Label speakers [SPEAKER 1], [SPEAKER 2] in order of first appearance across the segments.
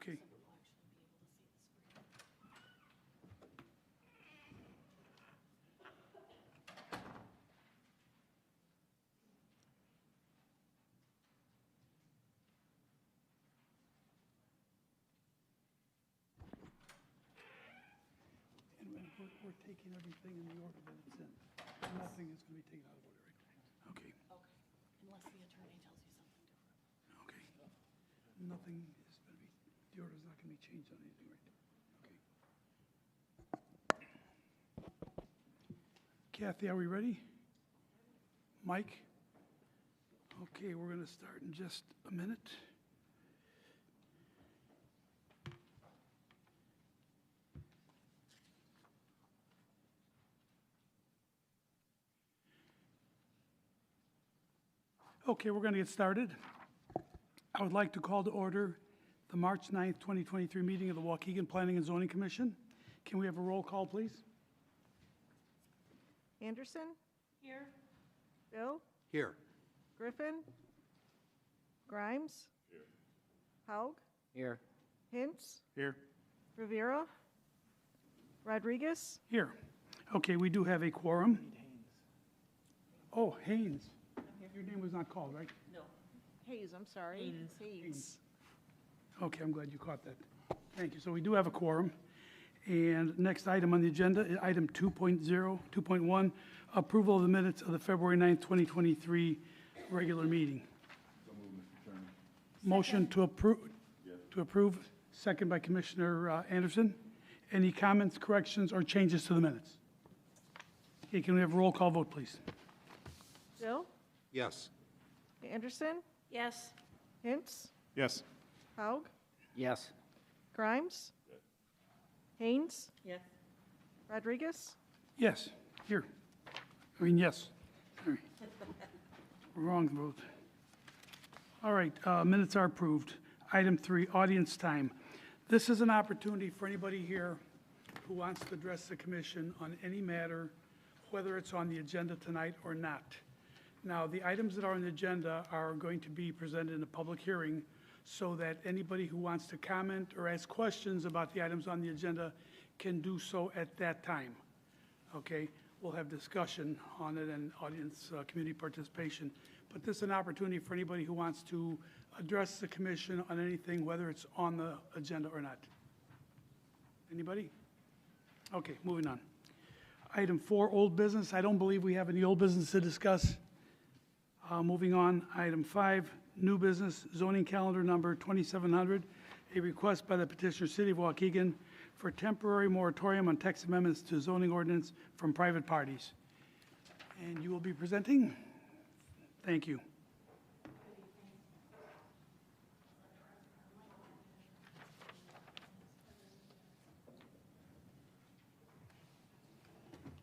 [SPEAKER 1] Okay. And we're taking everything in the order that it's in. Nothing is going to be taken out of order, right? Okay.
[SPEAKER 2] Okay, unless the attorney tells you something different.
[SPEAKER 1] Okay. Nothing is going to be, the order's not going to be changed on anything, right? Okay. Kathy, are we ready? Mike? Okay, we're going to start in just a minute. Okay, we're going to get started. I would like to call to order the March 9th, 2023 meeting of the Waukegan Planning and Zoning Commission. Can we have a roll call, please?
[SPEAKER 3] Anderson?
[SPEAKER 2] Here.
[SPEAKER 3] Bill?
[SPEAKER 4] Here.
[SPEAKER 3] Griffin? Grimes? Here. Haug?
[SPEAKER 4] Here.
[SPEAKER 3] Hintz?
[SPEAKER 1] Here.
[SPEAKER 3] Rivera? Rodriguez?
[SPEAKER 1] Here. Okay, we do have a quorum. Oh, Haynes. Your name was not called, right?
[SPEAKER 2] No.
[SPEAKER 3] Hayes, I'm sorry. Hayes.
[SPEAKER 1] Okay, I'm glad you caught that. Thank you. So we do have a quorum. And next item on the agenda, item 2.1, approval of the minutes of the February 9th, 2023 regular meeting.
[SPEAKER 5] So moved, Mr. Chairman.
[SPEAKER 1] Motion to approve, second by Commissioner Anderson. Any comments, corrections, or changes to the minutes? Okay, can we have a roll call vote, please?
[SPEAKER 3] Bill?
[SPEAKER 4] Yes.
[SPEAKER 3] Anderson?
[SPEAKER 2] Yes.
[SPEAKER 3] Hintz?
[SPEAKER 5] Yes.
[SPEAKER 3] Haug?
[SPEAKER 4] Yes.
[SPEAKER 3] Grimes? Haynes?
[SPEAKER 2] Yes.
[SPEAKER 3] Rodriguez?
[SPEAKER 1] Yes, here. I mean, yes. Sorry. Wrong vote. All right, minutes are approved. Item 3, audience time. This is an opportunity for anybody here who wants to address the commission on any matter, whether it's on the agenda tonight or not. Now, the items that are on the agenda are going to be presented in a public hearing so that anybody who wants to comment or ask questions about the items on the agenda can do so at that time. Okay? We'll have discussion on it and audience community participation. But this is an opportunity for anybody who wants to address the commission on anything, whether it's on the agenda or not. Anybody? Okay, moving on. Item 4, old business. I don't believe we have any old business to discuss. Moving on, item 5, new business, zoning calendar number 2700, a request by the petitioner City of Waukegan for temporary moratorium on text amendments to zoning ordinance from private parties. And you will be presenting? Thank you.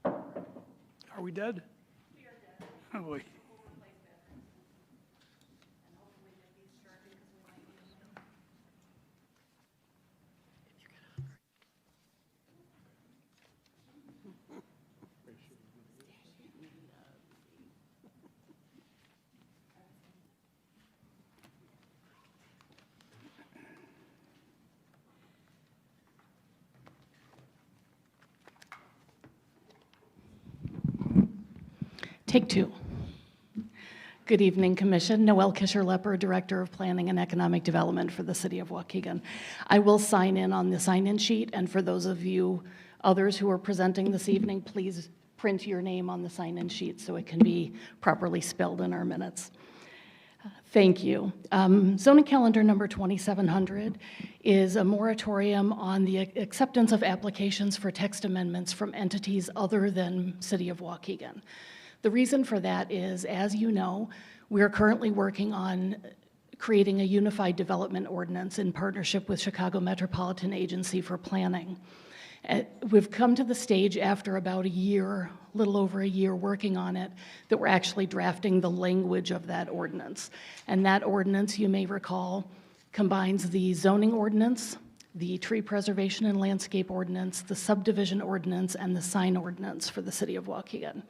[SPEAKER 1] Are we dead? We are dead. Oh, boy.
[SPEAKER 2] Take 2. Good evening, Commission. Noelle Kischer-Lepper, Director of Planning and Economic Development for the City of Waukegan. I will sign in on the sign-in sheet, and for those of you others who are presenting this evening, please print your name on the sign-in sheet so it can be properly spelled in our minutes. Thank you. Zoning calendar number 2700 is a moratorium on the acceptance of applications for text amendments from entities other than City of Waukegan. The reason for that is, as you know, we are currently working on creating a unified development ordinance in partnership with Chicago Metropolitan Agency for Planning. We've come to the stage after about a year, a little over a year working on it, that we're actually drafting the language of that ordinance. And that ordinance, you may recall, combines the zoning ordinance, the tree preservation and landscape ordinance, the subdivision ordinance, and the sign ordinance for the City of Waukegan.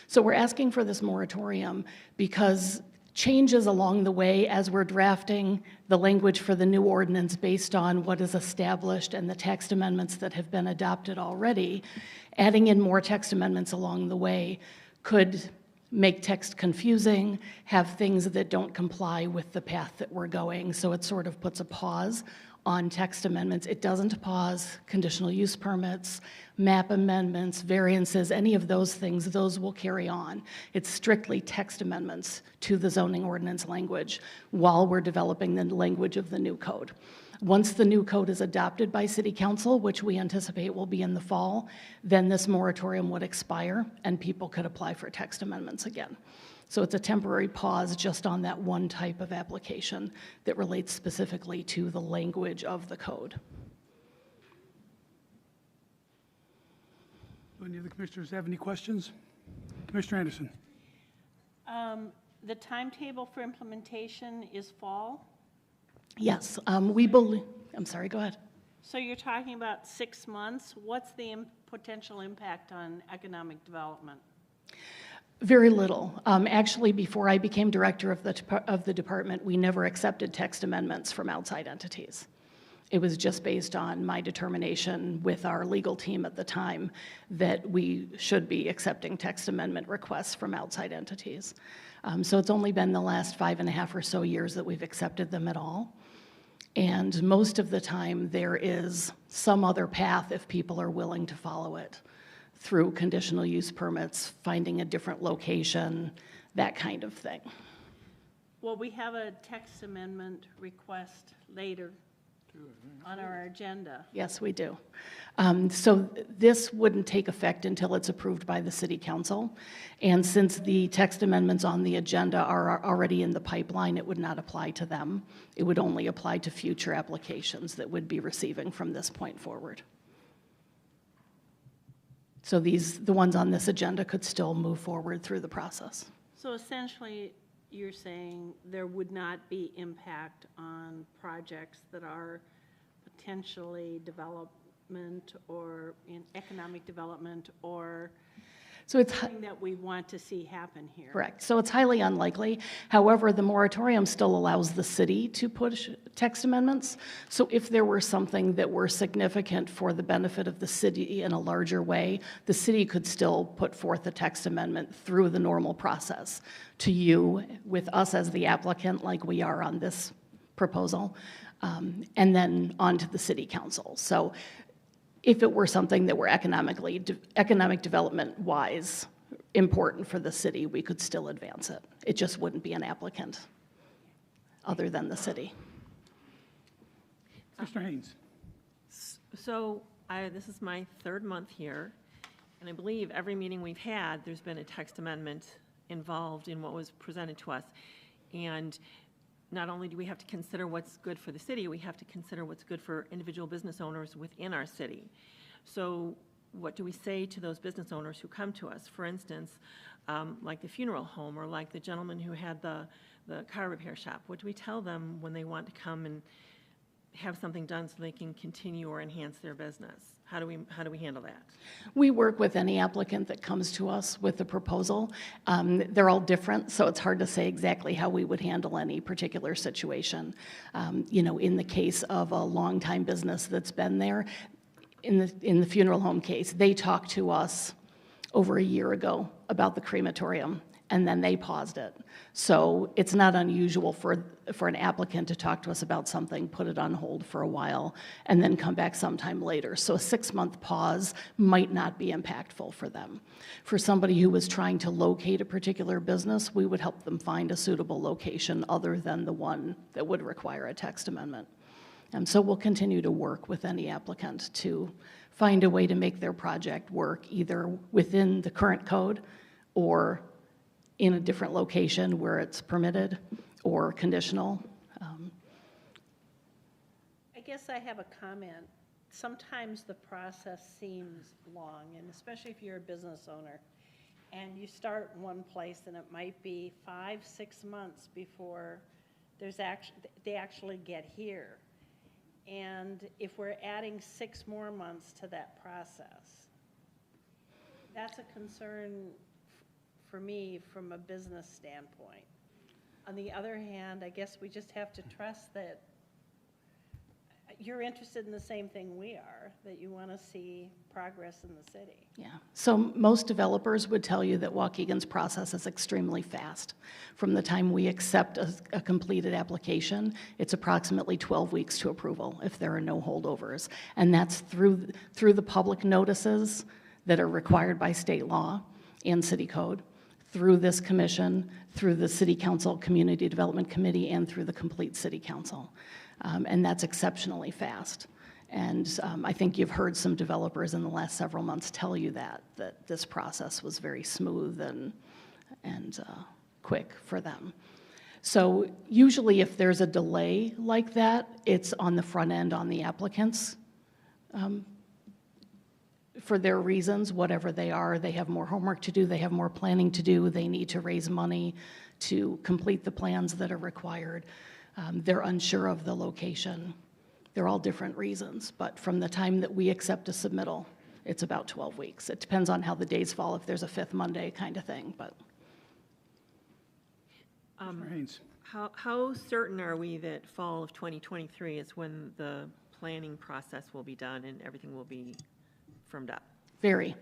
[SPEAKER 2] So we're asking for this moratorium because changes along the way as we're drafting the language for the new ordinance based on what is established and the text amendments that have been adopted already. Adding in more text amendments along the way could make text confusing, have things that don't comply with the path that we're going. So it sort of puts a pause on text amendments. It doesn't pause conditional use permits, map amendments, variances, any of those things. Those will carry on. It's strictly text amendments to the zoning ordinance language while we're developing the language of the new code. Once the new code is adopted by City Council, which we anticipate will be in the fall, then this moratorium would expire and people could apply for text amendments again. So it's a temporary pause just on that one type of application that relates specifically to the language of the code.
[SPEAKER 1] Do any of the commissioners have any questions? Commissioner Anderson?
[SPEAKER 4] The timetable for implementation is fall?
[SPEAKER 2] Yes, we believe, I'm sorry, go ahead.
[SPEAKER 4] So you're talking about 6 months. What's the potential impact on economic development?
[SPEAKER 2] Very little. Actually, before I became director of the department, we never accepted text amendments from outside entities. It was just based on my determination with our legal team at the time that we should be accepting text amendment requests from outside entities. So it's only been the last 5.5 or so years that we've accepted them at all. And most of the time, there is some other path if people are willing to follow it through conditional use permits, finding a different location, that kind of thing.
[SPEAKER 4] Well, we have a text amendment request later on our agenda.
[SPEAKER 2] Yes, we do. So this wouldn't take effect until it's approved by the City Council. And since the text amendments on the agenda are already in the pipeline, it would not apply to them. It would only apply to future applications that would be receiving from this point forward. So the ones on this agenda could still move forward through the process.
[SPEAKER 4] So essentially, you're saying there would not be impact on projects that are potentially development or in economic development or
[SPEAKER 2] So it's
[SPEAKER 4] something that we want to see happen here.
[SPEAKER 2] correct. So it's highly unlikely. However, the moratorium still allows the city to push text amendments. So if there were something that were significant for the benefit of the city in a larger way, the city could still put forth a text amendment through the normal process to you, with us as the applicant, like we are on this proposal, and then on to the City Council. So if it were something that were economic development-wise important for the city, we could still advance it. It just wouldn't be an applicant other than the city.
[SPEAKER 1] Commissioner Haynes?
[SPEAKER 6] So this is my 3rd month here, and I believe every meeting we've had, there's been a text amendment involved in what was presented to us. And not only do we have to consider what's good for the city, we have to consider what's good for individual business owners within our city. So what do we say to those business owners who come to us? For instance, like the funeral home or like the gentleman who had the car repair shop. What do we tell them when they want to come and have something done so they can continue or enhance their business? How do we handle that?
[SPEAKER 2] We work with any applicant that comes to us with a proposal. They're all different, so it's hard to say exactly how we would handle any particular situation. In the case of a longtime business that's been there, in the funeral home case, they talked to us over a year ago about the crematorium, and then they paused it. So it's not unusual for an applicant to talk to us about something, put it on hold for a while, and then come back sometime later. So a 6-month pause might not be impactful for them. For somebody who was trying to locate a particular business, we would help them find a suitable location other than the one that would require a text amendment. And so we'll continue to work with any applicant to find a way to make their project work either within the current code or in a different location where it's permitted or conditional.
[SPEAKER 4] I guess I have a comment. Sometimes the process seems long, and especially if you're a business owner, and you start in one place, and it might be 5-6 months before they actually get here. And if we're adding 6 more months to that process, that's a concern for me from a business standpoint. On the other hand, I guess we just have to trust that you're interested in the same thing we are, that you want to see progress in the city.
[SPEAKER 2] Yeah, so most developers would tell you that Waukegan's process is extremely fast. From the time we accept a completed application, it's approximately 12 weeks to approval if there are no holdovers. And that's through the public notices that are required by state law and city code, through this commission, through the City Council Community Development Committee, and through the complete City Council. And that's exceptionally fast. And I think you've heard some developers in the last several months tell you that this process was very smooth and quick for them. So usually if there's a delay like that, it's on the front end on the applicants. For their reasons, whatever they are, they have more homework to do, they have more planning to do, they need to raise money to complete the plans that are required. They're unsure of the location. They're all different reasons, but from the time that we accept a submittal, it's about 12 weeks. It depends on how the days fall, if there's a fifth Monday kind of thing, but.
[SPEAKER 1] Mr. Haynes.
[SPEAKER 6] How certain are we that fall of 2023 is when the planning process will be done and everything will be firmed up?
[SPEAKER 2] Very.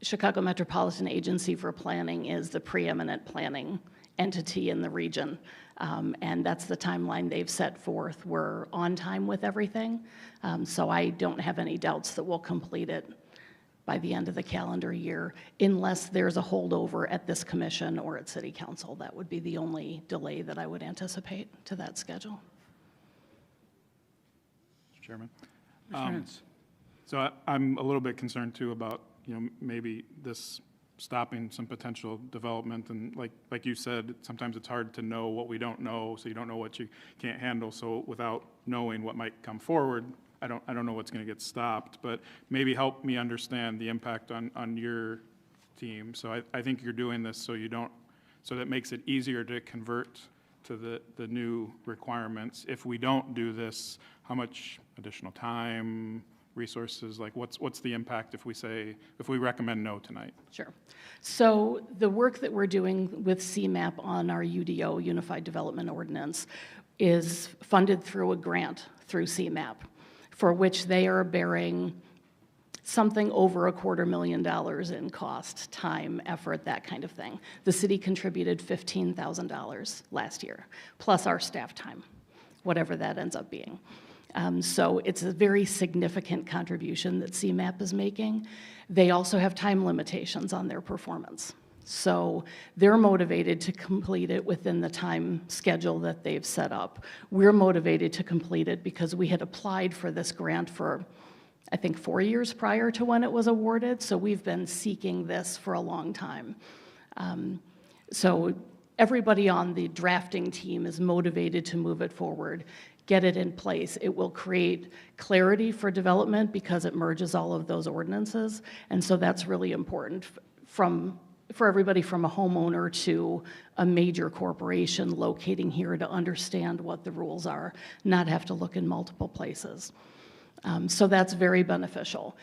[SPEAKER 2] Chicago Metropolitan Agency for Planning is the preeminent planning entity in the region. And that's the timeline they've set forth. We're on time with everything, so I don't have any doubts that we'll complete it by the end of the calendar year, unless there's a holdover at this commission or at City Council. That would be the only delay that I would anticipate to that schedule.
[SPEAKER 7] Mr. Chairman.
[SPEAKER 1] Mr. Haynes.
[SPEAKER 7] So I'm a little bit concerned too about, maybe this stopping some potential development, and like you said, sometimes it's hard to know what we don't know, so you don't know what you can't handle. So without knowing what might come forward, I don't know what's going to get stopped. But maybe help me understand the impact on your team. So I think you're doing this so that makes it easier to convert to the new requirements. If we don't do this, how much additional time, resources, what's the impact if we recommend no tonight?
[SPEAKER 2] Sure. So the work that we're doing with CMAP on our UDO, Unified Development Ordinance, is funded through a grant through CMAP, for which they are bearing something over $250,000 in cost, time, effort, that kind of thing. The city contributed $15,000 last year, plus our staff time, whatever that ends up being. So it's a very significant contribution that CMAP is making. They also have time limitations on their performance. So they're motivated to complete it within the time schedule that they've set up. We're motivated to complete it because we had applied for this grant for, I think, 4 years prior to when it was awarded. So we've been seeking this for a long time. So everybody on the drafting team is motivated to move it forward, get it in place. It will create clarity for development because it merges all of those ordinances. And so that's really important for everybody from a homeowner to a major corporation locating here to understand what the rules are, not have to look in multiple places. So that's very beneficial.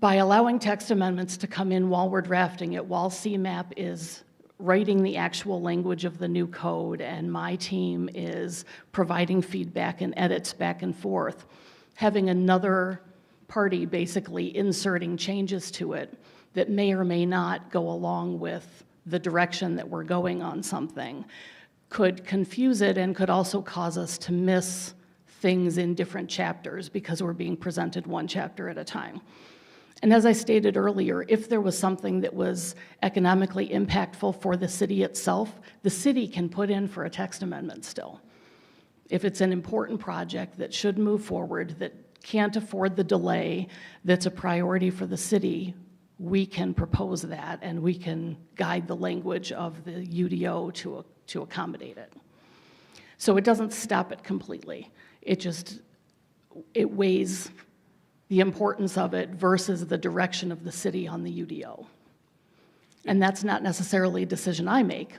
[SPEAKER 2] By allowing text amendments to come in while we're drafting it, while CMAP is writing the actual language of the new code and my team is providing feedback and edits back and forth, having another party basically inserting changes to it that may or may not go along with the direction that we're going on something could confuse it and could also cause us to miss things in different chapters because we're being presented one chapter at a time. And as I stated earlier, if there was something that was economically impactful for the city itself, the city can put in for a text amendment still. If it's an important project that should move forward, that can't afford the delay, that's a priority for the city, we can propose that and we can guide the language of the UDO to accommodate it. So it doesn't stop it completely. It weighs the importance of it versus the direction of the city on the UDO. And that's not necessarily a decision I make.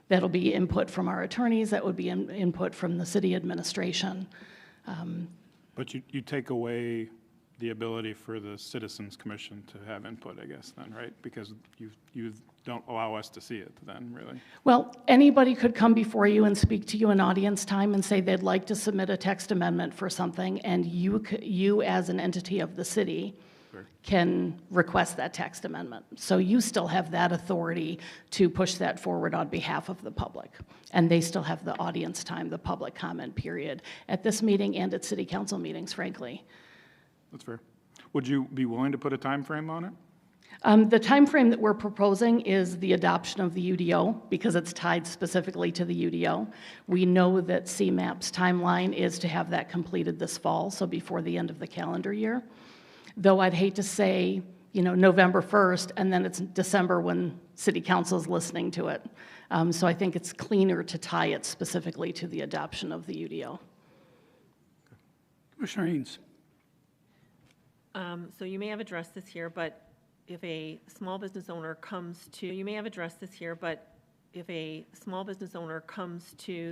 [SPEAKER 2] That'll be input from our attorneys, that would be input from the city administration.
[SPEAKER 7] But you take away the ability for the Citizens Commission to have input, I guess, then, right? Because you don't allow us to see it then, really.
[SPEAKER 2] Well, anybody could come before you and speak to you in audience time and say they'd like to submit a text amendment for something, and you as an entity of the city
[SPEAKER 7] Sure.
[SPEAKER 2] can request that text amendment. So you still have that authority to push that forward on behalf of the public. And they still have the audience time, the public comment period, at this meeting and at city council meetings, frankly.
[SPEAKER 7] That's fair. Would you be willing to put a time frame on it?
[SPEAKER 2] The timeframe that we're proposing is the adoption of the UDO because it's tied specifically to the UDO. We know that CMAP's timeline is to have that completed this fall, so before the end of the calendar year. Though I'd hate to say, November 1st, and then it's December when city council is listening to it. So I think it's cleaner to tie it specifically to the adoption of the UDO.
[SPEAKER 1] Commissioner Haynes.
[SPEAKER 6] So you may have addressed this here, but if a small business owner comes to,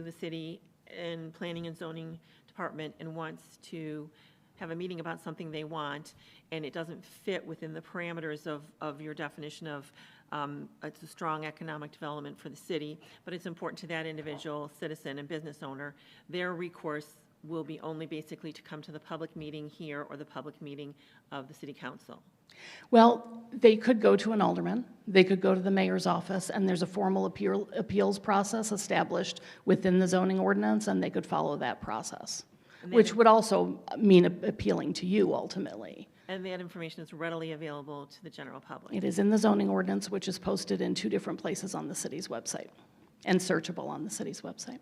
[SPEAKER 6] the city and planning and zoning department and wants to have a meeting about something they want, and it doesn't fit within the parameters of your definition of it's a strong economic development for the city, but it's important to that individual citizen and business owner, their recourse will be only basically to come to the public meeting here or the public meeting of the city council.
[SPEAKER 2] Well, they could go to an alderman, they could go to the mayor's office, and there's a formal appeals process established within the zoning ordinance, and they could follow that process, which would also mean appealing to you ultimately.
[SPEAKER 6] And that information is readily available to the general public.
[SPEAKER 2] It is in the zoning ordinance, which is posted in 2 different places on the city's website and searchable on the city's website.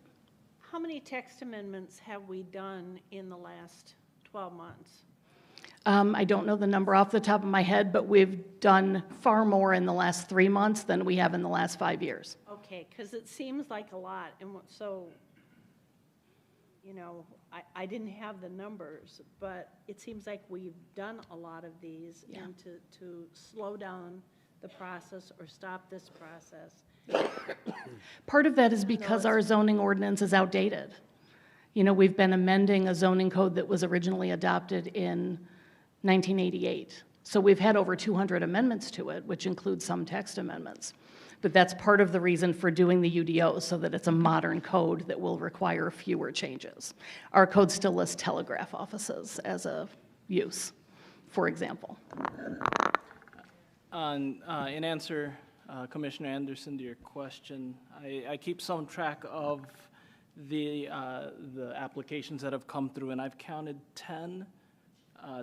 [SPEAKER 4] How many text amendments have we done in the last 12 months?
[SPEAKER 2] I don't know the number off the top of my head, but we've done far more in the last 3 months than we have in the last 5 years.
[SPEAKER 4] Okay, because it seems like a lot, and so, I didn't have the numbers, but it seems like we've done a lot of these,
[SPEAKER 2] Yeah.
[SPEAKER 4] and to slow down the process or stop this process.
[SPEAKER 2] Part of that is because our zoning ordinance is outdated. We've been amending a zoning code that was originally adopted in 1988. So we've had over 200 amendments to it, which includes some text amendments. But that's part of the reason for doing the UDO, so that it's a modern code that will require fewer changes. Our code still lists telegraph offices as a use, for example.
[SPEAKER 8] In answer, Commissioner Anderson, to your question, I keep some track of the applications that have come through, and I've counted 10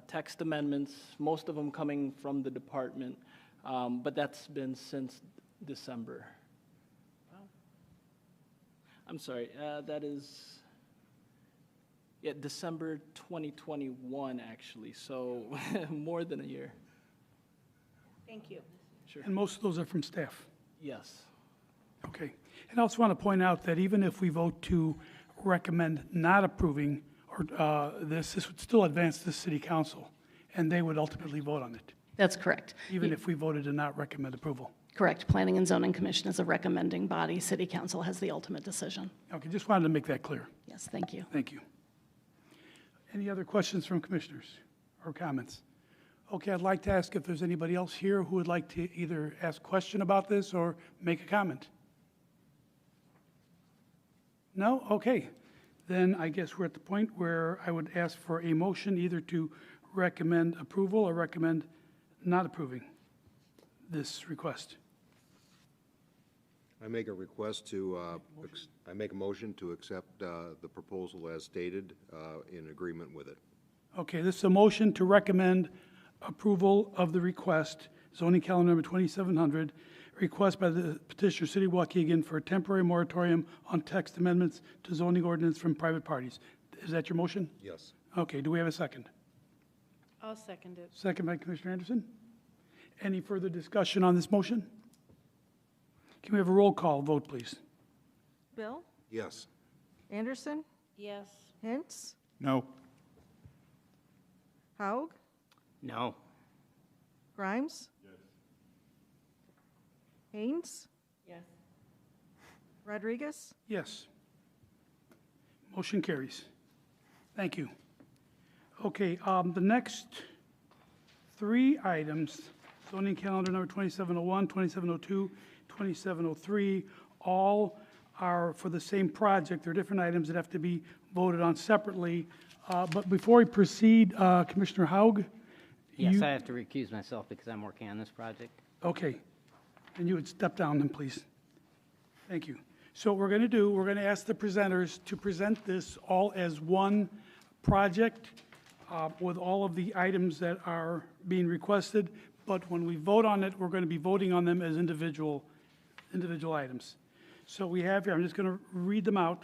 [SPEAKER 8] text amendments, most of them coming from the department, but that's been since December. I'm sorry, that is, December 2021, actually, so more than a year.
[SPEAKER 4] Thank you.
[SPEAKER 8] Sure.
[SPEAKER 1] And most of those are from staff.
[SPEAKER 8] Yes.
[SPEAKER 1] Okay. And I also want to point out that even if we vote to recommend not approving this would still advance the city council, and they would ultimately vote on it,
[SPEAKER 2] That's correct.
[SPEAKER 1] even if we voted to not recommend approval.
[SPEAKER 2] Correct. Planning and Zoning Commission is a recommending body. City Council has the ultimate decision.
[SPEAKER 1] Okay, just wanted to make that clear.
[SPEAKER 2] Yes, thank you.
[SPEAKER 1] Thank you. Any other questions from commissioners or comments? Okay, I'd like to ask if there's anybody else here who would like to either ask a question about this or make a comment. No? Okay. Then I guess we're at the point where I would ask for a motion either to recommend approval or recommend not approving this request.
[SPEAKER 5] I make a request to, I make a motion to accept the proposal as stated in agreement with it.
[SPEAKER 1] Okay, this is a motion to recommend approval of the request, zoning calendar number 2700, request by the petitioner, City of Waukegan, for a temporary moratorium on text amendments to zoning ordinance from private parties. Is that your motion?
[SPEAKER 5] Yes.
[SPEAKER 1] Okay, do we have a second?
[SPEAKER 4] I'll second it.
[SPEAKER 1] Second by Commissioner Anderson. Any further discussion on this motion? Can we have a roll call vote, please?
[SPEAKER 3] Bill?
[SPEAKER 5] Yes.
[SPEAKER 3] Anderson?
[SPEAKER 4] Yes.
[SPEAKER 3] Hintz?
[SPEAKER 7] No.
[SPEAKER 3] Haug?
[SPEAKER 8] No.
[SPEAKER 3] Grimes? Yes. Haynes?
[SPEAKER 6] Yes.
[SPEAKER 3] Rodriguez?
[SPEAKER 1] Yes. Motion carries. Thank you. Okay, the next three items, zoning calendar number 2701, 2702, 2703, all are for the same project. They're different items that have to be voted on separately. But before we proceed, Commissioner Haug?
[SPEAKER 9] Yes,
[SPEAKER 1] you-
[SPEAKER 9] I have to recuse myself because I'm working on this project.
[SPEAKER 1] Okay. And you would step down then, please. Thank you. So what we're going to do, we're going to ask the presenters to present this all as one project with all of the items that are being requested. But when we vote on it, we're going to be voting on them as individual items. So we have here, I'm just going to read them out.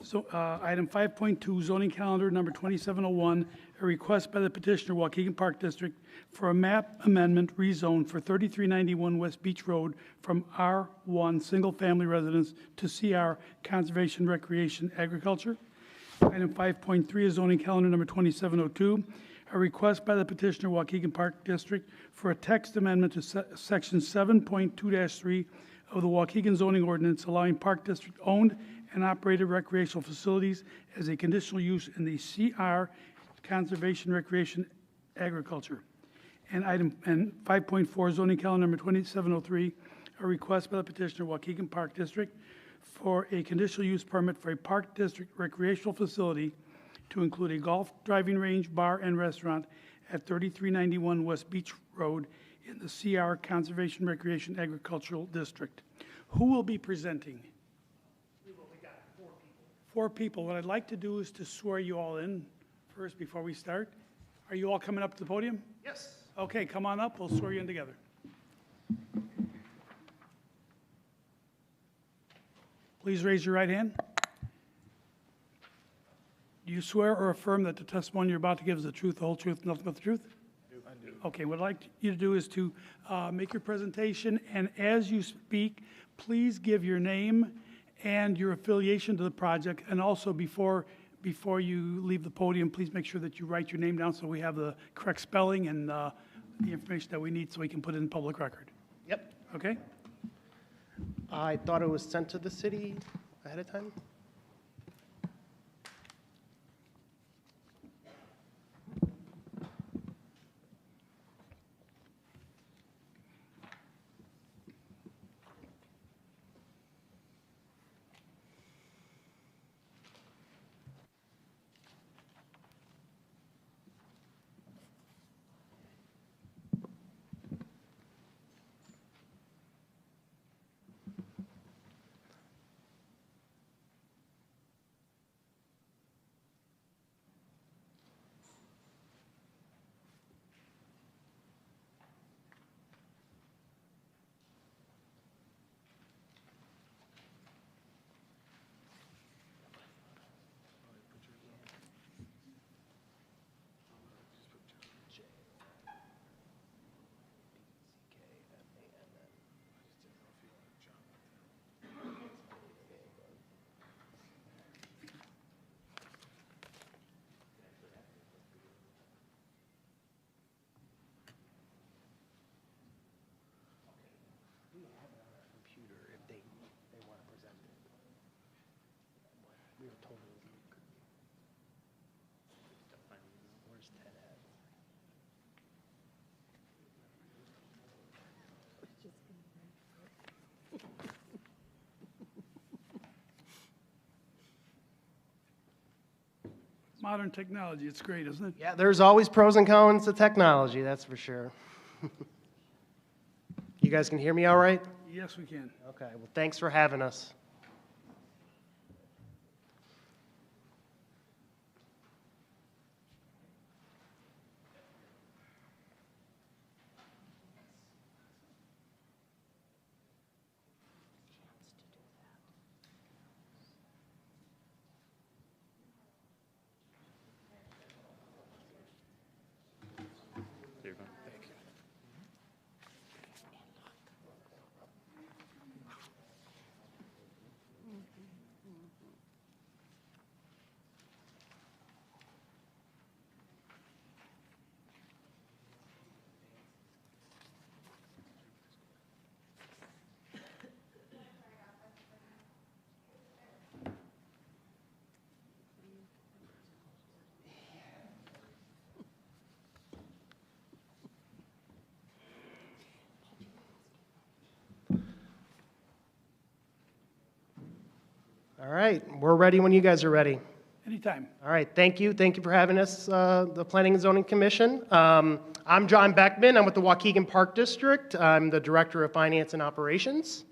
[SPEAKER 1] So item 5.2, zoning calendar number 2701, a request by the petitioner, Waukegan Park District, for a map amendment rezone for 3391 West Beach Road from R1 Single Family Residence to CR Conservation Recreation Agriculture. Item 5.3 is zoning calendar number 2702, a request by the petitioner, Waukegan Park District, for a text amendment to section 7.2-3 of the Waukegan zoning ordinance allowing Park District owned and operated recreational facilities as a conditional use in the CR Conservation Recreation Agriculture. And item 5.4 zoning calendar number 2703, a request by the petitioner, Waukegan Park District, for a conditional use permit for a Park District recreational facility to include a golf driving range, bar, and restaurant at 3391 West Beach Road in the CR Conservation Recreation Agricultural District. Who will be presenting? Four people. What I'd like to do is to swear you all in first before we start. Are you all coming up to the podium?
[SPEAKER 10] Yes.
[SPEAKER 1] Okay, come on up. We'll swear you in together. Please raise your right hand. Do you swear or affirm that the testimony you're about to give is the truth, the whole truth, nothing but the truth? I do. Okay, what I'd like you to do is to make your presentation, and as you speak, please give your name and your affiliation to the project, and also before you leave the podium, please make sure that you write your name down so we have the correct spelling and the information that we need so we can put it in public record.
[SPEAKER 10] Yep.
[SPEAKER 1] Okay?
[SPEAKER 10] I thought it was sent to the city ahead of time.
[SPEAKER 1] Modern technology, it's great, isn't it?
[SPEAKER 10] Yeah, there's always pros and cons to technology, that's for sure. You guys can hear me all right?
[SPEAKER 1] Yes, we can.
[SPEAKER 10] Okay, well, thanks for having us. All right, we're ready when you guys are ready.
[SPEAKER 1] Anytime.
[SPEAKER 10] All right, thank you. Thank you for having us, the Planning and Zoning Commission. I'm John Beckman. I'm with the Waukegan Park District. I'm the Director of Finance and Operations.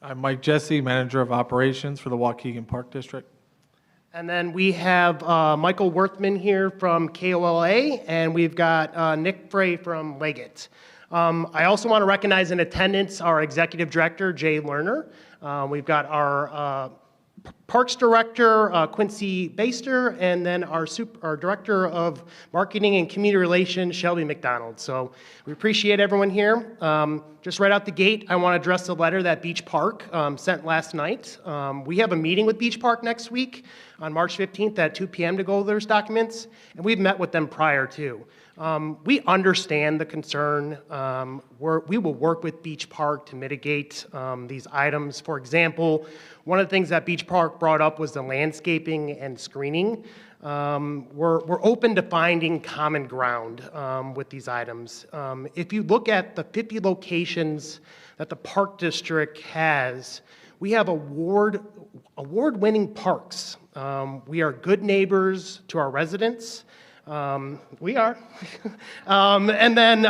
[SPEAKER 11] I'm Mike Jesse, Manager of Operations for the Waukegan Park District.
[SPEAKER 10] And then we have Michael Worthman here from KOLA, and we've got Nick Frey from Leggett. I also want to recognize in attendance our Executive Director, Jay Lerner. We've got our Parks Director, Quincy Baster, and then our Director of Marketing and Community Relations, Shelby McDonald. So we appreciate everyone here. Just right out the gate, I want to address the letter that Beach Park sent last night. We have a meeting with Beach Park next week on March 15th at 2 p.m. to go over those documents, and we've met with them prior too. We understand the concern. We will work with Beach Park to mitigate these items. For example, one of the things that Beach Park brought up was the landscaping and screening. We're open to finding common ground with these items. If you look at the 50 locations that the Park District has, we have award-winning parks. We are good neighbors to our residents. We are. And then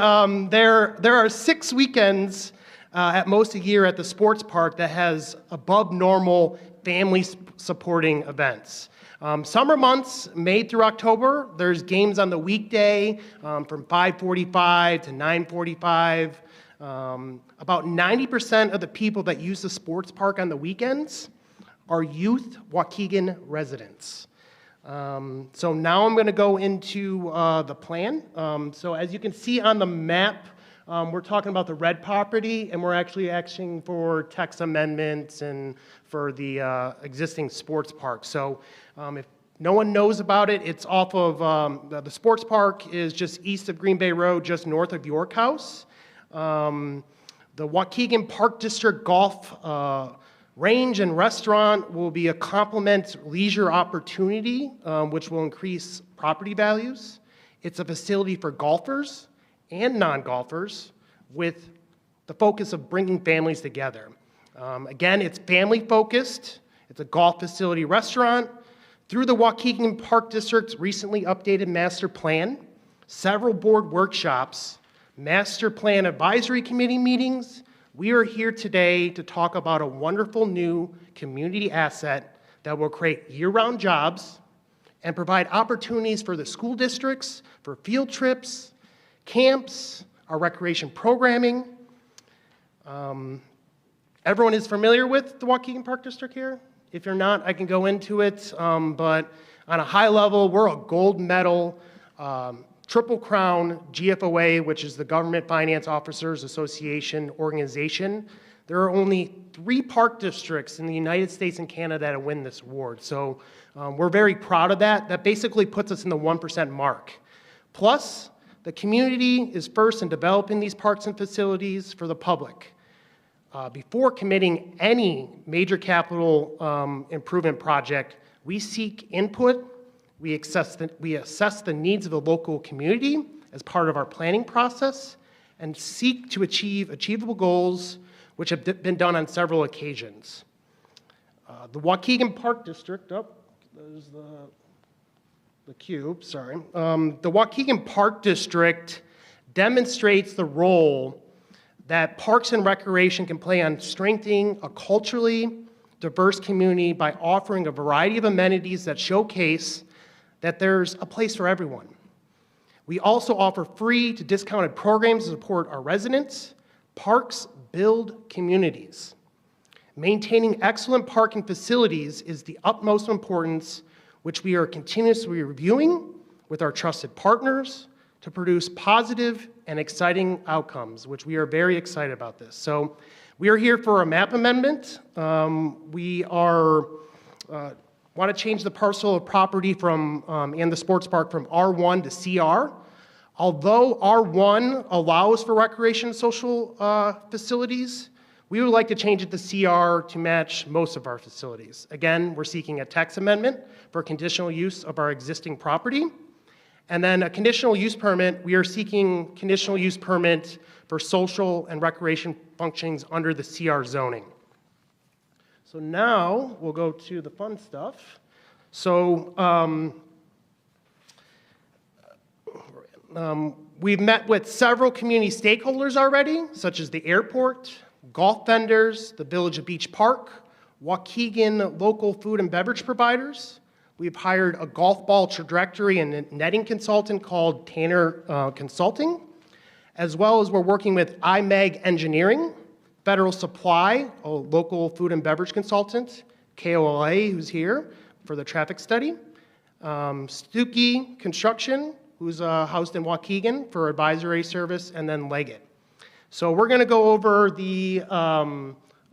[SPEAKER 10] there are 6 weekends at most a year at the sports park that has above normal family supporting events. Summer months, May through October, there's games on the weekday from 5:45 to 9:45. About 90% of the people that use the sports park on the weekends are youth Waukegan residents. So now I'm going to go into the plan. So as you can see on the map, we're talking about the red property, and we're actually asking for text amendments and for the existing sports park. So if no one knows about it, it's off of, the sports park is just east of Green Bay Road, just north of York House. The Waukegan Park District Golf Range and restaurant will be a complement leisure opportunity, which will increase property values. It's a facility for golfers and non-golfers with the focus of bringing families together. Again, it's family-focused. It's a golf facility restaurant. Through the Waukegan Park District's recently updated master plan, several board workshops, master plan advisory committee meetings, we are here today to talk about a wonderful new community asset that will create year-round jobs and provide opportunities for the school districts, for field trips, camps, our recreation programming. Everyone is familiar with the Waukegan Park District here? If you're not, I can go into it, but on a high level, we're a gold medal Triple Crown GFOA, which is the Government Finance Officers Association organization. There are only 3 park districts in the United States and Canada that win this award. So we're very proud of that. That basically puts us in the 1% mark. Plus, the community is first in developing these parks and facilities for the public. Before committing any major capital improvement project, we seek input. We assess the needs of the local community as part of our planning process and seek to achieve achievable goals, which have been done on several occasions. The Waukegan Park District, there's the cube, sorry. The Waukegan Park District demonstrates the role that Parks and Recreation can play on strengthening a culturally diverse community by offering a variety of amenities that showcase that there's a place for everyone. We also offer free to discounted programs to support our residents. Parks build communities. Maintaining excellent parking facilities is the utmost importance, which we are continuously reviewing with our trusted partners to produce positive and exciting outcomes, which we are very excited about this. So we are here for a map amendment. We want to change the parcel of property from, and the sports park from R1 to CR. Although R1 allows for recreation and social facilities, we would like to change it to CR to match most of our facilities. Again, we're seeking a text amendment for conditional use of our existing property. And then a conditional use permit, we are seeking conditional use permit for social and recreation functions under the CR zoning. So now we'll go to the fun stuff. So we've met with several community stakeholders already, such as the airport, golf vendors, the Village of Beach Park, Waukegan local food and beverage providers. We've hired a golf ball trajectory and netting consultant called Tanner Consulting, as well as we're working with IMEG Engineering, Federal Supply, a local food and beverage consultant, KOLA, who's here for the traffic study, Stuckey Construction, who's housed in Waukegan for advisory service, and then Leggett. So we're going to go over the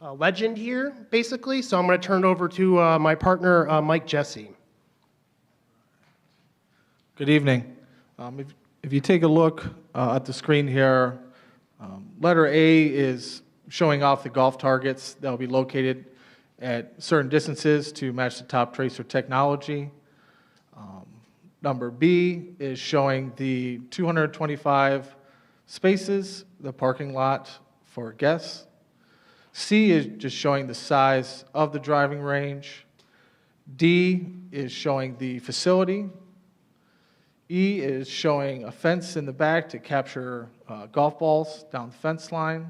[SPEAKER 10] legend here, basically. So I'm going to turn it over to my partner, Mike Jesse.
[SPEAKER 11] Good evening. If you take a look at the screen here, letter A is showing off the golf targets that will be located at certain distances to match the top tracer technology. Number B is showing the 225 spaces, the parking lot for guests. C is just showing the size of the driving range. D is showing the facility. E is showing a fence in the back to capture golf balls down the fence line.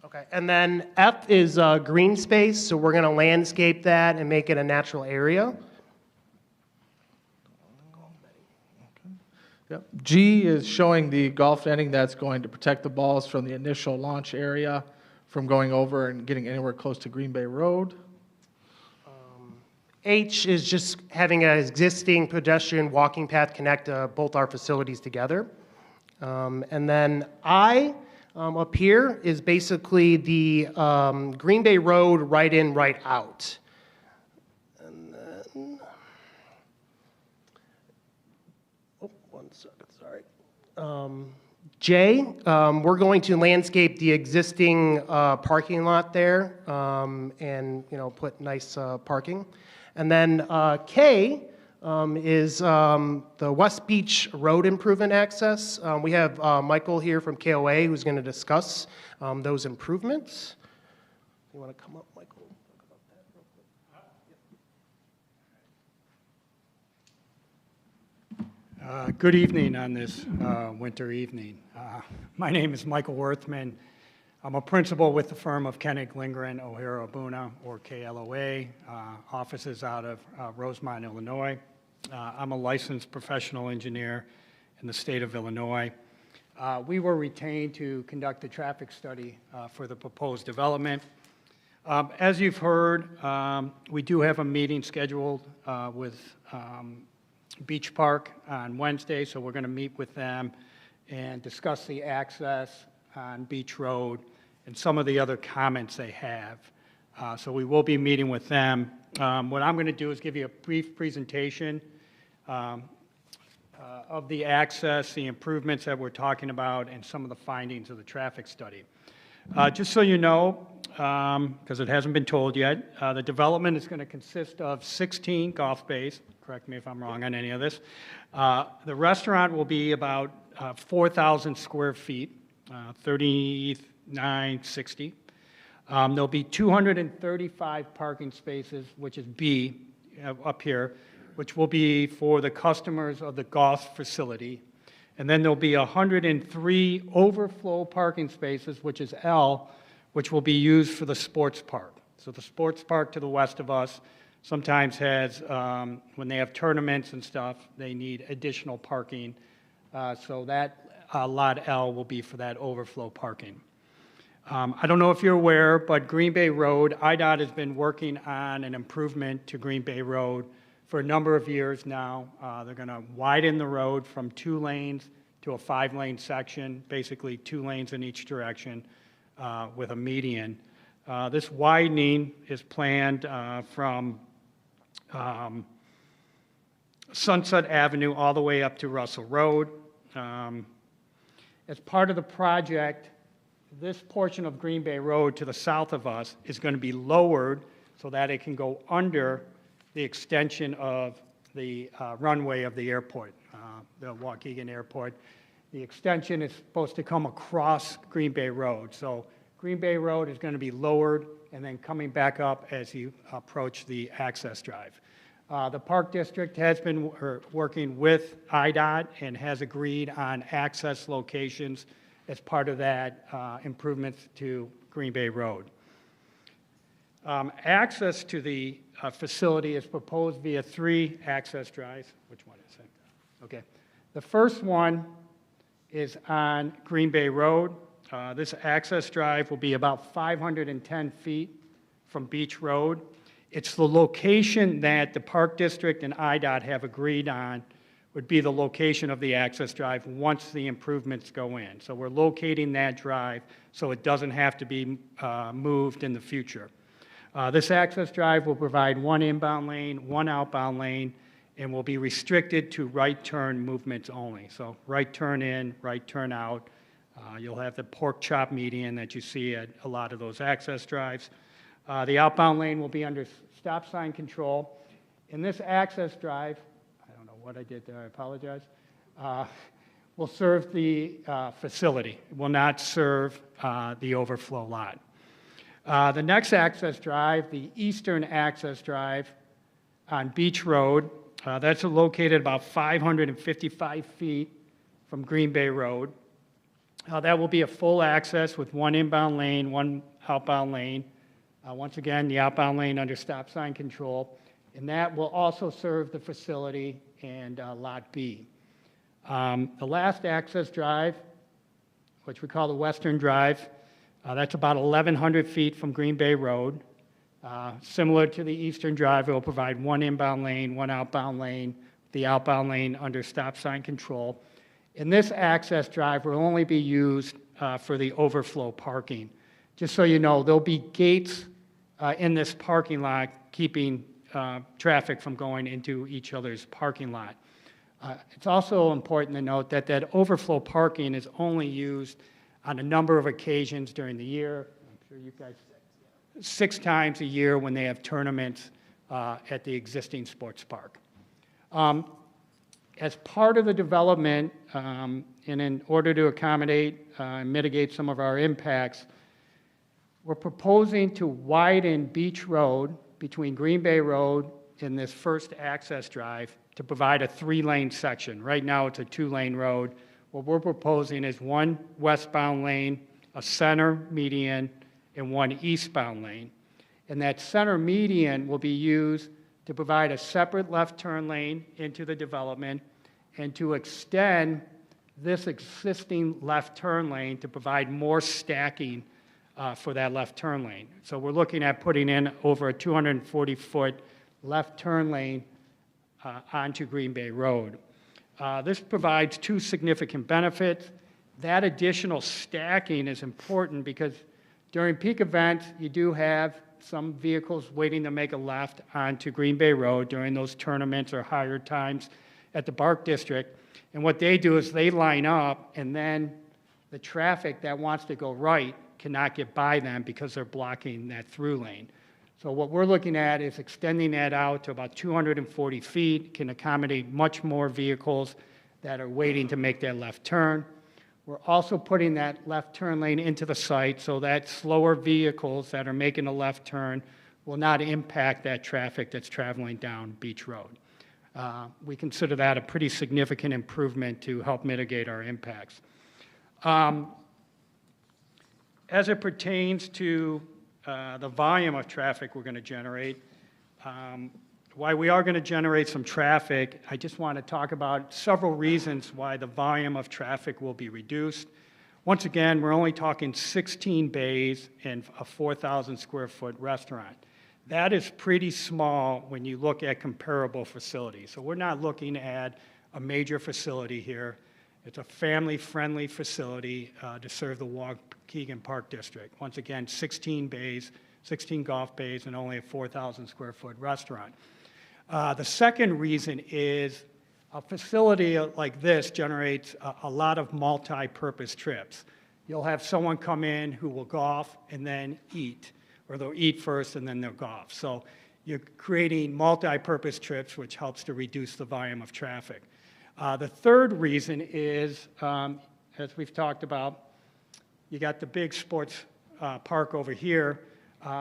[SPEAKER 10] Okay, and then F is green space, so we're going to landscape that and make it a natural area.
[SPEAKER 11] Yep. G is showing the golf netting that's going to protect the balls from the initial launch area from going over and getting anywhere close to Green Bay Road.
[SPEAKER 10] H is just having an existing pedestrian walking path connect both our facilities together. And then I, up here, is basically the Green Bay Road right in, right out. And then, oh, 1 second, sorry. J, we're going to landscape the existing parking lot there and, put nice parking. And then K is the West Beach Road improvement access. We have Michael here from KOA who's going to discuss those improvements. You want to come up, Michael? Talk about that real quick.
[SPEAKER 12] Good evening on this winter evening. My name is Michael Worthman. I'm a principal with the firm of Koenig Lindgren O'Hara Abuna, or KLOA, offices out of Rosemont, Illinois. I'm a licensed professional engineer in the state of Illinois. We were retained to conduct a traffic study for the proposed development. As you've heard, we do have a meeting scheduled with Beach Park on Wednesday, so we're going to meet with them and discuss the access on Beach Road and some of the other comments they have. So we will be meeting with them. What I'm going to do is give you a brief presentation of the access, the improvements that we're talking about, and some of the findings of the traffic study. Just so you know, because it hasn't been told yet, the development is going to consist of 16 golf bays. Correct me if I'm wrong on any of this. The restaurant will be about 4,000 square feet, 3,960. There'll be 235 parking spaces, which is B up here, which will be for the customers of the golf facility. And then there'll be 103 overflow parking spaces, which is L, which will be used for the sports park. So the sports park to the west of us sometimes has, when they have tournaments and stuff, they need additional parking. So that lot L will be for that overflow parking. I don't know if you're aware, but Green Bay Road, IDOT has been working on an improvement to Green Bay Road for a number of years now. They're going to widen the road from 2 lanes to a 5-lane section, basically 2 lanes in each direction with a median. This widening is planned from Sunset Avenue all the way up to Russell Road. As part of the project, this portion of Green Bay Road to the south of us is going to be lowered so that it can go under the extension of the runway of the airport, the Waukegan Airport. The extension is supposed to come across Green Bay Road. So Green Bay Road is going to be lowered and then coming back up as you approach the access drive. The Park District has been working with IDOT and has agreed on access locations as part of that improvements to Green Bay Road. Access to the facility is proposed via 3 access drives. Which one is it? Okay. The first one is on Green Bay Road. This access drive will be about 510 feet from Beach Road. It's the location that the Park District and IDOT have agreed on would be the location of the access drive once the improvements go in. So we're locating that drive so it doesn't have to be moved in the future. This access drive will provide 1 inbound lane, 1 outbound lane, and will be restricted to right turn movements only. So right turn in, right turn out. You'll have the pork chop median that you see at a lot of those access drives. The outbound lane will be under stop sign control. In this access drive, I don't know what I did there, I apologize, will serve the facility. It will not serve the overflow lot. The next access drive, the eastern access drive on Beach Road, that's located about 555 feet from Green Bay Road. That will be a full access with 1 inbound lane, 1 outbound lane. Once again, the outbound lane under stop sign control. And that will also serve the facility and Lot B. The last access drive, which we call the Western Drive, that's about 1,100 feet from Green Bay Road. Similar to the Eastern Drive, it will provide 1 inbound lane, 1 outbound lane, the outbound lane under stop sign control. And this access drive will only be used for the overflow parking. Just so you know, there'll be gates in this parking lot keeping traffic from going into each other's parking lot. It's also important to note that that overflow parking is only used on a number of occasions during the year. I'm sure you guys, 6 times a year when they have tournaments at the existing sports park. As part of the development, and in order to accommodate and mitigate some of our impacts, we're proposing to widen Beach Road between Green Bay Road and this first access drive to provide a 3-lane section. Right now, it's a 2-lane road. What we're proposing is 1 westbound lane, a center median, and 1 eastbound lane. And that center median will be used to provide a separate left turn lane into the development and to extend this existing left turn lane to provide more stacking for that left turn lane. So we're looking at putting in over a 240-foot left turn lane onto Green Bay Road. This provides 2 significant benefits. That additional stacking is important because during peak events, you do have some vehicles waiting to make a left onto Green Bay Road during those tournaments or higher times at the Park District. And what they do is they line up, and then the traffic that wants to go right cannot get by them because they're blocking that through lane. So what we're looking at is extending that out to about 240 feet, can accommodate much more vehicles that are waiting to make that left turn. We're also putting that left turn lane into the site so that slower vehicles that are making a left turn will not impact that traffic that's traveling down Beach Road. We consider that a pretty significant improvement to help mitigate our impacts. As it pertains to the volume of traffic we're going to generate, while we are going to generate some traffic, I just want to talk about several reasons why the volume of traffic will be reduced. Once again, we're only talking 16 bays and a 4,000 square foot restaurant. That is pretty small when you look at comparable facilities. So we're not looking at a major facility here. It's a family-friendly facility to serve the Waukegan Park District. Once again, 16 bays, 16 golf bays, and only a 4,000 square foot restaurant. The second reason is a facility like this generates a lot of multi-purpose trips. You'll have someone come in who will golf and then eat, or they'll eat first and then they'll golf. So you're creating multi-purpose trips, which helps to reduce the volume of traffic. The third reason is, as we've talked about, you got the big sports park over here,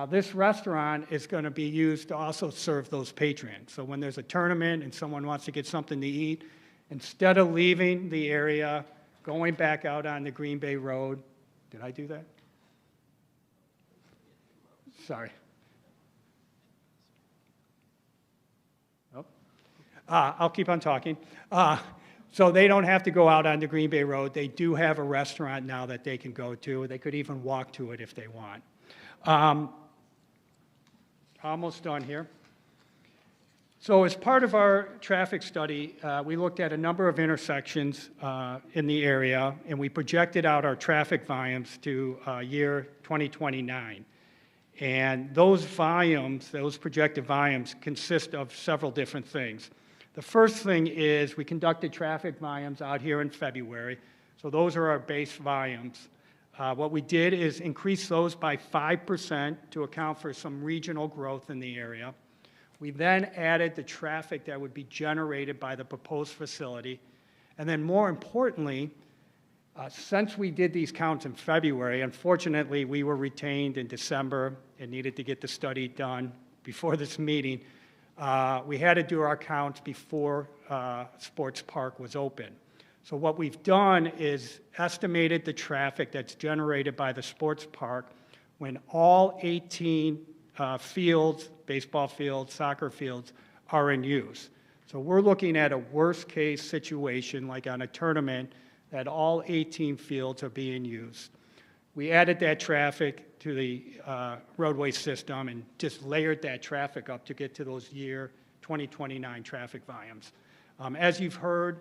[SPEAKER 12] this restaurant is going to be used to also serve those patrons. So when there's a tournament and someone wants to get something to eat, instead of leaving the area, going back out on the Green Bay Road, did I do that? Sorry. Oh. I'll keep on talking. So they don't have to go out on the Green Bay Road. They do have a restaurant now that they can go to. They could even walk to it if they want. Almost done here. So as part of our traffic study, we looked at a number of intersections in the area, and we projected out our traffic volumes to year 2029. And those volumes, those projected volumes, consist of several different things. The first thing is we conducted traffic volumes out here in February. So those are our base volumes. What we did is increase those by 5% to account for some regional growth in the area. We then added the traffic that would be generated by the proposed facility. And then more importantly, since we did these counts in February, unfortunately, we were retained in December and needed to get the study done before this meeting. We had to do our counts before Sports Park was open. So what we've done is estimated the traffic that's generated by the Sports Park when all 18 fields, baseball fields, soccer fields, are in use. So we're looking at a worst-case situation, like on a tournament, that all 18 fields are being used. We added that traffic to the roadway system and just layered that traffic up to get to those year 2029 traffic volumes. As you've heard,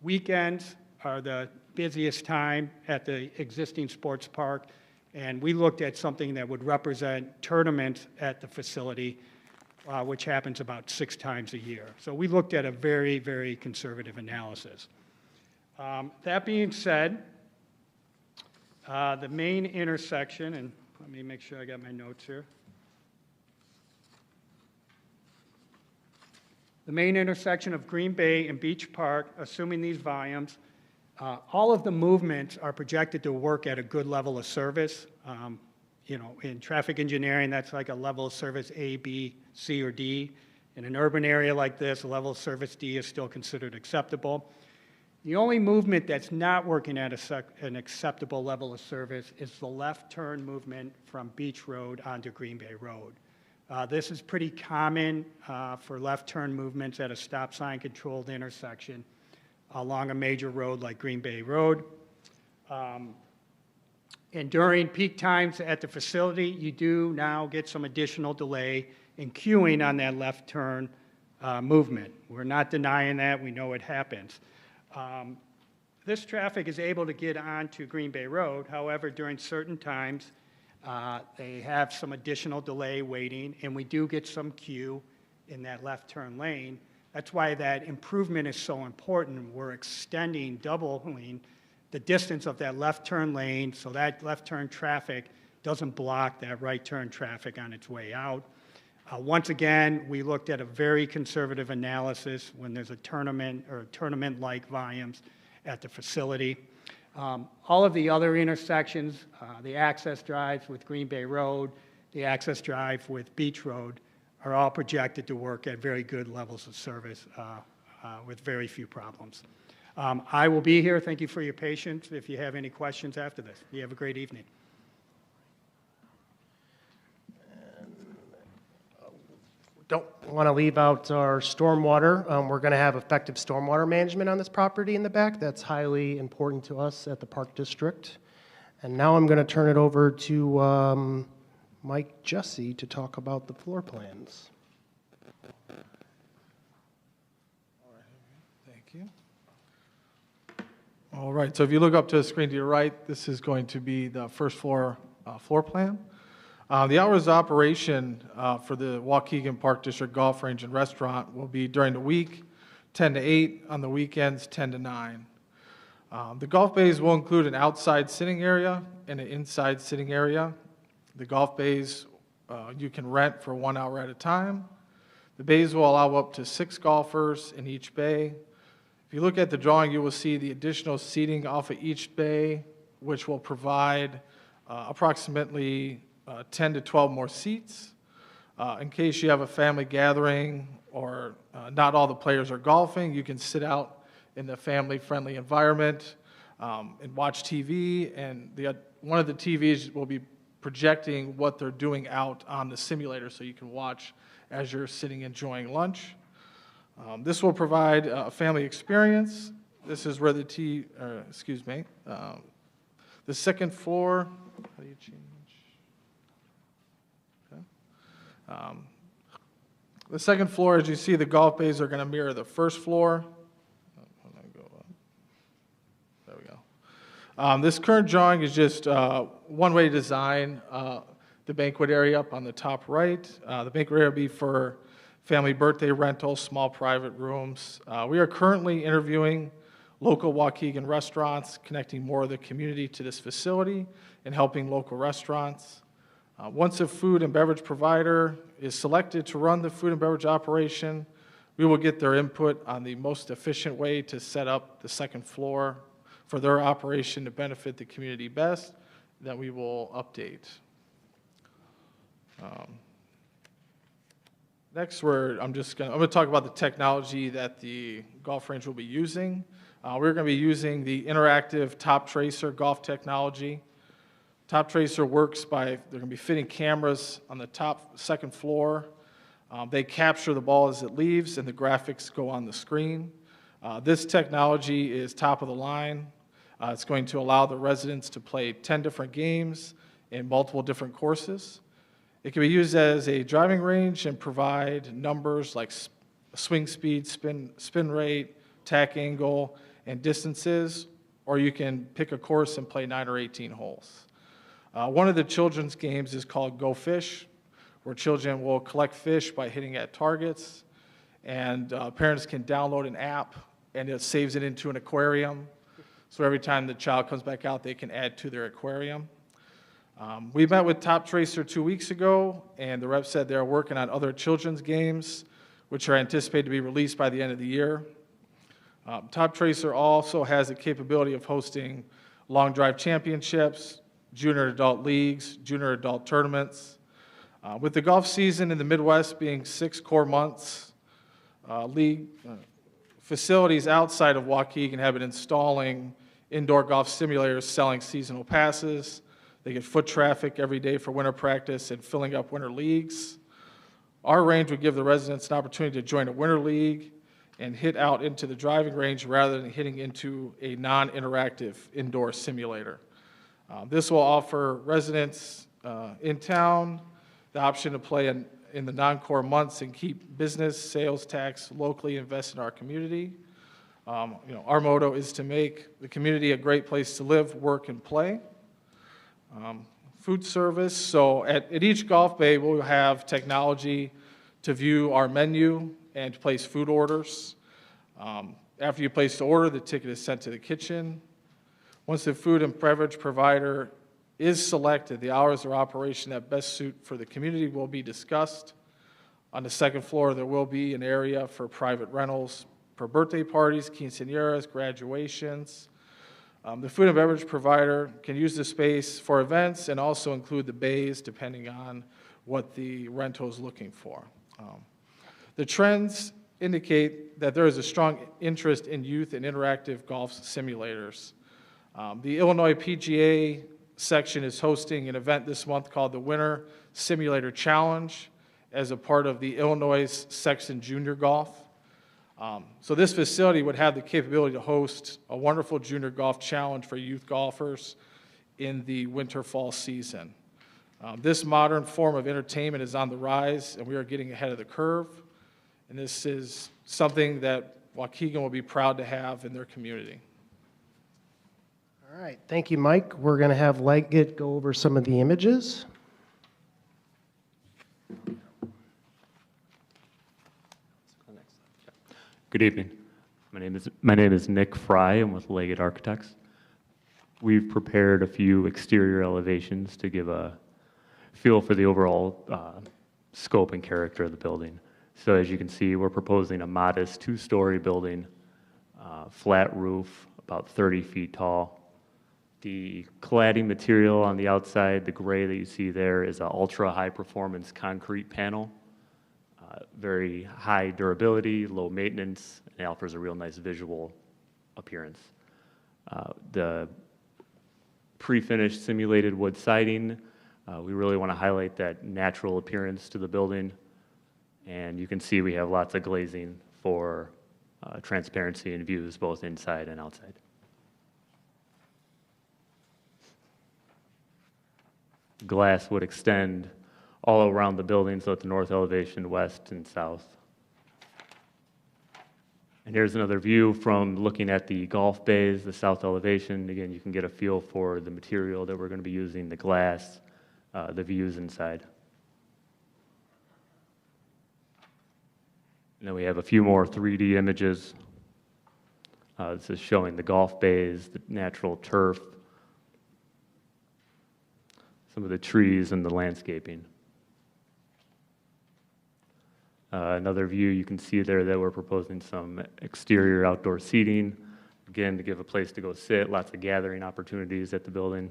[SPEAKER 12] weekends are the busiest time at the existing sports park, and we looked at something that would represent tournaments at the facility, which happens about 6 times a year. So we looked at a very, very conservative analysis. That being said, the main intersection, and let me make sure I got my notes here. The main intersection of Green Bay and Beach Park, assuming these volumes, all of the movements are projected to work at a good level of service. You know, in traffic engineering, that's like a level of service A, B, C, or D. In an urban area like this, a level of service D is still considered acceptable. The only movement that's not working at an acceptable level of service is the left turn movement from Beach Road onto Green Bay Road. This is pretty common for left turn movements at a stop sign controlled intersection along a major road like Green Bay Road. And during peak times at the facility, you do now get some additional delay in queuing on that left turn movement. We're not denying that. We know it happens. This traffic is able to get onto Green Bay Road. However, during certain times, they have some additional delay waiting, and we do get some queue in that left turn lane. That's why that improvement is so important. We're extending, doubling the distance of that left turn lane so that left turn traffic doesn't block that right turn traffic on its way out. Once again, we looked at a very conservative analysis when there's a tournament or tournament-like volumes at the facility. All of the other intersections, the access drives with Green Bay Road, the access drive with Beach Road, are all projected to work at very good levels of service with very few problems. I will be here. Thank you for your patience. If you have any questions after this, you have a great evening.
[SPEAKER 10] Don't want to leave out our stormwater. We're going to have effective stormwater management on this property in the back. That's highly important to us at the Park District. And now I'm going to turn it over to Mike Jesse to talk about the floor plans.
[SPEAKER 11] Thank you. All right, so if you look up to the screen to your right, this is going to be the first floor floor plan. The hours of operation for the Waukegan Park District Golf Range and Restaurant will be during the week, 10 to 8, on the weekends, 10 to 9. The golf bays will include an outside sitting area and an inside sitting area. The golf bays you can rent for 1 hour at a time. The bays will allow up to 6 golfers in each bay. If you look at the drawing, you will see the additional seating off of each bay, which will provide approximately 10 to 12 more seats. In case you have a family gathering or not all the players are golfing, you can sit out in the family-friendly environment and watch TV, and one of the TVs will be projecting what they're doing out on the simulator, so you can watch as you're sitting enjoying lunch. This will provide a family experience. This is where the second floor, how do you change? Okay. The second floor, as you see, the golf bays are going to mirror the first floor. There we go. This current drawing is just one-way design. The banquet area up on the top right. The banquet area will be for family birthday rentals, small private rooms. We are currently interviewing local Waukegan restaurants, connecting more of the community to this facility and helping local restaurants. Once a food and beverage provider is selected to run the food and beverage operation, we will get their input on the most efficient way to set up the second floor for their operation to benefit the community best, that we will update. Next, I'm going to talk about the technology that the golf range will be using. We're going to be using the interactive Top Tracer golf technology. Top Tracer works by, they're going to be fitting cameras on the second floor. They capture the ball as it leaves, and the graphics go on the screen. This technology is top of the line. It's going to allow the residents to play 10 different games in multiple different courses. It can be used as a driving range and provide numbers like swing speed, spin rate, tack angle, and distances, or you can pick a course and play 9 or 18 holes. One of the children's games is called Go Fish, where children will collect fish by hitting at targets, and parents can download an app, and it saves it into an aquarium. So every time the child comes back out, they can add to their aquarium. We met with Top Tracer 2 weeks ago, and the rep said they're working on other children's games, which are anticipated to be released by the end of the year. Top Tracer also has the capability of hosting long drive championships, junior adult leagues, junior adult tournaments. With the golf season in the Midwest being 6 core months, league facilities outside of Waukegan have been installing indoor golf simulators selling seasonal passes. They get foot traffic every day for winter practice and filling up winter leagues. Our range would give the residents an opportunity to join a winter league and hit out into the driving range rather than hitting into a non-interactive indoor simulator. This will offer residents in town the option to play in the non-core months and keep business, sales tax locally invest in our community. Our motto is to make the community a great place to live, work, and play. Food service, so at each golf bay we'll have technology to view our menu and to place food orders. After you place the order, the ticket is sent to the kitchen. Once the food and beverage provider is selected, the hours of operation that best suit for the community will be discussed. On the second floor, there will be an area for private rentals for birthday parties, quinceañeras, graduations. The food and beverage provider can use the space for events and also include the bays depending on what the rental is looking for. The trends indicate that there is a strong interest in youth and interactive golf simulators. The Illinois PGA section is hosting an event this month called the Winter Simulator Challenge as a part of the Illinois Section Junior Golf. So this facility would have the capability to host a wonderful junior golf challenge for youth golfers in the winter-fall season. This modern form of entertainment is on the rise, and we are getting ahead of the curve. And this is something that Waukegan will be proud to have in their community.
[SPEAKER 10] All right, thank you, Mike. We're going to have Leggett go over some of the images.
[SPEAKER 13] Good evening. My name is Nick Fry. I'm with Leggett Architects. We've prepared a few exterior elevations to give a feel for the overall scope and character of the building. So as you can see, we're proposing a modest 2-story building, flat roof, about 30 feet tall. The cladding material on the outside, the gray that you see there, is an ultra-high performance concrete panel. Very high durability, low maintenance, and it offers a real nice visual appearance. The pre-finished simulated wood siding, we really want to highlight that natural appearance to the building. And you can see we have lots of glazing for transparency and views both inside and outside. Glass would extend all around the building, so at the north elevation, west and south. And here's another view from looking at the golf bays, the south elevation. Again, you can get a feel for the material that we're going to be using, the glass, the views inside. And then we have a few more 3D images. This is showing the golf bays, the natural turf, some of the trees and the landscaping. Another view you can see there that we're proposing some exterior outdoor seating, again, to give a place to go sit, lots of gathering opportunities at the building.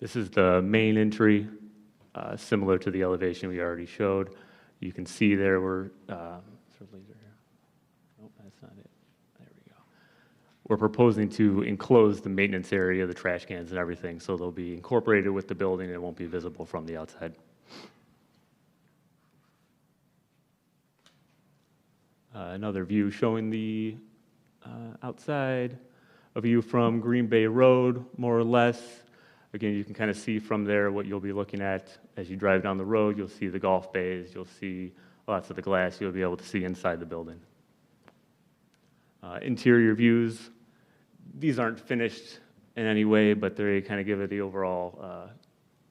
[SPEAKER 13] This is the main entry, similar to the elevation we already showed. You can see there we're, nope, that's not it. There we go. We're proposing to enclose the maintenance area, the trash cans and everything, so they'll be incorporated with the building and it won't be visible from the outside. Another view showing the outside, a view from Green Bay Road, more or less. Again, you can kind of see from there what you'll be looking at as you drive down the road. You'll see the golf bays, you'll see lots of the glass you'll be able to see inside the building. Interior views, these aren't finished in any way, but they kind of give it the overall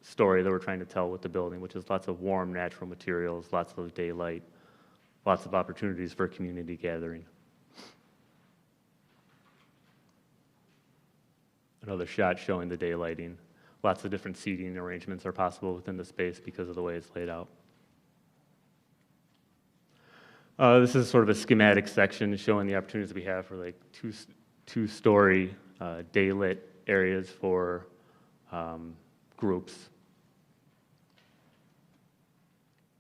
[SPEAKER 13] story that we're trying to tell with the building, which is lots of warm, natural materials, lots of daylight, lots of opportunities for community gathering. Another shot showing the daylighting. Lots of different seating arrangements are possible within the space because of the way it's laid out. This is sort of a schematic section showing the opportunities we have for like two-story daylit areas for groups.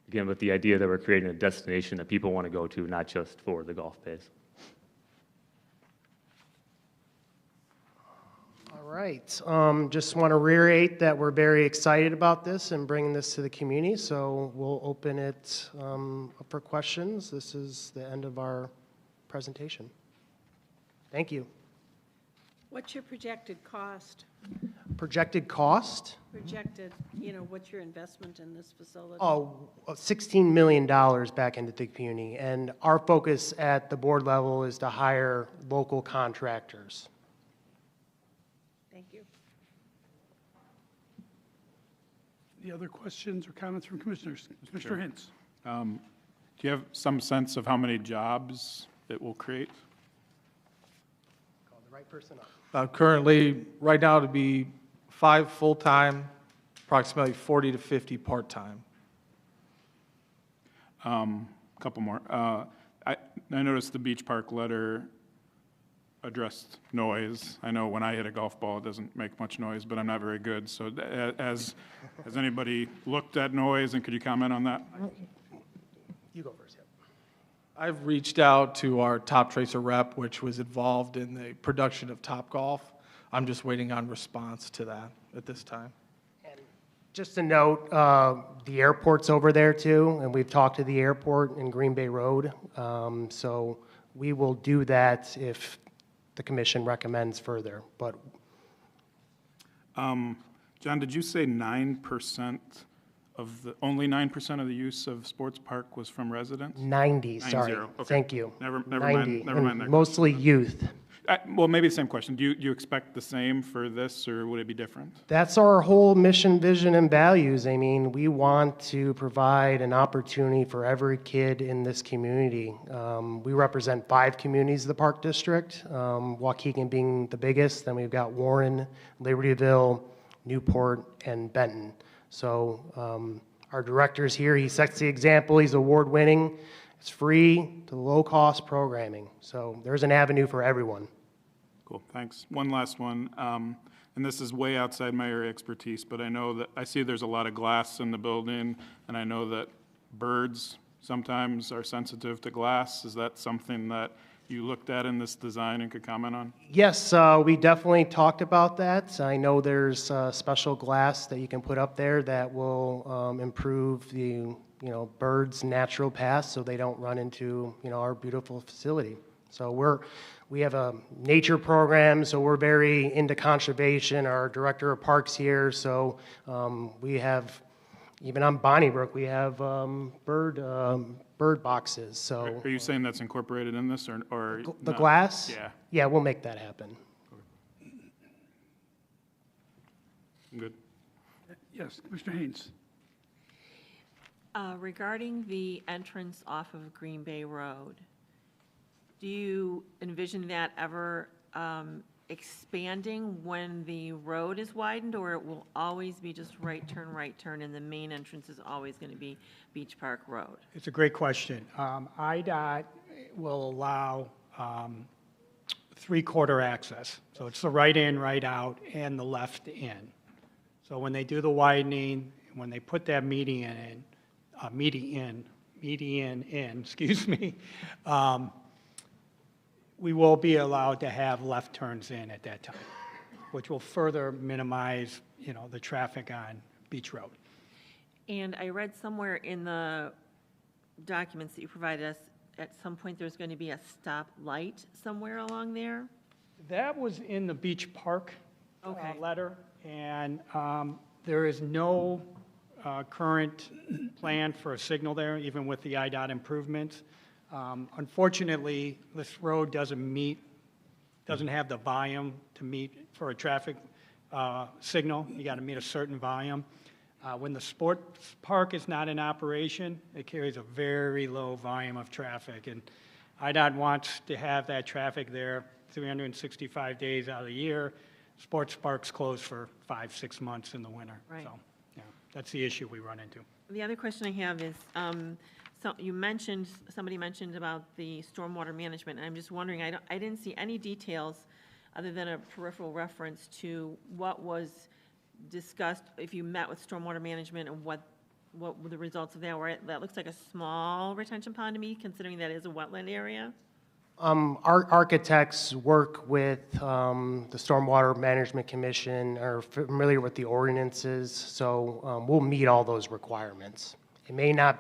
[SPEAKER 13] Again, with the idea that we're creating a destination that people want to go to, not just for the golf bays.
[SPEAKER 10] All right. Just want to reiterate that we're very excited about this and bringing this to the community, so we'll open it up for questions. This is the end of our presentation. Thank you.
[SPEAKER 4] What's your projected cost?
[SPEAKER 10] Projected cost?
[SPEAKER 4] Projected, what's your investment in this facility?
[SPEAKER 10] Oh, $16 million back into the community, and our focus at the board level is to hire local contractors.
[SPEAKER 4] Thank you.
[SPEAKER 1] Any other questions or comments from commissioners? Commissioner Hintz.
[SPEAKER 7] Do you have some sense of how many jobs it will create?
[SPEAKER 10] Call the right person up.
[SPEAKER 11] Currently, right now, to be 5 full-time, approximately 40 to 50 part-time.
[SPEAKER 7] A couple more. I noticed the beach park letter addressed noise. I know when I hit a golf ball, it doesn't make much noise, but I'm not very good. So has anybody looked at noise, and could you comment on that?
[SPEAKER 10] You go first. Yep.
[SPEAKER 11] I've reached out to our Top Tracer rep, which was involved in the production of Topgolf. I'm just waiting on response to that at this time.
[SPEAKER 10] And just a note, the airport's over there too, and we've talked to the airport in Green Bay Road. So we will do that if the commission recommends further. But
[SPEAKER 7] John, did you say 9% of the, only 9% of the use of Sports Park was from residents?
[SPEAKER 10] 90, sorry.
[SPEAKER 7] 90, okay.
[SPEAKER 10] Thank you.
[SPEAKER 7] Never
[SPEAKER 10] 90,
[SPEAKER 7] mind that.
[SPEAKER 10] mostly youth.
[SPEAKER 7] Well, maybe the same question. Do you expect the same for this, or would it be different?
[SPEAKER 10] That's our whole mission, vision, and values. I mean, we want to provide an opportunity for every kid in this community. We represent 5 communities of the Park District, Waukegan being the biggest. Then we've got Warren, Libertyville, Newport, and Benton. So our director's here. He sets the example. He's award-winning. It's free to low-cost programming. So there's an avenue for everyone.
[SPEAKER 7] Cool, thanks. One last one, and this is way outside my area of expertise, but I know that, I see there's a lot of glass in the building, and I know that birds sometimes are sensitive to glass. Is that something that you looked at in this design and could comment on?
[SPEAKER 10] Yes, we definitely talked about that. I know there's special glass that you can put up there that will improve the, birds' natural paths so they don't run into, our beautiful facility. So we have a nature program, so we're very into conservation. Our director of parks here, so we have, even on Bonnybrook, we have bird boxes. So
[SPEAKER 7] Are you saying that's incorporated in this, or
[SPEAKER 10] the
[SPEAKER 7] not?
[SPEAKER 10] glass?
[SPEAKER 7] Yeah,
[SPEAKER 10] Yeah, we'll make that happen.
[SPEAKER 7] I'm good.
[SPEAKER 1] Yes, Commissioner Haynes.
[SPEAKER 6] Regarding the entrance off of Green Bay Road, do you envision that ever expanding when the road is widened, or it will always be just right turn, and the main entrance is always going to be Beach Park Road?
[SPEAKER 12] It's a great question. IDOT will allow three-quarter access. So it's the right in, right out, and the left in. So when they do the widening, when they put that median in, excuse me, we will be allowed to have left turns in at that time, which will further minimize, the traffic on Beach Road.
[SPEAKER 6] And I read somewhere in the documents that you provided us, at some point there's going to be a stop light somewhere along there?
[SPEAKER 12] That was in the Beach Park
[SPEAKER 6] Okay.
[SPEAKER 12] letter, and there is no current plan for a signal there, even with the IDOT improvements. Unfortunately, this road doesn't have the volume to meet for a traffic signal. You got to meet a certain volume. When the sports park is not in operation, it carries a very low volume of traffic, and IDOT wants to have that traffic there 365 days out of the year. Sports parks close for 5-6 months in the winter.
[SPEAKER 6] Right.
[SPEAKER 12] So, yeah, that's the issue we run into.
[SPEAKER 6] The other question I have is, somebody mentioned about the stormwater management, and I'm just wondering, I didn't see any details other than a peripheral reference to what was discussed, if you met with stormwater management, and what were the results of that were. That looks like a small retention pond to me, considering that is a wetland area.
[SPEAKER 10] Our architects work with the Stormwater Management Commission, are familiar with the ordinances, so we'll meet all those requirements. You may not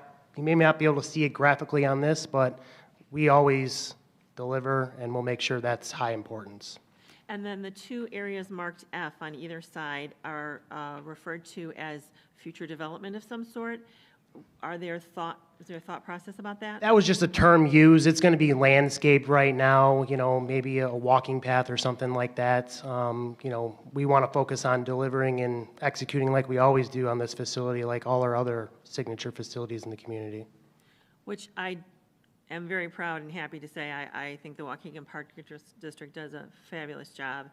[SPEAKER 10] be able to see it graphically on this, but we always deliver, and we'll make sure that's high importance.
[SPEAKER 6] And then the two areas marked F on either side are referred to as future development of some sort. Is there a thought process about that?
[SPEAKER 10] That was just a term used. It's going to be landscaped right now, maybe a walking path or something like that. We want to focus on delivering and executing like we always do on this facility, like all our other signature facilities in the community.
[SPEAKER 6] Which I am very proud and happy to say, I think the Waukegan Park District does a fabulous job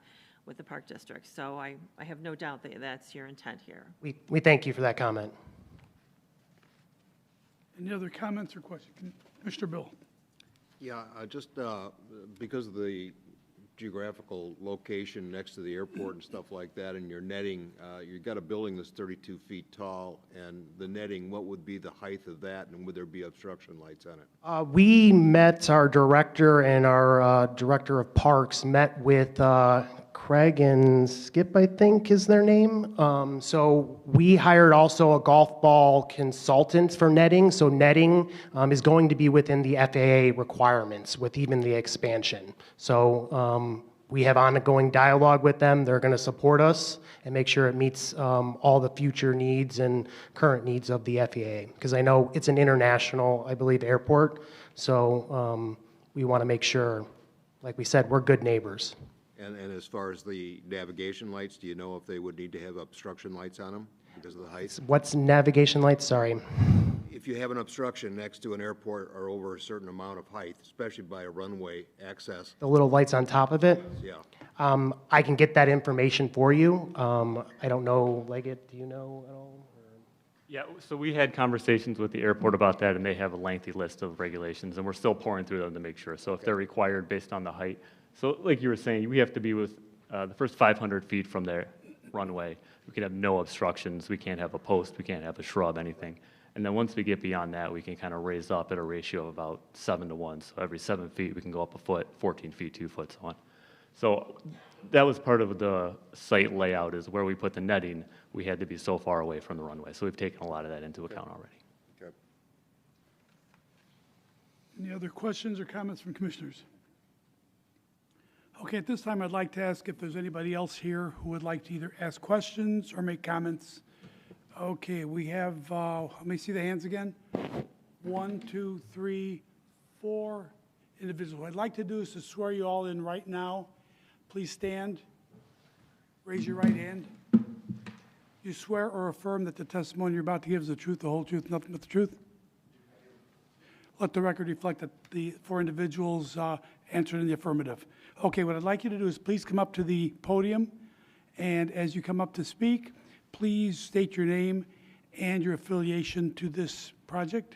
[SPEAKER 6] with the Park District. So I have no doubt that that's your intent here.
[SPEAKER 10] We thank you for that comment.
[SPEAKER 1] Any other comments or questions? Mr. Bill?
[SPEAKER 5] Yeah, just because of the geographical location next to the airport and stuff like that, and your netting, you've got a building that's 32 feet tall, and the netting, what would be the height of that, and would there be obstruction lights on it?
[SPEAKER 10] We met, our director and our director of parks met with Craig and Skip, I think is their name. So we hired also a golf ball consultant for netting. So netting is going to be within the FAA requirements with even the expansion. So we have ongoing dialogue with them. They're going to support us and make sure it meets all the future needs and current needs of the FAA. Because I know it's an international, I believe, airport. So we want to make sure, like we said, we're good neighbors.
[SPEAKER 5] And as far as the navigation lights, do you know if they would need to have obstruction lights on them because of the height?
[SPEAKER 10] What's navigation lights? Sorry.
[SPEAKER 5] If you have an obstruction next to an airport or over a certain amount of height, especially by a runway access.
[SPEAKER 10] The little lights on top of it?
[SPEAKER 5] Yeah.
[SPEAKER 10] I can get that information for you. I don't know, Leggett, do you know at all?
[SPEAKER 13] Yeah, so we had conversations with the airport about that, and they have a lengthy list of regulations, and we're still pouring through them to make sure. So if they're required based on the height, So like you were saying, we have to be with the first 500 feet from the runway. We can have no obstructions. We can't have a post. We can't have a shrub, anything. And then once we get beyond that, we can kind of raise up at a ratio of about 7 to 1. So every 7 feet, we can go up a foot, 14 feet, 2 foot, so on. So that was part of the site layout, is where we put the netting, we had to be so far away from the runway. So we've taken a lot of that into account already.
[SPEAKER 5] Okay.
[SPEAKER 1] Any other questions or comments from commissioners? Okay, at this time, I'd like to ask if there's anybody else here who would like to either ask questions or make comments. Okay, we have, let me see the hands again. 1, 2, 3, 4 individuals. What I'd like to do is to swear you all in right now. Please stand. Raise your right hand. You swear or affirm that the testimony you're about to give is the truth, the whole truth, nothing but the truth? Let the record reflect that the 4 individuals answered in the affirmative. Okay, what I'd like you to do is please come up to the podium, and as you come up to speak, please state your name and your affiliation to this project.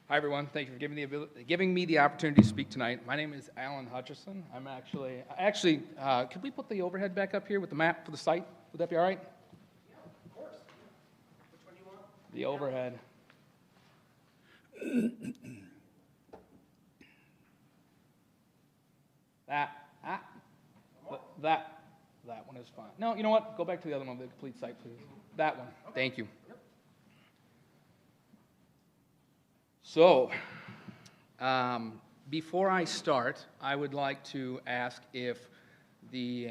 [SPEAKER 14] Hi, everyone. Thank you for giving me the opportunity to speak tonight. My name is Alan Hutchison. I'm actually, could we put the overhead back up here with the map for the site? Would that be all right?
[SPEAKER 10] Yeah, of course. Which one do you want?
[SPEAKER 14] The overhead. That one is fine. No, you know what? Go back to the other one, the complete site, please. That one. Okay. Thank you. Yep. So, before I start, I would like to ask if the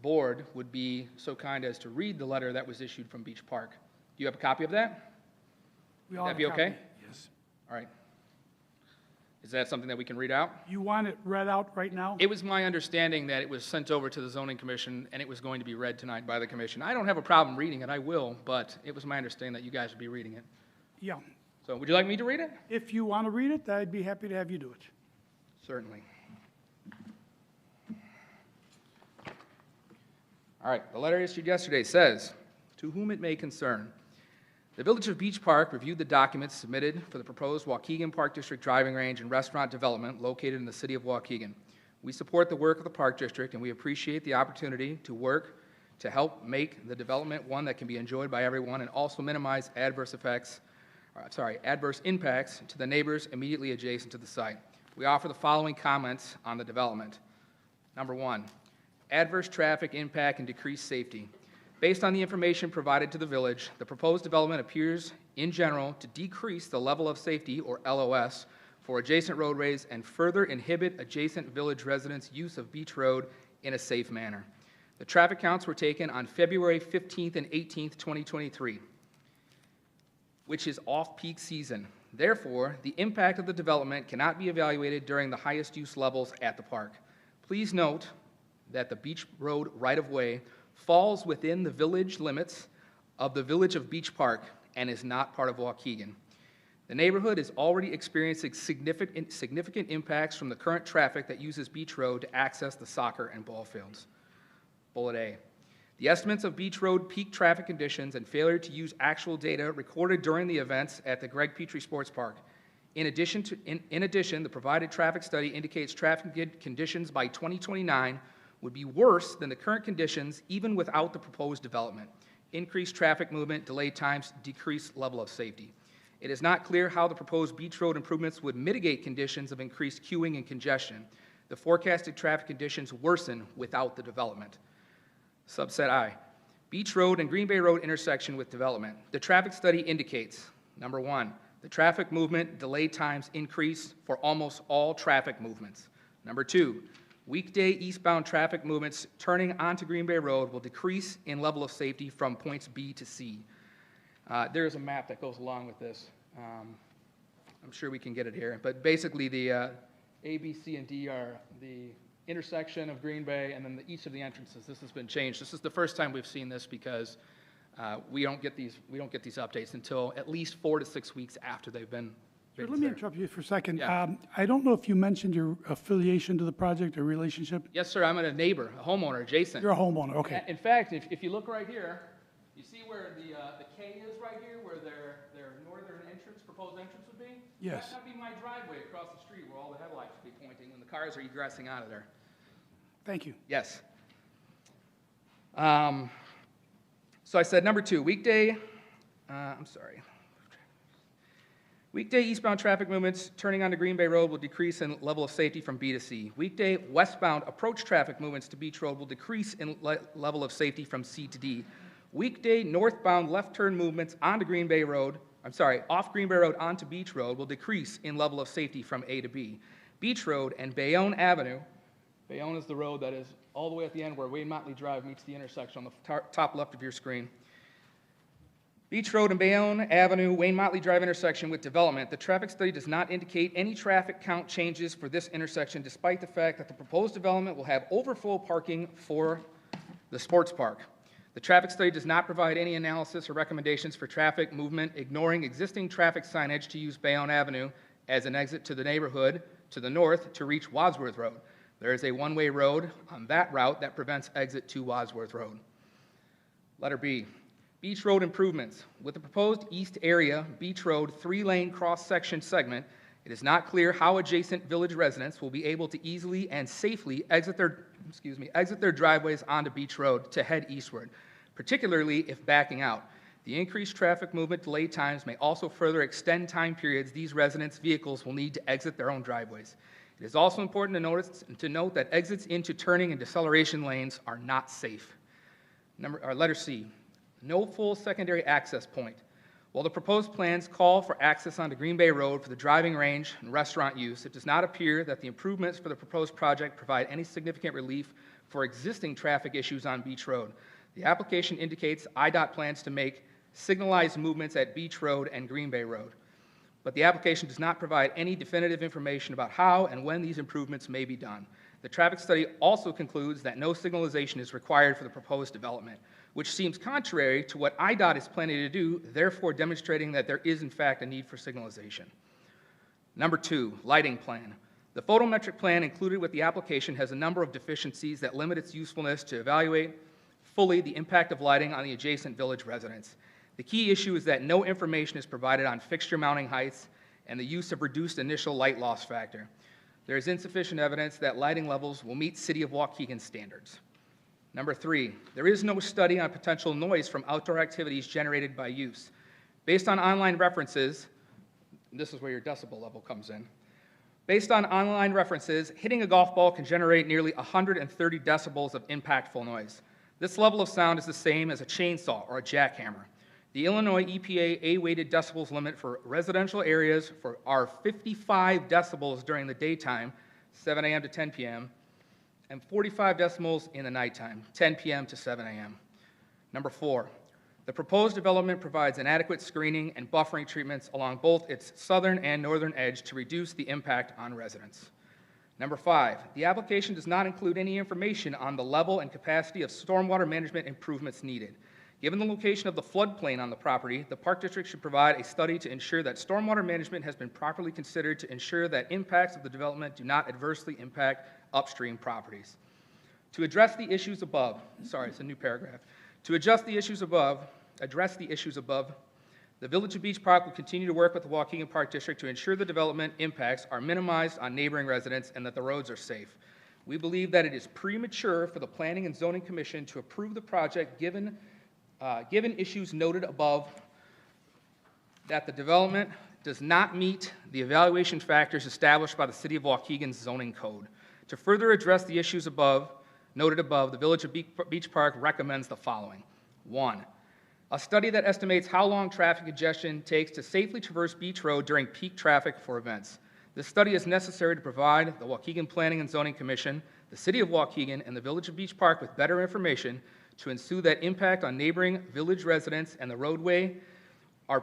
[SPEAKER 14] board would be so kind as to read the letter that was issued from Beach Park. Do you have a copy of that?
[SPEAKER 1] We all
[SPEAKER 14] Would that be
[SPEAKER 1] have a
[SPEAKER 14] okay?
[SPEAKER 1] copy. Yes.
[SPEAKER 14] All right. Is that something that we can read out?
[SPEAKER 1] You want it read out right now?
[SPEAKER 14] It was my understanding that it was sent over to the zoning commission and it was going to be read tonight by the commission. I don't have a problem reading it, I will, but it was my understanding that you guys would be reading it.
[SPEAKER 1] Yeah.
[SPEAKER 14] So would you like me to read it?
[SPEAKER 1] If you want to read it, I'd be happy to have you do it.
[SPEAKER 14] Certainly. All right, the letter issued yesterday says, "To whom it may concern, the Village of Beach Park reviewed the documents submitted for the proposed Waukegan Park District driving range and restaurant development located in the city of Waukegan. We support the work of the Park District, and we appreciate the opportunity to work to help make the development one that can be enjoyed by everyone and also minimize adverse impacts to the neighbors immediately adjacent to the site. We offer the following comments on the development. Number 1, adverse traffic impact and decreased safety. Based on the information provided to the village, the proposed development appears, in general, to decrease the level of safety, or LOS, for adjacent roadways and further inhibit adjacent village residents' use of Beach Road in a safe manner. The traffic counts were taken on February 15th and 18th, 2023, which is off-peak season. Therefore, the impact of the development cannot be evaluated during the highest use levels at the park. Please note that the Beach Road right-of-way falls within the village limits of the Village of Beach Park and is not part of Waukegan. The neighborhood is already experiencing significant impacts from the current traffic that uses Beach Road to access the soccer and ball fields. Bullet A. The estimates of Beach Road peak traffic conditions and failure to use actual data recorded during the events at the Greg Petrie Sports Park. In addition, the provided traffic study indicates traffic conditions by 2029 would be worse than the current conditions even without the proposed development. Increased traffic movement, delayed times, decreased level of safety. It is not clear how the proposed Beach Road improvements would mitigate conditions of increased queuing and congestion. The forecasted traffic conditions worsen without the development. Subset I, Beach Road and Green Bay Road intersection with development. The traffic study indicates, number 1, the traffic movement delay times increase for almost all traffic movements. Number 2, weekday eastbound traffic movements turning onto Green Bay Road will decrease in level of safety from points B to C. There is a map that goes along with this. I'm sure we can get it here, but basically the A, B, C, and D are the intersection of Green Bay, and then each of the entrances. This has been changed. This is the first time we've seen this because we don't get these updates until at least 4 to 6 weeks after they've been.
[SPEAKER 1] Sure, let me interrupt you for a second.
[SPEAKER 14] Yeah.
[SPEAKER 1] I don't know if you mentioned your affiliation to the project or relationship.
[SPEAKER 14] Yes, sir. I'm a neighbor, a homeowner, adjacent.
[SPEAKER 1] You're a homeowner, okay.
[SPEAKER 14] In fact, if you look right here, you see where the K is right here, where their northern entrance, proposed entrance would be?
[SPEAKER 1] Yes.
[SPEAKER 14] That would be my driveway across the street. all the headlights should be pointing when the cars are egressing out of there.
[SPEAKER 1] Thank you.
[SPEAKER 14] Yes. So I said number 2, weekday eastbound traffic movements turning onto Green Bay Road will decrease in level of safety from B to C. Weekday westbound approach traffic movements to Beach Road will decrease in level of safety from C to D. Weekday northbound left turn movements onto Green Bay Road, off Green Bay Road onto Beach Road will decrease in level of safety from A to B. Beach Road and Bayonne Avenue, Bayonne is the road that is all the way at the end where Wayne Motley Drive meets the intersection on the top left of your screen. Beach Road and Bayonne Avenue, Wayne Motley Drive intersection with development. The traffic study does not indicate any traffic count changes for this intersection, despite the fact that the proposed development will have overflow parking for the sports park. The traffic study does not provide any analysis or recommendations for traffic movement, ignoring existing traffic signage to use Bayonne Avenue as an exit to the neighborhood to the north to reach Wadsworth Road. There is a one-way road on that route that prevents exit to Wadsworth Road. Letter B. Beach Road improvements. With the proposed east area Beach Road 3-lane cross-section segment, it is not clear how adjacent village residents will be able to easily and safely exit their driveways onto Beach Road to head eastward, particularly if backing out. The increased traffic movement delay times may also further extend time periods these residents' vehicles will need to exit their own driveways. It is also important to note that exits into turning and deceleration lanes are not safe. Letter C. No full secondary access point. While the proposed plans call for access onto Green Bay Road for the driving range and restaurant use, it does not appear that the improvements for the proposed project provide any significant relief for existing traffic issues on Beach Road. The application indicates IDOT plans to make signalized movements at Beach Road and Green Bay Road, but the application does not provide any definitive information about how and when these improvements may be done. The traffic study also concludes that no signalization is required for the proposed development, which seems contrary to what IDOT is planning to do, therefore demonstrating that there is in fact a need for signalization. Number 2, lighting plan. The photometric plan included with the application has a number of deficiencies that limit its usefulness to evaluate fully the impact of lighting on the adjacent village residents. The key issue is that no information is provided on fixture mounting heights and the use of reduced initial light loss factor. There is insufficient evidence that lighting levels will meet City of Waukegan standards. Number 3, there is no study on potential noise from outdoor activities generated by use. Based on online references, this is where your decibel level comes in. Based on online references, hitting a golf ball can generate nearly 130 decibels of impactful noise. This level of sound is the same as a chainsaw or a jackhammer. The Illinois EPA A-weighted decibels limit for residential areas are 55 decibels during the daytime, 7 a.m. to 10 p.m., and 45 decibels in the nighttime, 10 p.m. to 7 a.m. Number 4, the proposed development provides inadequate screening and buffering treatments along both its southern and northern edge to reduce the impact on residents. Number 5, the application does not include any information on the level and capacity of stormwater management improvements needed. Given the location of the floodplain on the property, the Park District should provide a study to ensure that stormwater management has been properly considered to ensure that impacts of the development do not adversely impact upstream properties. To address the issues above, it's a new paragraph. To address the issues above, the Village of Beach Park will continue to work with the Waukegan Park District to ensure the development impacts are minimized on neighboring residents and that the roads are safe. We believe that it is premature for the Planning and Zoning Commission to approve the project given issues noted above, that the development does not meet the evaluation factors established by the City of Waukegan's zoning code. To further address the issues noted above, the Village of Beach Park recommends the following. 1, a study that estimates how long traffic congestion takes to safely traverse Beach Road during peak traffic for events. This study is necessary to provide the Waukegan Planning and Zoning Commission, the City of Waukegan, and the Village of Beach Park with better information to ensue that impact on neighboring village residents and the roadway are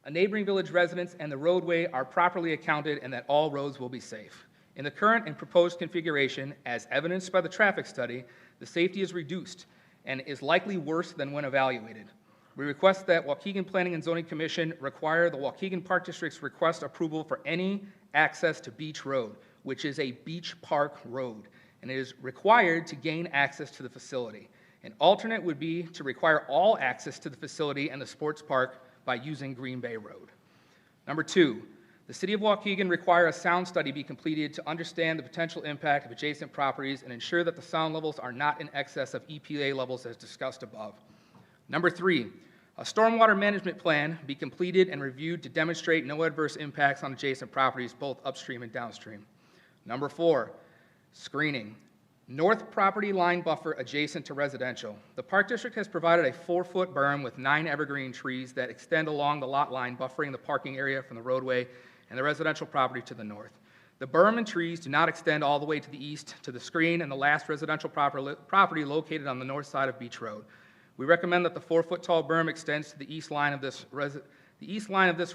[SPEAKER 14] neighboring village residents and the roadway are properly accounted and that all roads will be safe. In the current and proposed configuration, as evidenced by the traffic study, the safety is reduced and is likely worse than when evaluated. We request that Waukegan Planning and Zoning Commission require the Waukegan Park District's request approval for any access to Beach Road, which is a beach park road, and it is required to gain access to the facility. An alternate would be to require all access to the facility and the sports park by using Green Bay Road. Number 2, the City of Waukegan require a sound study be completed to understand the potential impact of adjacent properties and ensure that the sound levels are not in excess of EPA levels as discussed above. Number 3, a stormwater management plan be completed and reviewed to demonstrate no adverse impacts on adjacent properties, both upstream and downstream. Number 4, screening. North property line buffer adjacent to residential. The Park District has provided a 4-foot berm with 9 evergreen trees that extend along the lot line, buffering the parking area from the roadway and the residential property to the north. The berm and trees do not extend all the way to the east to the screen and the last residential property located on the north side of Beach Road. We recommend that the 4-foot tall berm extends to the east line of this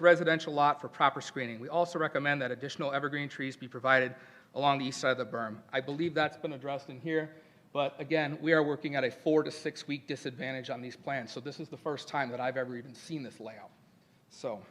[SPEAKER 14] residential lot for proper screening. We also recommend that additional evergreen trees be provided along the east side of the berm. I believe that's been addressed in here, but again, we are working at a 4 to 6 week disadvantage on these plans, so this is the first time that I've ever even seen this layout. So,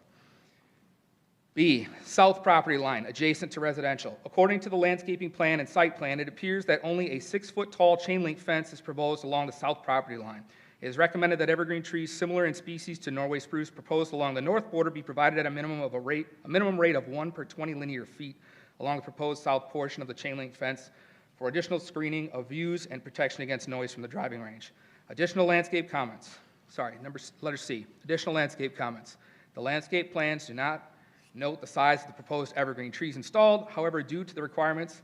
[SPEAKER 14] B, south property line adjacent to residential. According to the landscaping plan and site plan, it appears that only a 6-foot tall chain link fence is proposed along the south property line. It is recommended that evergreen trees similar in species to Norway spruce proposed along the north border be provided at a minimum rate of 1 per 20 linear feet along the proposed south portion of the chain link fence for additional screening of views and protection against noise from the driving range. Additional landscape comments. Letter C, additional landscape comments. The landscape plans do not note the size of the proposed evergreen trees installed. However, due to the requirements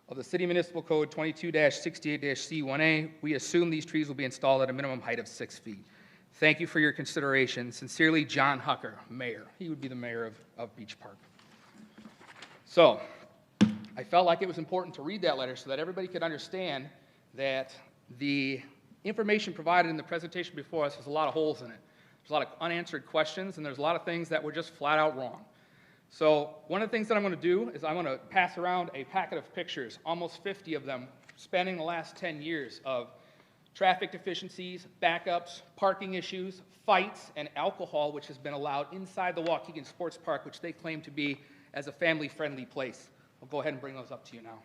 [SPEAKER 14] of the City Municipal Code 22-68-C1A, we assume these trees will be installed at a minimum height of 6 feet. Thank you for your consideration. Sincerely, John Hucker, Mayor. He would be the mayor of Beach Park. So, I felt like it was important to read that letter so that everybody could understand that the information provided in the presentation before us has a lot of holes in it. There's a lot of unanswered questions, and there's a lot of things that were just flat out wrong. So one of the things that I'm going to do is I'm going to pass around a packet of pictures, almost 50 of them, spanning the last 10 years of traffic deficiencies, backups, parking issues, fights, and alcohol, which has been allowed inside the Waukegan Sports Park, which they claim to be as a family-friendly place. I'll go ahead and bring those up to you now.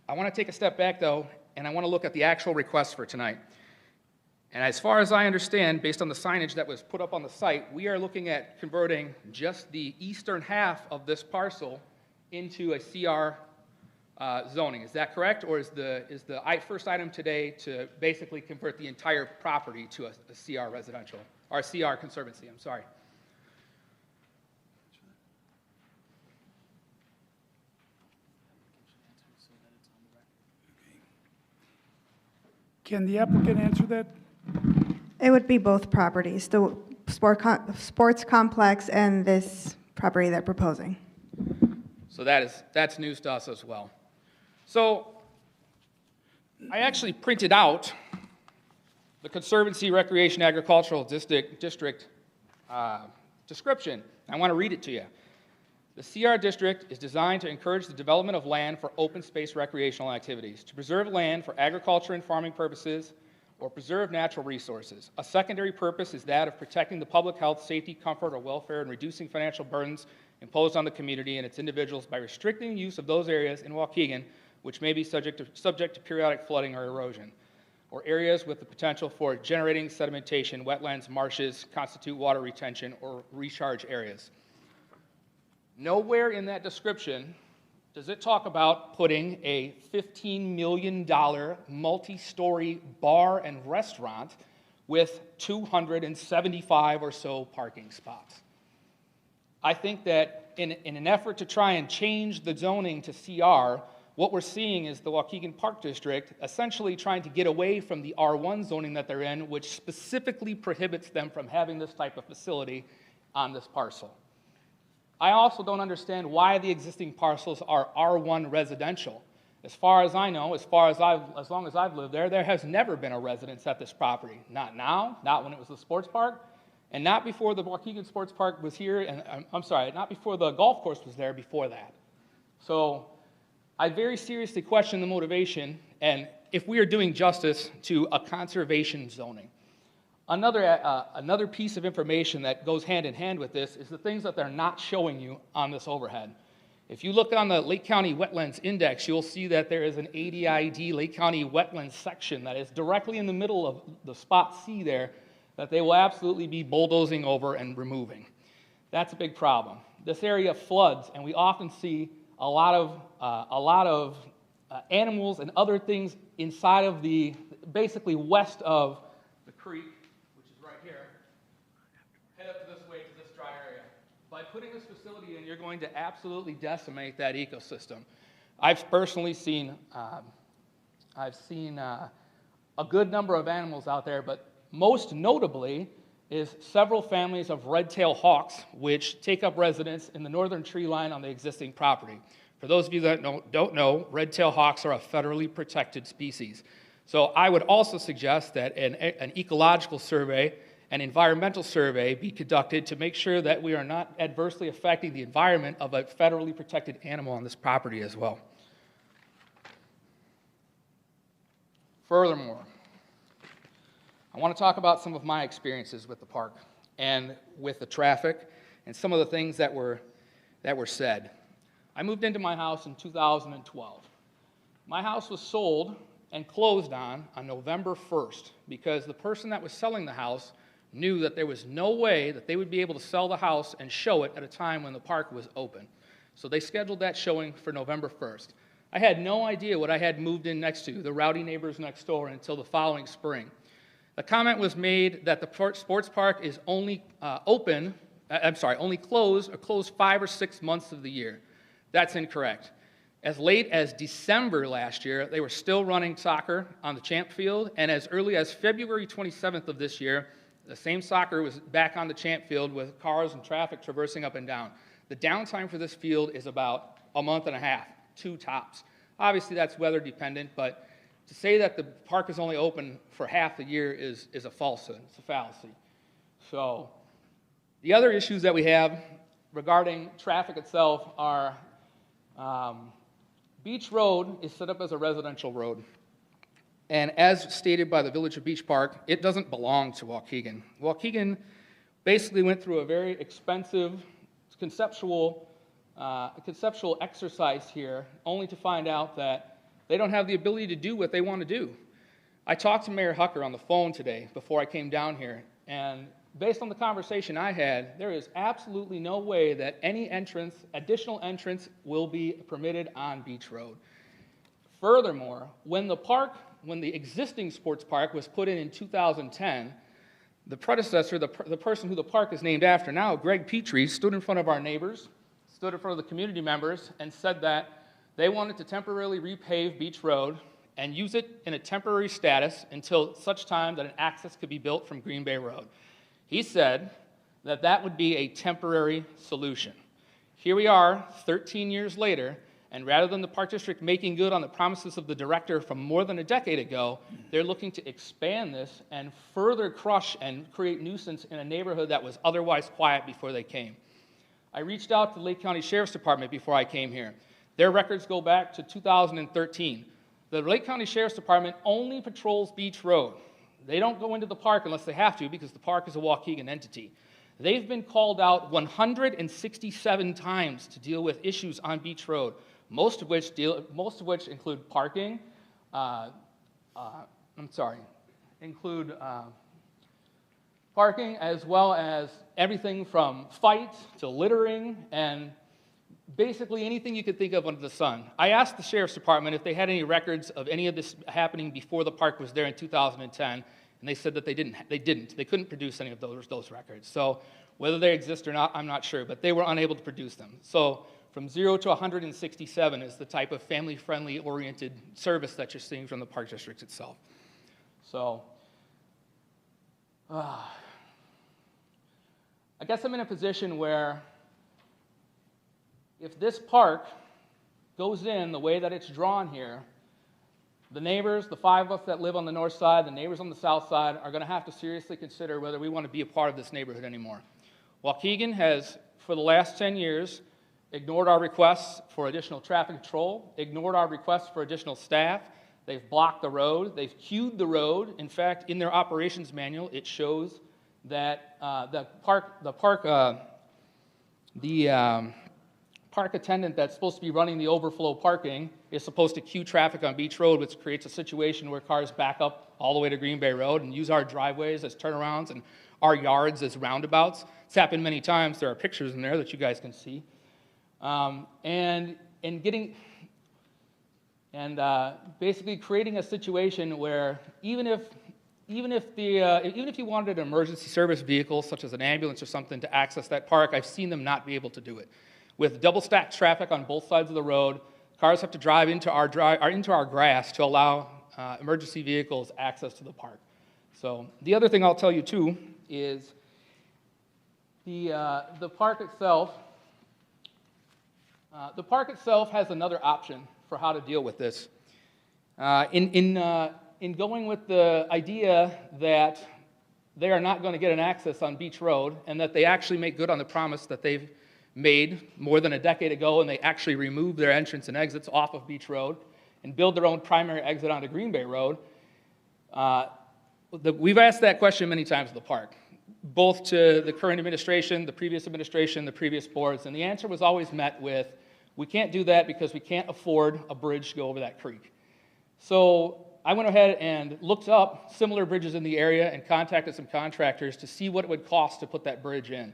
[SPEAKER 14] I want to take a step back, though, and I want to look at the actual request for tonight. And as far as I understand, based on the signage that was put up on the site, we are looking at converting just the eastern half of this parcel into a CR zoning. Is that correct? Or is the first item today to basically convert the entire property to a CR residential, or a CR conservancy, I'm sorry.
[SPEAKER 1] Can the applicant answer that?
[SPEAKER 15] It would be both properties, the sports complex and this property they're proposing.
[SPEAKER 14] So that's news to us as well. So I actually printed out the Conservancy Recreation Agricultural District description. I want to read it to you. The CR district is designed to encourage the development of land for open space recreational activities, to preserve land for agriculture and farming purposes, or preserve natural resources. A secondary purpose is that of protecting the public health, safety, comfort, or welfare, and reducing financial burdens imposed on the community and its individuals by restricting use of those areas in Waukegan which may be subject to periodic flooding or erosion, or areas with the potential for generating sedimentation, wetlands, marshes, constitute water retention, or recharge areas. Nowhere in that description does it talk about putting a $15 million multi-story bar and restaurant with 275 or so parking spots. I think that in an effort to try and change the zoning to CR, what we're seeing is the Waukegan Park District essentially trying to get away from the R1 zoning that they're in, which specifically prohibits them from having this type of facility on this parcel. I also don't understand why the existing parcels are R1 residential. As far as I know, as long as I've lived there, there has never been a residence at this property. Not now, not when it was the sports park, and not before the Waukegan Sports Park was here, and not before the golf course was there before that. So I very seriously question the motivation, and if we are doing justice to a conservation zoning. Another piece of information that goes hand in hand with this is the things that they're not showing you on this overhead. If you look on the Lake County Wetlands Index, you'll see that there is an ADID Lake County Wetlands section that is directly in the middle of the spot C there that they will absolutely be bulldozing over and removing. That's a big problem. This area floods, and we often see a lot of animals and other things inside of basically west of the creek, which is right here, head up this way to this dry area. By putting this facility in, you're going to absolutely decimate that ecosystem. I've personally seen, a good number of animals out there, but most notably is several families of red-tailed hawks, which take up residence in the northern tree line on the existing property. For those of you that don't know, red-tailed hawks are a federally protected species. So I would also suggest that an ecological survey, an environmental survey be conducted to make sure that we are not adversely affecting the environment of a federally protected animal on this property as well. Furthermore, I want to talk about some of my experiences with the park and with the traffic and some of the things that were said. I moved into my house in 2012. My house was sold and closed on November 1st because the person that was selling the house knew that there was no way that they would be able to sell the house and show it at a time when the park was open. So they scheduled that showing for November 1st. I had no idea what I had moved in next to, the rowdy neighbors next door, until the following spring. The comment was made that the sports park is only only closed 5 or 6 months of the year. That's incorrect. As late as December last year, they were still running soccer on the Champ Field, and as early as February 27th of this year, the same soccer was back on the Champ Field with cars and traffic traversing up and down. The downtime for this field is about a month and a half, 2 tops. Obviously, that's weather dependent, but to say that the park is only open for half the year is a falsehood. It's a fallacy. So the other issues that we have regarding traffic itself are Beach Road is set up as a residential road. And as stated by the Village of Beach Park, it doesn't belong to Waukegan. Waukegan basically went through a very expensive conceptual exercise here, only to find out that they don't have the ability to do what they want to do. I talked to Mayor Hucker on the phone today before I came down here, and based on the conversation I had, there is absolutely no way that any additional entrance will be permitted on Beach Road. Furthermore, when the existing sports park was put in 2010, the predecessor, the person who the park is named after now, Greg Petrie, stood in front of our neighbors, stood in front of the community members, and said that they wanted to temporarily repave Beach Road and use it in a temporary status until such time that an access could be built from Green Bay Road. He said that that would be a temporary solution. Here we are, 13 years later, and rather than the Park District making good on the promises of the director from more than a decade ago, they're looking to expand this and further crush and create nuisance in a neighborhood that was otherwise quiet before they came. I reached out to the Lake County Sheriff's Department before I came here. Their records go back to 2013. The Lake County Sheriff's Department only patrols Beach Road. They don't go into the park unless they have to because the park is a Waukegan entity. They've been called out 167 times to deal with issues on Beach Road, most of which include parking, parking as well as everything from fights to littering and basically anything you could think of under the sun. I asked the Sheriff's Department if they had any records of any of this happening before the park was there in 2010, and they said that they didn't. They couldn't produce any of those records. So whether they exist or not, I'm not sure, but they were unable to produce them. So from 0 to 167 is the type of family-friendly oriented service that you're seeing from the Park District itself. So I guess I'm in a position where if this park goes in the way that it's drawn here, the neighbors, the 5 of us that live on the north side, the neighbors on the south side, are going to have to seriously consider whether we want to be a part of this neighborhood anymore. Waukegan has, for the last 10 years, ignored our requests for additional traffic control, ignored our requests for additional staff, They've blocked the road. They've queued the road. In fact, in their operations manual, it shows that the park attendant that's supposed to be running the overflow parking is supposed to queue traffic on Beach Road, which creates a situation where cars back up all the way to Green Bay Road and use our driveways as turnarounds and our yards as roundabouts. It's happened many times. There are pictures in there that you guys can see. Basically creating a situation where even if you wanted an emergency service vehicle, such as an ambulance or something, to access that park, I've seen them not be able to do it. With double-stacked traffic on both sides of the road, cars have to drive into our grass to allow emergency vehicles access to the park. So the other thing I'll tell you too is the park itself. The park itself has another option for how to deal with this. In going with the idea that they are not going to get an access on Beach Road and that they actually make good on the promise that they've made more than a decade ago, and they actually remove their entrance and exits off of Beach Road and build their own primary exit onto Green Bay Road. We've asked that question many times at the park, both to the current administration, the previous boards, and the answer was always met with, we can't do that because we can't afford a bridge to go over that creek. So I went ahead and looked up similar bridges in the area and contacted some contractors to see what it would cost to put that bridge in.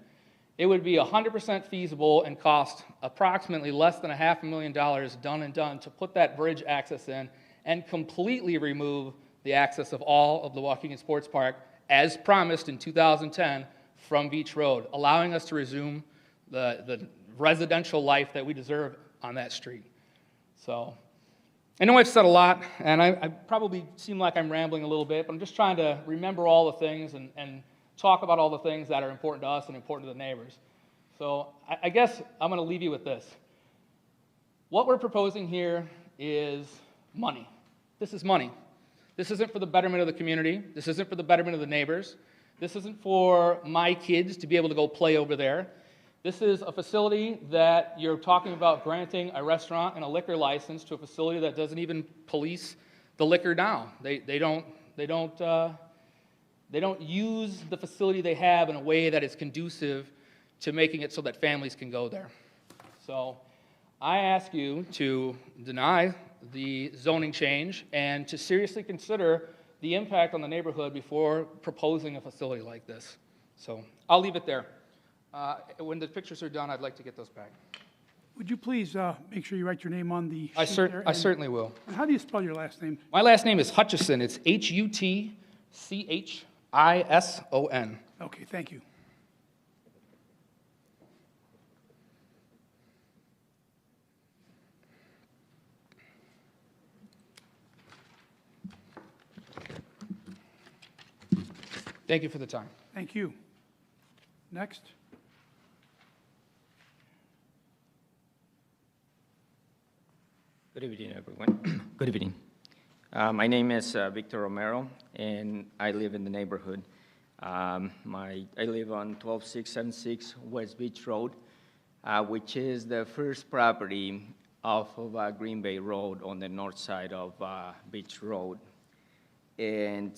[SPEAKER 14] It would be 100% feasible and cost approximately less than $500,000 done to put that bridge access in and completely remove the access of all of the Waukegan Sports Park, as promised in 2010, from Beach Road, allowing us to resume the residential life that we deserve on that street. So I know I've said a lot, and I probably seem like I'm rambling a little bit, but I'm just trying to remember all the things and talk about all the things that are important to us and important to the neighbors. So I guess I'm going to leave you with this. What we're proposing here is money. This is money. This isn't for the betterment of the community. This isn't for the betterment of the neighbors. This isn't for my kids to be able to go play over there. This is a facility that you're talking about granting a restaurant and a liquor license to a facility that doesn't even police the liquor now. They don't use the facility they have in a way that is conducive to making it so that families can go there. So I ask you to deny the zoning change and to seriously consider the impact on the neighborhood before proposing a facility like this. So I'll leave it there. When the pictures are done, I'd like to get those back.
[SPEAKER 1] Would you please make sure you write your name on the sheet there?
[SPEAKER 14] I certainly will.
[SPEAKER 1] And how do you spell your last name?
[SPEAKER 14] My last name is Hutchison. It's Hutchison.
[SPEAKER 1] Okay, thank you.
[SPEAKER 14] Thank you for the time.
[SPEAKER 1] Thank you. Next.
[SPEAKER 16] Good evening, everyone. Good evening. My name is Victor Romero, and I live in the neighborhood. I live on 12676 West Beach Road, which is the first property off of Green Bay Road on the north side of Beach Road. And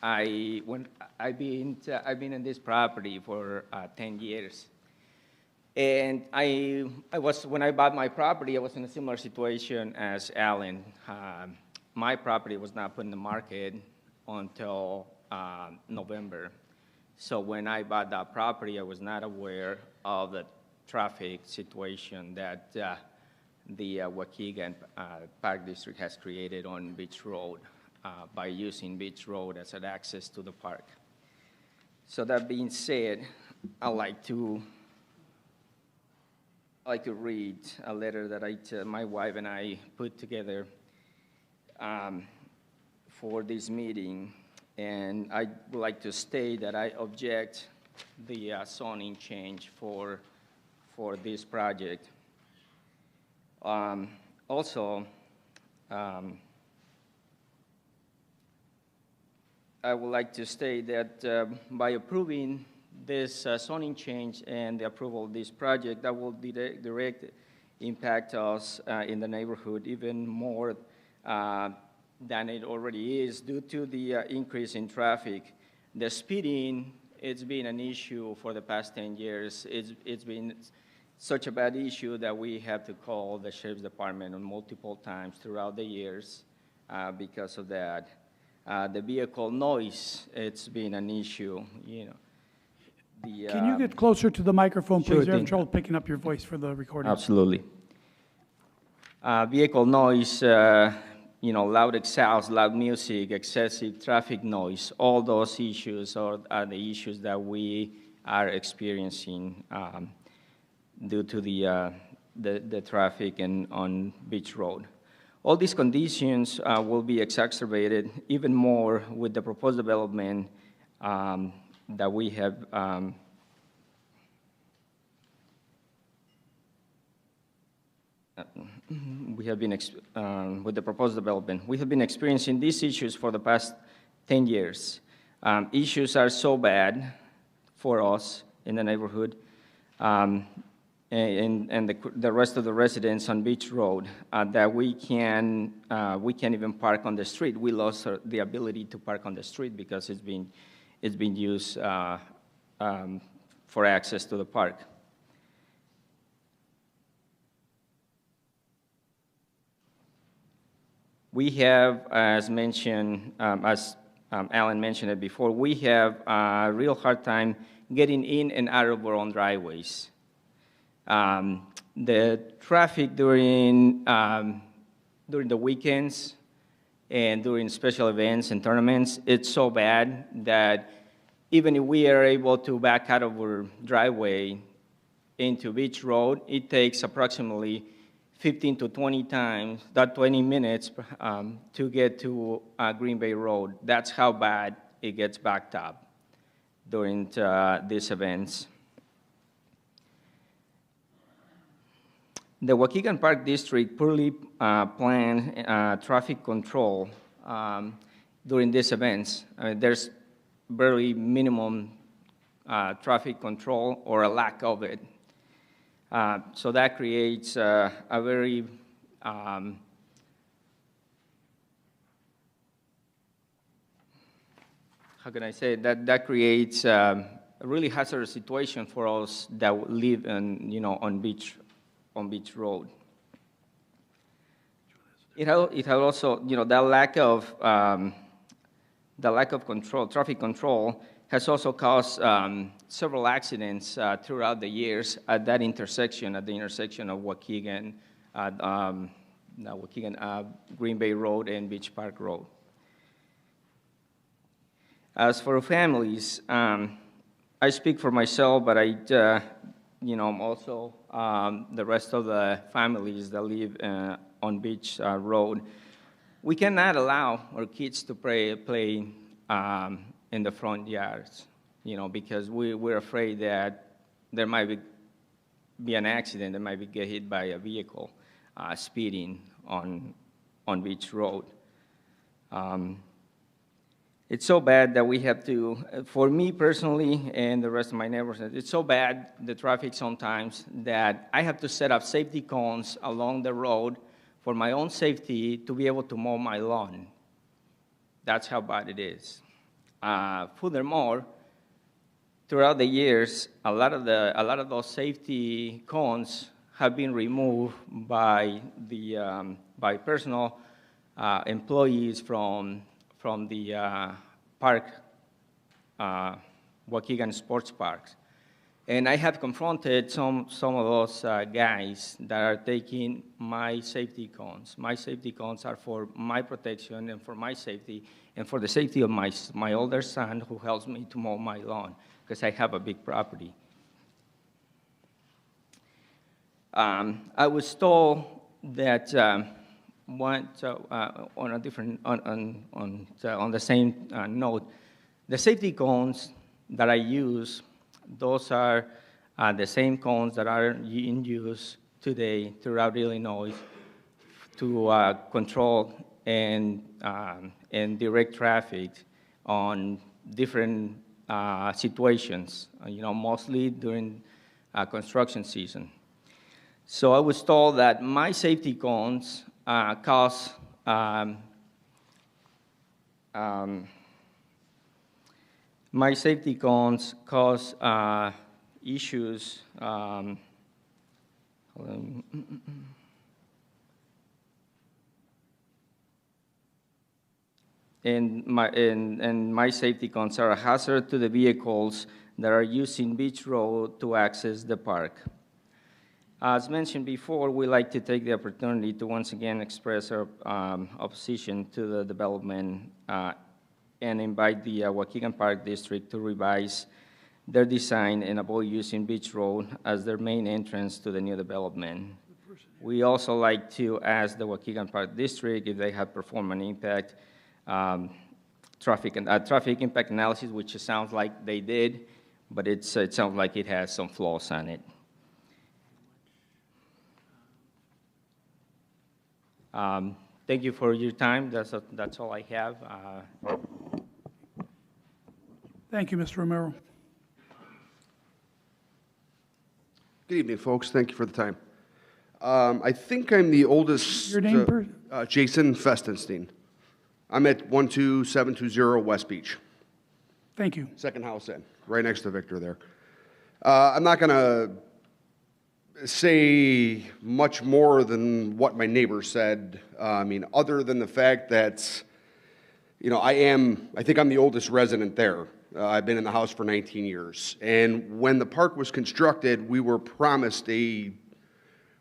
[SPEAKER 16] I've been in this property for 10 years. And when I bought my property, I was in a similar situation as Alan. My property was not put in the market until November. So when I bought that property, I was not aware of the traffic situation that the Waukegan Park District has created on Beach Road by using Beach Road as an access to the park. So that being said, I'd like to read a letter that my wife and I put together for this meeting, and I would like to state that I object the zoning change for this project. Also, I would like to state that by approving this zoning change and the approval of this project, that will direct impact us in the neighborhood even more than it already is due to the increase in traffic. The speeding, it's been an issue for the past 10 years. It's been such a bad issue that we have to call the Sheriff's Department multiple times throughout the years because of that. The vehicle noise, it's been an issue, you know.
[SPEAKER 1] Can you get closer to the microphone, please?
[SPEAKER 16] Sure
[SPEAKER 1] You're having
[SPEAKER 16] thing.
[SPEAKER 1] trouble picking up your voice for the recording.
[SPEAKER 16] Absolutely. Vehicle noise, you know, loud exhaust, loud music, excessive traffic noise, all those issues are the issues that we are experiencing due to the traffic on Beach Road. All these conditions will be exacerbated even more with the proposed development that we have been, with the proposed development, we have been experiencing these issues for the past 10 years. Issues are so bad for us in the neighborhood and the rest of the residents on Beach Road that we can't even park on the street. We lost the ability to park on the street because it's been used for access to the park. We have, as mentioned, as Alan mentioned it before, we have a real hard time getting in and out of our own driveways. The traffic during the weekends and during special events and tournaments, it's so bad that even if we are able to back out of our driveway into Beach Road, it takes approximately 15 to 20 minutes to get to Green Bay Road. That's how bad it gets backed up during these events. The Waukegan Park District poorly planned traffic control during these events. There's very minimum traffic control or a lack of it. So that creates a very how can I say that creates a really hazardous situation for us that live on Beach Road. It had also that lack of control, traffic control, has also caused several accidents throughout the years at that intersection, at the intersection of Waukegan, Green Bay Road and Beach Park Road. As for families, I speak for myself, but also the rest of the families that live on Beach Road. We cannot allow our kids to play in the front yards, because we're afraid that there might be an accident, they might get hit by a vehicle speeding on Beach Road. It's so bad that we have to, for me personally and the rest of my neighbors, it's so bad, the traffic sometimes, that I have to set up safety cones along the road for my own safety to be able to mow my lawn. That's how bad it is. Furthermore, throughout the years, a lot of those safety cones have been removed by personal employees from the park, Waukegan sports parks. And I have confronted some of those guys that are taking my safety cones. My safety cones are for my protection and for my safety and for the safety of my older son who helps me to mow my lawn because I have a big property. I was told that on the same note, the safety cones that I use, those are the same cones that are in use today throughout Illinois to control and direct traffic on different situations, mostly during construction season. So I was told that my safety cones cause my safety cones cause issues. Hold on. And my safety cones are a hazard to the vehicles that are using Beach Road to access the park. As mentioned before, we like to take the opportunity to once again express our opposition to the development and invite the Waukegan Park District to revise their design and avoid using Beach Road as their main entrance to the new development. We also like to ask the Waukegan Park District if they have performed an impact traffic impact analysis, which it sounds like they did, but it sounds like it has some flaws on it. Thank you for your time. That's all I have.
[SPEAKER 1] Thank you, Mr. Romero.
[SPEAKER 17] Good evening, folks. Thank you for the time. I think I'm the oldest.
[SPEAKER 1] Your name,
[SPEAKER 17] Jason Festenstein. I'm at 12720 West Beach.
[SPEAKER 1] Thank you.
[SPEAKER 17] Second house in, right next to Victor there. I'm not going to say much more than what my neighbor said. I mean, other than the fact that, you know, I think I'm the oldest resident there. I've been in the house for 19 years. And when the park was constructed, we were promised a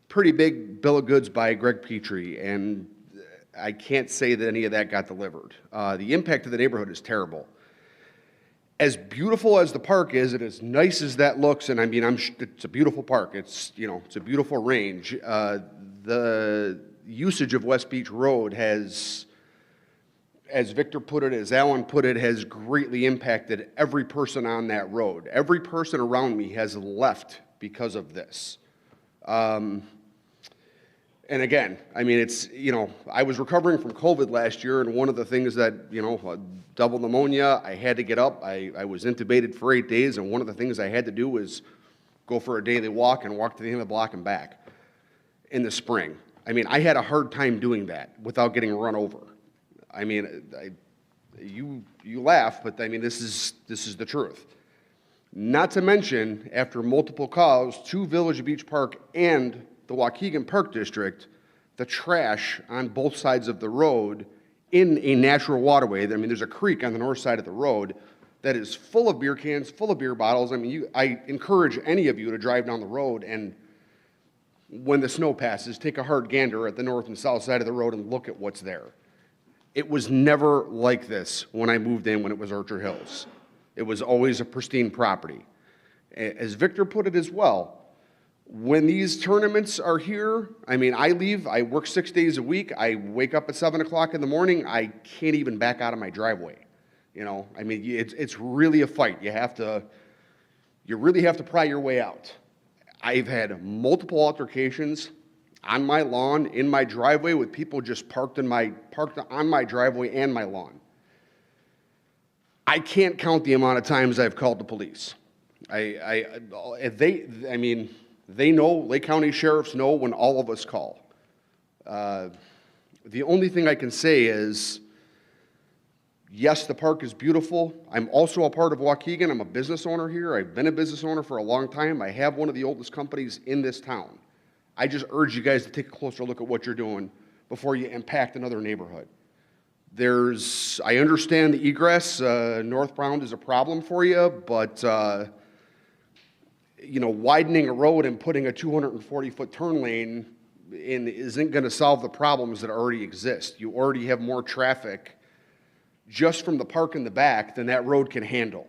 [SPEAKER 17] pretty big bill of goods by Greg Petrie, and I can't say that any of that got delivered. The impact to the neighborhood is terrible. As beautiful as the park is, and as nice as that looks, and I mean, it's a beautiful park. It's, you know, it's a beautiful range. The usage of West Beach Road has, as Victor put it, as Alan put it, has greatly impacted every person on that road. Every person around me has left because of this. And again, I mean, it's, you know, I was recovering from COVID last year, and one of the things that, you know, double pneumonia, I had to get up. I was intubated for 8 days, and one of the things I had to do was go for a daily walk and walk to the end of the block and back in the spring. I mean, I had a hard time doing that without getting run over. I mean, you laugh, but I mean, this is the truth. Not to mention, after multiple calls to Village Beach Park and the Waukegan Park District, the trash on both sides of the road in a natural waterway. I mean, there's a creek on the north side of the road that is full of beer cans, full of beer bottles. I mean, I encourage any of you to drive down the road and when the snow passes, take a hard gander at the north and south side of the road and look at what's there. It was never like this when I moved in when it was Orchard Hills. It was always a pristine property. As Victor put it as well, when these tournaments are here, I mean, I work 6 days a week, I wake up at 7 o'clock in the morning, I can't even back out of my driveway. You know, I mean, it's really a fight. You really have to pry your way out. I've had multiple altercations on my lawn, in my driveway, with people just parked on my driveway and my lawn. I can't count the amount of times I've called the police. They know, Lake County sheriffs know when all of us call. The only thing I can say is, yes, the park is beautiful. I'm also a part of Waukegan. I'm a business owner here. I've been a business owner for a long time. I have one of the oldest companies in this town. I just urge you guys to take a closer look at what you're doing before you impact another neighborhood. I understand the egress, northbound is a problem for you, but you know, widening a road and putting a 240-foot turn lane in isn't going to solve the problems that already exist. You already have more traffic just from the park in the back than that road can handle.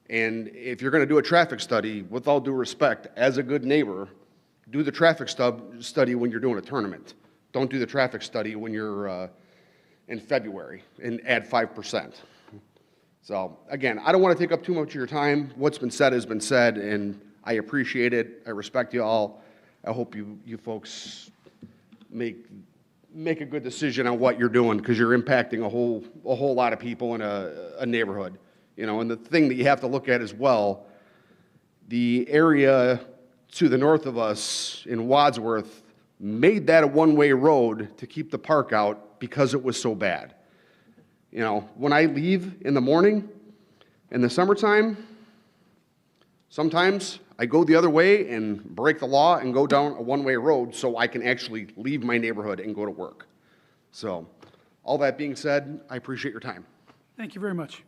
[SPEAKER 17] And if you're going to do a traffic study, with all due respect, as a good neighbor, do the traffic study when you're doing a tournament. Don't do the traffic study when you're in February and add 5%. So again, I don't want to take up too much of your time. What's been said has been said, and I appreciate it. I respect you all. I hope you folks make a good decision on what you're doing, because you're impacting a whole lot of people in a neighborhood. You know, and the thing that you have to look at as well, the area to the north of us in Wadsworth made that a one-way road to keep the park out because it was so bad. You know, when I leave in the morning, in the summertime, sometimes I go the other way and break the law and go down a one-way road so I can actually leave my neighborhood and go to work. So, all that being said, I appreciate your time.
[SPEAKER 1] Thank you very much.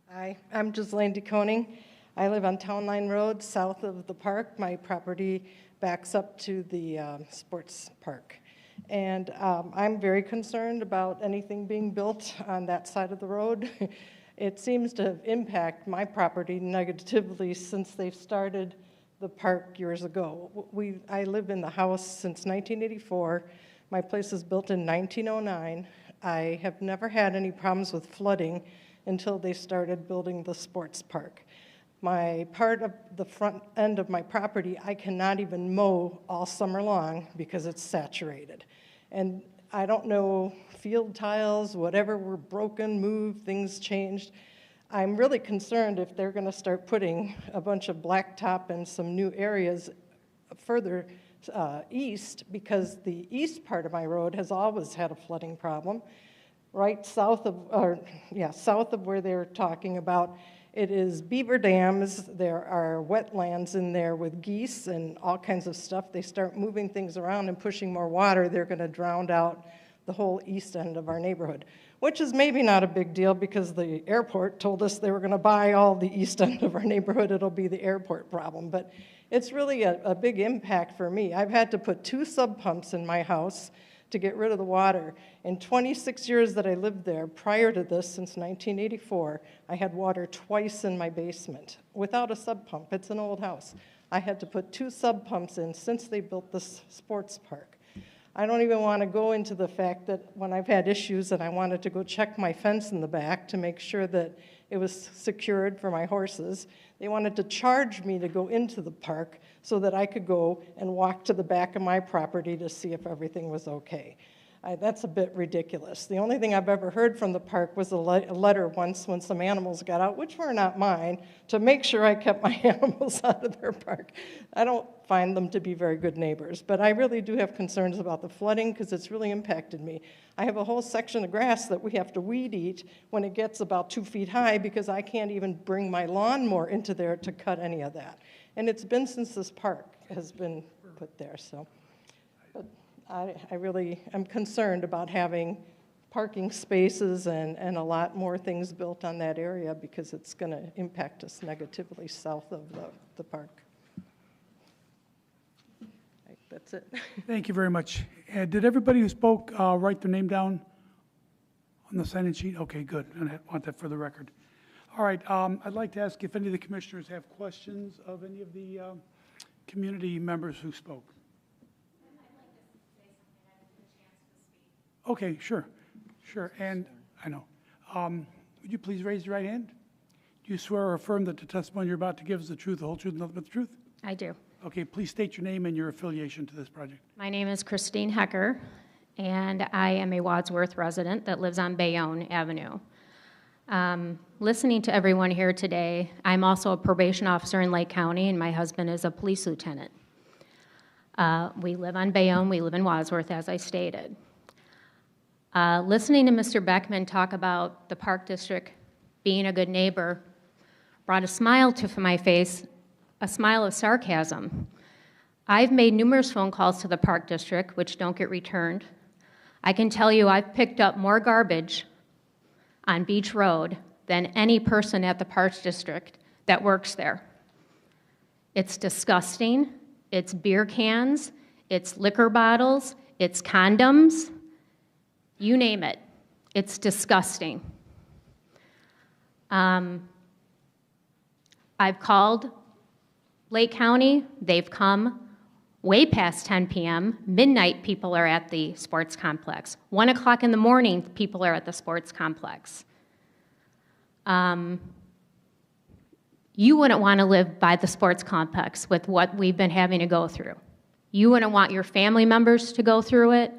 [SPEAKER 18] Hi, I'm Ghislaine DeConing. I live on Town Line Road, south of the park. My property backs up to the sports park. And I'm very concerned about anything being built on that side of the road. It seems to impact my property negatively since they've started the park years ago. I live in the house since 1984. My place was built in 1909. I have never had any problems with flooding until they started building the sports park. My part of the front end of my property, I cannot even mow all summer long because it's saturated. And I don't know, field tiles, whatever were broken, moved, things changed. I'm really concerned if they're going to start putting a bunch of blacktop in some new areas further east, because the east part of my road has always had a flooding problem. Right south of where they're talking about, it is beaver dams. There are wetlands in there with geese and all kinds of stuff. They start moving things around and pushing more water, they're going to drown out the whole east end of our neighborhood, which is maybe not a big deal because the airport told us they were going to buy all the east end of our neighborhood. It'll be the airport problem. But it's really a big impact for me. I've had to put 2 sub pumps in my house to get rid of the water. In 26 years that I lived there, prior to this, since 1984, I had water twice in my basement without a sub pump. It's an old house. I had to put 2 sub pumps in since they built this sports park. I don't even want to go into the fact that when I've had issues and I wanted to go check my fence in the back to make sure that it was secured for my horses, they wanted to charge me to go into the park so that I could go and walk to the back of my property to see if everything was okay. That's a bit ridiculous. The only thing I've ever heard from the park was a letter once when some animals got out, which were not mine, to make sure I kept my animals out of their park. I don't find them to be very good neighbors, but I really do have concerns about the flooding because it's really impacted me. I have a whole section of grass that we have to weed eat when it gets about 2 feet high because I can't even bring my lawnmower into there to cut any of that. And it's been since this park has been put there, so. I really am concerned about having parking spaces and a lot more things built on that area because it's going to impact us negatively south of the park. That's it.
[SPEAKER 1] Thank you very much. Did everybody who spoke write their name down on the sign-in sheet? Okay, good. I want that for the record. All right, I'd like to ask if any of the commissioners have questions of any of the community members who spoke. Okay, sure, and I know. Would you please raise your right hand? Do you swear or affirm that the testimony you're about to give is the truth, the whole truth, and nothing but the truth?
[SPEAKER 19] I do.
[SPEAKER 1] Okay, please state your name and your affiliation to this project.
[SPEAKER 19] My name is Christine Hecker, and I am a Wadsworth resident that lives on Bayonne Avenue. Listening to everyone here today, I'm also a probation officer in Lake County, and my husband is a police lieutenant. We live on Bayonne, we live in Wadsworth, as I stated. Listening to Mr. Beckman talk about the Park District being a good neighbor brought a smile to my face, a smile of sarcasm. I've made numerous phone calls to the Park District, which don't get returned. I can tell you I've picked up more garbage on Beach Road than any person at the Park District that works there. It's disgusting. It's beer cans. It's liquor bottles. It's condoms. You name it. It's disgusting. I've called Lake County. They've come way past 10 p.m. Midnight, people are at the sports complex. 1 o'clock in the morning, people are at the sports complex. You wouldn't want to live by the sports complex with what we've been having to go through. You wouldn't want your family members to go through it.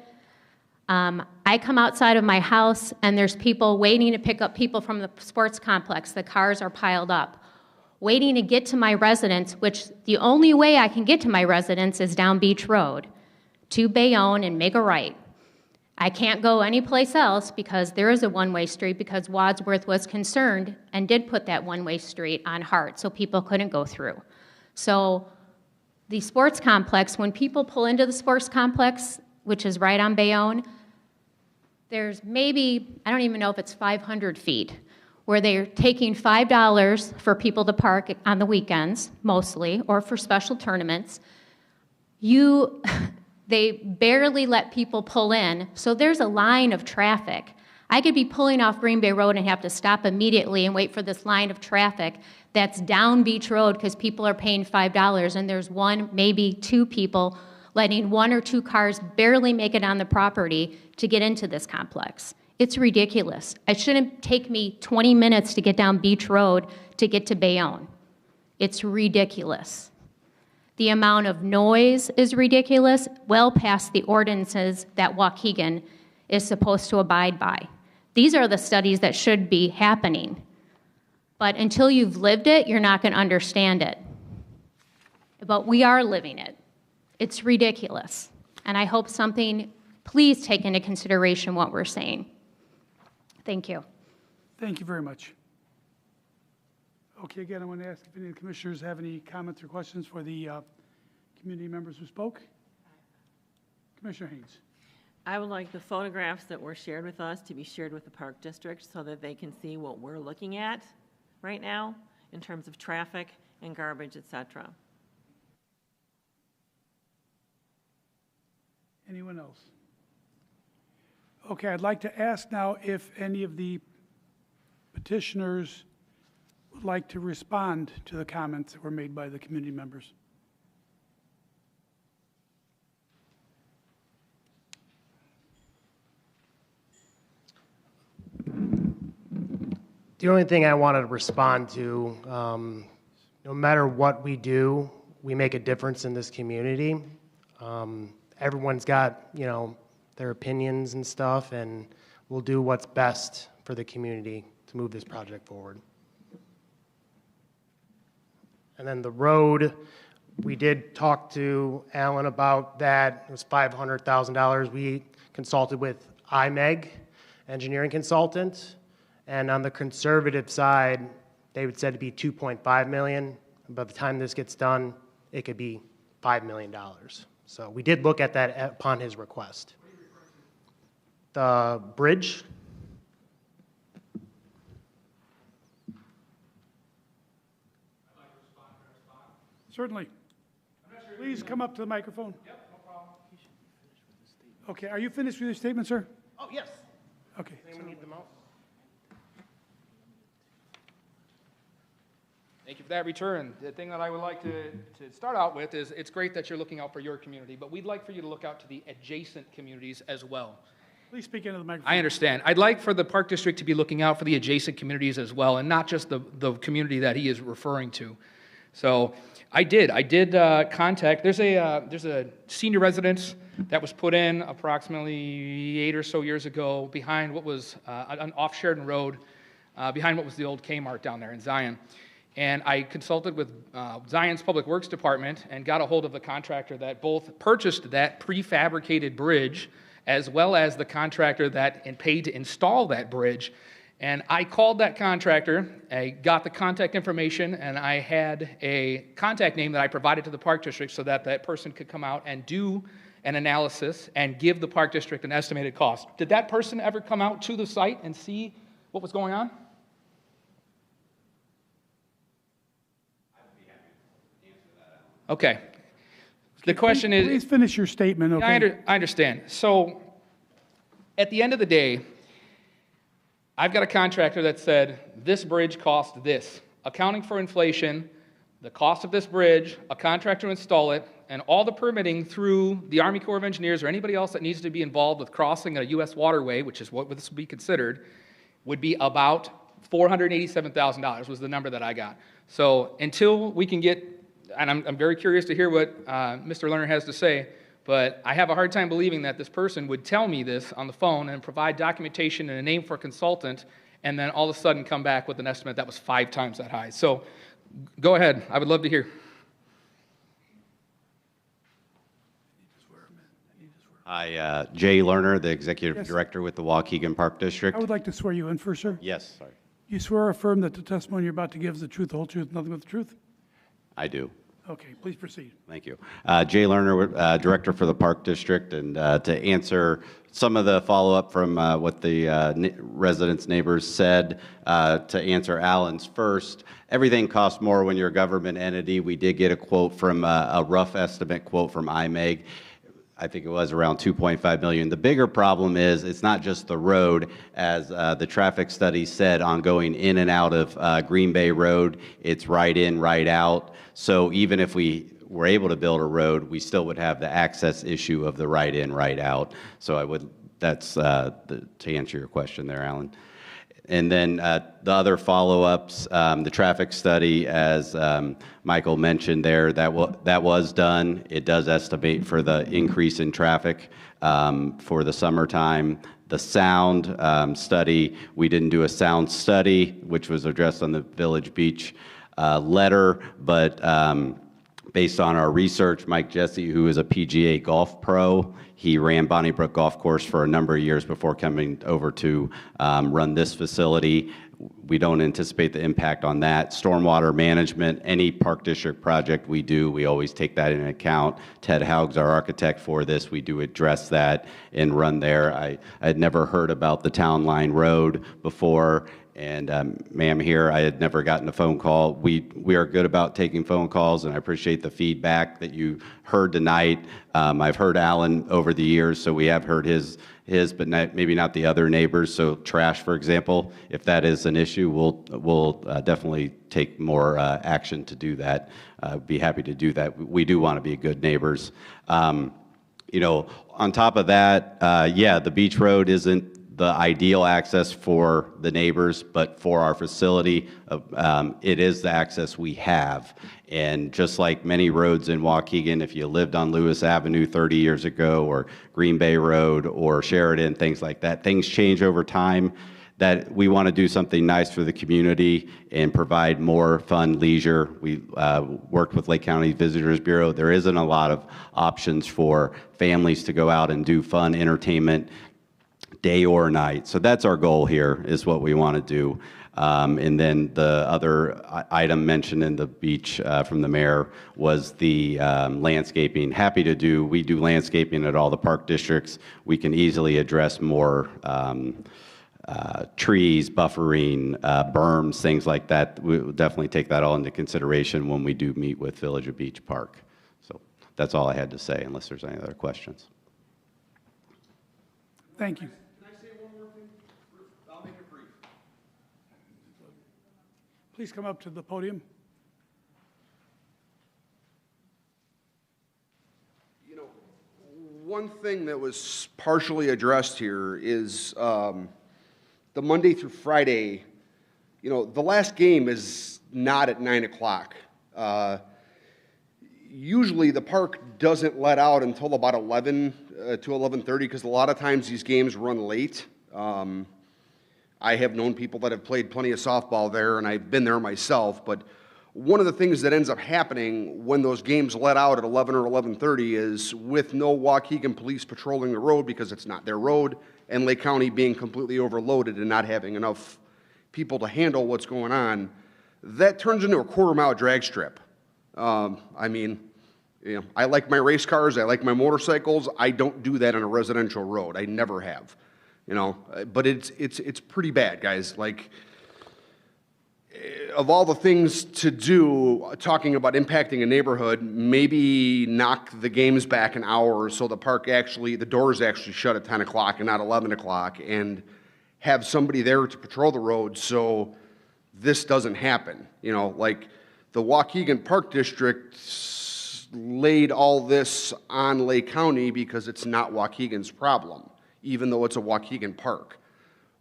[SPEAKER 19] I come outside of my house, and there's people waiting to pick up people from the sports complex. The cars are piled up, waiting to get to my residence, which the only way I can get to my residence is down Beach Road to Bayonne and make a right. I can't go anyplace else because there is a one-way street because Wadsworth was concerned and did put that one-way street on Hart so people couldn't go through. So the sports complex, when people pull into the sports complex, which is right on Bayonne, there's maybe, I don't even know if it's 500 feet, where they're taking $5 for people to park on the weekends, mostly, or for special tournaments. They barely let people pull in, so there's a line of traffic. I could be pulling off Green Bay Road and have to stop immediately and wait for this line of traffic that's down Beach Road because people are paying $5, and there's one, maybe two people letting one or two cars barely make it on the property to get into this complex. It's ridiculous. It shouldn't take me 20 minutes to get down Beach Road to get to Bayonne. It's ridiculous. The amount of noise is ridiculous, well past the ordinances that Waukegan is supposed to abide by. These are the studies that should be happening. But until you've lived it, you're not going to understand it. But we are living it. It's ridiculous. And I hope something, please take into consideration what we're saying. Thank you.
[SPEAKER 1] Thank you very much. Okay, again, I want to ask if any of the commissioners have any comments or questions for the community members who spoke. Commissioner Haynes.
[SPEAKER 6] I would like the photographs that were shared with us to be shared with the Park District so that they can see what we're looking at right now in terms of traffic and garbage, et cetera.
[SPEAKER 1] Anyone else? Okay, I'd like to ask now if any of the petitioners would like to respond to the comments that were made by the community members.
[SPEAKER 10] The only thing I wanted to respond to, no matter what we do, we make a difference in this community. Everyone's got, their opinions and stuff, and we'll do what's best for the community to move this project forward. And then the road, we did talk to Alan about that. It was $500,000. We consulted with IMEG, engineering consultant, and on the conservative side, they would said it'd be $2.5 million. By the time this gets done, it could be $5 million. So we did look at that upon his request. The bridge.
[SPEAKER 1] Certainly. Please come up to the microphone.
[SPEAKER 10] Yep, no problem.
[SPEAKER 1] Okay, are you finished with your statement, sir?
[SPEAKER 10] Oh, yes.
[SPEAKER 1] Okay.
[SPEAKER 10] Anyone need the mouse?
[SPEAKER 14] Thank you for that return. The thing that I would like to start out with is it's great that you're looking out for your community, but we'd like for you to look out to the adjacent communities as well.
[SPEAKER 1] Please speak into the microphone.
[SPEAKER 14] I understand. I'd like for the Park District to be looking out for the adjacent communities as well, and not just the community that he is referring to. So I did contact, there's a senior residence that was put in approximately 8 or so years ago behind what was an off Sheridan Road, behind what was the old Kmart down there in Zion. And I consulted with Zion's Public Works Department and got a hold of the contractor that both purchased that prefabricated bridge as well as the contractor that paid to install that bridge. And I called that contractor, I got the contact information, and I had a contact name that I provided to the Park District so that that person could come out and do an analysis and give the Park District an estimated cost. Did that person ever come out to the site and see what was going on? Okay. The question is...
[SPEAKER 1] Please finish your statement, okay?
[SPEAKER 14] I understand. So, at the end of the day, I've got a contractor that said, this bridge cost this. Accounting for inflation, the cost of this bridge, a contractor to install it, and all the permitting through the Army Corps of Engineers or anybody else that needs to be involved with crossing a U.S. waterway, which is what this would be considered, would be about $487,000 was the number that I got. So, until we can get... And I'm very curious to hear what Mr. Lerner has to say, but I have a hard time believing that this person would tell me this on the phone and provide documentation and a name for a consultant, and then all of a sudden come back with an estimate that was 5 times that high. So go ahead. I would love to hear.
[SPEAKER 20] Hi, Jay Lerner, the Executive
[SPEAKER 1] Yes.
[SPEAKER 20] Director with the Waukegan Park District.
[SPEAKER 1] I would like to swear you in first, sir.
[SPEAKER 20] Yes, sorry.
[SPEAKER 1] You swear or affirm that the testimony you're about to give is the truth, the whole truth, nothing but the truth?
[SPEAKER 20] I do.
[SPEAKER 1] Okay, please proceed.
[SPEAKER 20] Thank you. Jay Lerner, Director for the Park District, and to answer some of the follow-up from what the residents' neighbors said, to answer Alan's first, everything costs more when you're a government entity. We did get a quote from, a rough estimate quote from IMEG. I think it was around 2.5 million. The bigger problem is it's not just the road, as the traffic study said, on going in and out of Green Bay Road. It's right in, right out. So even if we were able to build a road, we still would have the access issue of the right in, right out. So I would, that's to answer your question there, Alan. And then the other follow-ups, the traffic study, as Michael mentioned there, that was done. It does estimate for the increase in traffic for the summertime. The sound study, we didn't do a sound study, which was addressed on the Village Beach letter, but based on our research, Mike Jesse, who is a PGA golf pro, he ran Bonnie Brook Golf Course for a number of years before coming over to run this facility. We don't anticipate the impact on that. Stormwater management, any park district project we do, we always take that into account. Ted Haug's our architect for this. We do address that and run there. I had never heard about the Town Line Road before. And ma'am here, I had never gotten a phone call. We are good about taking phone calls, and I appreciate the feedback that you heard tonight. I've heard Alan over the years, so we have heard his but maybe not the other neighbors. So trash, for example, if that is an issue, we'll definitely take more action to do that. Be happy to do that. We do want to be good neighbors. You know, on top of that, yeah, the beach road isn't the ideal access for the neighbors, but for our facility, it is the access we have. And just like many roads in Waukegan, if you lived on Lewis Avenue 30 years ago, or Green Bay Road, or Sheridan, things like that, things change over time. That we want to do something nice for the community and provide more fun leisure. We worked with Lake County Visitors Bureau. There isn't a lot of options for families to go out and do fun entertainment, day or night. So that's our goal here, is what we want to do. And then the other item mentioned in the beach from the mayor was the landscaping. Happy to do, we do landscaping at all the park districts. We can easily address more trees, buffering, berms, things like that. We'll definitely take that all into consideration when we do meet with Village of Beach Park. So that's all I had to say, unless there's any other questions.
[SPEAKER 1] Thank you.
[SPEAKER 17] Can I say one more thing? I'll make it brief.
[SPEAKER 1] Please come up to the podium.
[SPEAKER 17] You know, one thing that was partially addressed here is the Monday through Friday. You know, the last game is not at 9 o'clock. Usually the park doesn't let out until about 11 to 11:30, because a lot of times these games run late. I have known people that have played plenty of softball there, and I've been there myself, but one of the things that ends up happening when those games let out at 11 or 11:30 is, with no Waukegan police patrolling the road because it's not their road, and Lake County being completely overloaded and not having enough people to handle what's going on, that turns into a quarter-mile drag strip. I mean, you know, I like my race cars, I like my motorcycles. I don't do that on a residential road. I never have, you know. But it's pretty bad, guys. Like, of all the things to do, talking about impacting a neighborhood, maybe knock the games back an hour so the doors actually shut at 10 o'clock and not 11 o'clock, and have somebody there to patrol the road so this doesn't happen. You know, like the Waukegan Park District laid all this on Lake County because it's not Waukegan's problem, even though it's a Waukegan park.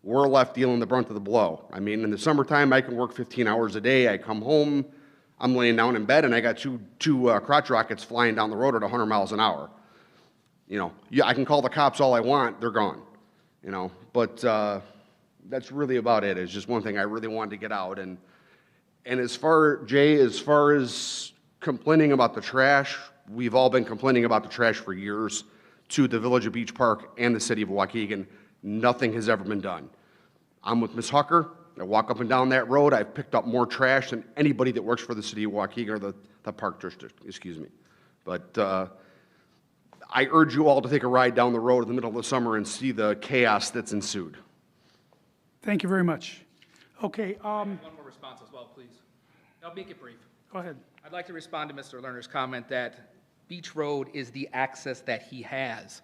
[SPEAKER 17] We're left dealing the brunt of the blow. I mean, in the summertime, I can work 15 hours a day. I come home, I'm laying down in bed, and I got two crotch rockets flying down the road at 100 miles an hour. You know, yeah, I can call the cops all I want, they're gone. You know, but that's really about it. It's just one thing I really wanted to get out. And as far as complaining about the trash, we've all been complaining about the trash for years. to the Village of Beach Park and the city of Waukegan. Nothing has ever been done. I'm with Ms. Hucker. I walk up and down that road. I've picked up more trash than anybody that works for the city of Waukegan or the Park District, excuse me. But I urge you all to take a ride down the road in the middle of the summer and see the chaos that's ensued.
[SPEAKER 1] Thank you very much. Okay.
[SPEAKER 14] One more response as well, please. I'll make it brief.
[SPEAKER 1] Go ahead.
[SPEAKER 14] I'd like to respond to Mr. Lerner's comment that Beach Road is the access that he has.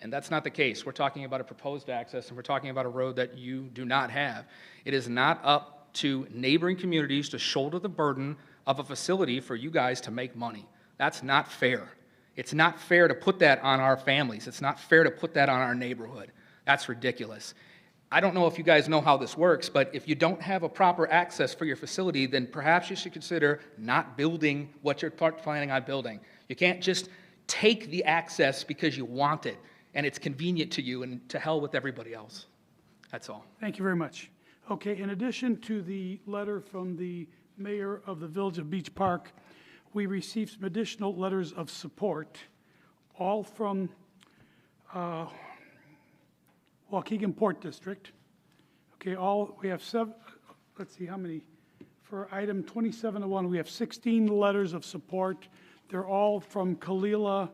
[SPEAKER 14] And that's not the case. We're talking about a proposed access, and we're talking about a road that you do not have. It is not up to neighboring communities to shoulder the burden of a facility for you guys to make money. That's not fair. It's not fair to put that on our families. It's not fair to put that on our neighborhood. That's ridiculous. I don't know if you guys know how this works, but if you don't have a proper access for your facility, then perhaps you should consider not building what you're planning on building. You can't just take the access because you want it and it's convenient to you, and to hell with everybody else. That's all.
[SPEAKER 1] Thank you very much. Okay, in addition to the letter from the mayor of the Village of Beach Park, we received some additional letters of support, all from Waukegan Port District. Okay, we have let's see how many. For item 2701, we have 16 letters of support. They're all from Kalila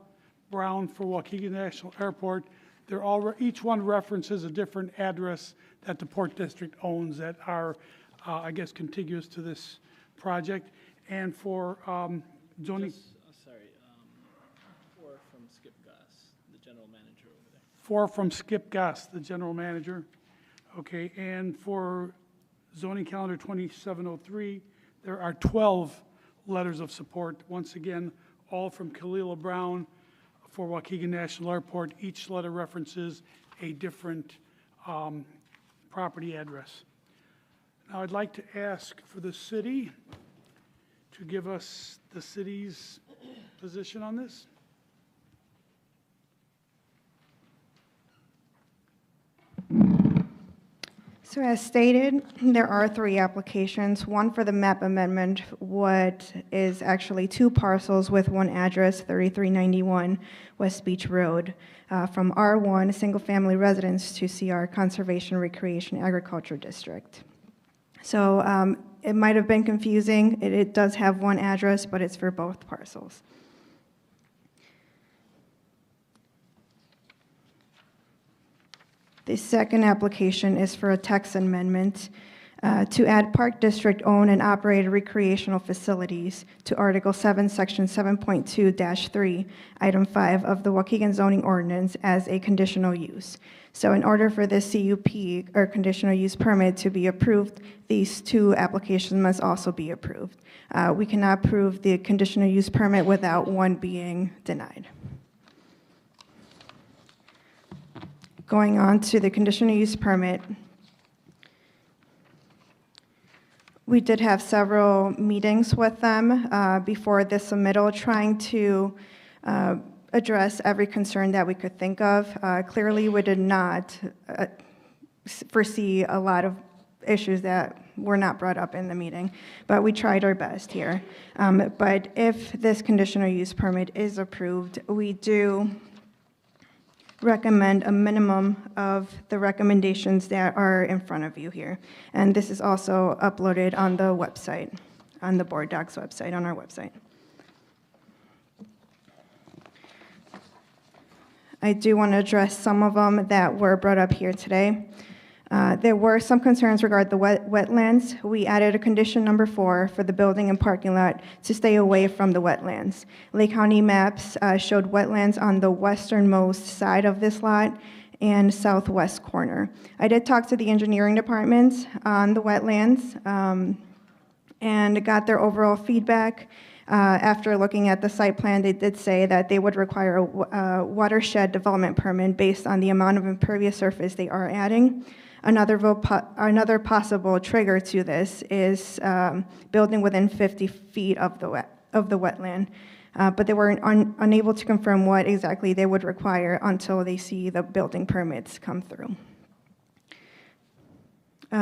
[SPEAKER 1] Brown for Waukegan National Airport. They're all, each one references a different address that the Port District owns that are, I guess, contiguous to this project. And for zoning.
[SPEAKER 8] Four from Skip Goss, the general manager over there.
[SPEAKER 1] 4 from Skip Goss, the general manager. Okay, and for zoning calendar 2703, there are 12 letters of support. Once again, all from Kalila Brown for Waukegan National Airport. Each letter references a different property address. Now, I'd like to ask for the city to give us the city's position on this.
[SPEAKER 15] So as stated, there are 3 applications, one for the map amendment, what is actually 2 parcels with 1 address, 3391 West Beach Road, from R1, single-family residence, to CR, Conservation, Recreation, Agriculture District. So it might have been confusing. It does have 1 address, but it's for both parcels. The second application is for a text amendment to add Park District-owned and operated recreational facilities to Article 7, Section 7.2-3, Item 5 of the Waukegan zoning ordinance as a conditional use. So in order for this CUP, or conditional use permit, to be approved, these 2 applications must also be approved. We cannot approve the conditional use permit without one being denied. Going on to the conditional use permit, we did have several meetings with them before this submittal, trying to address every concern that we could think of. Clearly, we did not foresee a lot of issues that were not brought up in the meeting, but we tried our best here. But if this conditional use permit is approved, we do recommend a minimum of the recommendations that are in front of you here. And this is also uploaded on the website, on the board docs website, on our website. I do want to address some of them that were brought up here today. There were some concerns regarding the wetlands. We added a condition number 4 for the building and parking lot to stay away from the wetlands. Lake County maps showed wetlands on the westernmost side of this lot and southwest corner. I did talk to the engineering departments on the wetlands and got their overall feedback. After looking at the site plan, they did say that they would require a watershed development permit based on the amount of impervious surface they are adding. Another possible trigger to this is building within 50 feet of the wetland, but they were unable to confirm what exactly they would require until they see the building permits come through.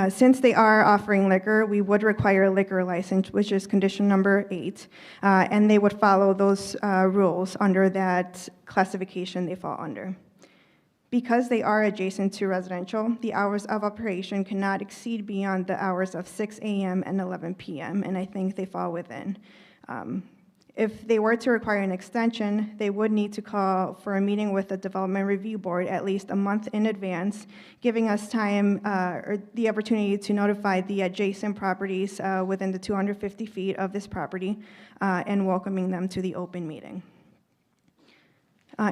[SPEAKER 15] Since they are offering liquor, we would require a liquor license, which is condition number 8, and they would follow those rules under that classification they fall under. Because they are adjacent to residential, the hours of operation cannot exceed beyond the hours of 6 a.m. and 11 p.m., and I think they fall within. If they were to require an extension, they would need to call for a meeting with the Development Review Board at least a month in advance, giving us time or the opportunity to notify the adjacent properties within the 250 feet of this property and welcoming them to the open meeting.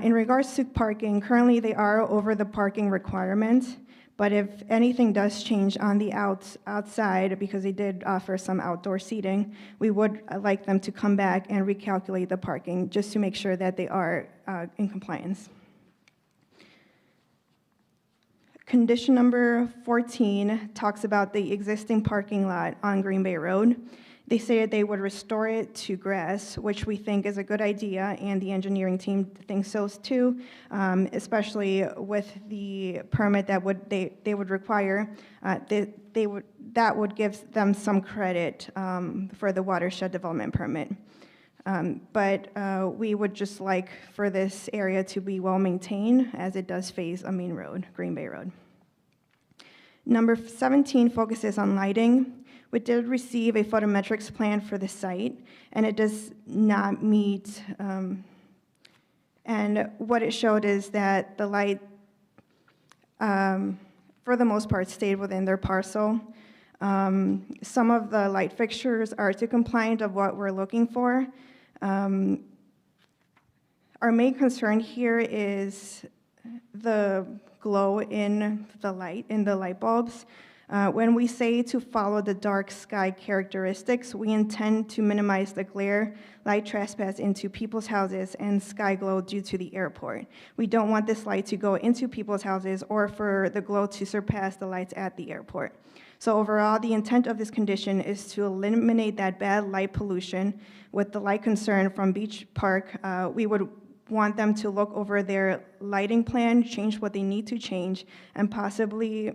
[SPEAKER 15] In regards to parking, currently they are over the parking requirement, but if anything does change on the outside, because they did offer some outdoor seating, we would like them to come back and recalculate the parking just to make sure that they are in compliance. Condition number 14 talks about the existing parking lot on Green Bay Road. They said they would restore it to grass, which we think is a good idea, and the engineering team thinks so too, especially with the permit that they would require. That would give them some credit for the watershed development permit. But we would just like for this area to be well maintained, as it does face a main road, Green Bay Road. Number 17 focuses on lighting. We did receive a photometrics plan for the site, and it does not meet, and what it showed is that the light, for the most part, stayed within their parcel. Some of the light fixtures are too compliant of what we're looking for. Our main concern here is the glow in the light bulbs. When we say to follow the dark sky characteristics, we intend to minimize the glare, light trespass into people's houses, and sky glow due to the airport. We don't want this light to go into people's houses or for the glow to surpass the lights at the airport. So overall, the intent of this condition is to eliminate that bad light pollution. With the light concern from Beach Park, we would want them to look over their lighting plan, change what they need to change, and possibly,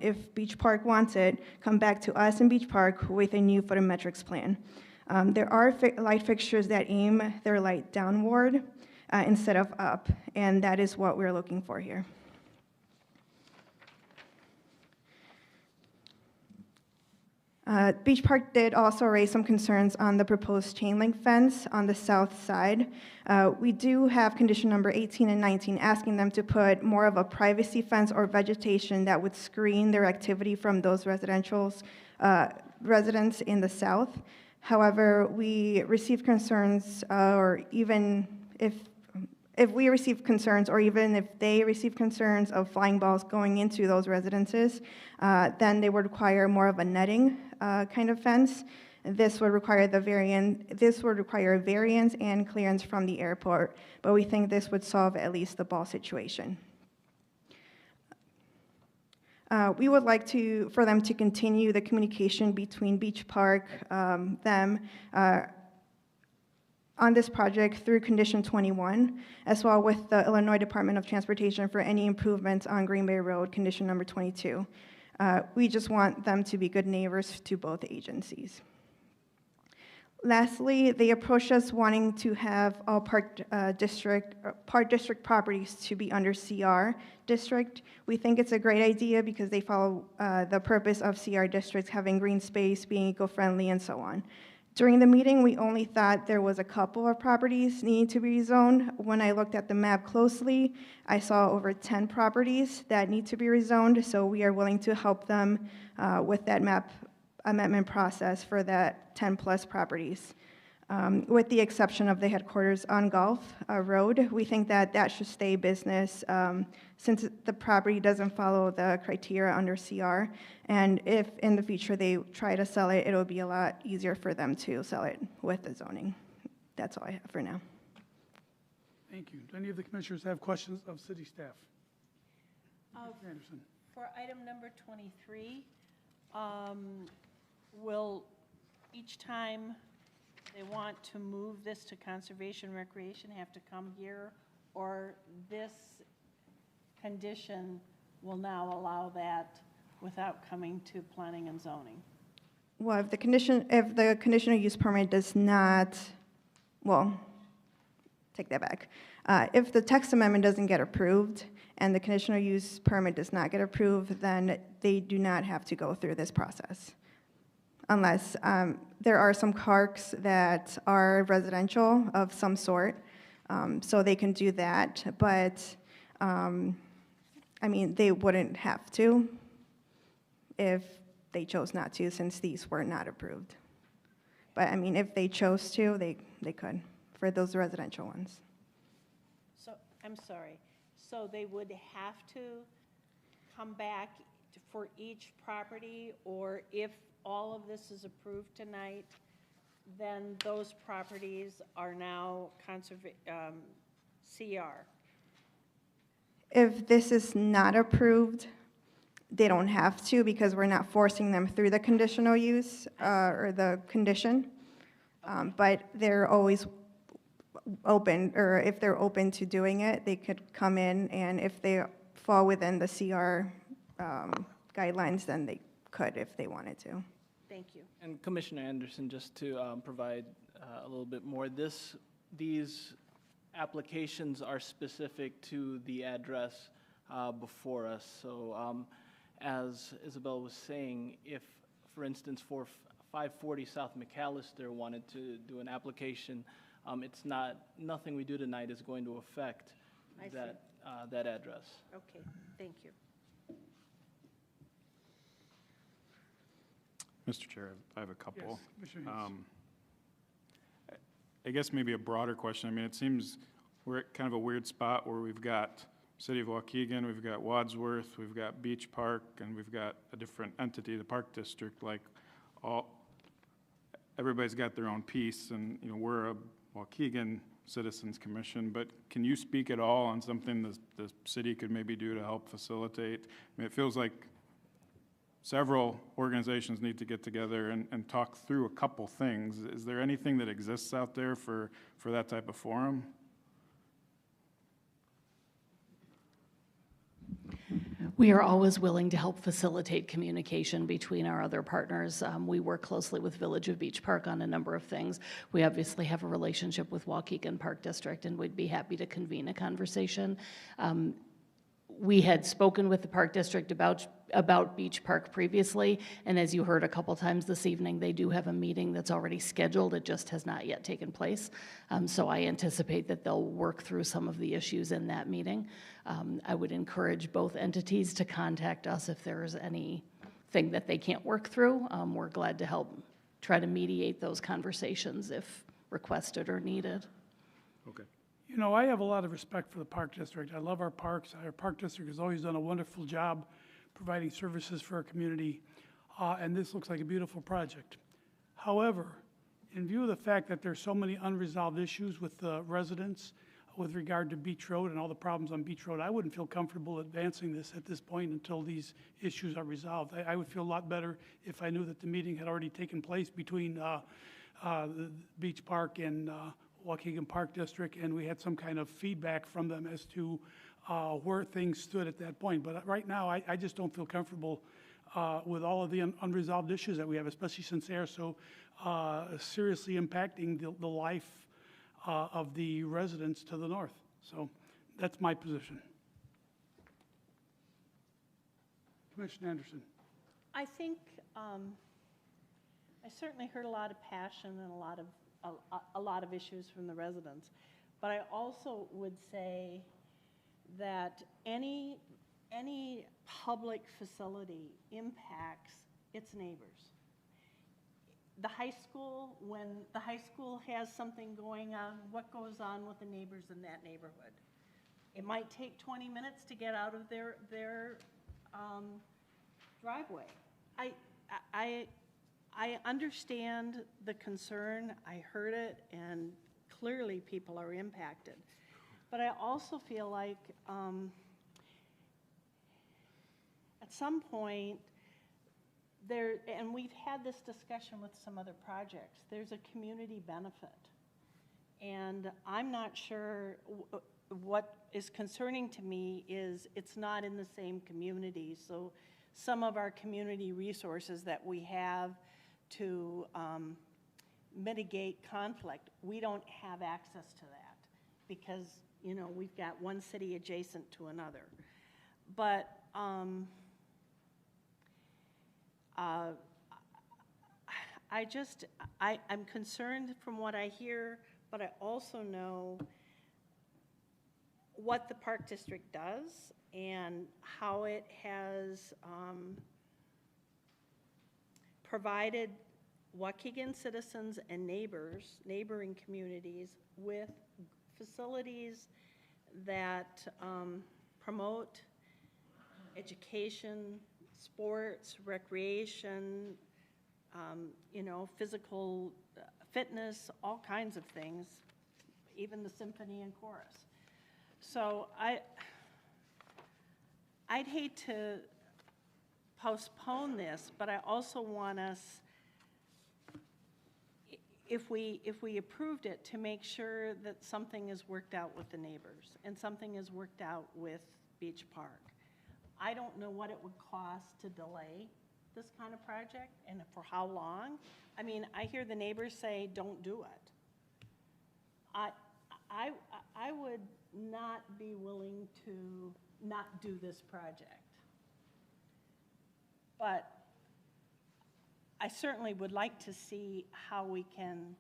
[SPEAKER 15] if Beach Park wants it, come back to us in Beach Park with a new photometrics plan. There are light fixtures that aim their light downward instead of up, and that is what we're looking for here. Beach Park did also raise some concerns on the proposed chain link fence on the south side. We do have condition number 18 and 19 asking them to put more of a privacy fence or vegetation that would screen their activity from those residents in the south. However, we received concerns, or even if we receive concerns, or even if they receive concerns of flying balls going into those residences, then they would require more of a netting kind of fence. This would require a variance and clearance from the airport, but we think this would solve at least the ball situation. We would like for them to continue the communication between Beach Park, on this project through condition 21, as well with the Illinois Department of Transportation for any improvements on Green Bay Road, condition number 22. We just want them to be good neighbors to both agencies. Lastly, they approached us wanting to have all Park District properties to be under CR district. We think it's a great idea because they follow the purpose of CR districts, having green space, being eco-friendly, and so on. During the meeting, we only thought there was a couple of properties needing to be rezoned. When I looked at the map closely, I saw over 10 properties that need to be rezoned, so we are willing to help them with that map amendment process for that 10-plus properties. With the exception of the headquarters on Gulf Road, we think that that should stay business since the property doesn't follow the criteria under CR. And if in the future they try to sell it, it'll be a lot easier for them to sell it with the zoning. That's all I have for now.
[SPEAKER 1] Thank you. Do any of the commissioners have questions of city staff? Anderson.
[SPEAKER 4] For item number 23, will each time they want to move this to conservation recreation have to come here, or this condition will now allow that without coming to planning and zoning?
[SPEAKER 15] Well, if the conditional use permit does not, well, take that back. If the text amendment doesn't get approved and the conditional use permit does not get approved, then they do not have to go through this process. Unless there are some parks that are residential of some sort, so they can do that. But, I mean, they wouldn't have to if they chose not to, since these were not approved. But, I mean, if they chose to, they could, for those residential ones.
[SPEAKER 4] So, I'm sorry, so they would have to come back for each property, or if all of this is approved tonight, then those properties are now CR?
[SPEAKER 15] If this is not approved, they don't have to, because we're not forcing them through the conditional use or the condition. But they're always open, or if they're open to doing it, they could come in, and if they fall within the CR guidelines, then they could if they wanted to.
[SPEAKER 4] Thank you.
[SPEAKER 8] And Commissioner Anderson, just to provide a little bit more, these applications are specific to the address before us. So as Isabel was saying, if, for instance, for 540 South McAllister wanted to do an application, it's nothing we do tonight is going to affect that address.
[SPEAKER 4] Okay, thank you.
[SPEAKER 7] Mr. Chair, I have a couple.
[SPEAKER 1] Yes, Commissioner Hayes.
[SPEAKER 7] I guess maybe a broader question. I mean, it seems we're at kind of a weird spot where we've got City of Waukegan, we've got Wadsworth, we've got Beach Park, and we've got a different entity, the Park District. Like, everybody's got their own piece, and you know, we're a Waukegan Citizens Commission. But can you speak at all on something the city could maybe do to help facilitate? I mean, it feels like several organizations need to get together and talk through a couple things. Is there anything that exists out there for that type of forum?
[SPEAKER 2] We are always willing to help facilitate communication between our other partners. We work closely with Village of Beach Park on a number of things. We obviously have a relationship with Waukegan Park District, and we'd be happy to convene a conversation. We had spoken with the Park District about Beach Park previously, and as you heard a couple times this evening, they do have a meeting that's already scheduled. It just has not yet taken place. So I anticipate that they'll work through some of the issues in that meeting. I would encourage both entities to contact us if there is anything that they can't work through. We're glad to help try to mediate those conversations if requested or needed.
[SPEAKER 7] Okay.
[SPEAKER 1] You know, I have a lot of respect for the Park District. I love our parks. Our Park District has always done a wonderful job providing services for our community, and this looks like a beautiful project. However, in view of the fact that there's so many unresolved issues with the residents with regard to Beach Road and all the problems on Beach Road, I wouldn't feel comfortable advancing this at this point until these issues are resolved. I would feel a lot better if I knew that the meeting had already taken place between the Beach Park and Waukegan Park District, and we had some kind of feedback from them as to where things stood at that point. But right now, I just don't feel comfortable with all of the unresolved issues that we have, especially since they are so seriously impacting the life of the residents to the north. So that's my position. Commissioner Anderson.
[SPEAKER 4] I think I certainly heard a lot of passion and a lot of issues from the residents, but I also would say that any public facility impacts its neighbors. The high school, when the high school has something going on, what goes on with the neighbors in that neighborhood? It might take 20 minutes to get out of their driveway. I understand the concern, I heard it, and clearly people are impacted. But I also feel like at some point, and we've had this discussion with some other projects, there's a community benefit. And I'm not sure, what is concerning to me is it's not in the same community, so some of our community resources that we have to mitigate conflict. We don't have access to that because, you know, we've got one city adjacent to another. But I'm concerned from what I hear, but I also know what the Park District does and how it has provided Waukegan citizens and neighboring communities with facilities that promote education, sports, recreation, you know, physical fitness, all kinds of things, even the symphony and chorus. So I'd hate to postpone this, but I also want us, if we approved it, to make sure that something is worked out with the neighbors and something is worked out with Beach Park. I don't know what it would cost to delay this kind of project and for how long. I mean, I hear the neighbors say, don't do it. I would not be willing to not do this project. But I certainly would like to see how we can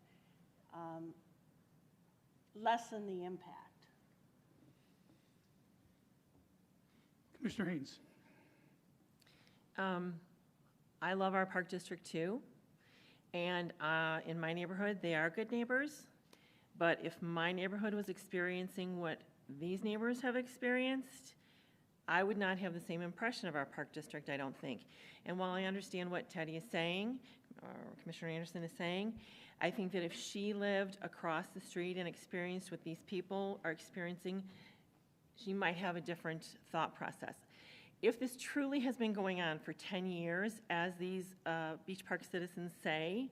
[SPEAKER 4] lessen the impact.
[SPEAKER 1] Commissioner Haynes.
[SPEAKER 6] I love our Park District too, and in my neighborhood, they are good neighbors, but if my neighborhood was experiencing what these neighbors have experienced, I would not have the same impression of our Park District, I don't think. And while I understand what Teddy is saying, or Commissioner Anderson is saying, I think that if she lived across the street and experienced what these people are experiencing, she might have a different thought process. If this truly has been going on for 10 years, as these Beach Park citizens say,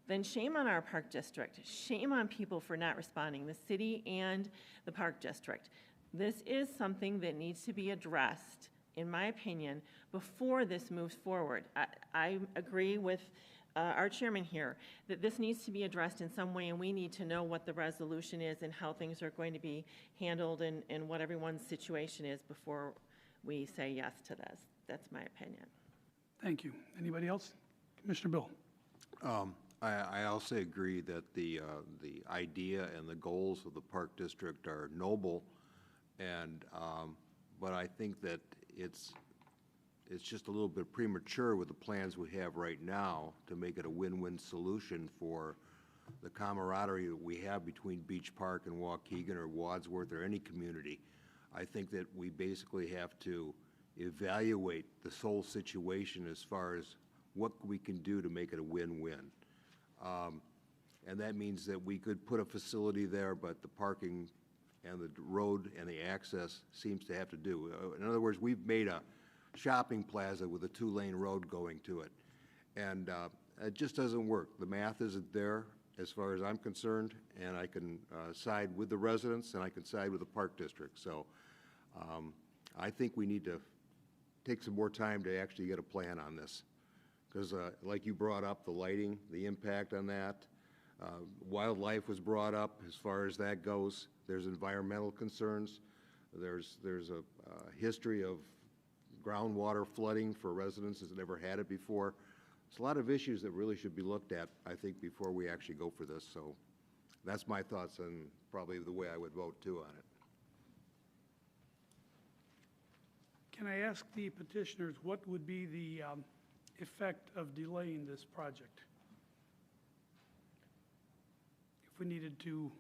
[SPEAKER 6] then shame on our Park District. Shame on people for not responding, the city and the Park District. This is something that needs to be addressed, in my opinion, before this moves forward. I agree with our chairman here that this needs to be addressed in some way, and we need to know what the resolution is and how things are going to be handled and what everyone's situation is before we say yes to this. That's my opinion.
[SPEAKER 1] Thank you. Anybody else? Commissioner Bill.
[SPEAKER 5] I also agree that the idea and the goals of the Park District are noble, and but I think that it's just a little bit premature with the plans we have right now to make it a win-win solution for the camaraderie that we have between Beach Park and Waukegan or Wadsworth or any community. I think that we basically have to evaluate this whole situation as far as what we can do to make it a win-win. And that means that we could put a facility there, but the parking and the road and the access seems to have to do. In other words, we've made a shopping plaza with a 2-lane road going to it. And it just doesn't work. The math isn't there as far as I'm concerned, and I can side with the residents and I can side with the Park District. So I think we need to take some more time to actually get a plan on this. Because like you brought up, the lighting, the impact on that, wildlife was brought up as far as that goes. There's environmental concerns. There's a history of groundwater flooding for residents that's never had it before. There's a lot of issues that really should be looked at, I think, before we actually go for this. So that's my thoughts and probably the way I would vote too on it.
[SPEAKER 1] Can I ask the petitioners what would be the effect of delaying this project? If we needed to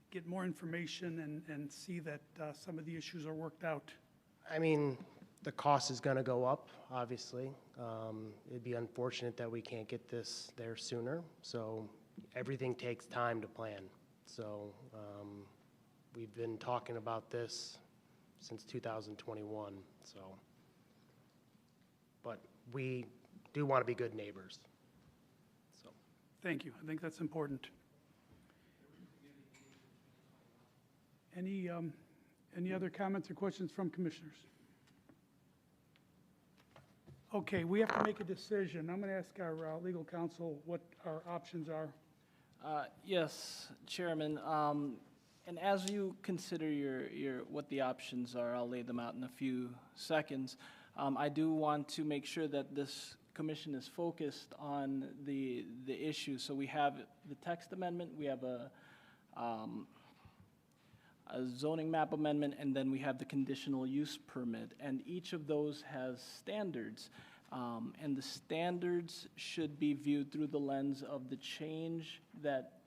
[SPEAKER 1] get more information and see that some of the issues are worked out.
[SPEAKER 10] I mean, the cost is going to go up, obviously. It'd be unfortunate that we can't get this there sooner. So everything takes time to plan. So we've been talking about this since 2021. So, but we do want to be good neighbors. So,
[SPEAKER 1] thank you. I think that's important. Any other comments or questions from commissioners? Okay, we have to make a decision. I'm going to ask our legal counsel what our options are.
[SPEAKER 8] Yes, Chairman. And as you consider what the options are, I'll lay them out in a few seconds. I do want to make sure that this commission is focused on the issue. So we have the text amendment, we have a zoning map amendment, and then we have the conditional use permit. And each of those has standards. And the standards should be viewed through the lens of the change that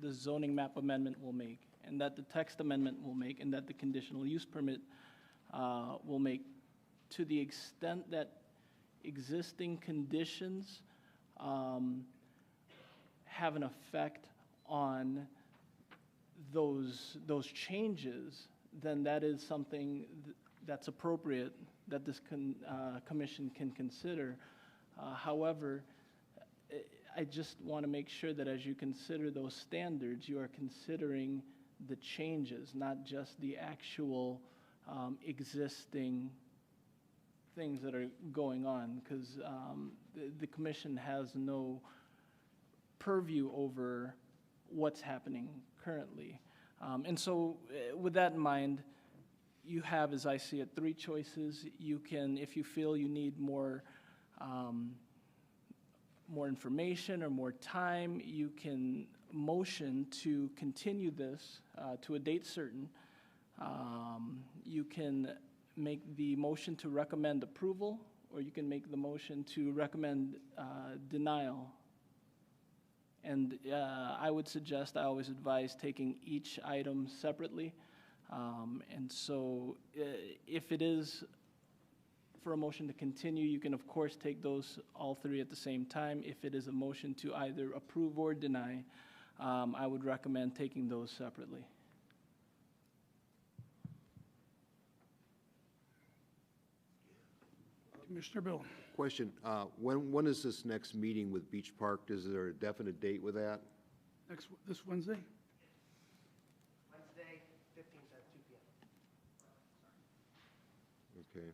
[SPEAKER 8] the zoning map amendment will make, and that the text amendment will make, and that the conditional use permit will make, to the extent that existing conditions have an effect on those changes, then that is something that's appropriate that this commission can consider. However, I just want to make sure that as you consider those standards, you are considering the changes, not just the actual existing things that are going on, because the commission has no purview over what's happening currently. And so with that in mind, you have, as I see it, three choices. You can, if you feel you need more information or more time, you can motion to continue this to a date certain. You can make the motion to recommend approval, or you can make the motion to recommend denial. And I would suggest, I always advise taking each item separately. And so if it is for a motion to continue, you can of course take those all three at the same time. If it is a motion to either approve or deny, I would recommend taking those separately.
[SPEAKER 1] Commissioner Bill.
[SPEAKER 5] Question, when is this next meeting with Beach Park? Is there a definite date with that?
[SPEAKER 1] This Wednesday?
[SPEAKER 10] Wednesday, 15th at 2 p.m.
[SPEAKER 5] Okay.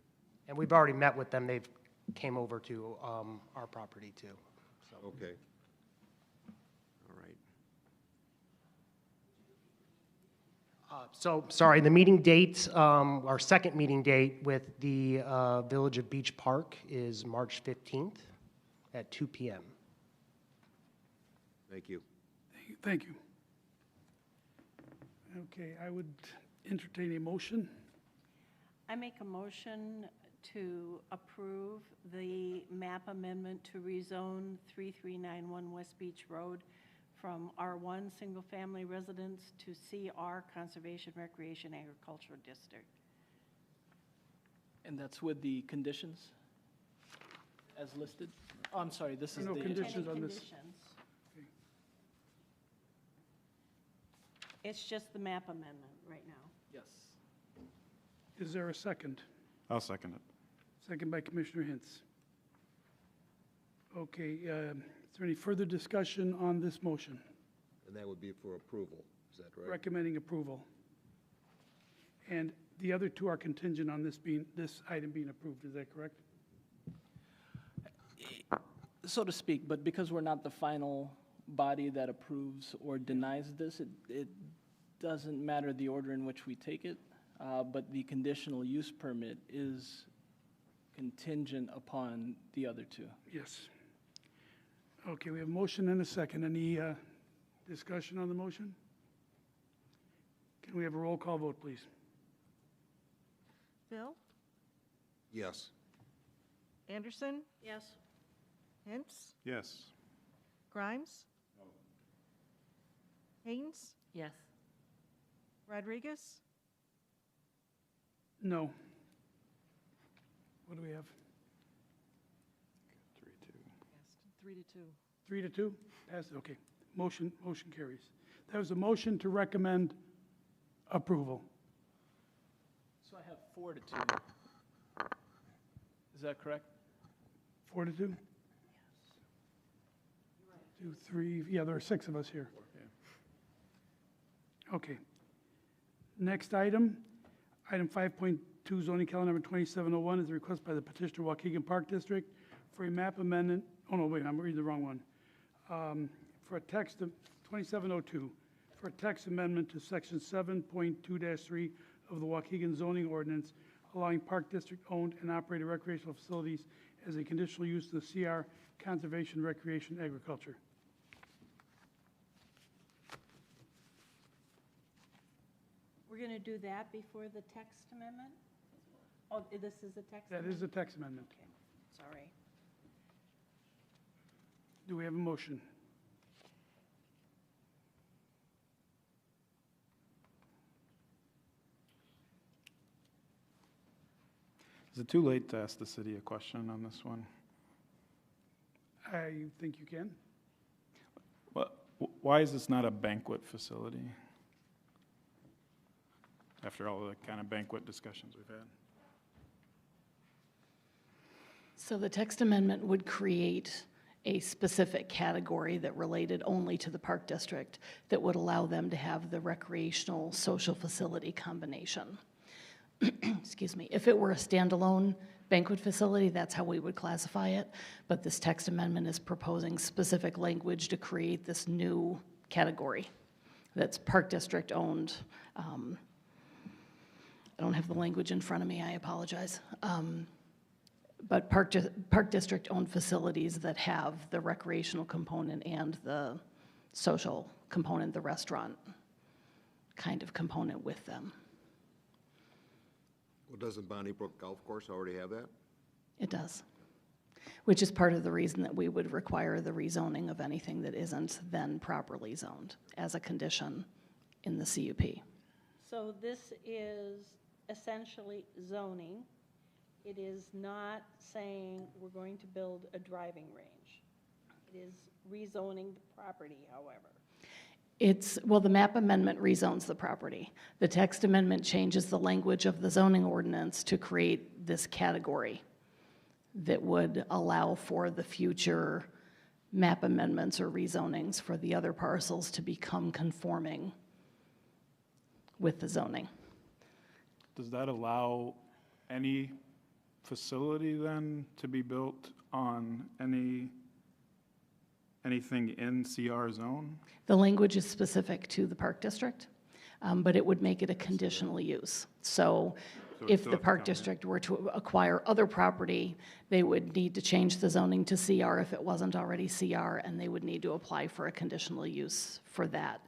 [SPEAKER 10] And we've already met with them. They've came over to our property too. So.
[SPEAKER 5] Okay. All right.
[SPEAKER 10] So, sorry, the meeting date, our second meeting date with the Village of Beach Park is March 15th at 2 p.m.
[SPEAKER 5] Thank you.
[SPEAKER 1] Thank you. Okay, I would entertain a motion.
[SPEAKER 4] I make a motion to approve the map amendment to rezone 3391 West Beach Road from R1 Single Family Residence to CR Conservation Recreation Agricultural District.
[SPEAKER 8] And that's with the conditions as listed? Oh, I'm sorry, this is
[SPEAKER 1] No
[SPEAKER 8] the...
[SPEAKER 1] conditions on this.
[SPEAKER 4] Conditions. It's just the map amendment right now.
[SPEAKER 8] Yes.
[SPEAKER 1] Is there a second?
[SPEAKER 7] I'll second it.
[SPEAKER 1] Second by Commissioner Hintz. Okay, is there any further discussion on this motion?
[SPEAKER 5] And that would be for approval, is that right?
[SPEAKER 1] Recommending approval. And the other two are contingent on this item being approved, is that correct?
[SPEAKER 8] So to speak, but because we're not the final body that approves or denies this, it doesn't matter the order in which we take it, but the conditional use permit is contingent upon the other two.
[SPEAKER 1] Yes. Okay, we have a motion and a second. Any discussion on the motion? Can we have a roll call vote, please?
[SPEAKER 3] Bill?
[SPEAKER 5] Yes.
[SPEAKER 3] Anderson?
[SPEAKER 4] Yes.
[SPEAKER 3] Hintz?
[SPEAKER 7] Yes.
[SPEAKER 3] Grimes? No. Haynes?
[SPEAKER 6] Yes.
[SPEAKER 3] Rodriguez?
[SPEAKER 1] No. What do we have?
[SPEAKER 3] 3 to 2.
[SPEAKER 1] 3-2? Passed, okay. Motion carries. That was a motion to recommend approval.
[SPEAKER 8] So I have 4-2. Is that correct?
[SPEAKER 1] 4-2? Yes. 2, 3, yeah, there are 6 of us here. Okay. Next item, item 5.2 2, zoning calendar number 2701 is a request by the petitioner Waukegan Park District for a map amendment, oh no, wait, I'm reading the wrong one. For a text of 2702, for a text amendment to section 7.2-3 of the Waukegan zoning ordinance, allowing Park District-owned and operated recreational facilities as a conditional use in the CR Conservation, Recreation, Agriculture.
[SPEAKER 4] We're going to do that before the text amendment? Oh, this is a text
[SPEAKER 1] That
[SPEAKER 4] amendment?
[SPEAKER 1] is a text amendment.
[SPEAKER 4] Okay, sorry.
[SPEAKER 1] Do we have a motion?
[SPEAKER 7] Is it too late to ask the city a question on this one?
[SPEAKER 1] I think you can.
[SPEAKER 7] Why is this not a banquet facility? After all the kind of banquet discussions we've had.
[SPEAKER 2] So the text amendment would create a specific category that related only to the Park District that would allow them to have the recreational social facility combination. Excuse me. If it were a standalone banquet facility, that's how we would classify it. But this text amendment is proposing specific language to create this new category that's Park District owned. I don't have the language in front of me, I apologize. But Park District-owned facilities that have the recreational component and the social component, the restaurant kind of component with them.
[SPEAKER 5] Well, doesn't Bonnybrook Golf Course already have that?
[SPEAKER 2] It does, which is part of the reason that we would require the rezoning of anything that isn't then properly zoned as a condition in the CUP.
[SPEAKER 4] So this is essentially zoning. It is not saying we're going to build a driving range. It is rezoning the property, however.
[SPEAKER 2] Well, the map amendment rezones the property. The text amendment changes the language of the zoning ordinance to create this category that would allow for the future map amendments or rezonings for the other parcels to become conforming with the zoning.
[SPEAKER 7] Does that allow any facility then to be built on anything in CR zone?
[SPEAKER 2] The language is specific to the Park District, but it would make it a conditional use. So if the Park District were to acquire other property, they would need to change the zoning to CR if it wasn't already CR, and they would need to apply for a conditional use for that.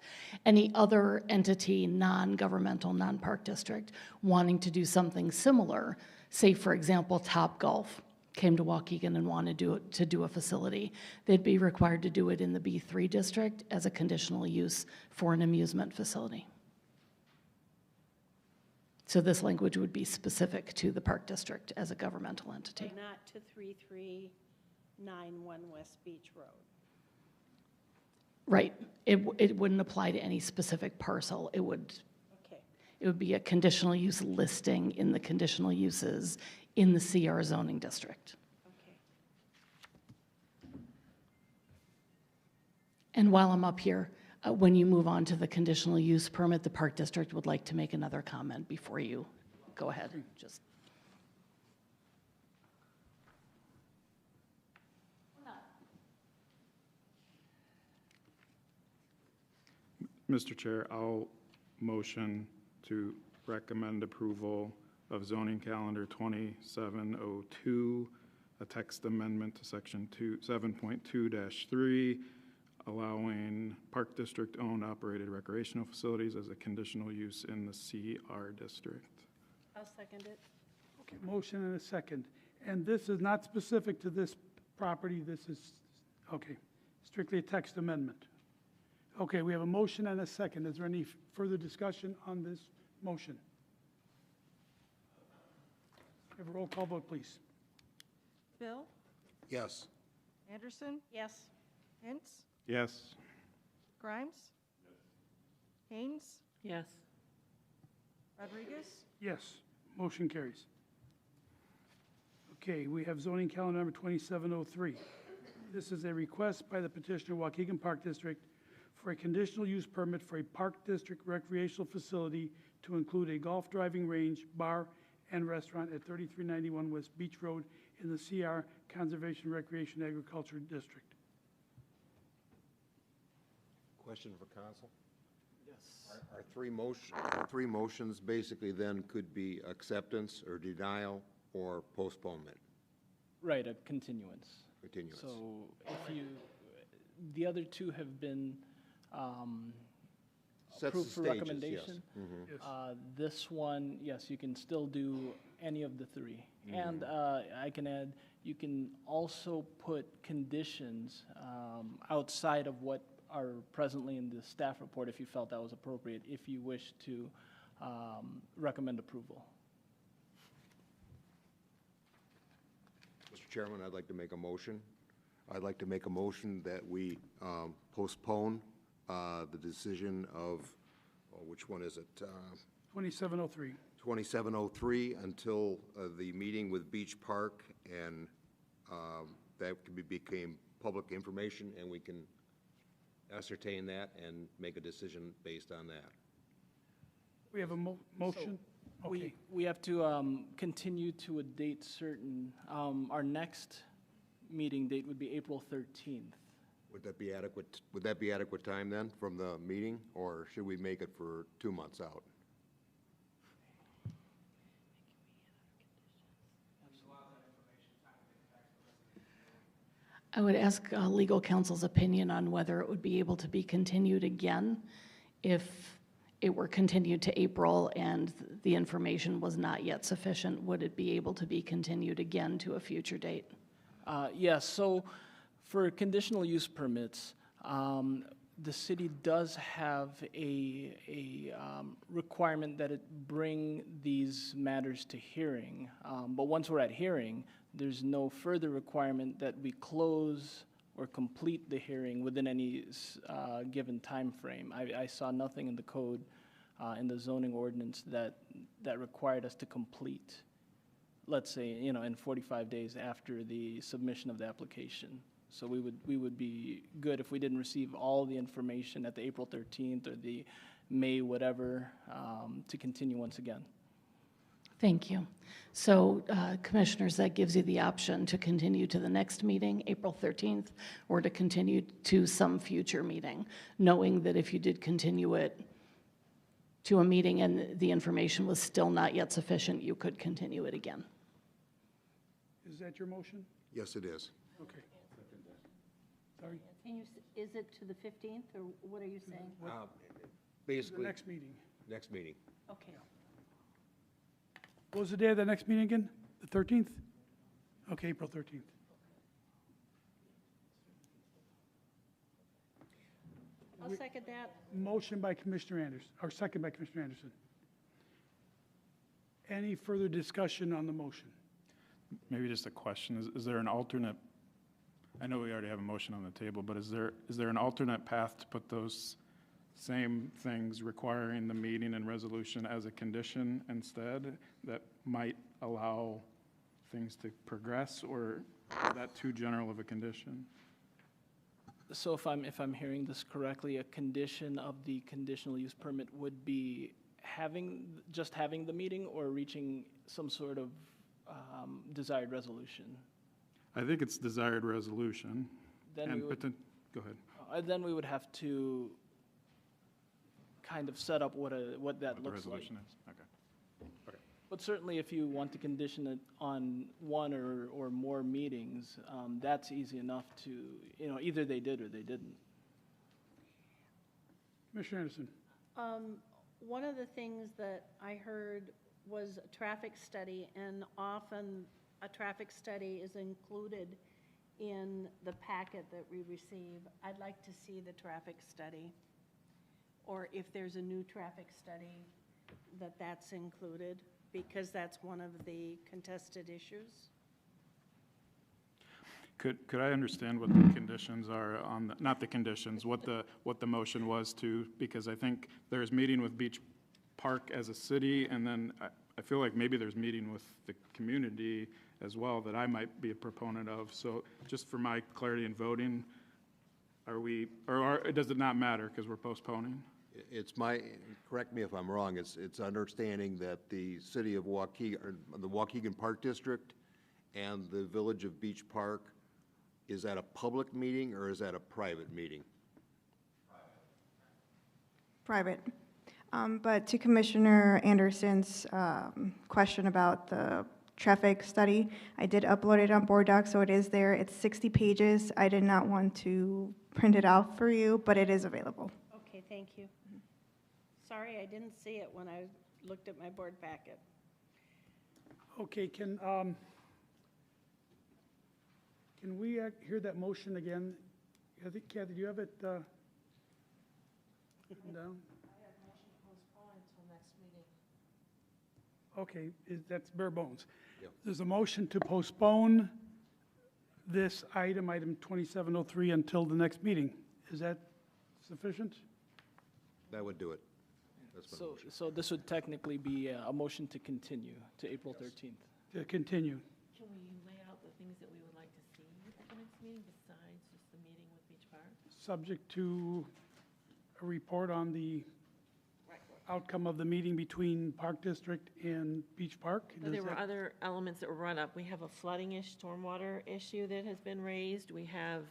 [SPEAKER 2] Any other entity, non-governmental, non-Park District, wanting to do something similar, say, for example, Topgolf came to Waukegan and wanted to do a facility, they'd be required to do it in the B3 district as a conditional use for an amusement facility. So this language would be specific to the Park District as a governmental entity.
[SPEAKER 4] But not to 3391 West Beach Road.
[SPEAKER 2] Right. It wouldn't apply to any specific parcel. It would be a conditional use listing in the conditional uses in the CR zoning district.
[SPEAKER 4] Okay.
[SPEAKER 2] And while I'm up here, when you move on to the conditional use permit, the Park District would like to make another comment before you go ahead. Just.
[SPEAKER 7] Mr. Chair, I'll motion to recommend approval of zoning calendar 2702, a text amendment to section 7.2-3, allowing Park District-owned operated recreational facilities as a conditional use in the CR district.
[SPEAKER 4] I'll second it.
[SPEAKER 1] Okay, motion and a second. And this is not specific to this property, this is, okay, strictly a text amendment. Okay, we have a motion and a second. Is there any further discussion on this motion? Have a roll call vote, please.
[SPEAKER 3] Bill?
[SPEAKER 5] Yes.
[SPEAKER 3] Anderson?
[SPEAKER 4] Yes.
[SPEAKER 3] Hintz?
[SPEAKER 7] Yes.
[SPEAKER 3] Grimes? Haynes?
[SPEAKER 6] Yes.
[SPEAKER 3] Rodriguez?
[SPEAKER 1] Yes, motion carries. Okay, we have zoning calendar number 2703. This is a request by the petitioner Waukegan Park District for a conditional use permit for a Park District recreational facility to include a golf driving range, bar, and Restaurant at 3391 West Beach Road in the CR Conservation Recreation Agriculture District.
[SPEAKER 5] Question for council?
[SPEAKER 8] Yes.
[SPEAKER 5] Our three motions basically then could be acceptance or denial or postponement.
[SPEAKER 8] Right, a continuance.
[SPEAKER 5] Continuance.
[SPEAKER 8] So if you, the other two have been
[SPEAKER 5] Sets the
[SPEAKER 8] approved for
[SPEAKER 5] stages, yes.
[SPEAKER 8] recommendation.
[SPEAKER 5] Mhm.
[SPEAKER 1] Yes.
[SPEAKER 8] This one, yes, you can still do any of the three. And I can add, you can also put conditions outside of what are presently in the staff report if you felt that was appropriate, if you wish to recommend approval.
[SPEAKER 5] Mr. Chairman, I'd like to make a motion. I'd like to make a motion that we postpone the decision of, which one is it?
[SPEAKER 1] 2703.
[SPEAKER 5] 2703 until the meeting with Beach Park, and that became public information, and we can ascertain that and make a decision based on that.
[SPEAKER 1] We have a motion? Okay.
[SPEAKER 8] We have to continue to a date certain. Our next meeting date would be April 13th.
[SPEAKER 5] Would that be adequate? Would that be adequate time then from the meeting, or should we make it for 2 months out?
[SPEAKER 2] I would ask legal counsel's opinion on whether it would be able to be continued again if it were continued to April and the information was not yet sufficient. Would it be able to be continued again to a future date?
[SPEAKER 8] Yes, so for conditional use permits, the city does have a requirement that it bring these matters to hearing. But once we're at hearing, there's no further requirement that we close or complete the hearing within any given time frame. I saw nothing in the code, in the zoning ordinance that required us to complete, let's say, in 45 days after the submission of the application. So we would be good if we didn't receive all the information at the April 13th or the May whatever to continue once again.
[SPEAKER 2] Thank you. So, Commissioners, that gives you the option to continue to the next meeting, April 13th, or to continue to some future meeting, knowing that if you did continue it to a meeting and the information was still not yet sufficient, you could continue it again.
[SPEAKER 1] Is that your motion?
[SPEAKER 5] Yes, it is.
[SPEAKER 1] Okay. Sorry?
[SPEAKER 4] Is it to the 15th, or what are you saying?
[SPEAKER 5] Basically.
[SPEAKER 1] The next meeting.
[SPEAKER 5] Next meeting.
[SPEAKER 4] Okay.
[SPEAKER 1] What was the day of the next meeting again? The 13th? Okay, April 13th.
[SPEAKER 4] I'll second that.
[SPEAKER 1] Motion by Commissioner Anderson, or second by Commissioner Anderson. Any further discussion on the motion?
[SPEAKER 7] Maybe just a question. Is there an alternate, I know we already have a motion on the table, but is there an alternate path to put those same things requiring the meeting and resolution as a condition instead that might allow things to progress, or is that too general of a condition?
[SPEAKER 8] So if I'm hearing this correctly, a condition of the conditional use permit would be just having the meeting or reaching some sort of desired resolution?
[SPEAKER 7] I think it's desired resolution.
[SPEAKER 8] Then
[SPEAKER 7] And
[SPEAKER 8] we would-
[SPEAKER 7] go ahead.
[SPEAKER 8] Then we would have to kind of set up what that
[SPEAKER 7] What the
[SPEAKER 8] looks like.
[SPEAKER 7] resolution is. Okay. Okay.
[SPEAKER 8] But certainly if you want to condition it on one or more meetings, that's easy enough to, either they did or they didn't.
[SPEAKER 1] Commissioner Anderson?
[SPEAKER 4] One of the things that I heard was a traffic study, and often a traffic study is included in the packet that we receive. I'd like to see the traffic study, or if there's a new traffic study, that's included, because that's one of the contested issues.
[SPEAKER 7] Could I understand what the conditions are on, not the conditions, what the motion was to, because I think there's meeting with Beach Park as a city, and then I feel like maybe there's meeting with the community as well that I might be a proponent of. So just for my clarity in voting, are we, or does it not matter because we're postponing?
[SPEAKER 5] It's my, correct me if I'm wrong, it's understanding that the city of Waukegan, or the Waukegan Park District and the Village of Beach Park, is that a public meeting or is that a private meeting?
[SPEAKER 15] Private. But to Commissioner Anderson's question about the traffic study, I did upload it on Board Docs, so it is there. It's 60 pages. I did not want to print it out for you, but it is available.
[SPEAKER 4] Okay, thank you. Sorry, I didn't see it when I looked at my board packet.
[SPEAKER 1] Okay, can we hear that motion again? I think, Kathy, do you have it down? Okay, that's bare bones.
[SPEAKER 5] Yep.
[SPEAKER 1] There's a motion to postpone this item 2703, until the next meeting. Is that sufficient?
[SPEAKER 5] That would do it. That's my motion.
[SPEAKER 8] So this would technically be a motion to continue to April 13th.
[SPEAKER 1] To continue.
[SPEAKER 6] Can we lay out the things that we would like to see at the next meeting besides just the meeting with Beach Park?
[SPEAKER 1] Subject to a report on the outcome of the meeting between Park District and Beach Park.
[SPEAKER 6] So there
[SPEAKER 1] Does
[SPEAKER 6] were
[SPEAKER 1] that-
[SPEAKER 6] other elements that were brought up. We have a stormwater issue that has been raised. We have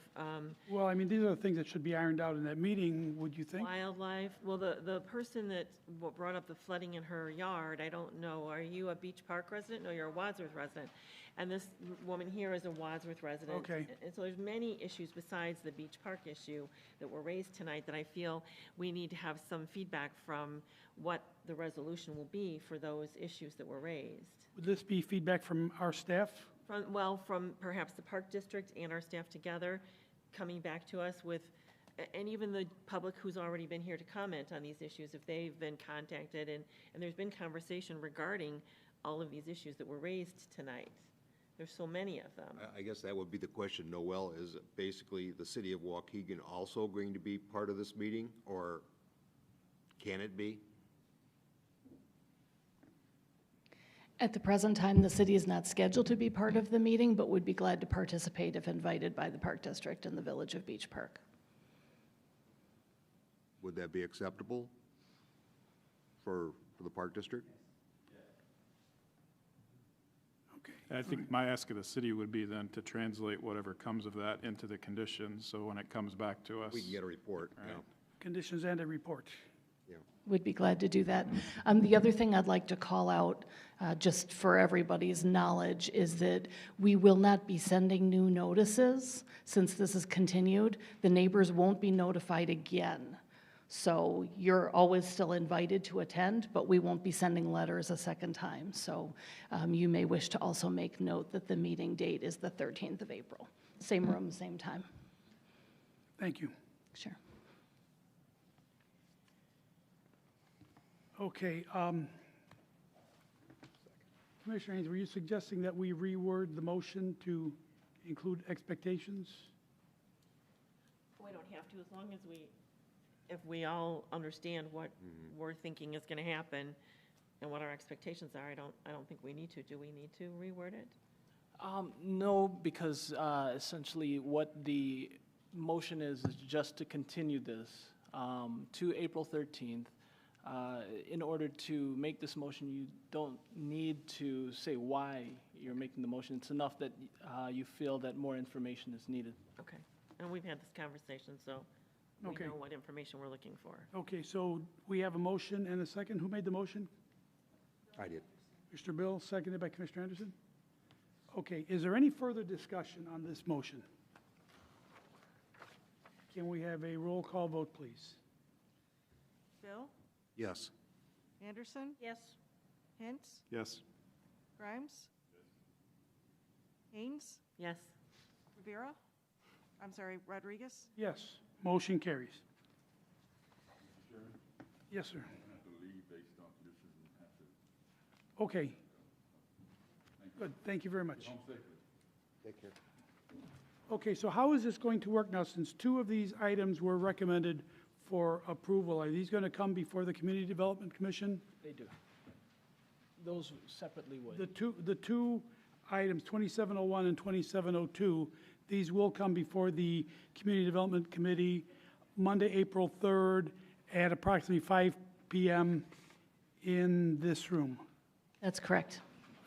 [SPEAKER 1] Well, I mean, these are the things that should be ironed out in that meeting, would you think?
[SPEAKER 6] wildlife. Well, the person that brought up the flooding in her yard, I don't know, are you a Beach Park resident? No, you're a Wadsworth resident. And this woman here is a Wadsworth resident.
[SPEAKER 1] Okay.
[SPEAKER 6] And so there's many issues besides the Beach Park issue that were raised tonight that I feel we need to have some feedback from what the resolution will be for those issues that were raised.
[SPEAKER 1] Would this be feedback from our staff?
[SPEAKER 6] From perhaps the Park District and our staff together, coming back to us with, and even the public who's already been here to comment on these issues, if they've been contacted, and there's been conversation regarding all of these issues that were raised tonight. There's so many of them.
[SPEAKER 5] I guess that would be the question, Noel, is basically the city of Waukegan also going to be part of this meeting, or can it be?
[SPEAKER 2] At the present time, the city is not scheduled to be part of the meeting, but would be glad to participate if invited by the Park District and the Village of Beach Park.
[SPEAKER 5] Would that be acceptable for the Park District?
[SPEAKER 7] I think my ask of the city would be then to translate whatever comes of that into the conditions, so when it comes back to us.
[SPEAKER 5] We can get a report,
[SPEAKER 7] Right.
[SPEAKER 5] yeah.
[SPEAKER 1] Conditions and a report.
[SPEAKER 2] Would be glad to do that. The other thing I'd like to call out, just for everybody's knowledge, is that we will not be sending new notices since this is continued. The neighbors won't be notified again. So you're always still invited to attend, but we won't be sending letters a second time. So you may wish to also make note that the meeting date is the 13th of April. Same room, same time.
[SPEAKER 1] Thank you.
[SPEAKER 2] Sure.
[SPEAKER 1] Okay. Commissioner Haynes, were you suggesting that we reword the motion to include expectations?
[SPEAKER 6] We don't have to, as long as if we all understand what we're thinking is going to happen and what our expectations are, I don't think we need to. Do we need to reword it?
[SPEAKER 8] No, because essentially what the motion is just to continue this to April 13th. In order to make this motion, you don't need to say why you're making the motion. It's enough that you feel that more information is needed.
[SPEAKER 6] Okay, and we've had this conversation, so we
[SPEAKER 1] Okay.
[SPEAKER 6] know what information we're looking for.
[SPEAKER 1] Okay, so we have a motion and a second. Who made the motion?
[SPEAKER 5] I did.
[SPEAKER 1] Mr. Bill, seconded by Commissioner Anderson. Okay, is there any further discussion on this motion? Can we have a roll call vote, please?
[SPEAKER 3] Bill?
[SPEAKER 5] Yes.
[SPEAKER 3] Anderson?
[SPEAKER 4] Yes.
[SPEAKER 3] Hintz?
[SPEAKER 7] Yes.
[SPEAKER 3] Grimes? Haynes?
[SPEAKER 6] Yes.
[SPEAKER 3] Rivera? I'm sorry, Rodriguez?
[SPEAKER 1] Yes, motion carries. Yes, sir. Okay. Good, thank you very much.
[SPEAKER 5] Take care.
[SPEAKER 1] Okay, so how is this going to work now, since two of these items were recommended for approval? Are these going to come before the Community Development Commission?
[SPEAKER 8] They do. Those separately would.
[SPEAKER 1] The two items, 2701 and 2702, these will come before the Community Development Committee Monday, April 3rd, at approximately 5 PM in this room.
[SPEAKER 2] That's correct.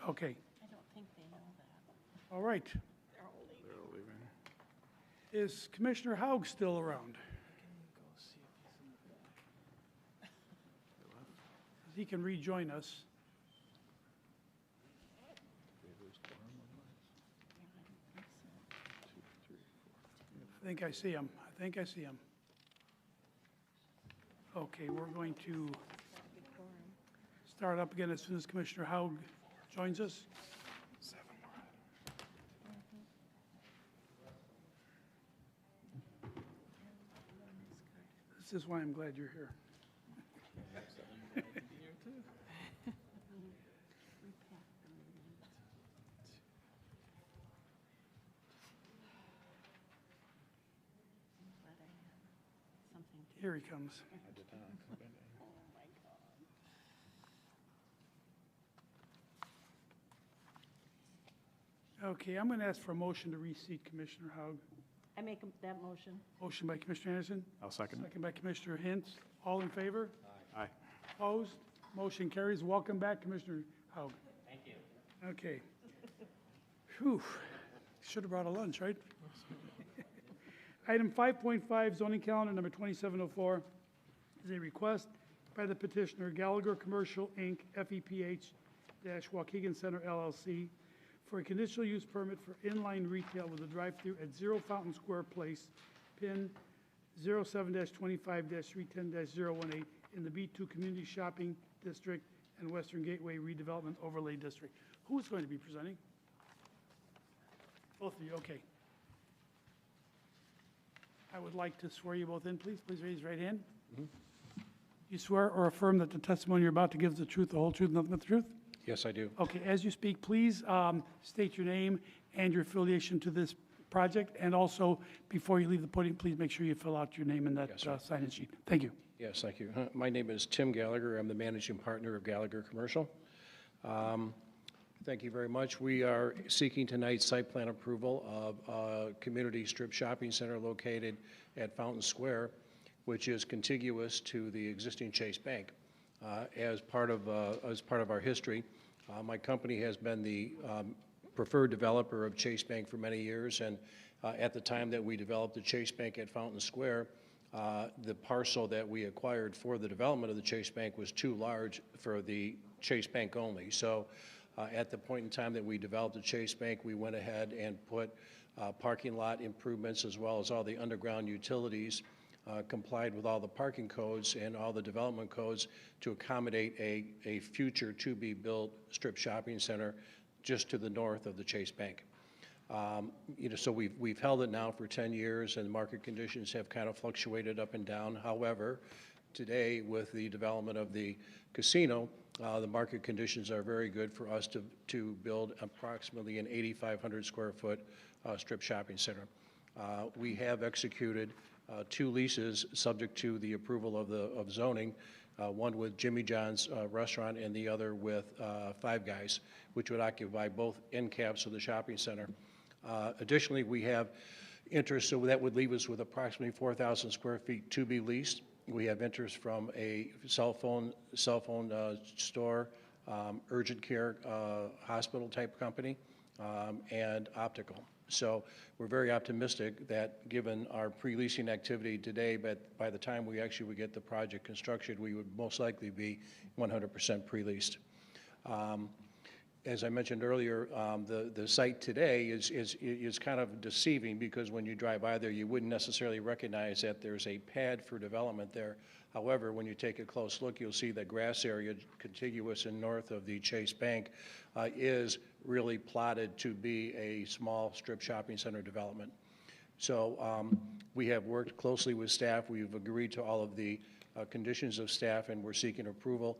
[SPEAKER 1] Okay,
[SPEAKER 4] I don't think they know that.
[SPEAKER 1] all right. Is Commissioner Haug still around? He can rejoin us. I think I see him. I think I see him. Okay, we're going to start up again as soon as Commissioner Haug joins us. This is why I'm glad you're here. Here he comes. Okay, I'm going to ask for a motion to reseat Commissioner Haug.
[SPEAKER 4] I make that motion.
[SPEAKER 1] Motion by Commissioner Anderson.
[SPEAKER 7] I'll second it.
[SPEAKER 1] Second by Commissioner Hintz. All in favor?
[SPEAKER 7] Aye.
[SPEAKER 1] Opposed? Motion carries. Welcome back, Commissioner Haug.
[SPEAKER 9] Thank you.
[SPEAKER 1] Okay. Whew. Should have brought a lunch, right? Item 5.5, zoning calendar number 2704, is a request by the petitioner Gallagher Commercial, Inc., FEPH-Waukegan Center LLC, for a conditional use permit for inline retail with a drive-through at 0 Fountain Square Place, PIN 07-25-310-018 in the B2 Community Shopping District and Western Gateway Redevelopment Overlay District. Who's going to be presenting? Both of you, okay. I would like to swear you both in, please. Please raise your right hand. You swear or affirm that the testimony you're about to give is the truth, the whole truth, nothing but the truth?
[SPEAKER 21] Yes, I do.
[SPEAKER 1] Okay, as you speak, please state your name and your affiliation to this project, and also, before you leave the podium, please make sure you fill out your name in that sign-in sheet. Thank you.
[SPEAKER 21] Yes, thank you. My name is Tim Gallagher. I'm the managing partner of Gallagher Commercial. Thank you very much. We are seeking tonight site plan approval of a community strip shopping center located at Fountain Square, which is contiguous to the existing Chase Bank. As part of our history, my company has been the preferred developer of Chase Bank for many years, and at the time that we developed the Chase Bank at Fountain Square, the parcel that we acquired for the development of the Chase Bank was too large for the Chase Bank only. So at the point in time that we developed the Chase Bank, we went ahead and put parking lot improvements as well as all the underground utilities, complied with all the parking codes and all the development codes to accommodate a future to-be-built strip shopping center just to the north of the Chase Bank. So we've held it now for 10 years, and market conditions have kind of fluctuated up and down. However, today, with the development of the casino, the market conditions are very good for us to build approximately an 8,500 square foot strip shopping center. We have executed 2 leases subject to the approval of zoning, one with Jimmy John's restaurant and the other with Five Guys, which would occupy both end caps of the shopping center. Additionally, we have interest, so that would leave us with approximately 4,000 square feet to be leased. We have interest from a cell phone store, urgent care hospital type company, and optical. So we're very optimistic that given our pre-leasing activity today, but by the time we actually would get the project constructed, we would most likely be 100% pre-leased. As I mentioned earlier, the site today is kind of deceiving because when you drive by there, you wouldn't necessarily recognize that there's a pad for development there. However, when you take a close look, you'll see that grass area contiguous and north of the Chase Bank is really plotted to be a small strip shopping center development. So we have worked closely with staff. We've agreed to all of the conditions of staff, and we're seeking approval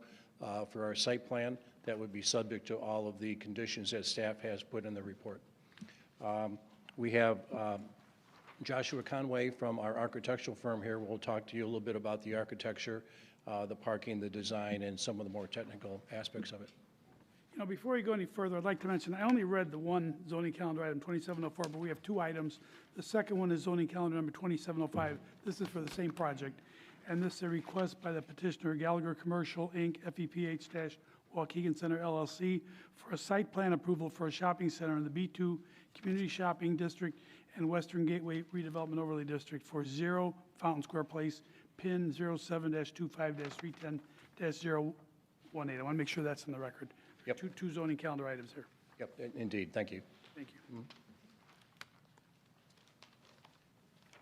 [SPEAKER 21] for our site plan that would be subject to all of the conditions that staff has put in the report. We have Joshua Conway from our architectural firm here will talk to you a little bit about the architecture, the parking, the design, and some of the more technical aspects of it.
[SPEAKER 1] You know, before we go any further, I'd like to mention, I only read the one zoning calendar item 2704, but we have 2 items. The second one is zoning calendar number 2705. This is for the same project. and this is a request by the petitioner Gallagher Commercial, Inc., FEPH-Waukegan Center LLC, for a site plan approval for a shopping center in the B2 Community Shopping District and Western Gateway Redevelopment Overlay District for 0 Fountain Square Place, PIN 07-25-310-018. I want to make sure that's in the record.
[SPEAKER 21] Yep.
[SPEAKER 1] Two zoning calendar items here.
[SPEAKER 21] Yep, indeed, thank you.
[SPEAKER 1] Thank you.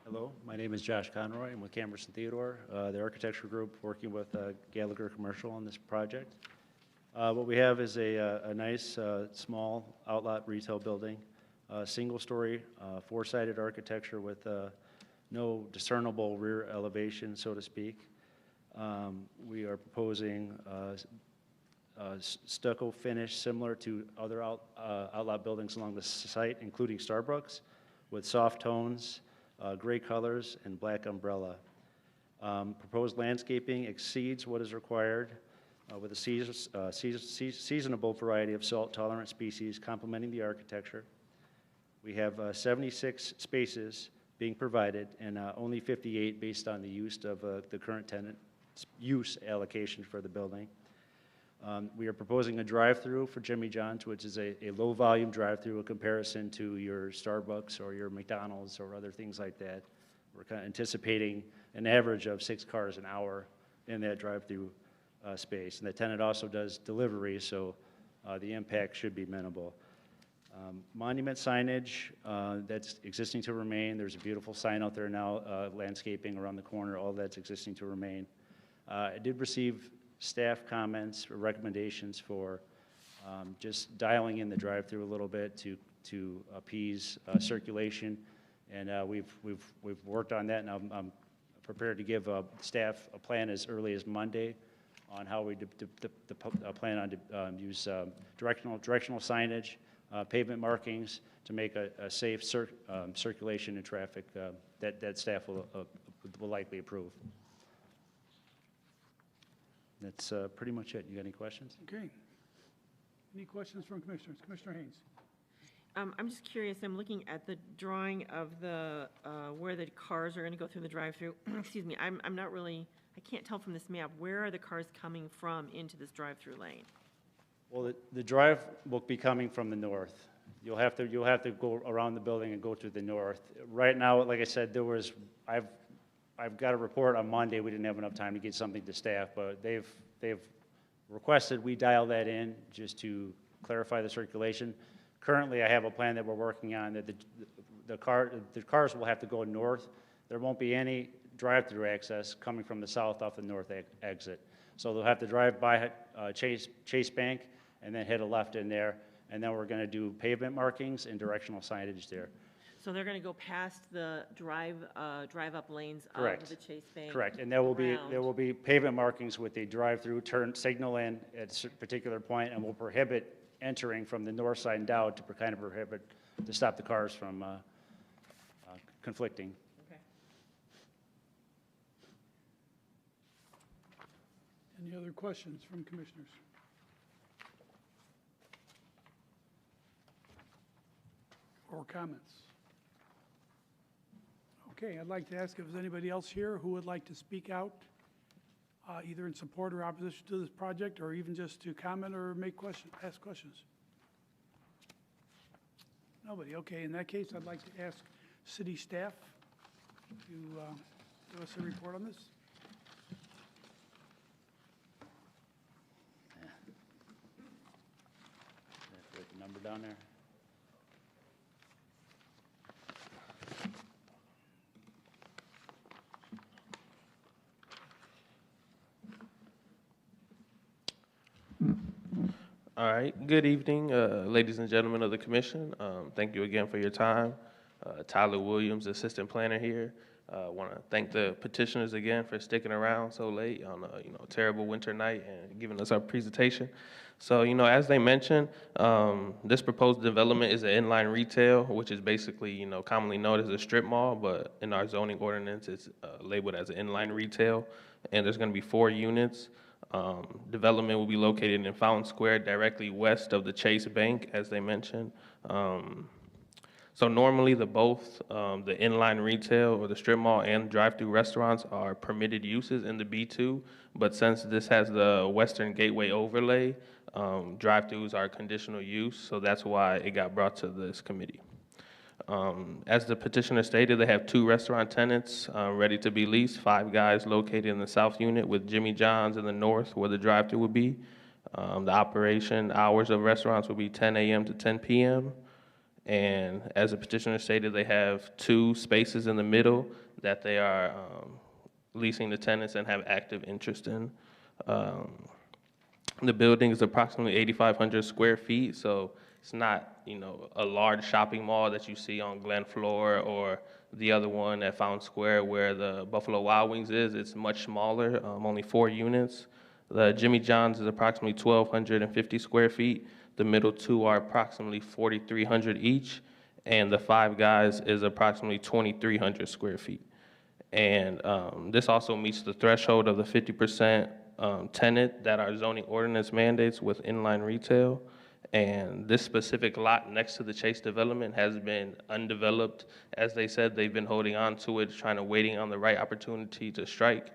[SPEAKER 11] Hello, my name is Josh Conroy. I'm with Camberson Theodore, the architecture group working with Gallagher Commercial on this project. What we have is a nice small outlet retail building, single-story, four-sided architecture with no discernible rear elevation, so to speak. We are proposing stucco finish similar to other outlet buildings along the site, including Starbucks, with soft tones, gray colors, and black umbrella. Proposed landscaping exceeds what is required with a seasonable variety of salt-tolerant species complementing the architecture. We have 76 spaces being provided and only 58 based on the use of the current tenant use allocation for the building. We are proposing a drive-through for Jimmy John's, which is a low-volume drive-through in comparison to your Starbucks or your McDonald's or other things like that. We're kind of anticipating an average of 6 cars an hour in that drive-through space. And the tenant also does delivery, so the impact should be minimal. Monument signage, that's existing to remain. There's a beautiful sign out there now, landscaping around the corner, all that's existing to remain. I did receive staff comments or recommendations for just dialing in the drive-through a little bit to appease circulation, and we've worked on that, and I'm prepared to give staff a plan as early as Monday on how we plan on use directional signage, pavement markings to make a safe circulation and traffic that staff will likely approve. That's pretty much it. You got any questions?
[SPEAKER 1] Okay. Any questions from commissioners? Commissioner Haynes.
[SPEAKER 6] I'm just curious, I'm looking at the drawing of the, where the cars are going to go through the drive-through. Excuse me, I'm not really, I can't tell from this map, where are the cars coming from into this drive-through lane?
[SPEAKER 11] Well, the drive will be coming from the north. You'll have to go around the building and go to the north. Right now, like I said, I've got a report on Monday. We didn't have enough time to get something to staff, but they've requested we dial that in just to clarify the circulation. Currently, I have a plan that we're working on that the cars will have to go north. There won't be any drive-through access coming from the south off the north exit. So they'll have to drive by Chase Bank and then hit a left in there, and then we're going to do pavement markings and directional signage there.
[SPEAKER 6] So they're going to go past the drive-up lanes
[SPEAKER 11] Correct.
[SPEAKER 6] of the Chase Bank.
[SPEAKER 11] Correct, and there will be pavement markings with the drive-through turn signal in at a particular point, and will prohibit entering from the north side and down to kind of prohibit to stop the cars from conflicting.
[SPEAKER 6] Okay.
[SPEAKER 1] Any other questions from commissioners? Or comments? Okay, I'd like to ask if there's anybody else here who would like to speak out, either in support or opposition to this project, or even just to comment or ask questions. Nobody. Okay, in that case, I'd like to ask city staff to give us a report on this.
[SPEAKER 11] Put the number down there.
[SPEAKER 22] All right. Good evening, ladies and gentlemen of the commission. Thank you again for your time. Tyler Williams, assistant planner here. I want to thank the petitioners again for sticking around so late on a terrible winter night and giving us our presentation. So, as they mentioned, this proposed development is an inline retail, which is basically, commonly known as a strip mall, but in our zoning ordinance, it's labeled as an inline retail. And there's going to be 4 units. Development will be located in Fountain Square, directly west of the Chase Bank, as they mentioned. So normally the inline retail or the strip mall and drive-through restaurants are permitted uses in the B2, but since this has the Western Gateway overlay, drive-throughs are conditional use, so that's why it got brought to this committee. As the petitioner stated, they have 2 restaurant tenants ready to be leased, Five Guys located in the south unit with Jimmy John's in the north where the drive-through would be. The operation hours of restaurants would be 10 a.m. to 10 p.m. And as the petitioner stated, they have 2 spaces in the middle that they are leasing to tenants and have active interest in. The building is approximately 8,500 square feet, so it's not, a large shopping mall that you see on Glen Flora or the other one at Fountain Square where the Buffalo Wild Wings is. It's much smaller, only 4 units. The Jimmy John's is approximately 1,250 square feet. The middle 2 are approximately 4,300 each, and the Five Guys is approximately 2,300 square feet. And this also meets the threshold of the 50% tenant that our zoning ordinance mandates with inline retail. And this specific lot next to the Chase development has been undeveloped. As they said, they've been holding on to it, waiting on the right opportunity to strike.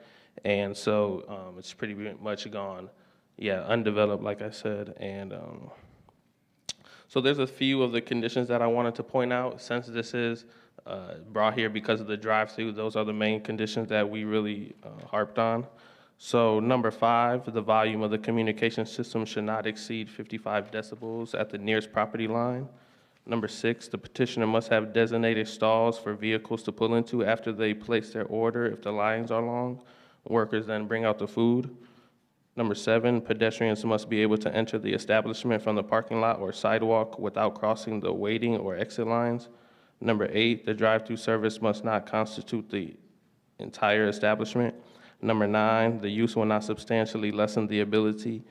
[SPEAKER 22] And so it's pretty much gone, undeveloped, like I said. And so there's a few of the conditions that I wanted to point out. Since this is brought here because of the drive-through, those are the main conditions that we really harped on. So number 5, the volume of the communication system should not exceed 55 decibels at the nearest property line. Number 6, the petitioner must have designated stalls for vehicles to pull into after they place their order if the lines are long. Workers then bring out the food. Number 7, pedestrians must be able to enter the establishment from the parking lot or sidewalk without crossing the waiting or exit lines. Number 8, the drive-through service must not constitute the entire establishment. Number 9, the use will not substantially lessen the ability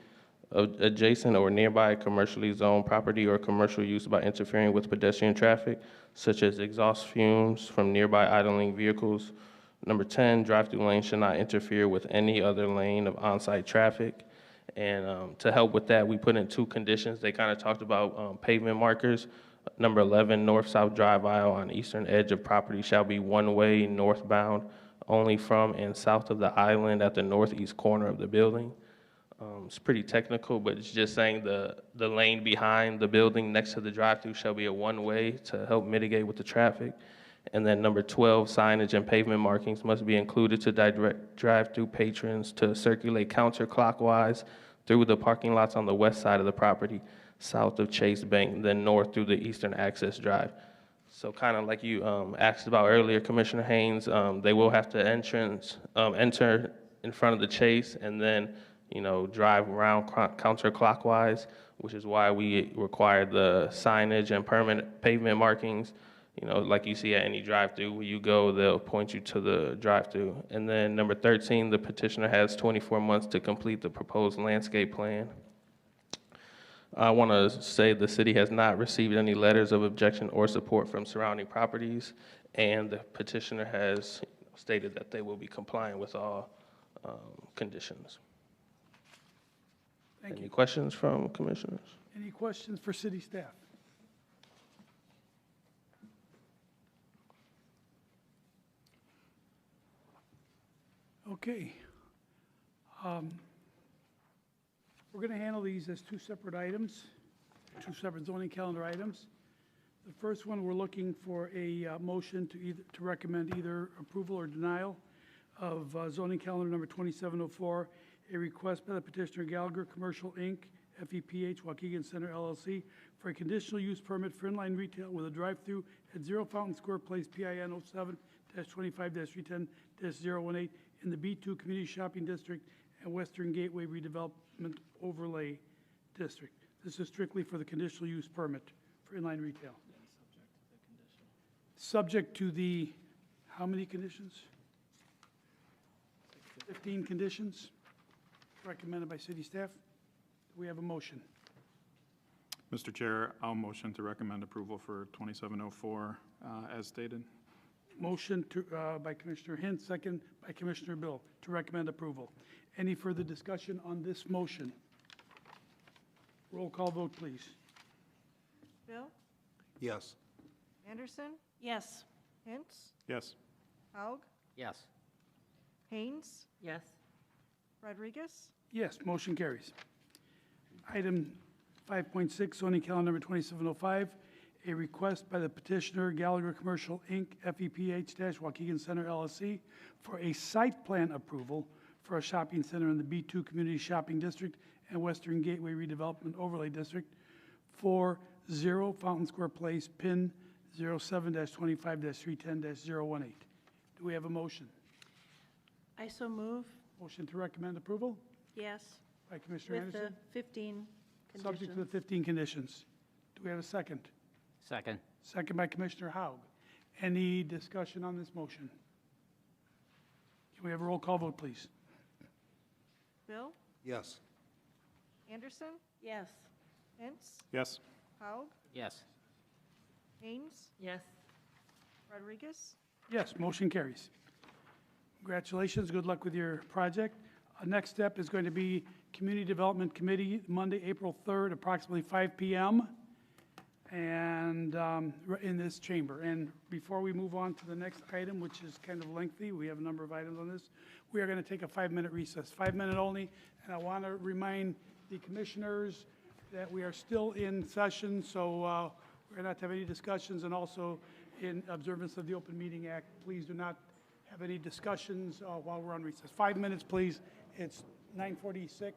[SPEAKER 22] of adjacent or nearby commercially zoned property or commercial use by interfering with pedestrian traffic, such as exhaust fumes from nearby idling vehicles. Number 10, drive-through lanes should not interfere with any other lane of on-site traffic. And to help with that, we put in 2 conditions. They kind of talked about pavement markers. Number 11, north-south drive aisle on eastern edge of property shall be one-way northbound only from and south of the island at the northeast corner of the building. It's pretty technical, but it's just saying the lane behind the building next to the drive-through shall be a one-way to help mitigate with the traffic. And then number 12, signage and pavement markings must be included to direct drive-through patrons to circulate counterclockwise through the parking lots on the west side of the property, south of Chase Bank, then north through the eastern access drive. So kind of like you asked about earlier, Commissioner Haynes, they will have to enter in front of the Chase and then, drive around counterclockwise, which is why we require the signage and permanent pavement markings. Like you see at any drive-through, where you go, they'll point you to the drive-through. And then number 13, the petitioner has 24 months to complete the proposed landscape plan. I want to say the city has not received any letters of objection or support from surrounding properties, and the petitioner has stated that they will be complying with all conditions.
[SPEAKER 1] Thank you.
[SPEAKER 22] Any questions from commissioners?
[SPEAKER 1] Any questions for city staff? Okay. We're going to handle these as 2 separate items, 2 separate zoning calendar items. The first one, we're looking for a motion to recommend either approval or denial of zoning calendar number 2704, a request by the petitioner Gallagher Commercial Inc., FEPH, Waukegan Center LLC, for a conditional use permit for inline retail with a drive-through at 0 Fountain Square Place, PIN 07-25-310-018 in the B2 Community Shopping District and Western Gateway Redevelopment Overlay District. This is strictly for the conditional use permit for inline retail. Subject to the, how many conditions? 15 conditions recommended by city staff. Do we have a motion?
[SPEAKER 7] Mr. Chair, I'll motion to recommend approval for 2704 as stated.
[SPEAKER 1] Motion by Commissioner Hint, second by Commissioner Bill to recommend approval. Any further discussion on this motion? Roll call vote, please.
[SPEAKER 3] Bill?
[SPEAKER 5] Yes.
[SPEAKER 3] Anderson,
[SPEAKER 4] Yes.
[SPEAKER 3] Hintz,
[SPEAKER 7] Yes.
[SPEAKER 3] Haug,
[SPEAKER 9] Yes.
[SPEAKER 3] Haynes,
[SPEAKER 6] Yes.
[SPEAKER 3] Rodriguez,
[SPEAKER 1] Yes, motion carries. Item 5.6, zoning calendar number 2705, a request by the petitioner Gallagher Commercial, Inc., FEPH-Waukegan Center LLC, for a site plan approval for a shopping center in the B2 Community Shopping District and Western Gateway Redevelopment Overlay District for 0 Fountain Square Place, PIN 07-25-310-018. Do we have a motion?
[SPEAKER 4] I so move,
[SPEAKER 1] Motion to recommend approval
[SPEAKER 4] yes,
[SPEAKER 1] by Commissioner
[SPEAKER 4] with the
[SPEAKER 1] Anderson,
[SPEAKER 4] 15
[SPEAKER 1] subject to the
[SPEAKER 4] conditions.
[SPEAKER 1] 15 conditions. Do we have a second?
[SPEAKER 9] Second.
[SPEAKER 1] Second by Commissioner Haug. Any discussion on this motion? Can we have a roll call vote, please?
[SPEAKER 3] Bill,
[SPEAKER 5] Yes.
[SPEAKER 3] Anderson,
[SPEAKER 4] Yes.
[SPEAKER 3] Hintz,
[SPEAKER 7] Yes.
[SPEAKER 3] Haug,
[SPEAKER 9] Yes.
[SPEAKER 3] Haynes,
[SPEAKER 6] Yes.
[SPEAKER 3] Rodriguez,
[SPEAKER 1] Yes, motion carries. Congratulations, good luck with your project. Next step is going to be Community Development Committee, Monday, April 3rd, approximately 5 PM, and in this chamber. And before we move on to the next item, which is kind of lengthy, we have a number of items on this, we are going to take a 5-minute recess, 5-minute only, and I want to remind the commissioners that we are still in session, so we're going to not have any discussions, and also in observance of the Open Meeting Act, please do not have any discussions while we're on recess. 5 minutes, please. It's 9:46.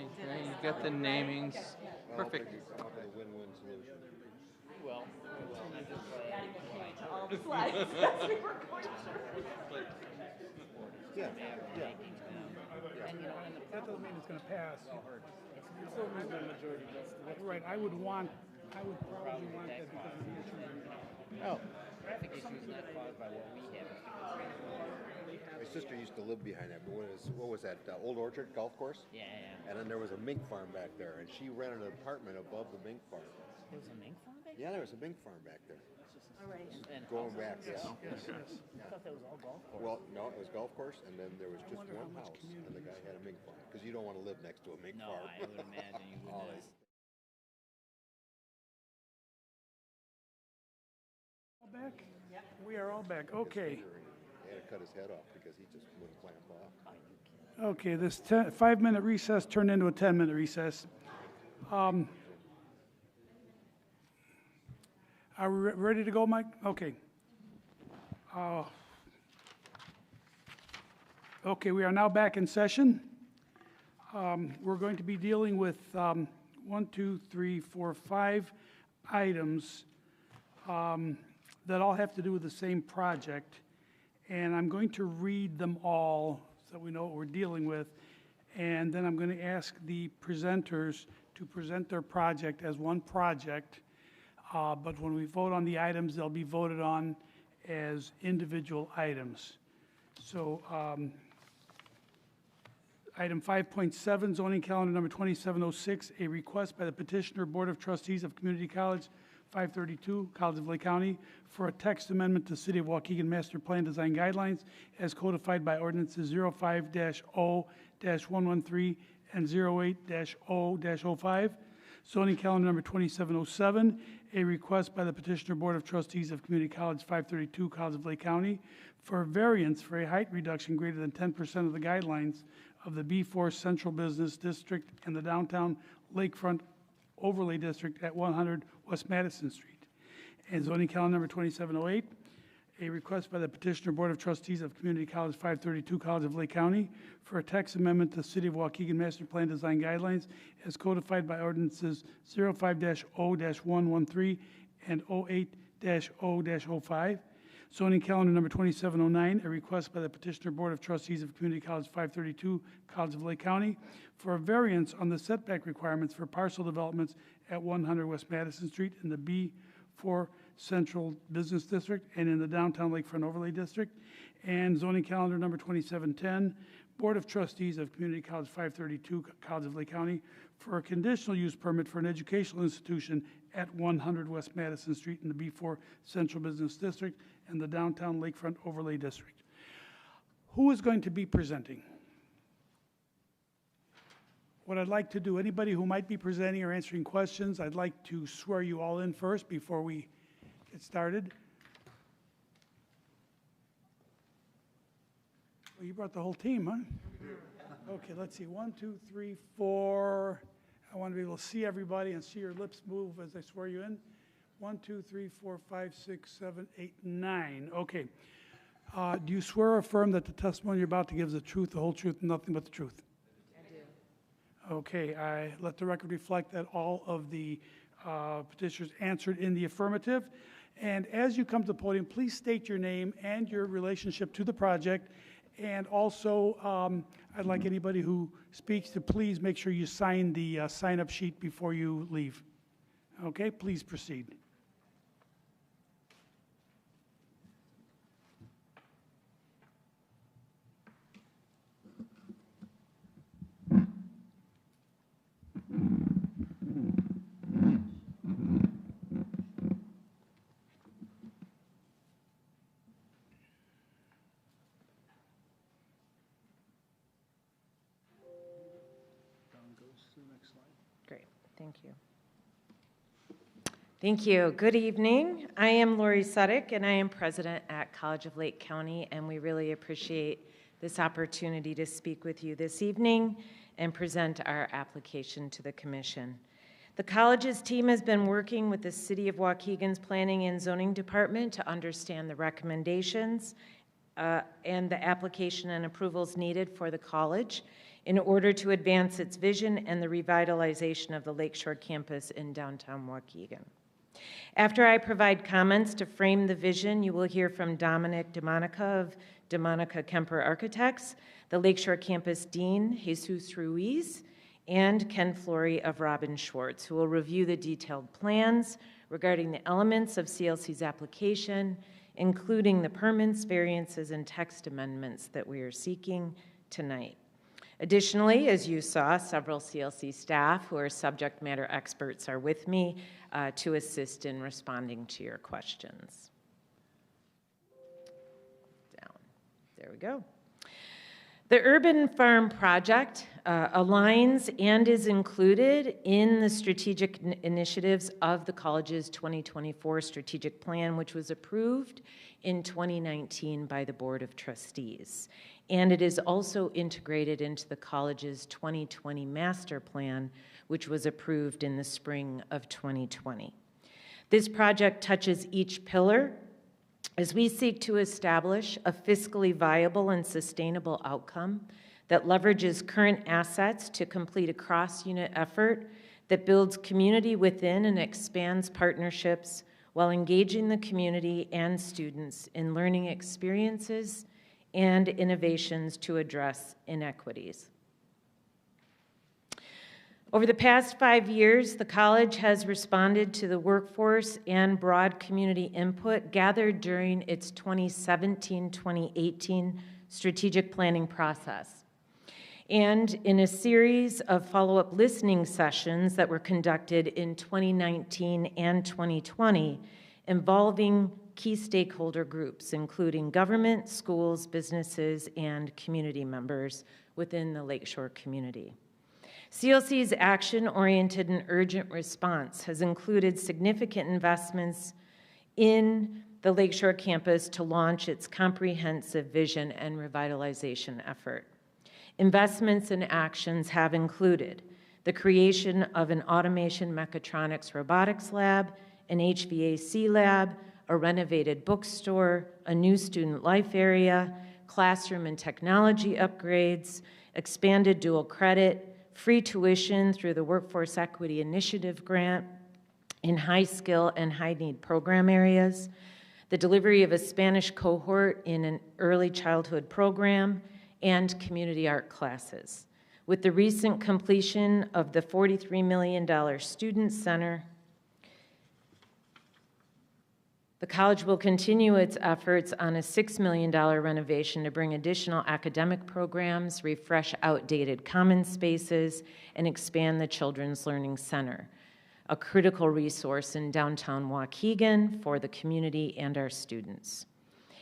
[SPEAKER 14] Okay, you got the namings. Perfect.
[SPEAKER 5] Win-win solution.
[SPEAKER 8] Well,
[SPEAKER 5] Yeah, yeah.
[SPEAKER 1] That doesn't mean it's going to pass. Right, I would probably want that because of the issue.
[SPEAKER 9] Oh. Traffic issues not caused by what we have.
[SPEAKER 5] My sister used to live behind that, what was that, Old Orchard Golf Course?
[SPEAKER 9] Yeah.
[SPEAKER 5] And then there was a mink farm back there, and she rented an apartment above the mink farm.
[SPEAKER 9] There was a mink farm back
[SPEAKER 5] Yeah, there was a mink farm back there.
[SPEAKER 9] All right.
[SPEAKER 5] Going back, yeah.
[SPEAKER 9] I thought that was all golf course.
[SPEAKER 5] Well, no, it was golf course, and then there was just one house, and the guy had a mink farm, because you don't want to live next to a mink farm.
[SPEAKER 9] No, I would imagine you would not.
[SPEAKER 1] All back? We are all back, okay.
[SPEAKER 5] He had to cut his head off because he just wouldn't clamp off.
[SPEAKER 1] Okay, this 5-minute recess turned into a 10-minute recess. Are we ready to go, Mike? Okay. Okay, we are now back in session. We're going to be dealing with 1, 2, 3, 4, 5 items that all have to do with the same project. And I'm going to read them all so we know what we're dealing with. And then I'm going to ask the presenters to present their project as one project. But when we vote on the items, they'll be voted on as individual items. So item 5.7, zoning calendar number 2706, a request by the petitioner Board of Trustees of Community College 532, College of Lake County, for a text amendment to City of Waukegan Master Plan Design Guidelines as codified by ordinances 05-0-113 and 08-0-05. Zoning calendar number 2707, a request by the petitioner Board of Trustees of Community College 532, College of Lake County, for a variance for a height reduction greater than 10% of the guidelines of the B4 Central Business District and the Downtown Lakefront Overlay District at 100 West Madison Street. And zoning calendar number 2708, a request by the petitioner Board of Trustees of Community College 532, College of Lake County, for a text amendment to City of Waukegan Master Plan Design Guidelines as codified by ordinances 05-0-113 and 08-0-05. Zoning calendar number 2709, a request by the petitioner Board of Trustees of Community College 532, College of Lake County, for a variance on the setback requirements for parcel developments at 100 West Madison Street in the B4 Central Business District and in the Downtown Lakefront Overlay District. And zoning calendar number 2710, Board of Trustees of Community College 532, College of Lake County, for a conditional use permit for an educational institution at 100 West Madison Street in the B4 Central Business District and the Downtown Lakefront Overlay District. Who is going to be presenting? What I'd like to do, anybody who might be presenting or answering questions, I'd like to swear you all in first before we get started. Well, you brought the whole team, huh? Okay, let's see. 1, 2, 3, 4. I want to be able to see everybody and see your lips move as I swear you in. 1, 2, 3, 4, 5, 6, 7, 8, 9. Okay. Do you swear or affirm that the testimony you're about to give is the truth, the whole truth, and nothing but the truth? I do. Okay. I let the record reflect that all of the petitioners answered in the affirmative. And as you come to the podium, please state your name and your relationship to the project. And also, I'd like anybody who speaks to please make sure you sign the sign-up sheet before you leave. Okay, please proceed.
[SPEAKER 12] Great, thank you. Thank you. Good evening. I am Lori Suddick, and I am president at College of Lake County, and we really appreciate this opportunity to speak with you this evening and present our application to the commission. The college's team has been working with the City of Waukegan's Planning and Zoning Department to understand the recommendations and the application and approvals needed for the college in order to advance its vision and the revitalization of the Lakeshore campus in downtown Waukegan. After I provide comments to frame the vision, you will hear from Dominic DeMonica of DeMonica Kemper Architects, the Lakeshore Campus Dean, Jesus Ruiz, and Ken Flory of Robin Schwartz, who will review the detailed plans regarding the elements of CLC's application, including the permits, variances, and text amendments that we are seeking tonight. Additionally, as you saw, several CLC staff who are subject matter experts are with me to assist in responding to your questions. Down. There we go. The Urban Farm Project aligns and is included in the strategic initiatives of the college's 2024 strategic plan, which was approved in 2019 by the Board of Trustees. And it is also integrated into the college's 2020 master plan, which was approved in the spring of 2020. This project touches each pillar as we seek to establish a fiscally viable and sustainable outcome that leverages current assets to complete a cross-unit effort that builds community within and expands partnerships while engaging the community and students in learning experiences and innovations to address inequities. Over the past 5 years, the college has responded to the workforce and broad community input gathered during its 2017-2018 strategic planning process. And in a series of follow-up listening sessions that were conducted in 2019 and 2020 involving key stakeholder groups, including government, schools, businesses, and community members within the Lakeshore community. CLC's action-oriented and urgent response has included significant investments in the Lakeshore campus to launch its comprehensive vision and revitalization effort. Investments and actions have included the creation of an automation mechatronics robotics lab, an HVAC lab, a renovated bookstore, a new student life area, classroom and technology upgrades, expanded dual credit, free tuition through the Workforce Equity Initiative grant in high-skill and high-need program areas, the delivery of a Spanish cohort in an early childhood program, and community art classes. With the recent completion of the $43 million Student Center, the college will continue its efforts on a $6 million renovation to bring additional academic programs, refresh outdated common spaces, and expand the Children's Learning Center, a critical resource in downtown Waukegan for the community and our students.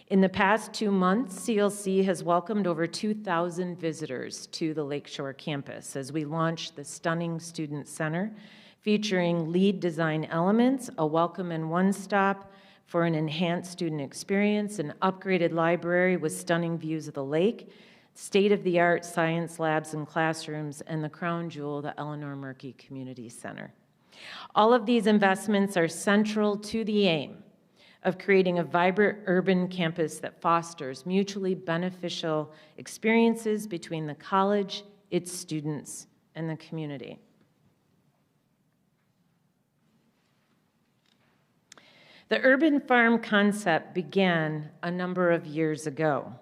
[SPEAKER 12] In the past 2 months, CLC has welcomed over 2,000 visitors to the Lakeshore campus as we launched the stunning Student Center, featuring LEED design elements, a welcome and one-stop for an enhanced student experience, an upgraded library with stunning views of the lake, state-of-the-art science labs and classrooms, and the crown jewel, the Eleanor Murkey Community Center. All of these investments are central to the aim of creating a vibrant urban campus that fosters mutually beneficial experiences between the college, its students, and the community. The urban farm concept began a number of years ago.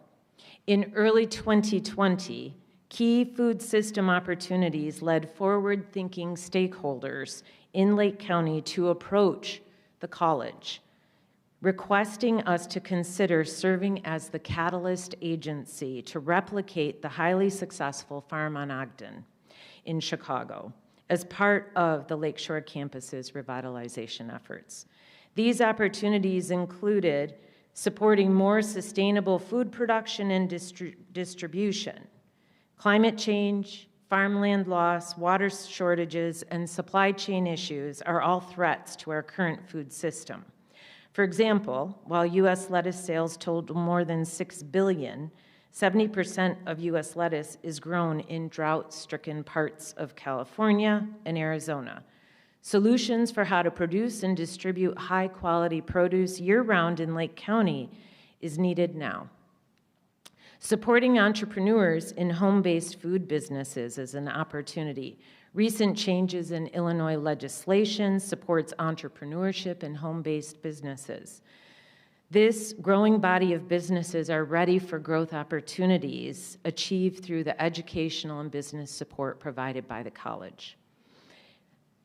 [SPEAKER 12] In early 2020, key food system opportunities led forward-thinking stakeholders in Lake County to approach the college, requesting us to consider serving as the catalyst agency to replicate the highly successful Farm on Ogden in Chicago as part of the Lakeshore campus's revitalization efforts. These opportunities included supporting more sustainable food production and distribution, climate change, farmland loss, water shortages, and supply chain issues are all threats to our current food system. For example, while U.S. lettuce sales totaled more than $6 billion, 70% of U.S. lettuce is grown in drought-stricken parts of California and Arizona. Solutions for how to produce and distribute high-quality produce year-round in Lake County is needed now. Supporting entrepreneurs in home-based food businesses is an opportunity. Recent changes in Illinois legislation supports entrepreneurship in home-based businesses. This growing body of businesses are ready for growth opportunities achieved through the educational and business support provided by the college.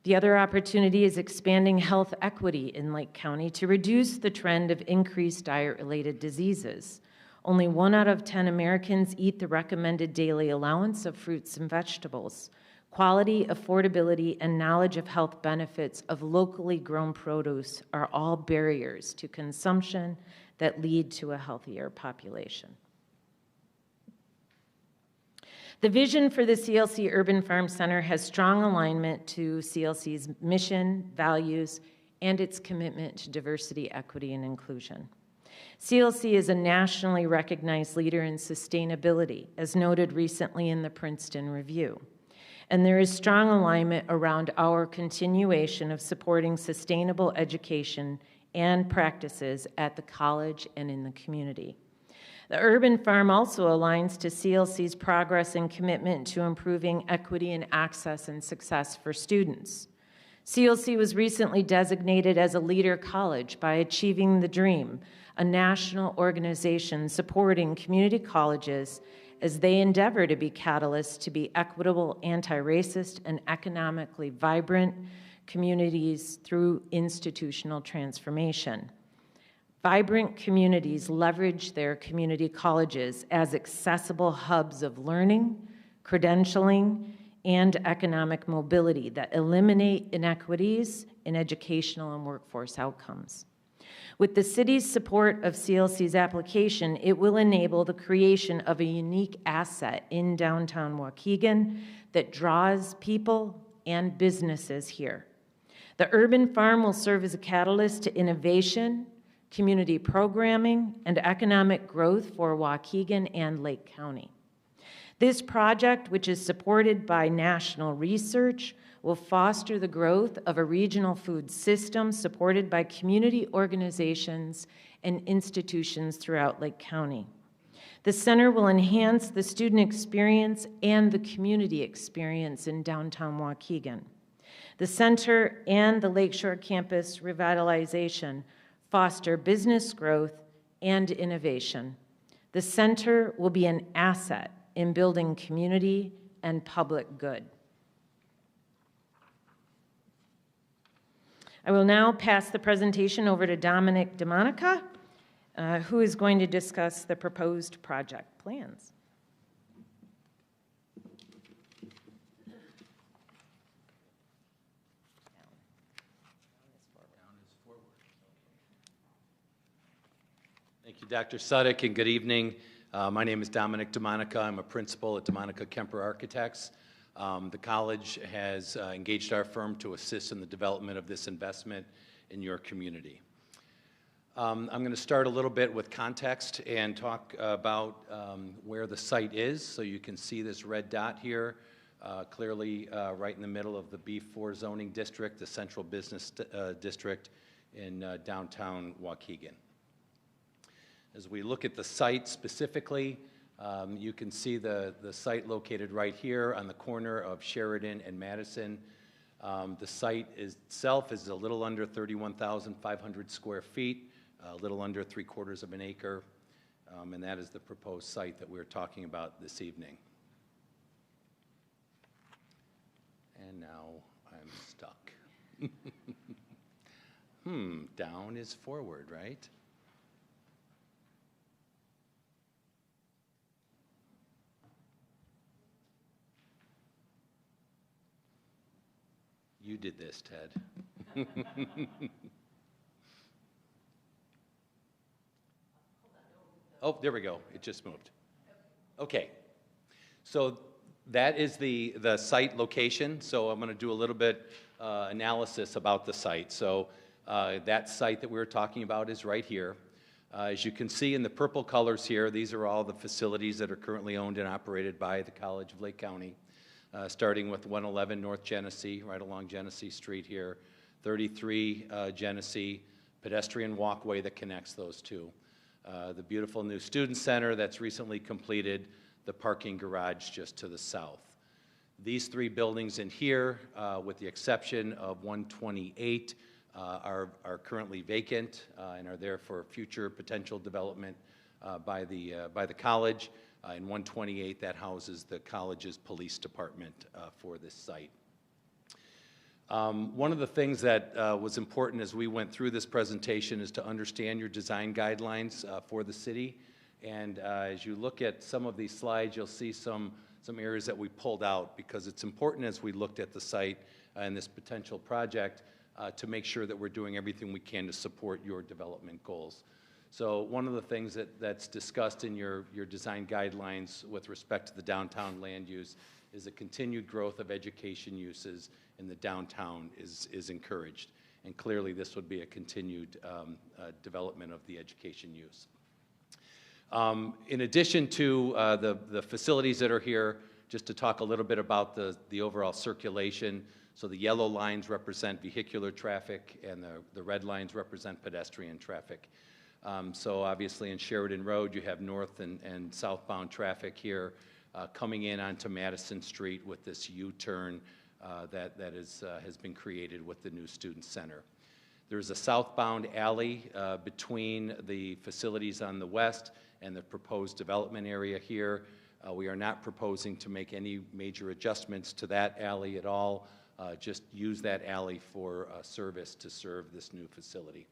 [SPEAKER 12] The other opportunity is expanding health equity in Lake County to reduce the trend of increased diet-related diseases. Only 1 out of 10 Americans eat the recommended daily allowance of fruits and vegetables. Quality, affordability, and knowledge of health benefits of locally grown produce are all barriers to consumption that lead to a healthier population. The vision for the CLC Urban Farm Center has strong alignment to CLC's mission, values, and its commitment to diversity, equity, and inclusion. CLC is a nationally recognized leader in sustainability, as noted recently in the Princeton Review. And there is strong alignment around our continuation of supporting sustainable education and practices at the college and in the community. The urban farm also aligns to CLC's progress and commitment to improving equity and access and success for students. CLC was recently designated as a leader college by Achieving the Dream, a national organization supporting community colleges as they endeavor to be catalysts to be equitable, anti-racist, and economically vibrant communities through institutional transformation. Vibrant communities leverage their community colleges as accessible hubs of learning, credentialing, and economic mobility that eliminate inequities in educational and workforce outcomes. With the city's support of CLC's application, it will enable the creation of a unique asset in downtown Waukegan that draws people and businesses here. The urban farm will serve as a catalyst to innovation, community programming, and economic growth for Waukegan and Lake County. This project, which is supported by national research, will foster the growth of a regional food system supported by community organizations and institutions throughout Lake County. The center will enhance the student experience and the community experience in downtown Waukegan. The center and the Lakeshore campus revitalization foster business growth and innovation. The center will be an asset in building community and public good. I will now pass the presentation over to Dominic DeMonica, who is going to discuss the proposed project plans.
[SPEAKER 13] Thank you, Dr. Sudek, and good evening. My name is Dominic DeMonica. I'm a principal at DeMonica Kemper Architects. The college has engaged our firm to assist in the development of this investment in your community. I'm going to start a little bit with context and talk about where the site is. So you can see this red dot here, clearly right in the middle of the B4 zoning district, the central business district in downtown Waukegan. As we look at the site specifically, you can see the site located right here on the corner of Sheridan and Madison. The site itself is a little under 31,500 square feet, a little under 3/4 of an acre, and that is the proposed site that we're talking about this evening. And now I'm stuck. Down is forward, right? You did this, Ted. Oh, there we go. It just moved. Okay. So that is the site location. So I'm going to do a little bit analysis about the site. So that site that we were talking about is right here. As you can see in the purple colors here, these are all the facilities that are currently owned and operated by the College of Lake County. Starting with 111 North Genesee, right along Genesee Street here, 33 Genesee, pedestrian walkway that connects those two. the beautiful new student center that's recently completed, the parking garage just to the south. These three buildings in here, with the exception of 128, are currently vacant and are there for future potential development by the college. In 128, that houses the college's police department for this site. One of the things that was important as we went through this presentation is to understand your design guidelines for the city. And as you look at some of these slides, you'll see some areas that we pulled out, because it's important as we looked at the site and this potential project to make sure that we're doing everything we can to support your development goals. So one of the things that's discussed in your design guidelines with respect to the downtown land use is the continued growth of education uses in the downtown is encouraged. And clearly this would be a continued development of the education use. In addition to the facilities that are here, just to talk a little bit about the overall circulation. So the yellow lines represent vehicular traffic and the red lines represent pedestrian traffic. So obviously in Sheridan Road, you have north and southbound traffic here coming in onto Madison Street with this U-turn that has been created with the new student center. There's a southbound alley between the facilities on the west and the proposed development area here. We are not proposing to make any major adjustments to that alley at all. Just use that alley for service to serve this new facility.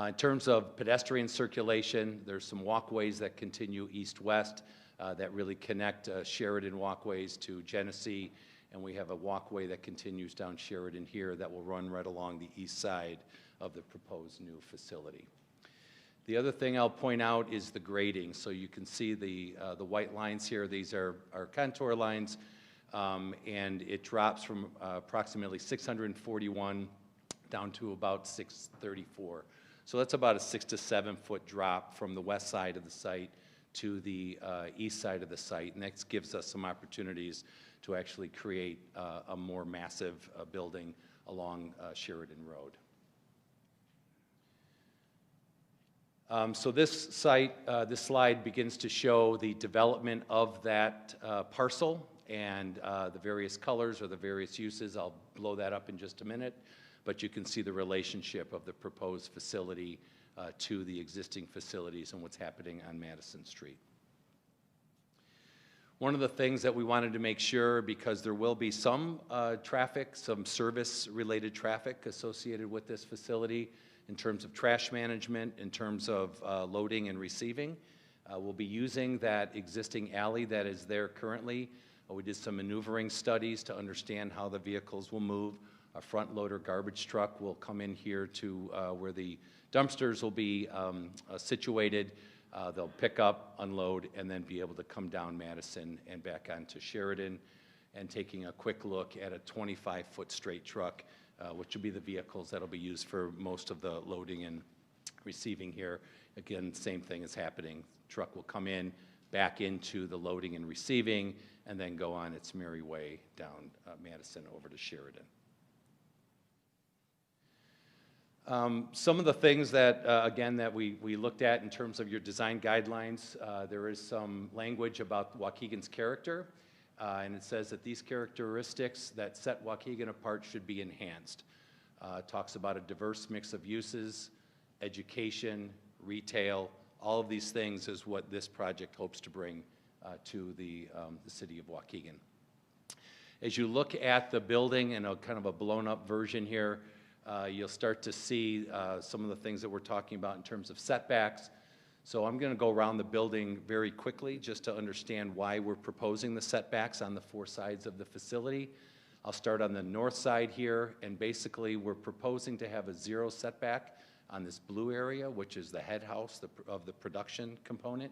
[SPEAKER 13] In terms of pedestrian circulation, there's some walkways that continue east-west that really connect Sheridan walkways to Genesee, and we have a walkway that continues down Sheridan here that will run right along the east side of the proposed new facility. The other thing I'll point out is the grading. So you can see the white lines here. These are contour lines, and it drops from approximately 641 down to about 634. So that's about a 6 to 7 foot drop from the west side of the site to the east side of the site, and that gives us some opportunities to actually create a more massive building along Sheridan Road. So this slide begins to show the development of that parcel and the various colors or the various uses. I'll blow that up in just a minute, but you can see the relationship of the proposed facility to the existing facilities and what's happening on Madison Street. One of the things that we wanted to make sure, because there will be some traffic, some service-related traffic associated with this facility in terms of trash management, in terms of loading and receiving. We'll be using that existing alley that is there currently. We did some maneuvering studies to understand how the vehicles will move. A front loader garbage truck will come in here to where the dumpsters will be situated. They'll pick up, unload, and then be able to come down Madison and back onto Sheridan. And taking a quick look at a 25-foot straight truck, which will be the vehicles that will be used for most of the loading and receiving here. Again, same thing is happening. Truck will come in, back into the loading and receiving, and then go on its merry way down Madison over to Sheridan. Some of the things that, again, that we looked at in terms of your design guidelines, there is some language about Waukegan's character, and it says that these characteristics that set Waukegan apart should be enhanced. It talks about a diverse mix of uses, education, retail, all of these things is what this project hopes to bring to the city of Waukegan. As you look at the building in a kind of a blown-up version here, you'll start to see some of the things that we're talking about in terms of setbacks. So I'm going to go around the building very quickly just to understand why we're proposing the setbacks on the four sides of the facility. I'll start on the north side here, and basically we're proposing to have a 0 setback on this blue area, which is the head house of the production component.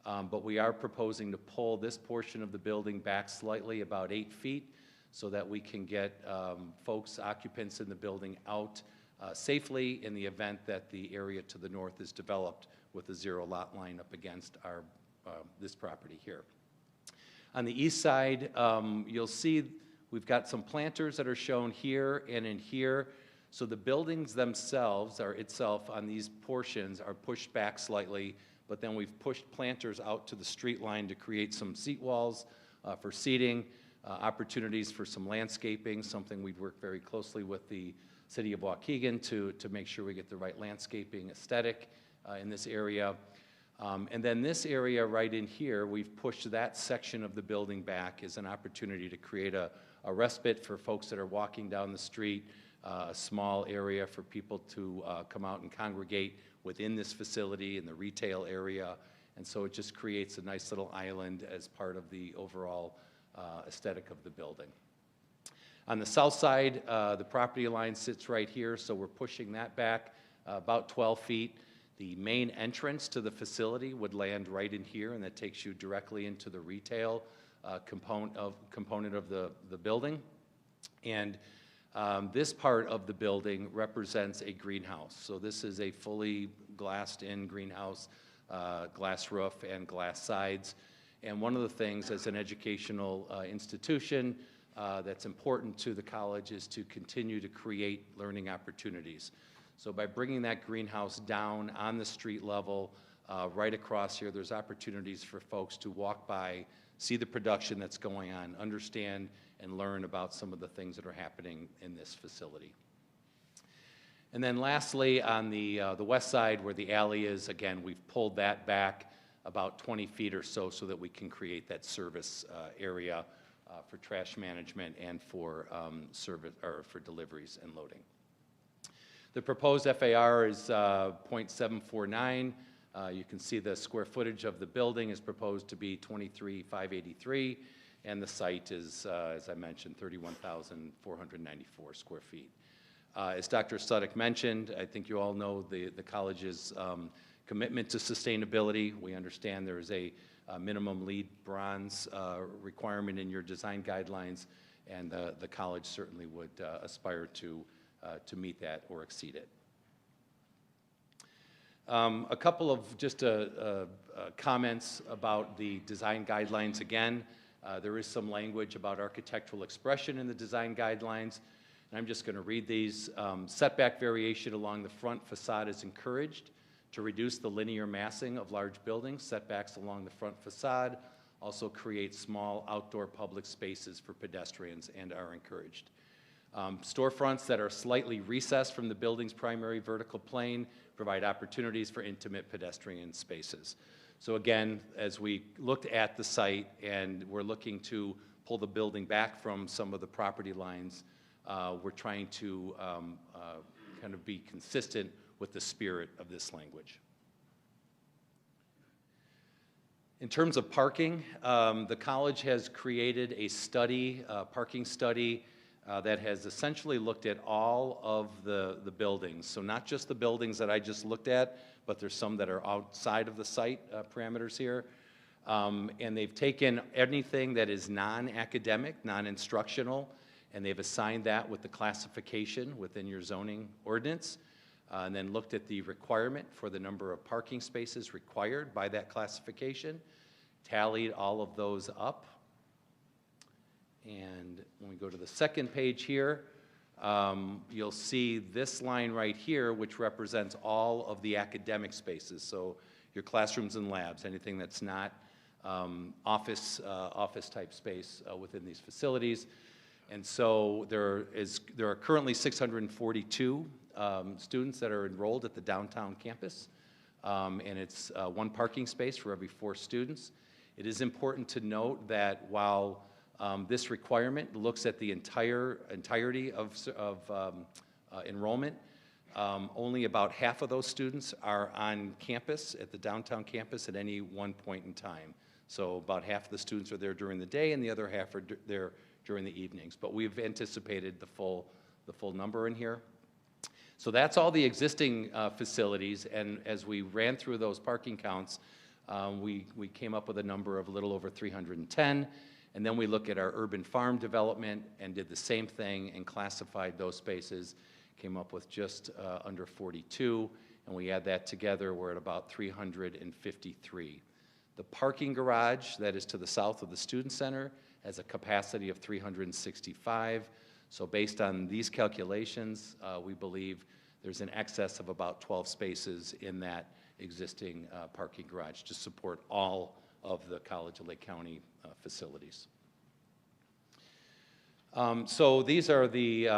[SPEAKER 13] But we are proposing to pull this portion of the building back slightly, about 8 feet, so that we can get folks, occupants in the building out safely in the event that the area to the north is developed with a 0 lot line up against our this property here. On the east side, you'll see we've got some planters that are shown here and in here. So the buildings themselves are itself on these portions are pushed back slightly, but then we've pushed planters out to the street line to create some seat walls for seating, opportunities for some landscaping, something we've worked very closely with the City of Waukegan to make sure we get the right landscaping aesthetic in this area. And then this area right in here, we've pushed that section of the building back as an opportunity to create a respite for folks that are walking down the street, a small area for people to come out and congregate within this facility in the retail area. And so it just creates a nice little island as part of the overall aesthetic of the building. On the south side, the property line sits right here, so we're pushing that back about 12 feet. The main entrance to the facility would land right in here, and that takes you directly into the retail component of the building. And this part of the building represents a greenhouse. So this is a fully glassed-in greenhouse, glass roof and glass sides. And one of the things as an educational institution that's important to the college is to continue to create learning opportunities. So by bringing that greenhouse down on the street level, right across here, there's opportunities for folks to walk by, see the production that's going on, understand and learn about some of the things that are happening in this facility. And then lastly, on the west side where the alley is, again, we've pulled that back about 20 feet or so that we can create that service area for trash management and for service or for deliveries and loading. The proposed FAR is 0.749. You can see the square footage of the building is proposed to be 23,583, and the site is, as I mentioned, 31,494 square feet. As Dr. Sudek mentioned, I think you all know the college's commitment to sustainability. We understand there is a minimum LEED bronze requirement in your design guidelines, and the college certainly would aspire to meet that or exceed it. A couple of just comments about the design guidelines again. There is some language about architectural expression in the design guidelines, and I'm just going to read these. Setback variation along the front facade is encouraged to reduce the linear massing of large buildings. Setbacks along the front facade also create small outdoor public spaces for pedestrians and are encouraged. Storefronts that are slightly recessed from the building's primary vertical plane provide opportunities for intimate pedestrian spaces. So again, as we looked at the site and we're looking to pull the building back from some of the property lines, we're trying to kind of be consistent with the spirit of this language. In terms of parking, the college has created a study, parking study, that has essentially looked at all of the buildings. So not just the buildings that I just looked at, but there's some that are outside of the site parameters here. And they've taken anything that is non-academic, non-instructional, and they've assigned that with the classification within your zoning ordinance, and then looked at the requirement for the number of parking spaces required by that classification, tallied all of those up. And when we go to the second page here, you'll see this line right here, which represents all of the academic spaces. So your classrooms and labs, anything that's not office type space within these facilities. And so there are currently 642 students that are enrolled at the downtown campus, and it's one parking space for every 4 students. It is important to note that while this requirement looks at the entirety of enrollment, only about half of those students are on campus, at the downtown campus, at any one point in time. So about half of the students are there during the day, and the other half are there during the evenings. But we've anticipated the full number in here. So that's all the existing facilities, and as we ran through those parking counts, we came up with a number of a little over 310. And then we look at our urban farm development and did the same thing and classified those spaces, came up with just under 42, and we add that together, we're at about 353. The parking garage that is to the south of the student center has a capacity of 365, So based on these calculations, we believe there's an excess of about 12 spaces in that existing parking garage to support all of the College of Lake County facilities. So these are the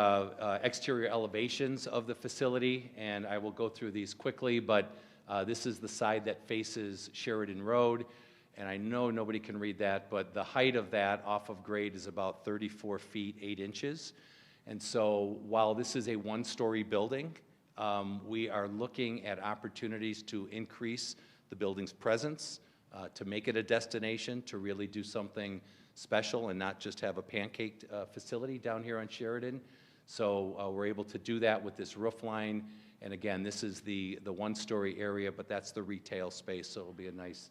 [SPEAKER 13] exterior elevations of the facility, and I will go through these quickly, but this is the side that faces Sheridan Road, and I know nobody can read that, but the height of that off of grade is about 34 feet 8 inches. And so while this is a one-story building, we are looking at opportunities to increase the building's presence, to make it a destination, to really do something special and not just have a pancaked facility down here on Sheridan. So we're able to do that with this roof line. And again, this is the one-story area, but that's the retail space, so it'll be a nice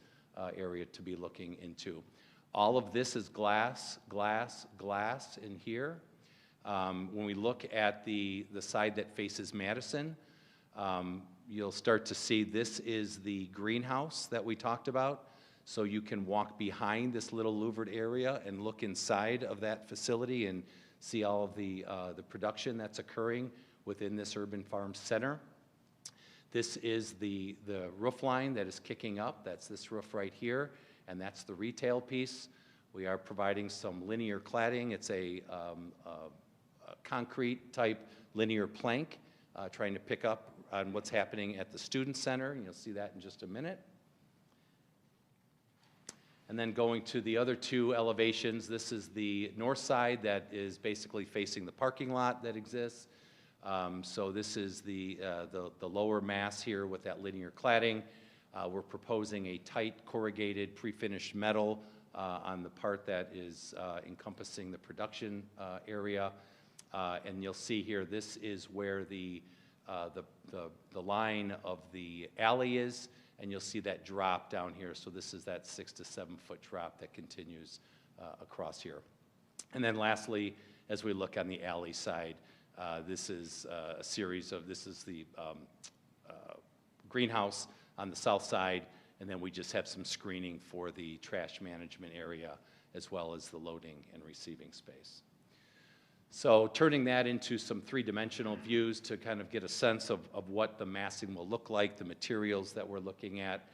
[SPEAKER 13] area to be looking into. All of this is glass, glass, glass in here. When we look at the side that faces Madison, you'll start to see this is the greenhouse that we talked about. So you can walk behind this little louvered area and look inside of that facility and see all of the production that's occurring within this urban farm center. This is the roof line that is kicking up. That's this roof right here, and that's the retail piece. We are providing some linear cladding. It's a concrete type linear plank, trying to pick up on what's happening at the student center. You'll see that in just a minute. And then going to the other two elevations, this is the north side that is basically facing the parking lot that exists. So this is the lower mass here with that linear cladding. We're proposing a tight corrugated pre-finished metal on the part that is encompassing the production area. And you'll see here, this is where the line of the alley is. And you'll see that drop down here. So this is that 6 to 7 foot drop that continues across here. And then lastly, as we look on the alley side, this is a series of, this is the greenhouse on the south side, and then we just have some screening for the trash management area as well as the loading and receiving space. So turning that into some three-dimensional views to kind of get a sense of what the massing will look like, the materials that we're looking at.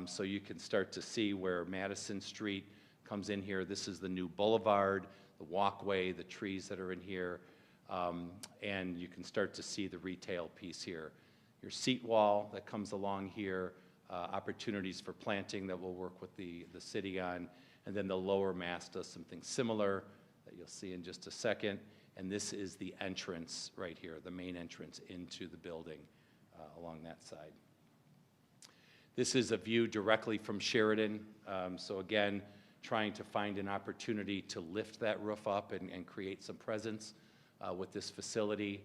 [SPEAKER 13] So you can start to see where Madison Street comes in here. This is the new boulevard, the walkway, the trees that are in here. And you can start to see the retail piece here. Your seat wall that comes along here, opportunities for planting that we'll work with the city on. And then the lower mass does something similar that you'll see in just a second. And this is the entrance right here, the main entrance into the building along that side. This is a view directly from Sheridan. So again, trying to find an opportunity to lift that roof up and create some presence with this facility.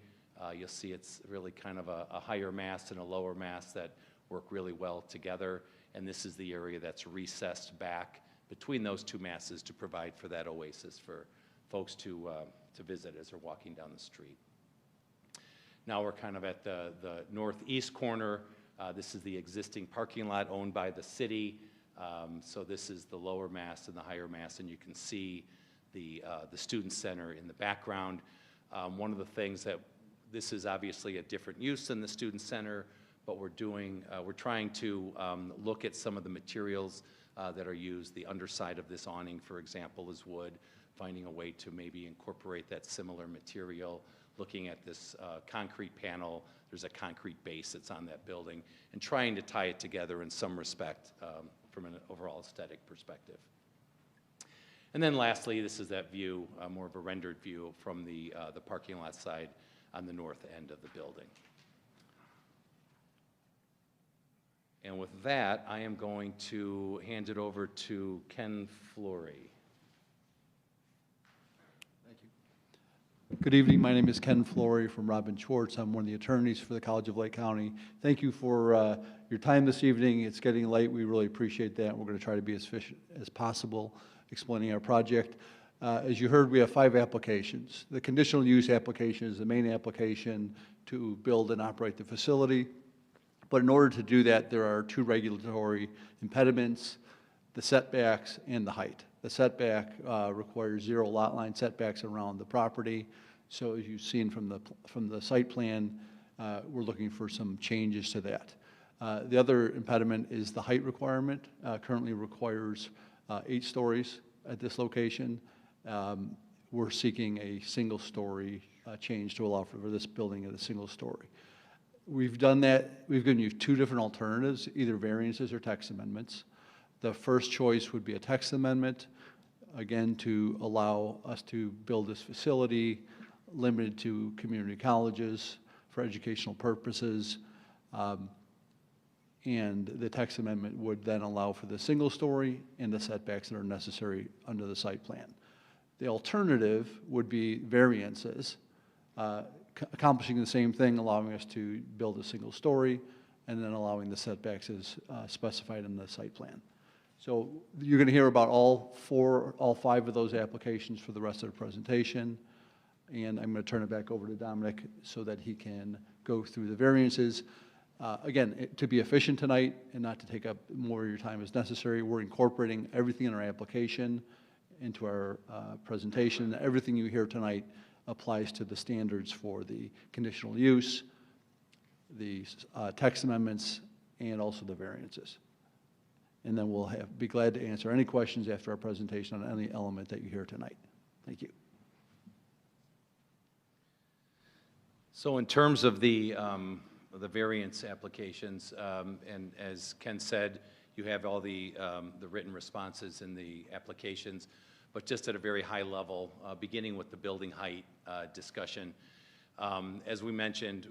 [SPEAKER 13] You'll see it's really kind of a higher mass and a lower mass that work really well together. And this is the area that's recessed back between those two masses to provide for that oasis for folks to visit as they're walking down the street. Now we're kind of at the northeast corner. This is the existing parking lot owned by the city. So this is the lower mass and the higher mass, and you can see the student center in the background. One of the things that this is obviously a different use than the student center, but we're trying to look at some of the materials that are used. The underside of this awning, for example, is wood. Finding a way to maybe incorporate that similar material, looking at this concrete panel. There's a concrete base that's on that building, and trying to tie it together in some respect from an overall aesthetic perspective. And then lastly, this is that view, more of a rendered view from the parking lot side on the north end of the building. And with that, I am going to hand it over to Ken Flory.
[SPEAKER 16] Good evening. My name is Ken Flory from Robin Schwartz. I'm one of the attorneys for the College of Lake County. Thank you for your time this evening. It's getting late. We really appreciate that. We're going to try to be as efficient as possible explaining our project. As you heard, we have 5 applications. The conditional use application is the main application to build and operate the facility. But in order to do that, there are 2 regulatory impediments: the setbacks and the height. The setback requires 0 lot line setbacks around the property, So as you've seen from the site plan, we're looking for some changes to that. The other impediment is the height requirement. Currently requires 8 stories at this location. We're seeking a single-story change to allow for this building at a single story. We've done that. We've given you 2 different alternatives, either variances or text amendments. The first choice would be a text amendment, again, to allow us to build this facility limited to community colleges for educational purposes. And the text amendment would then allow for the single story and the setbacks that are necessary under the site plan. The alternative would be variances, accomplishing the same thing, allowing us to build a single story and then allowing the setbacks as specified in the site plan. So you're going to hear about all 5 of those applications for the rest of the presentation. And I'm going to turn it back over to Dominic so that he can go through the variances. Again, to be efficient tonight and not to take up more of your time as necessary, we're incorporating everything in our application into our presentation. Everything you hear tonight applies to the standards for the conditional use, the text amendments, and also the variances. And then we'll be glad to answer any questions after our presentation on any element that you hear tonight. Thank you.
[SPEAKER 13] So in terms of the variance applications, and as Ken said, you have all the written responses in the applications, but just at a very high level, beginning with the building height discussion. As we mentioned,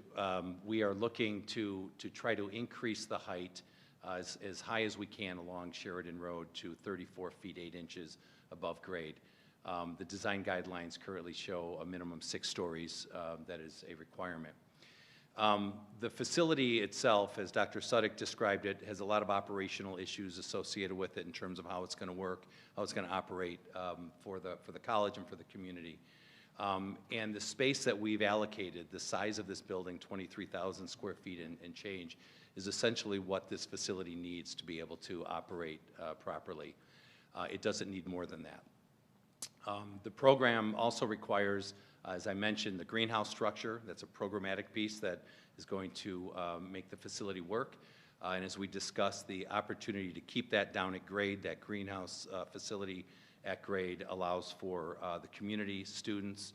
[SPEAKER 13] we are looking to try to increase the height as high as we can along Sheridan Road to 34 feet 8 inches above grade. The design guidelines currently show a minimum 6 stories. That is a requirement. The facility itself, as Dr. Suddick described it, has a lot of operational issues associated with it in terms of how it's going to work, how it's going to operate for the college and for the community. And the space that we've allocated, the size of this building, 23,000 square feet and change, is essentially what this facility needs to be able to operate properly. It doesn't need more than that. The program also requires, as I mentioned, the greenhouse structure. That's a programmatic piece that is going to make the facility work. And as we discussed, the opportunity to keep that down at grade, that greenhouse facility at grade, allows for the community, students,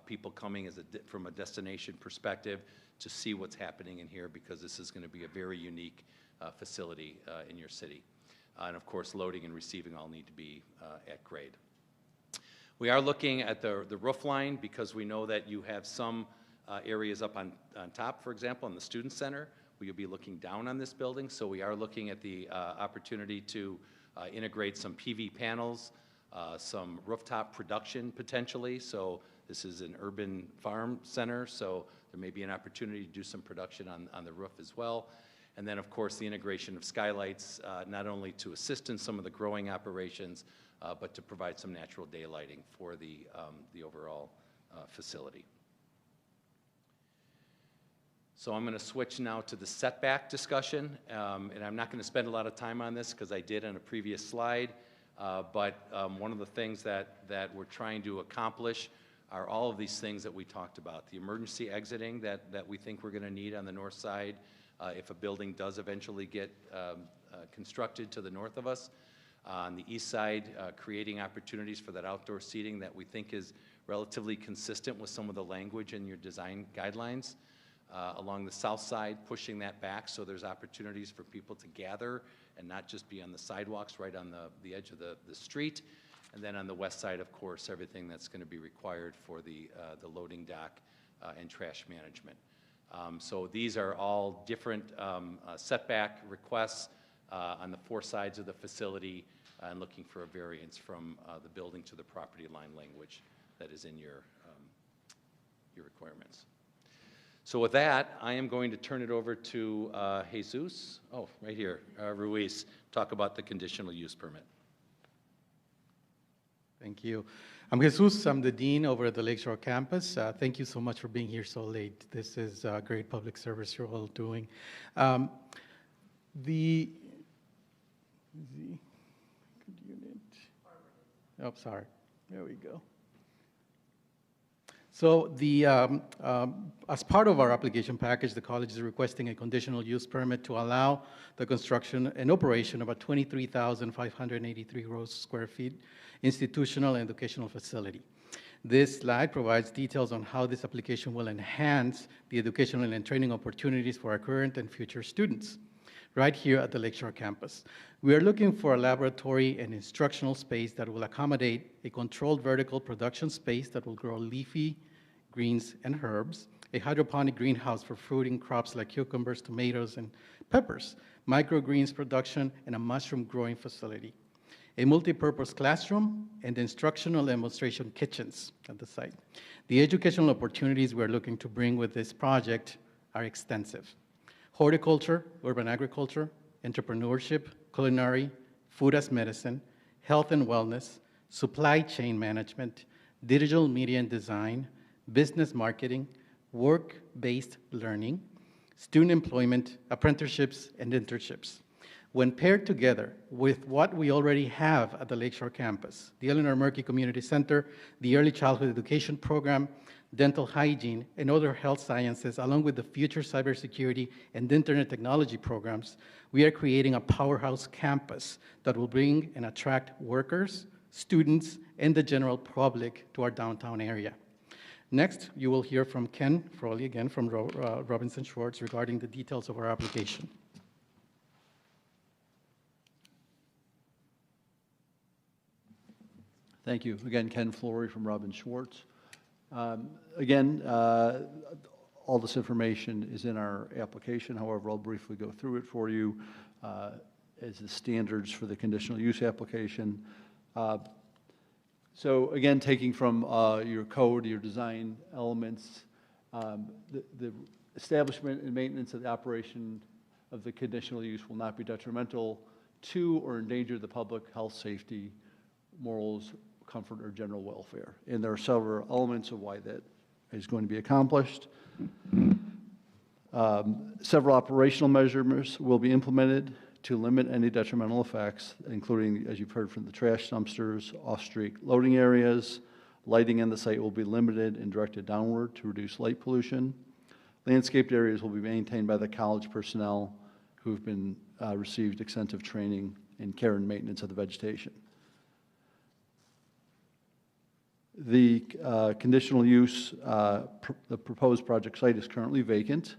[SPEAKER 13] people coming from a destination perspective to see what's happening in here, because this is going to be a very unique facility in your city. And of course, loading and receiving all need to be at grade. We are looking at the roof line because we know that you have some areas up on top, for example, in the Student Center, where you'll be looking down on this building. So we are looking at the opportunity to integrate some PV panels, some rooftop production potentially. So this is an urban farm center, so there may be an opportunity to do some production on the roof as well. And then, of course, the integration of skylights, not only to assist in some of the growing operations, but to provide some natural daylighting for the overall facility. So I'm going to switch now to the setback discussion, and I'm not going to spend a lot of time on this because I did on a previous slide, but one of the things that we're trying to accomplish are all of these things that we talked about. The emergency exiting that we think we're going to need on the north side if a building does eventually get constructed to the north of us. On the east side, creating opportunities for that outdoor seating that we think is relatively consistent with some of the language in your design guidelines. Along the south side, pushing that back so there's opportunities for people to gather and not just be on the sidewalks right on the edge of the street. And then on the west side, of course, everything that's going to be required for the loading dock and trash management. So these are all different setback requests on the 4 sides of the facility, and looking for a variance from the building to the property line language that is in your requirements. So with that, I am going to turn it over to Jesus, right here, Ruiz, talk about the conditional use permit.
[SPEAKER 18] Thank you. I'm Jesus. I'm the dean over at the Lakeshore campus. Thank you so much for being here so late. This is a great public service you're all doing. Sorry. There we go. So as part of our application package, the college is requesting a conditional use permit to allow the construction and operation of a 23,583 gross square feet institutional and educational facility. This slide provides details on how this application will enhance the educational and training opportunities for our current and future students right here at the Lakeshore campus. We are looking for a laboratory and instructional space that will accommodate a controlled vertical production space that will grow leafy greens and herbs, a hydroponic greenhouse for fruiting crops like cucumbers, tomatoes, and peppers, microgreens production, and a mushroom growing facility, a multi-purpose classroom, and instructional demonstration kitchens at the site. The educational opportunities we're looking to bring with this project are extensive. Horticulture, urban agriculture, entrepreneurship, culinary, food as medicine, health and wellness, supply chain management, digital media and design, business marketing, work-based learning, student employment, apprenticeships, and internships. When paired together with what we already have at the Lakeshore campus, the Eleanor Murky Community Center, the Early Childhood Education Program, dental hygiene, and other health sciences, along with the future cybersecurity and internet technology programs, we are creating a powerhouse campus that will bring and attract workers, students, and the general public to our downtown area. Next, you will hear from Ken Froley, again from Robinson Schwartz, regarding the details of our application.
[SPEAKER 16] Thank you. Again, Ken Flory from Robin Schwartz. All this information is in our application. However, I'll briefly go through it for you as the standards for the conditional use application. So again, taking from your code, your design elements, the establishment and maintenance of the operation of the conditional use will not be detrimental to or endanger the public health, safety, morals, comfort, or general welfare. And there are several elements of why that is going to be accomplished. Several operational measures will be implemented to limit any detrimental effects, including, as you've heard, from the trash dumpsters, off-street loading areas. Lighting in the site will be limited and directed downward to reduce light pollution. Landscaped areas will be maintained by the college personnel who've been received extensive training in care and maintenance of the vegetation. The conditional use, the proposed project site is currently vacant.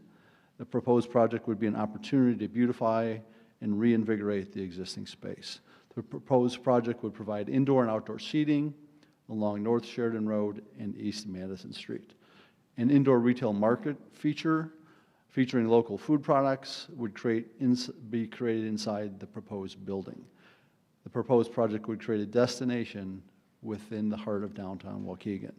[SPEAKER 16] The proposed project would be an opportunity to beautify and reinvigorate the existing space. The proposed project would provide indoor and outdoor seating along North Sheridan Road and East Madison Street. An indoor retail market featuring local food products would be created inside the proposed building. The proposed project would create a destination within the heart of downtown Waukegan.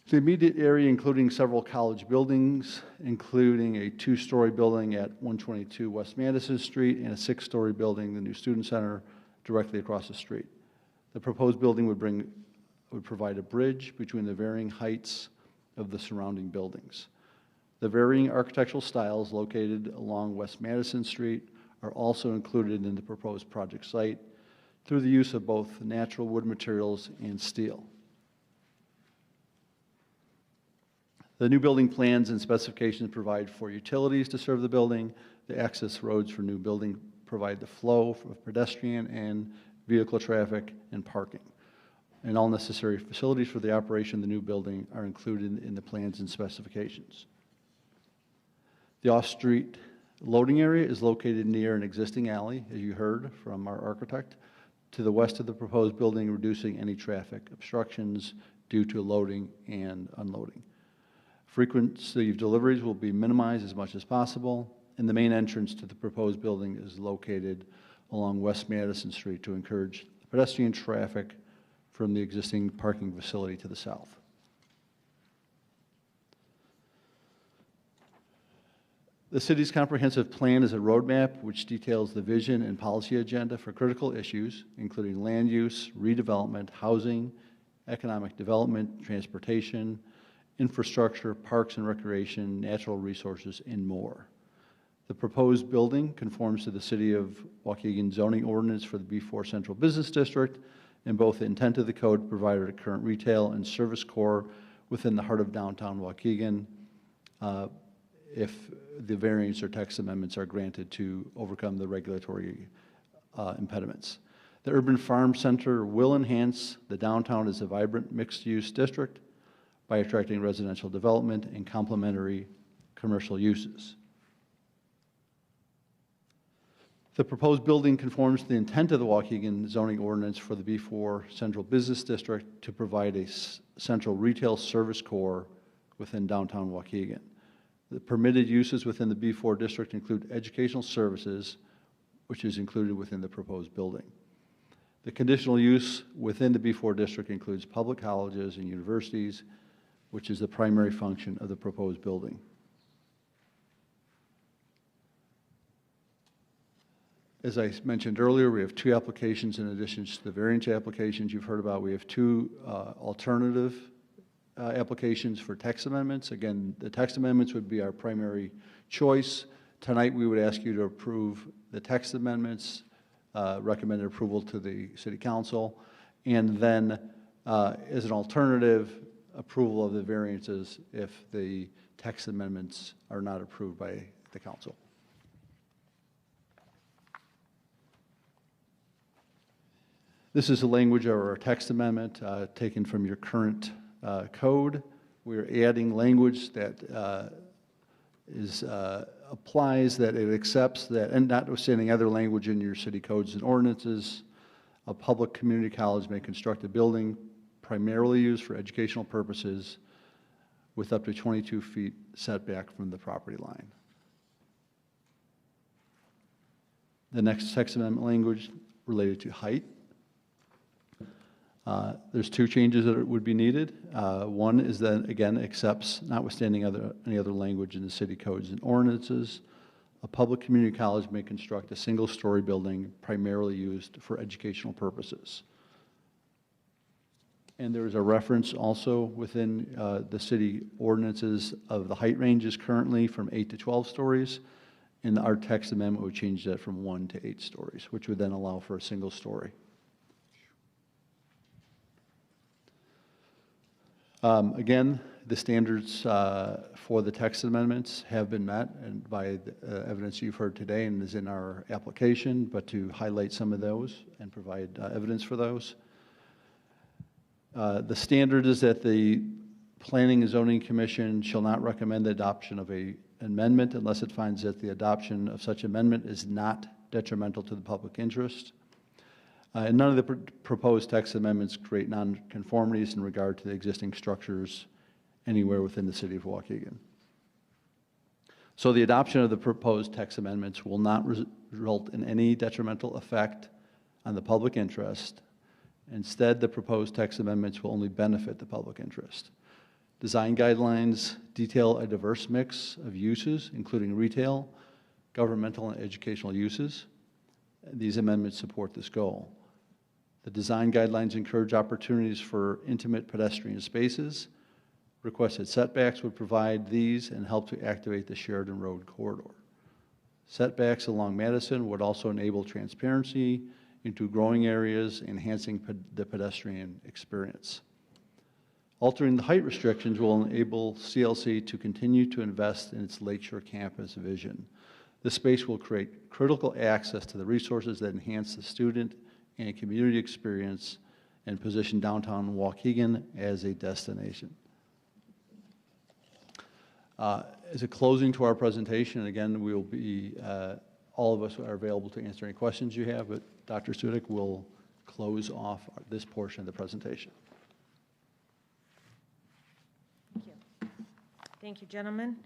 [SPEAKER 16] The immediate area, including several college buildings, including a 2-story building at 122 West Madison Street and a 6-story building, the new Student Center, directly across the street. The proposed building would provide a bridge between the varying heights of the surrounding buildings. The varying architectural styles located along West Madison Street are also included in the proposed project site through the use of both natural wood materials and steel. The new building plans and specifications provide for utilities to serve the building. The access roads for new building provide the flow of pedestrian and vehicle traffic and parking. And all necessary facilities for the operation of the new building are included in the plans and specifications. The off-street loading area is located near an existing alley, as you heard from our architect, to the west of the proposed building, reducing any traffic obstructions due to loading and unloading. Frequency of deliveries will be minimized as much as possible, and the main entrance to the proposed building is located along West Madison Street to encourage pedestrian traffic from the existing parking facility to the south. The city's comprehensive plan is a roadmap which details the vision and policy agenda for critical issues, including land use, redevelopment, housing, economic development, transportation, infrastructure, parks and recreation, natural resources, and more. The proposed building conforms to the City of Waukegan zoning ordinance for the B4 Central Business District in both the intent of the code provided a current retail and service core within the heart of downtown Waukegan, if the variance or text amendments are granted to overcome the regulatory impediments. The urban farm center will enhance the downtown as a vibrant mixed-use district by attracting residential development and complementary commercial uses. The proposed building conforms to the intent of the Waukegan zoning ordinance for the B4 Central Business District to provide a central retail service core within downtown Waukegan. The permitted uses within the B4 district include educational services, which is included within the proposed building. The conditional use within the B4 district includes public colleges and universities, which is the primary function of the proposed building. As I mentioned earlier, we have two applications in addition to the variance applications you've heard about. We have two alternative applications for text amendments. Again, the text amendments would be our primary choice. Tonight, we would ask you to approve the text amendments, recommended approval to the City Council, and then as an alternative, approval of the variances if the text amendments are not approved by the Council. This is the language of our text amendment taken from your current code. We're adding language that applies, that it accepts that, and notwithstanding other language in your city codes and ordinances, a public community college may construct a building primarily used for educational purposes with up to 22 feet setback from the property line. The next text amendment language related to height. There's two changes that would be needed. One is that, again, accepts, notwithstanding any other language in the city codes and ordinances, a public community college may construct a single-story building primarily used for educational purposes. And there is a reference also within the city ordinances of the height ranges currently from 8 to 12 stories, and our text amendment would change that from 1 to 8 stories, which would then allow for a single story. Again, the standards for the text amendments have been met and by the evidence you've heard today and is in our application, but to highlight some of those and provide evidence for those. The standard is that the Planning and Zoning Commission shall not recommend the adoption of an amendment unless it finds that the adoption of such amendment is not detrimental to the public interest. And none of the proposed text amendments create nonconformities in regard to the existing structures anywhere within the city of Waukegan. So the adoption of the proposed text amendments will not result in any detrimental effect on the public interest. Instead, the proposed text amendments will only benefit the public interest. Design guidelines detail a diverse mix of uses, including retail, governmental, and educational uses. These amendments support this goal. The design guidelines encourage opportunities for intimate pedestrian spaces. Requested setbacks would provide these and help to activate the Sheridan Road corridor. Setbacks along Madison would also enable transparency into growing areas, enhancing the pedestrian experience. Altering the height restrictions will enable CLC to continue to invest in its Lakeshore campus vision. This space will create critical access to the resources that enhance the student and community experience and position downtown Waukegan as a destination. As a closing to our presentation, again, we will be, all of us are available to answer any questions you have, but Dr. Sudik will close off this portion of the presentation.
[SPEAKER 12] Thank you. Thank you, gentlemen.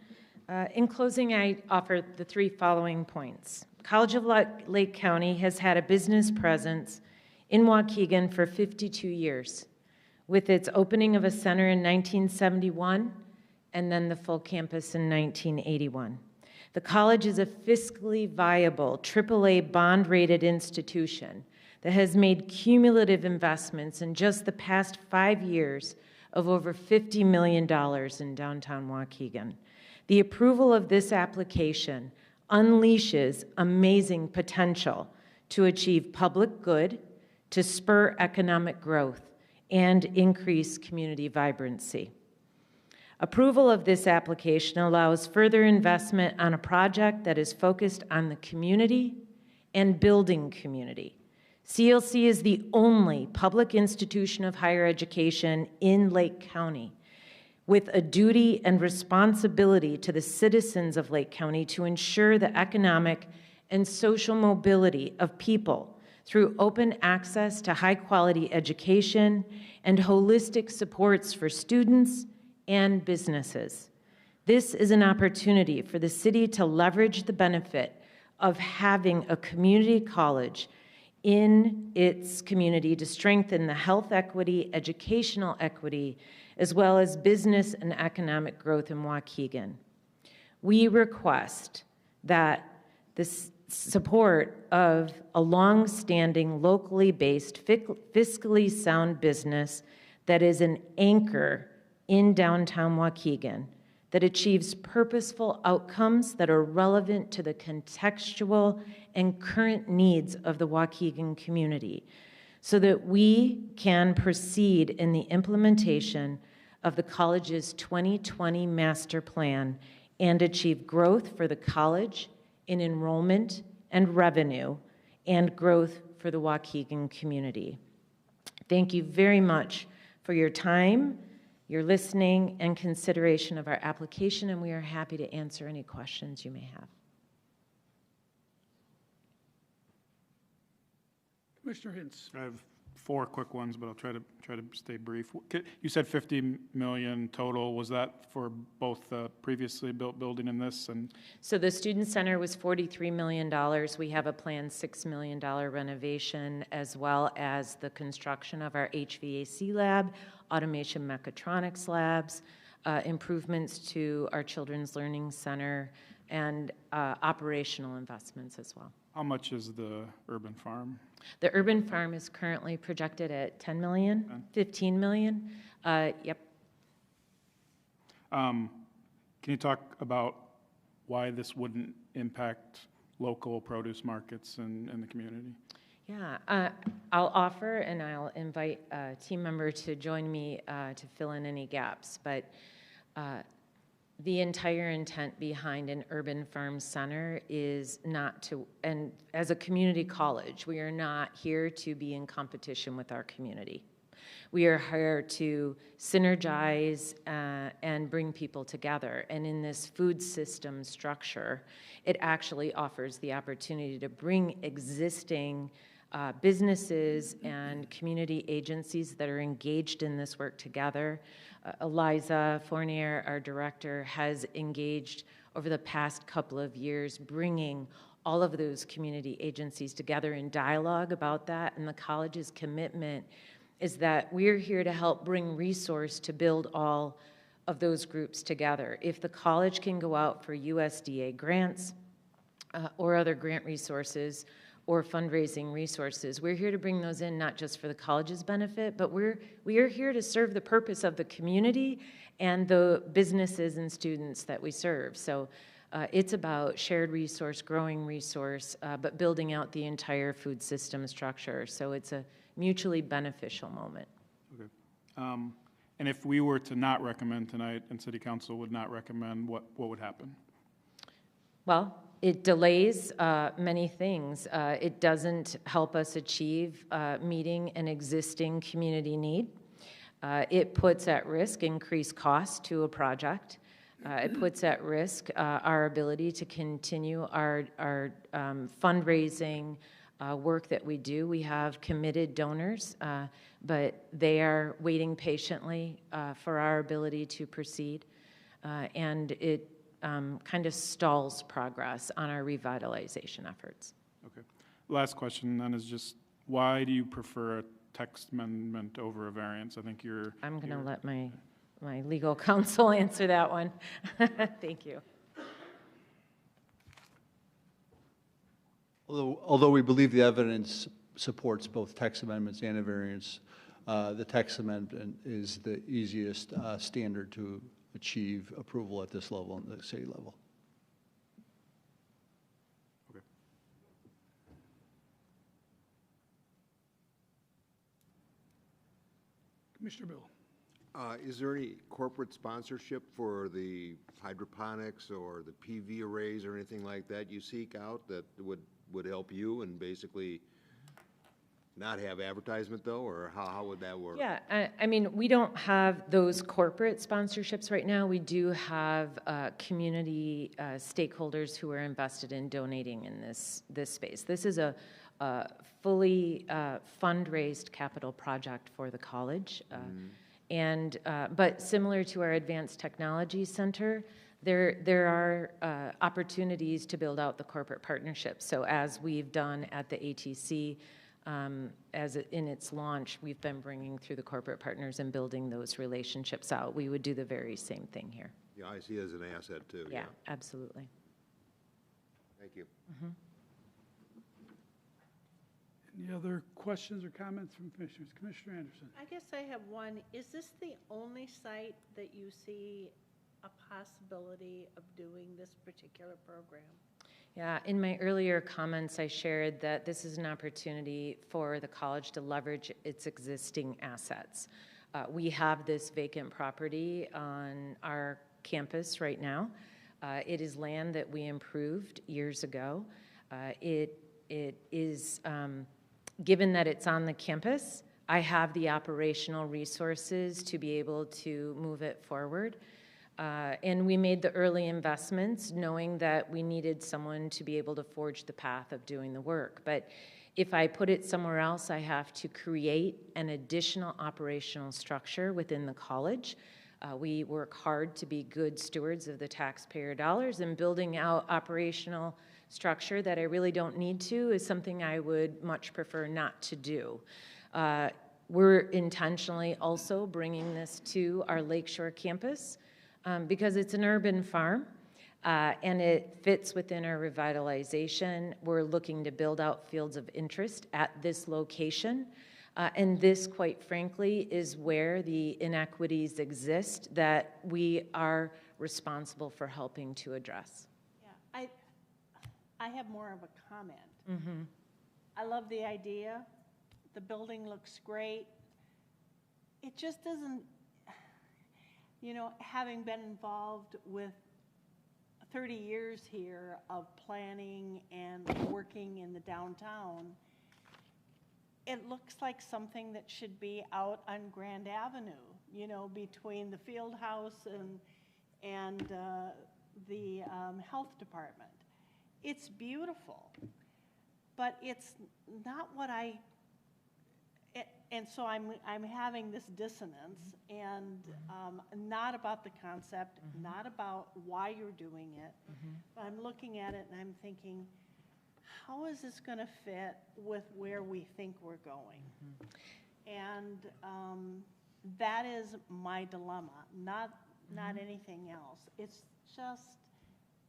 [SPEAKER 12] In closing, I offer the three following points. College of Lake County has had a business presence in Waukegan for 52 years, with its opening of a center in 1971 and then the full campus in 1981. The college is a fiscally viable, AAA bond-rated institution that has made cumulative investments in just the past 5 years of over $50 million in downtown Waukegan. The approval of this application unleashes amazing potential to achieve public good, to spur economic growth and increase community vibrancy. Approval of this application allows further investment on a project that is focused on the community and building community. CLC is the only public institution of higher education in Lake County with a duty and responsibility to the citizens of Lake County to ensure the economic and social mobility of people through open access to high-quality education and holistic supports for students and businesses. This is an opportunity for the city to leverage the benefit of having a community college in its community to strengthen the health equity, educational equity, as well as business and economic growth in Waukegan. We request that the support of a long-standing, locally based, fiscally sound business that is an anchor in downtown Waukegan, that achieves purposeful outcomes that are relevant to the contextual and current needs of the Waukegan community, so that we can proceed in the implementation of the college's 2020 master plan and achieve growth for the college in enrollment and revenue and growth for the Waukegan community. Thank you very much for your time, your listening, and consideration of our application, and we are happy to answer any questions you may have.
[SPEAKER 1] Commissioner Hintz.
[SPEAKER 7] I have 4 quick ones, but I'll try to stay brief. You said 50 million total. Was that for both the previously built building and this? And
[SPEAKER 12] so the Student Center was $43 million. We have a planned $6 million renovation, as well as the construction of our HVAC lab, automation mechatronics labs, improvements to our Children's Learning Center, and operational investments as well.
[SPEAKER 7] how much is the urban farm?
[SPEAKER 12] The urban farm is currently projected at 10 million, 15 million. Yep.
[SPEAKER 7] Can you talk about why this wouldn't impact local produce markets in the community?
[SPEAKER 12] Yeah, I'll offer and I'll invite a team member to join me to fill in any gaps, but the entire intent behind an urban farm center is not to, and as a community college, we are not here to be in competition with our community. We are here to synergize and bring people together. And in this food system structure, it actually offers the opportunity to bring existing businesses and community agencies that are engaged in this work together. Eliza Fournier, our director, has engaged over the past couple of years bringing all of those community agencies together in dialogue about that, and the college's commitment is that we're here to help bring resource to build all of those groups together. If the college can go out for USDA grants or other grant resources or fundraising resources, we're here to bring those in not just for the college's benefit, but we are here to serve the purpose of the community and the businesses and students that we serve. So it's about shared resource, growing resource, but building out the entire food system structure. So it's a mutually beneficial moment.
[SPEAKER 7] Okay. And if we were to not recommend tonight and City Council would not recommend, what would happen?
[SPEAKER 12] Well, it delays many things. It doesn't help us achieve meeting an existing community need. It puts at risk increased costs to a project. It puts at risk our ability to continue our fundraising work that we do. We have committed donors, but they are waiting patiently for our ability to proceed. And it kind of stalls progress on our revitalization efforts.
[SPEAKER 7] Okay. Last question then is just, why do you prefer a text amendment over a variance? I think
[SPEAKER 12] I'm going to let my legal counsel answer that one. Thank you.
[SPEAKER 16] Although we believe the evidence supports both text amendments and a variance, the text amendment is the easiest standard to achieve approval at this level, at the city level.
[SPEAKER 7] Okay.
[SPEAKER 1] Commissioner Bill.
[SPEAKER 5] Is there any corporate sponsorship for the hydroponics or the PV arrays or anything like that you seek out that would help you and basically not have advertisement though, or how would that work?
[SPEAKER 12] Yeah, I mean, we don't have those corporate sponsorships right now. We do have community stakeholders who are invested in donating in this space. This is a fully fundraised capital project for the college. But similar to our Advanced Technology Center, there are opportunities to build out the corporate partnerships. So as we've done at the ATC, in its launch, we've been bringing through the corporate partners and building those relationships out. We would do the very same thing here.
[SPEAKER 5] Yeah, I see it as an asset too.
[SPEAKER 12] Yeah, absolutely.
[SPEAKER 5] Thank you.
[SPEAKER 12] Mm-hmm.
[SPEAKER 1] Any other questions or comments from commissioners? Commissioner Anderson.
[SPEAKER 4] I guess I have one. Is this the only site that you see a possibility of doing this particular program?
[SPEAKER 12] Yeah, in my earlier comments, I shared that this is an opportunity for the college to leverage its existing assets. We have this vacant property on our campus right now. It is land that we improved years ago. It is, given that it's on the campus, I have the operational resources to be able to move it forward. And we made the early investments knowing that we needed someone to be able to forge the path of doing the work. But if I put it somewhere else, I have to create an additional operational structure within the college. We work hard to be good stewards of the taxpayer dollars, and building out operational structure that I really don't need to is something I would much prefer not to do. We're intentionally also bringing this to our Lakeshore campus because it's an urban farm and it fits within our revitalization. We're looking to build out fields of interest at this location. And this, quite frankly, is where the inequities exist that we are responsible for helping to address.
[SPEAKER 4] Yeah, I have more of a comment.
[SPEAKER 12] Mm-hmm.
[SPEAKER 4] I love the idea. The building looks great. It just doesn't, you know, having been involved with 30 years here of planning and working in the downtown, it looks like something that should be out on Grand Avenue, you know, between the field house and the health department. It's beautiful, but it's not what and so I'm having this dissonance, and not about the concept, not about why you're doing it, but I'm looking at it and I'm thinking, how is this going to fit with where we think we're going? And that is my dilemma, not anything else. It's just,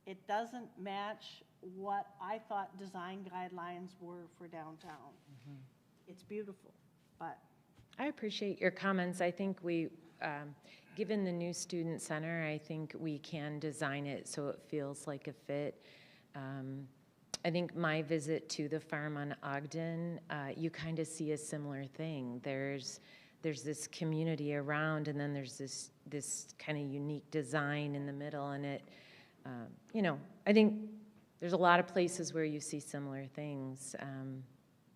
[SPEAKER 4] it doesn't match what I thought design guidelines were for downtown. It's beautiful, but.
[SPEAKER 12] I appreciate your comments. I think we, given the new student center, I think we can design it so it feels like a fit. I think my visit to the farm on Ogden, you kind of see a similar thing. There's this community around, and then there's this kind of unique design in the middle, and it, you know, I think there's a lot of places where you see similar things,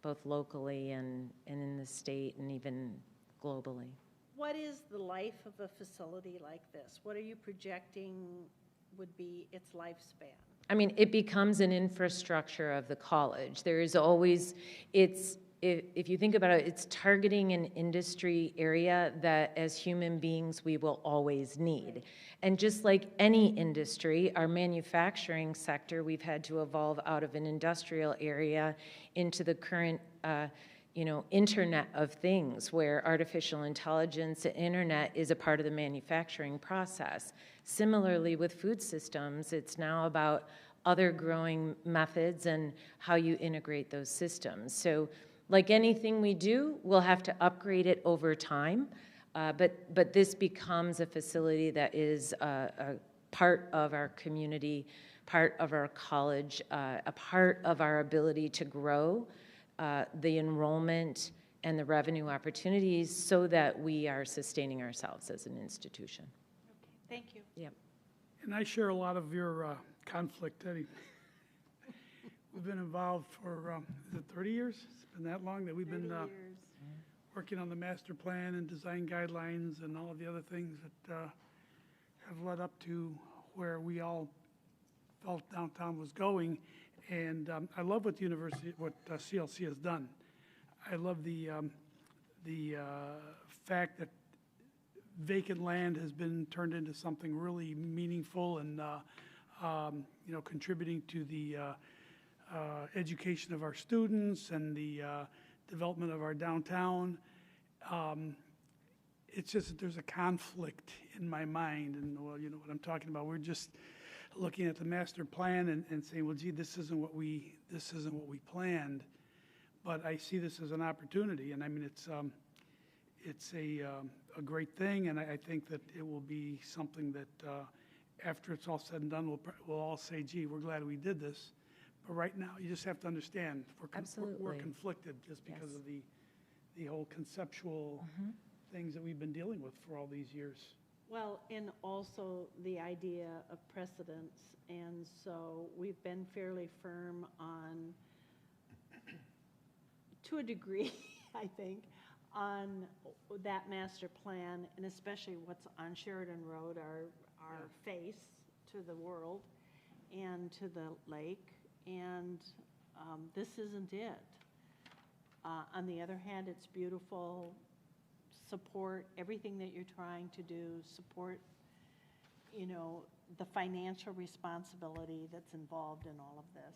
[SPEAKER 12] both locally and in the state and even globally.
[SPEAKER 4] What is the life of a facility like this? What are you projecting would be its lifespan?
[SPEAKER 12] I mean, it becomes an infrastructure of the college. There is always, if you think about it, it's targeting an industry area that as human beings we will always need. And just like any industry, our manufacturing sector, we've had to evolve out of an industrial area into the current Internet of Things, where artificial intelligence and internet is a part of the manufacturing process. Similarly with food systems, it's now about other growing methods and how you integrate those systems. So like anything we do, we'll have to upgrade it over time, but this becomes a facility that is a part of our community, part of our college, a part of our ability to grow the enrollment and the revenue opportunities so that we are sustaining ourselves as an institution.
[SPEAKER 4] Thank you.
[SPEAKER 12] Yep.
[SPEAKER 1] And I share a lot of your conflict, Eddie. We've been involved for, is it 30 years? It's been that long that we've been working on the master plan and design guidelines and all of the other things that have led up to where we all felt downtown was going. And I love what the university, what CLC has done. I love the fact that vacant land has been turned into something really meaningful and you know, contributing to the education of our students and the development of our downtown. It's just that there's a conflict in my mind, and well, you know what I'm talking about. We're just looking at the master plan and saying, well, gee, this isn't what we planned. But I see this as an opportunity, and I mean, it's a great thing, and I think that it will be something that after it's all said and done, we'll all say, gee, we're glad we did this. But right now, you just have to understand, we're conflicted just because of the whole conceptual things that we've been dealing with for all these years.
[SPEAKER 4] Well, and also the idea of precedence, and so we've been fairly firm on, to a degree, I think, on that master plan, and especially what's on Sheridan Road, our face to the world and to the lake, and this isn't it. On the other hand, it's beautiful. Support everything that you're trying to do, support, you know, the financial responsibility that's involved in all of this.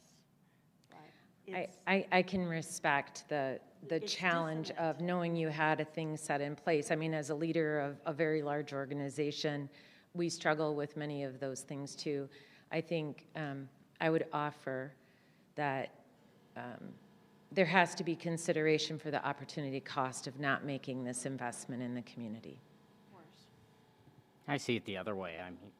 [SPEAKER 12] I can respect the challenge of knowing you had a thing set in place. I mean, as a leader of a very large organization, we struggle with many of those things too. I think I would offer that there has to be consideration for the opportunity cost of not making this investment in the community.
[SPEAKER 9] I see it the other way. I mean,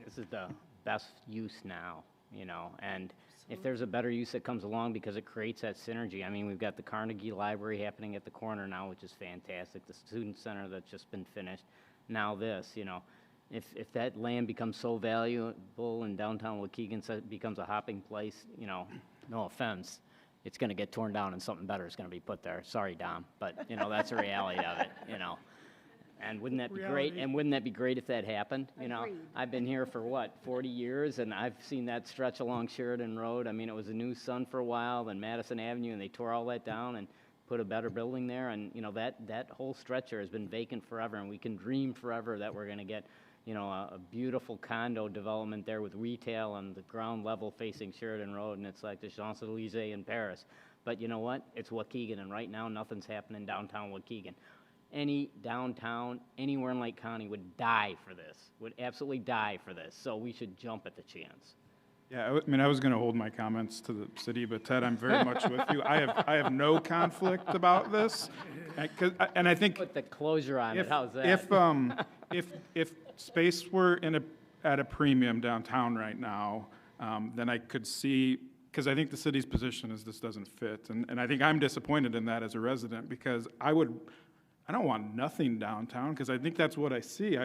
[SPEAKER 9] this is the best use now, you know, and if there's a better use that comes along because it creates that synergy. I mean, we've got the Carnegie Library happening at the corner now, which is fantastic, the Student Center that's just been finished, now this, you know. If that land becomes so valuable in downtown Waukegan, so it becomes a hopping place, you know, no offense, it's going to get torn down and something better is going to be put there. Sorry, Dom, but, you know, that's the reality of it, you know. And wouldn't that be great? And wouldn't that be great if that happened? You know, I've been here for what, 40 years, and I've seen that stretch along Sheridan Road. I mean, it was a new Sun for a while, then Madison Avenue, and they tore all that down and put a better building there. And, you know, that whole stretch there has been vacant forever, and we can dream forever that we're going to get, you know, a beautiful condo development there with retail on the ground level facing Sheridan Road, and it's like the Champs-Élysées in Paris. But you know what? It's Waukegan, and right now nothing's happening downtown Waukegan. Any downtown, anywhere in Lake County would die for this, would absolutely die for this. So we should jump at the chance.
[SPEAKER 7] Yeah, I mean, I was going to hold my comments to the city, but Ted, I'm very much with you. I have no conflict about this, and I think
[SPEAKER 9] put the closure on it. How's that?
[SPEAKER 7] If space were at a premium downtown right now, then I could see, because I think the city's position is this doesn't fit, and I think I'm disappointed in that as a resident, because I don't want nothing downtown, because I think that's what I see.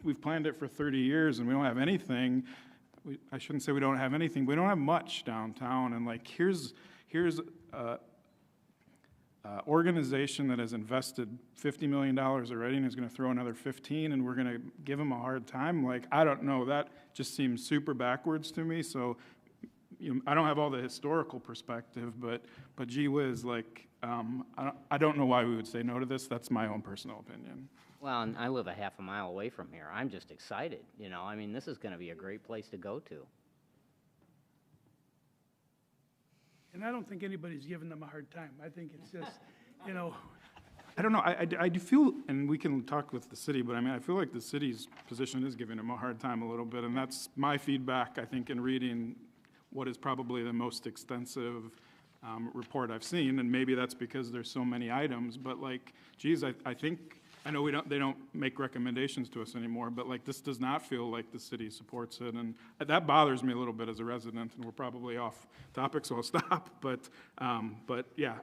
[SPEAKER 7] We've planned it for 30 years and we don't have anything. I shouldn't say we don't have anything, but we don't have much downtown. And like, here's a organization that has invested $50 million already and is going to throw another 15, and we're going to give them a hard time. Like, I don't know, that just seems super backwards to me. So I don't have all the historical perspective, but gee whiz, like, I don't know why we would say no to this. That's my own personal opinion.
[SPEAKER 9] Well, and I live a half a mile away from here. I'm just excited, you know. I mean, this is going to be a great place to go to.
[SPEAKER 1] And I don't think anybody's giving them a hard time. I think it's just, you know.
[SPEAKER 7] I don't know. I do feel, and we can talk with the city, but I mean, I feel like the city's position is giving them a hard time a little bit, and that's my feedback, I think, in reading what is probably the most extensive report I've seen, and maybe that's because there's so many items, but like, geez, I think, I know they don't make recommendations to us anymore, but like, this does not feel like the city supports it, and that bothers me a little bit as a resident, and we're probably off topic, so I'll stop, but yeah,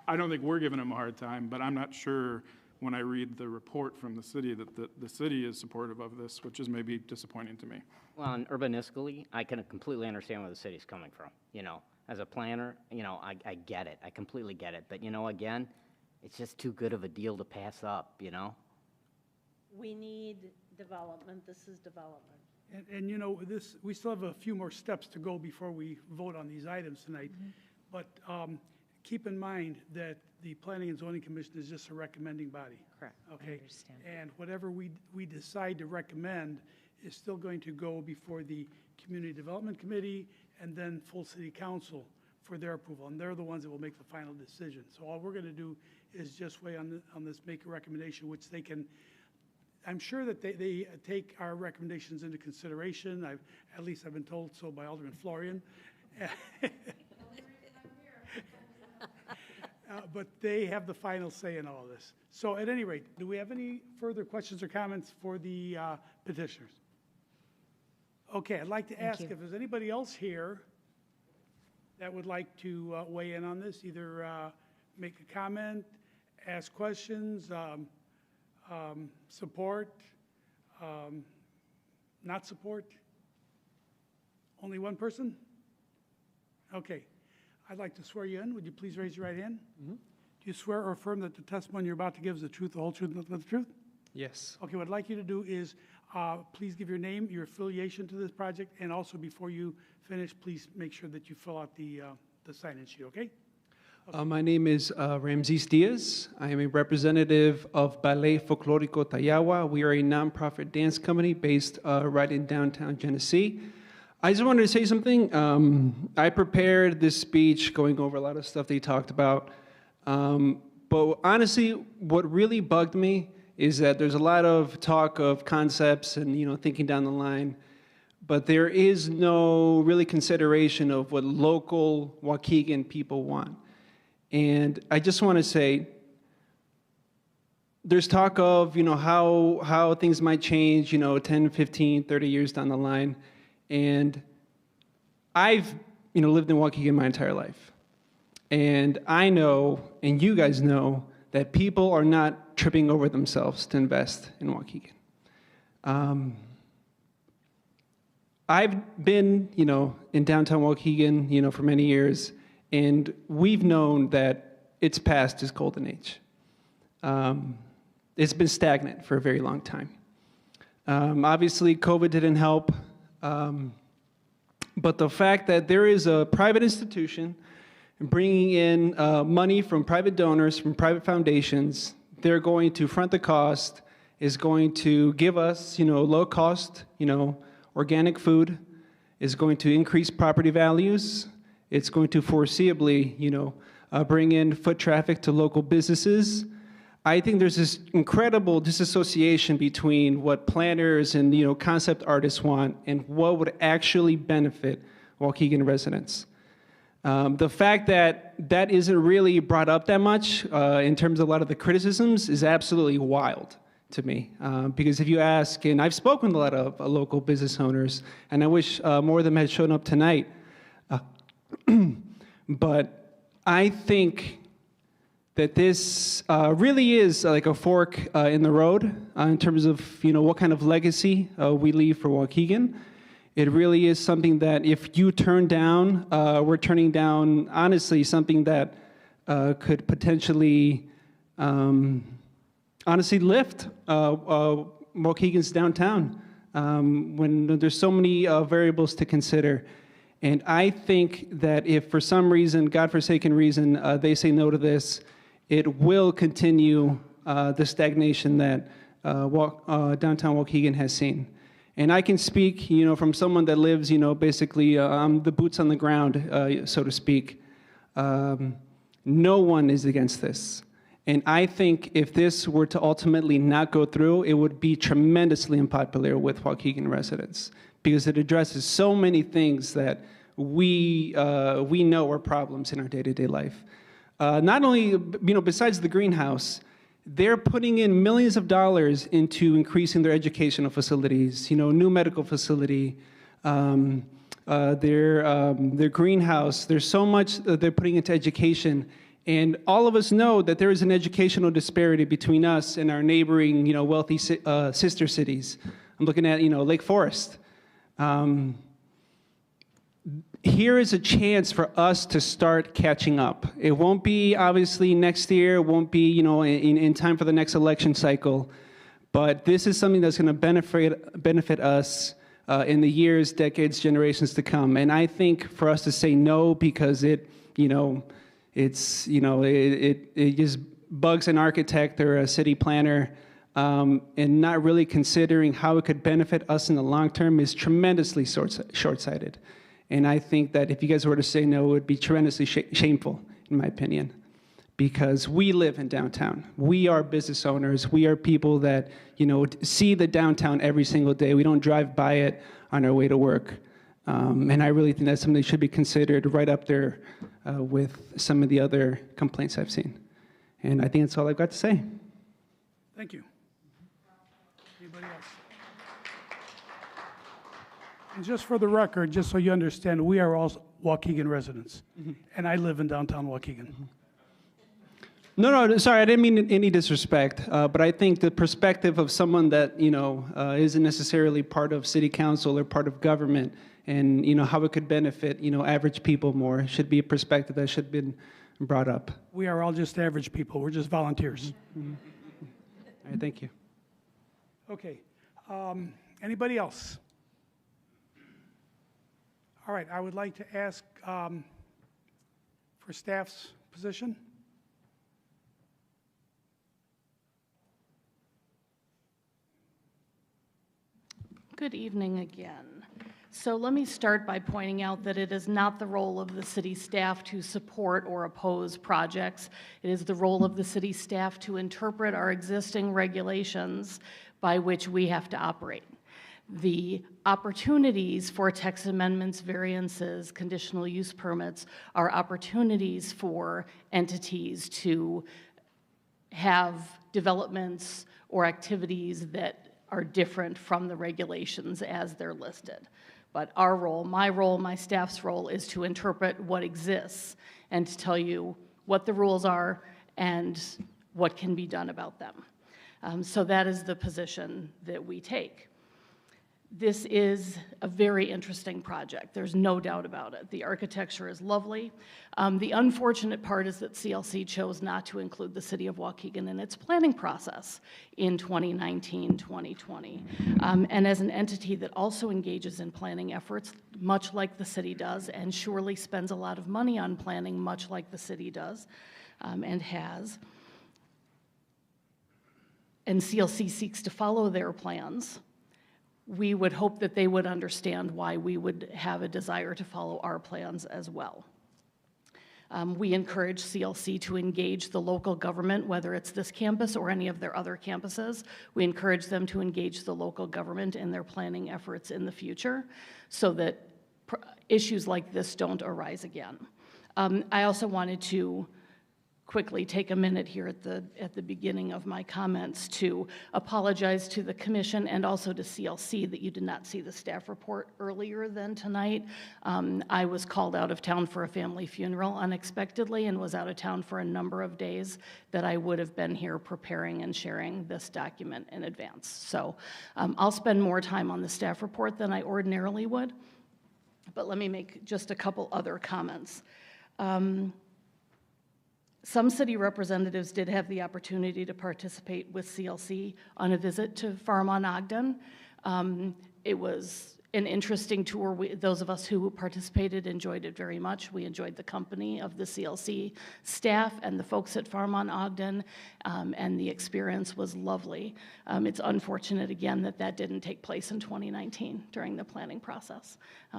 [SPEAKER 7] I don't think we're giving them a hard time, but I'm not sure when I read the report from the city that the city is supportive of this, which is maybe disappointing to me.
[SPEAKER 9] Well, and urbanistically, I can completely understand where the city's coming from. You know, as a planner, you know, I get it. I completely get it. But, you know, again, it's just too good of a deal to pass up, you know?
[SPEAKER 4] We need development. This is development.
[SPEAKER 1] And you know, we still have a few more steps to go before we vote on these items tonight. But keep in mind that the Planning and Zoning Commission is just a recommending body.
[SPEAKER 12] Correct.
[SPEAKER 1] Okay.
[SPEAKER 12] I understand.
[SPEAKER 1] And whatever we decide to recommend is still going to go before the Community Development Committee and then full City Council for their approval. And they're the ones that will make the final decision. So all we're going to do is just weigh on this, make a recommendation, which they can. I'm sure that they take our recommendations into consideration. At least I've been told so by Alderman Florian. But they have the final say in all of this. So at any rate, do we have any further questions or comments for the petitioners? Okay, I'd like to ask if there's anybody else here that would like to weigh in on this, either make a comment, ask questions, support, not support? Only one person? Okay. I'd like to swear you in. Would you please raise your right hand? Do you swear or affirm that the testimony you're about to give is the truth, the whole truth, and nothing but the truth?
[SPEAKER 19] Yes.
[SPEAKER 1] Okay, what I'd like you to do is please give your name, your affiliation to this project, and also before you finish, please make sure that you fill out the sign-in sheet, okay?
[SPEAKER 19] My name is Ramses Diaz. I am a representative of Ballet Folklorico Tayawa. We are a nonprofit dance company based right in downtown Genesee. I just wanted to say something. I prepared this speech going over a lot of stuff they talked about. But honestly, what really bugged me is that there's a lot of talk of concepts and, you know, thinking down the line, but there is no really consideration of what local Waukegan people want. And I just want to say, there's talk of, you know, how things might change, you know, 10, 15, 30 years down the line. And I've, you know, lived in Waukegan my entire life. And I know, and you guys know, that people are not tripping over themselves to invest in Waukegan. I've been, you know, in downtown Waukegan, you know, for many years, and we've known that it's past its golden age. It's been stagnant for a very long time. Obviously, COVID didn't help. But the fact that there is a private institution bringing in money from private donors, from private foundations, they're going to front the cost, is going to give us, you know, low cost, you know, organic food, is going to increase property values. It's going to foreseeably, you know, bring in foot traffic to local businesses. I think there's this incredible disassociation between what planners and, you know, concept artists want and what would actually benefit Waukegan residents. The fact that that isn't really brought up that much in terms of a lot of the criticisms is absolutely wild to me. Because if you ask, and I've spoken to a lot of local business owners, and I wish more of them had shown up tonight, but I think that this really is like a fork in the road in terms of, you know, what kind of legacy we leave for Waukegan. It really is something that if you turn down, we're turning down, honestly, something that could potentially, honestly, lift Waukegan's downtown when there's so many variables to consider. And I think that if for some reason, godforsaken reason, they say no to this, it will continue the stagnation that downtown Waukegan has seen. And I can speak, you know, from someone that lives, you know, basically the boots on the ground, so to speak. No one is against this. And I think if this were to ultimately not go through, it would be tremendously unpopular with Waukegan residents because it addresses so many things that we know are problems in our day-to-day life. Not only, you know, besides the greenhouse, they're putting in millions of dollars into increasing their educational facilities, you know, new medical facility, their greenhouse. There's so much that they're putting into education, And all of us know that there is an educational disparity between us and our neighboring, wealthy sister cities. I'm looking at, Lake Forest. Here is a chance for us to start catching up. It won't be obviously next year, it won't be, in time for the next election cycle, but this is something that's going to benefit us in the years, decades, generations to come. And I think for us to say no because it just bugs an architect or a city planner, and not really considering how it could benefit us in the long term is tremendously short-sighted. And I think that if you guys were to say no, it would be tremendously shameful, in my opinion, because we live in downtown. We are business owners. We are people that, see the downtown every single day. We don't drive by it on our way to work. And I really think that's something that should be considered right up there with some of the other complaints I've seen. And I think that's all I've got to say.
[SPEAKER 1] Thank you. Anybody else? And just for the record, just so you understand, we are all Waukegan residents, and I live in downtown Waukegan.
[SPEAKER 19] No, sorry, I didn't mean any disrespect, but I think the perspective of someone that, isn't necessarily part of city council or part of government and, how it could benefit, average people more should be a perspective that should have been brought up.
[SPEAKER 1] We are all just average people. We're just volunteers.
[SPEAKER 19] All right, thank you.
[SPEAKER 1] Okay. Anybody else? All right, I would like to ask for staff's position.
[SPEAKER 2] Good evening again. So let me start by pointing out that it is not the role of the city staff to support or oppose projects. It is the role of the city staff to interpret our existing regulations by which we have to operate. The opportunities for text amendments, variances, conditional use permits are opportunities for entities to have developments or activities that are different from the regulations as they're listed. But our role, my staff's role is to interpret what exists and to tell you what the rules are and what can be done about them. So that is the position that we take. This is a very interesting project. There's no doubt about it. The architecture is lovely. The unfortunate part is that CLC chose not to include the city of Waukegan in its planning process in 2019, 2020. And as an entity that also engages in planning efforts, much like the city does, and surely spends a lot of money on planning, much like the city does and has, and CLC seeks to follow their plans, we would hope that they would understand why we would have a desire to follow our plans as well. We encourage CLC to engage the local government, whether it's this campus or any of their other campuses. We encourage them to engage the local government in their planning efforts in the future so that issues like this don't arise again. I also wanted to quickly take a minute here at the beginning of my comments to apologize to the commission and also to CLC that you did not see the staff report earlier than tonight. I was called out of town for a family funeral unexpectedly and was out of town for a number of days that I would have been here preparing and sharing this document in advance. So I'll spend more time on the staff report than I ordinarily would, but let me make just a couple other comments. Some city representatives did have the opportunity to participate with CLC on a visit to Farm on Ogden. It was an interesting tour. Those of us who participated enjoyed it very much. We enjoyed the company of the CLC staff and the folks at Farm on Ogden, and the experience was lovely. It's unfortunate, again, that that didn't take place in 2019 during the planning process,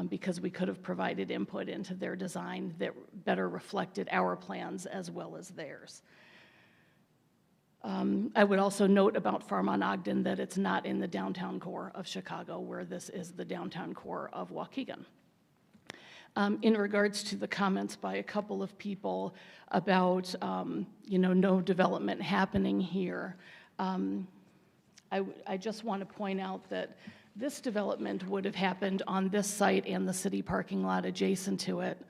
[SPEAKER 2] because we could have provided input into their design that better reflected our plans as well as theirs. I would also note about Farm on Ogden that it's not in the downtown core of Chicago, where this is the downtown core of Waukegan. In regards to the comments by a couple of people about, no development happening here, I just want to point out that this development would have happened on this site and the city parking lot adjacent to it.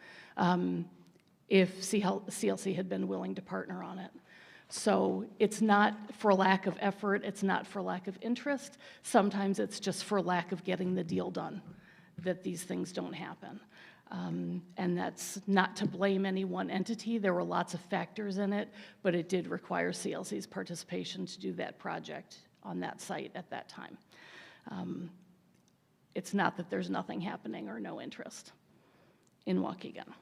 [SPEAKER 2] if CLC had been willing to partner on it. So it's not for lack of effort, it's not for lack of interest. Sometimes it's just for lack of getting the deal done that these things don't happen. And that's not to blame any one entity. There were lots of factors in it, but it did require CLC's participation to do that project on that site at that time. It's not that there's nothing happening or no interest in Waukegan.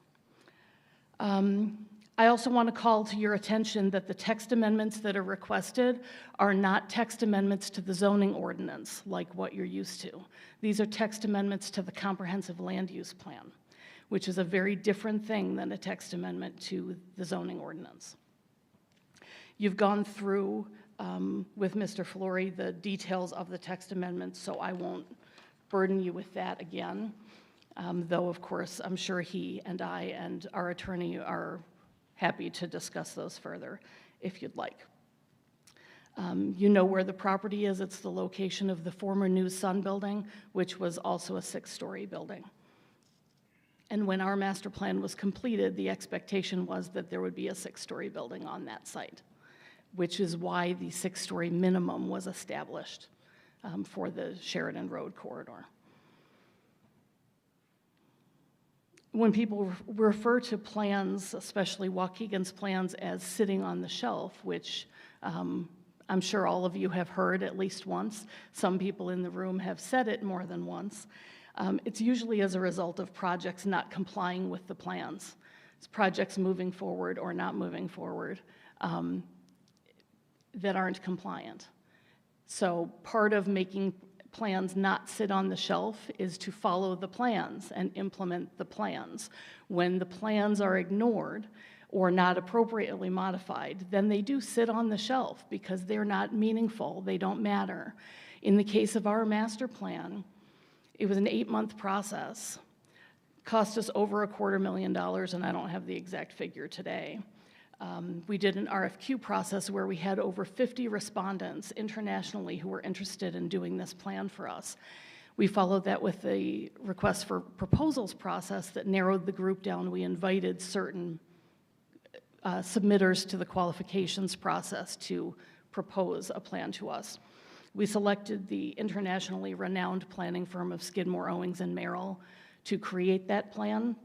[SPEAKER 2] I also want to call to your attention that the text amendments that are requested are not text amendments to the zoning ordinance like what you're used to. These are text amendments to the comprehensive land use plan, which is a very different thing than a text amendment to the zoning ordinance. You've gone through with Mr. Flory the details of the text amendments, so I won't burden you with that again, though of course I'm sure he and I and our attorney are happy to discuss those further if you'd like. You know where the property is. It's the location of the former New Sun building, which was also a 6-story building. And when our master plan was completed, the expectation was that there would be a 6-story building on that site, which is why the 6-story minimum was established for the Sheridan Road corridor. When people refer to plans, especially Waukegan's plans, as sitting on the shelf, which I'm sure all of you have heard at least once, some people in the room have said it more than once, it's usually as a result of projects not complying with the plans. It's projects moving forward or not moving forward that aren't compliant. So part of making plans not sit on the shelf is to follow the plans and implement the plans. When the plans are ignored or not appropriately modified, then they do sit on the shelf because they're not meaningful, they don't matter. In the case of our master plan, it was an 8-month process, cost us over $250,000, and I don't have the exact figure today. We did an RFQ process where we had over 50 respondents internationally who were interested in doing this plan for us. We followed that with a request for proposals process that narrowed the group down. We invited certain submitters to the qualifications process to propose a plan to us. We selected the internationally renowned planning firm of Skidmore, Owings, and Merrill to create that plan.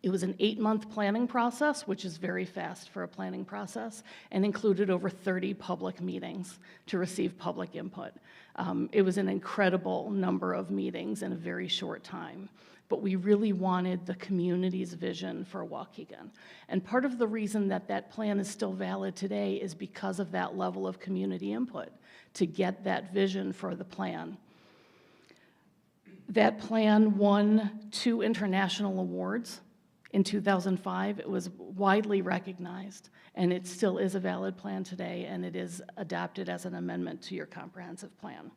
[SPEAKER 2] It was an 8-month planning process, which is very fast for a planning process, and included over 30 public meetings to receive public input. It was an incredible number of meetings in a very short time, but we really wanted the community's vision for Waukegan. And part of the reason that that plan is still valid today is because of that level of community input to get that vision for the plan. That plan won 2 international awards. In 2005, it was widely recognized, and it still is a valid plan today, and it is adopted as an amendment to your comprehensive plan.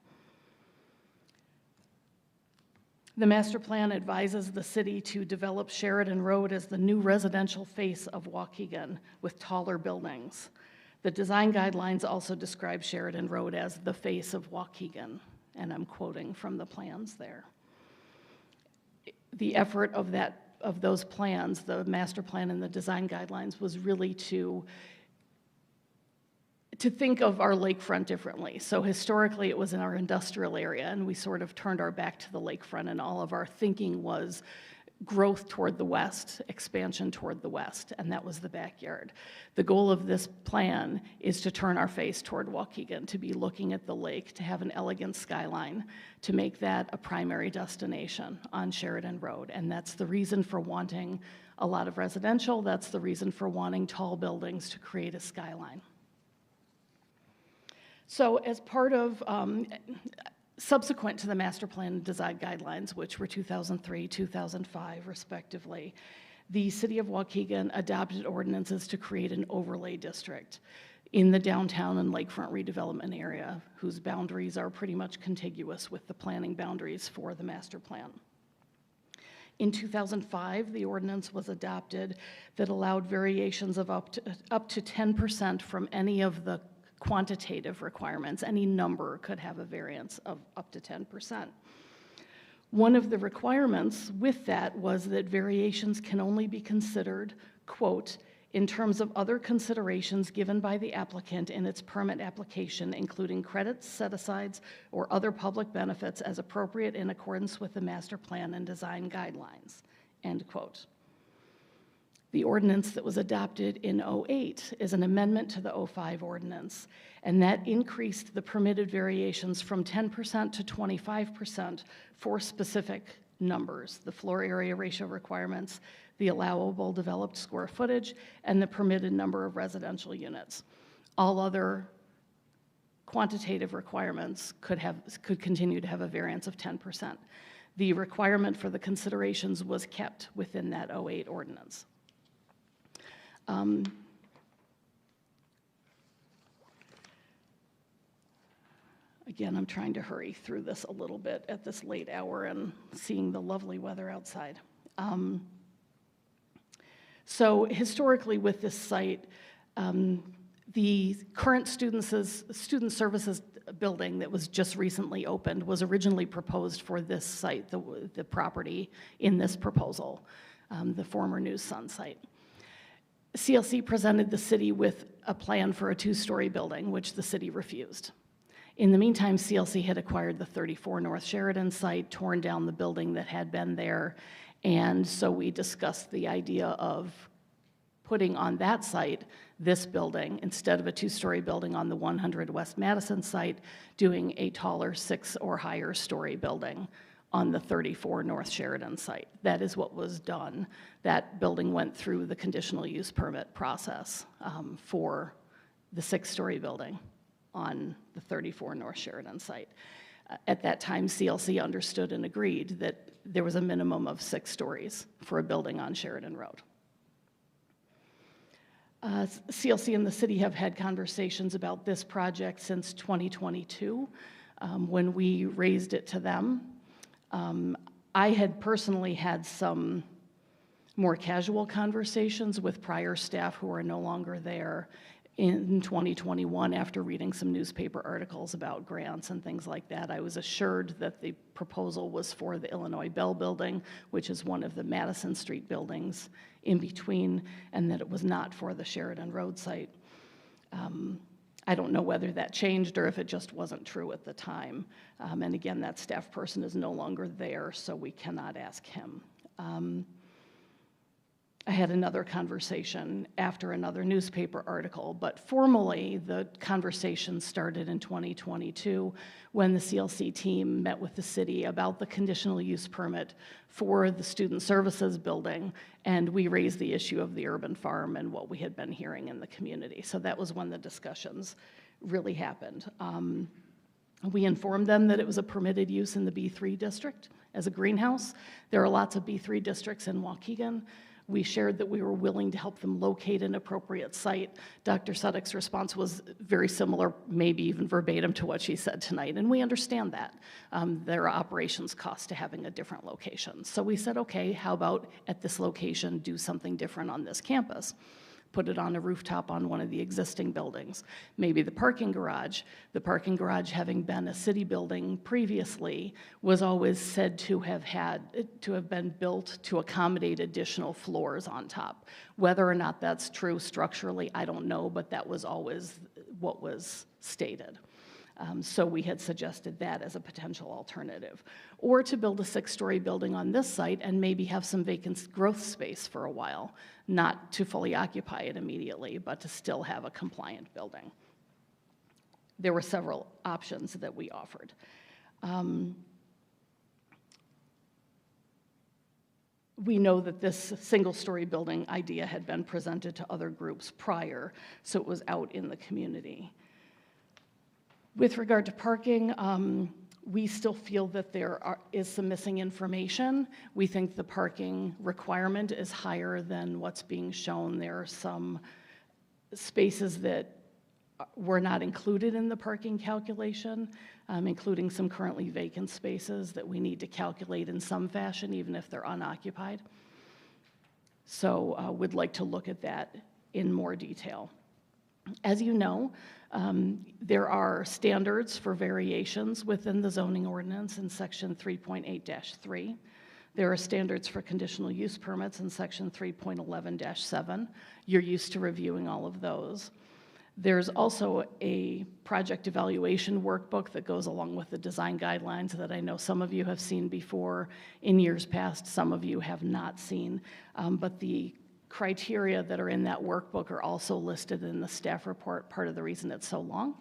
[SPEAKER 2] The master plan advises the city to develop Sheridan Road as the new residential face of Waukegan with taller buildings. The design guidelines also describe Sheridan Road as the face of Waukegan, and I'm quoting from the plans there. The effort of those plans, the master plan and the design guidelines, was really to think of our lakefront differently. So historically it was in our industrial area, and we sort of turned our back to the lakefront, and all of our thinking was growth toward the west, expansion toward the west, and that was the backyard. The goal of this plan is to turn our face toward Waukegan, to be looking at the lake, to have an elegant skyline, to make that a primary destination on Sheridan Road. And that's the reason for wanting a lot of residential, that's the reason for wanting tall buildings to create a skyline. So as part of, subsequent to the master plan design guidelines, which were 2003, 2005 respectively, the city of Waukegan adopted ordinances to create an overlay district in the downtown and lakefront redevelopment area, whose boundaries are pretty much contiguous with the planning boundaries for the master plan. In 2005, the ordinance was adopted that allowed variations of up to 10% from any of the quantitative requirements. Any number could have a variance of up to 10%. One of the requirements with that was that variations can only be considered quote, in terms of other considerations given by the applicant in its permit application, including credits, set-asides, or other public benefits as appropriate in accordance with the master plan and design guidelines, end quote. The ordinance that was adopted in '08 is an amendment to the '05 ordinance, and that increased the permitted variations from 10% to 25% for specific numbers, the floor area ratio requirements, the allowable developed square footage, and the permitted number of residential units. All other quantitative requirements could continue to have a variance of 10%. The requirement for the considerations was kept within that '08 ordinance. Again, I'm trying to hurry through this a little bit at this late hour and seeing the lovely weather outside. So historically with this site, the current student services building that was just recently opened was originally proposed for this site, the property in this proposal, the former News Sun site. CLC presented the city with a plan for a two-story building, which the city refused. In the meantime, CLC had acquired the 34 North Sheridan site, torn down the building that had been there, and so we discussed the idea of putting on that site this building instead of a two-story building on the 100 West Madison site, doing a taller 6 or higher story building on the 34 North Sheridan site. That is what was done. That building went through the conditional use permit process for the 6-story building on the 34 North Sheridan site. At that time, CLC understood and agreed that there was a minimum of 6 stories for a building on Sheridan Road. CLC and the city have had conversations about this project since 2022 when we raised it to them. I had personally had some more casual conversations with prior staff who are no longer there in 2021 after reading some newspaper articles about grants and things like that. I was assured that the proposal was for the Illinois Bell Building, which is one of the Madison Street buildings in between, and that it was not for the Sheridan Road site. I don't know whether that changed or if it just wasn't true at the time. And again, that staff person is no longer there, so we cannot ask him. I had another conversation after another newspaper article, but formally the conversation started in 2022 when the CLC team met with the city about the conditional use permit for the student services building, and we raised the issue of the urban farm and what we had been hearing in the community. So that was when the discussions really happened. We informed them that it was a permitted use in the B3 district as a greenhouse. There are lots of B3 districts in Waukegan. We shared that we were willing to help them locate an appropriate site. Dr. Suddick's response was very similar, maybe even verbatim to what she said tonight, and we understand that. There are operations costs to having a different location. So we said, okay, how about at this location do something different on this campus? Put it on a rooftop on one of the existing buildings. Maybe the parking garage having been a city building previously, was always said to have been built to accommodate additional floors on top. Whether or not that's true structurally, I don't know, but that was always what was stated. So we had suggested that as a potential alternative. Or to build a 6-story building on this site and maybe have some vacant growth space for a while, not to fully occupy it immediately, but to still have a compliant building. There were several options that we offered. We know that this single-story building idea had been presented to other groups prior, so it was out in the community. With regard to parking, we still feel that there is some missing information. We think the parking requirement is higher than what's being shown. There are some spaces that were not included in the parking calculation, including some currently vacant spaces that we need to calculate in some fashion, even if they're unoccupied. So we'd like to look at that in more detail. As you know, there are standards for variations within the zoning ordinance in section 3.8-3. There are standards for conditional use permits in section 3.11-7. You're used to reviewing all of those. There's also a project evaluation workbook that goes along with the design guidelines that I know some of you have seen before in years past, some of you have not seen. But the criteria that are in that workbook are also listed in the staff report, part of the reason it's so long,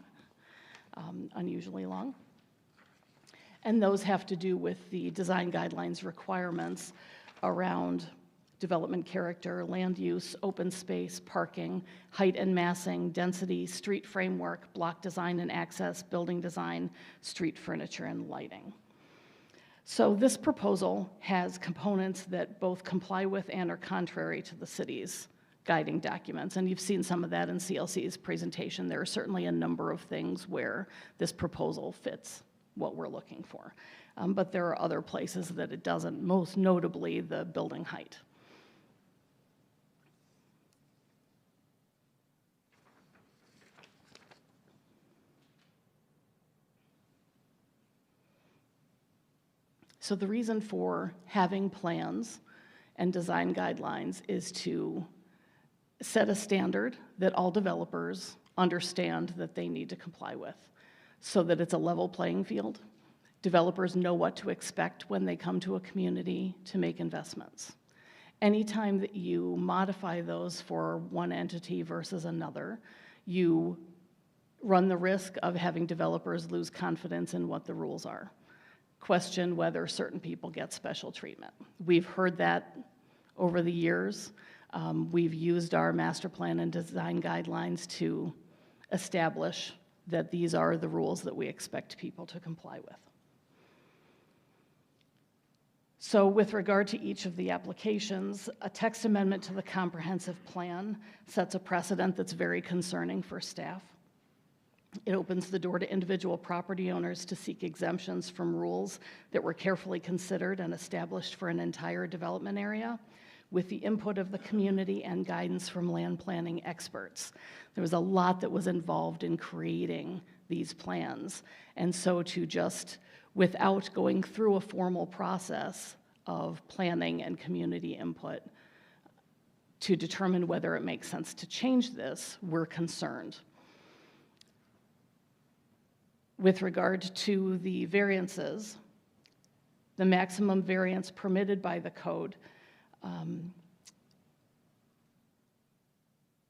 [SPEAKER 2] unusually long. And those have to do with the design guidelines requirements around development character, land use, open space, parking, height and massing, density, street framework, block design and access, building design, street furniture, and lighting. So this proposal has components that both comply with and are contrary to the city's guiding documents, and you've seen some of that in CLC's presentation. There are certainly a number of things where this proposal fits what we're looking for, but there are other places that it doesn't, most notably the building height. So the reason for having plans and design guidelines is to set a standard that all developers understand that they need to comply with, so that it's a level playing field. Developers know what to expect when they come to a community to make investments. Anytime that you modify those for one entity versus another, you run the risk of having developers lose confidence in what the rules are, question whether certain people get special treatment. We've heard that over the years. We've used our master plan and design guidelines to establish that these are the rules that we expect people to comply with. So with regard to each of the applications, a text amendment to the comprehensive plan sets a precedent that's very concerning for staff. It opens the door to individual property owners to seek exemptions from rules that were carefully considered and established for an entire development area, with the input of the community and guidance from land planning experts. There was a lot that was involved in creating these plans. And so to just, without going through a formal process of planning and community input to determine whether it makes sense to change this, we're concerned. With regard to the variances, the maximum variance permitted by the code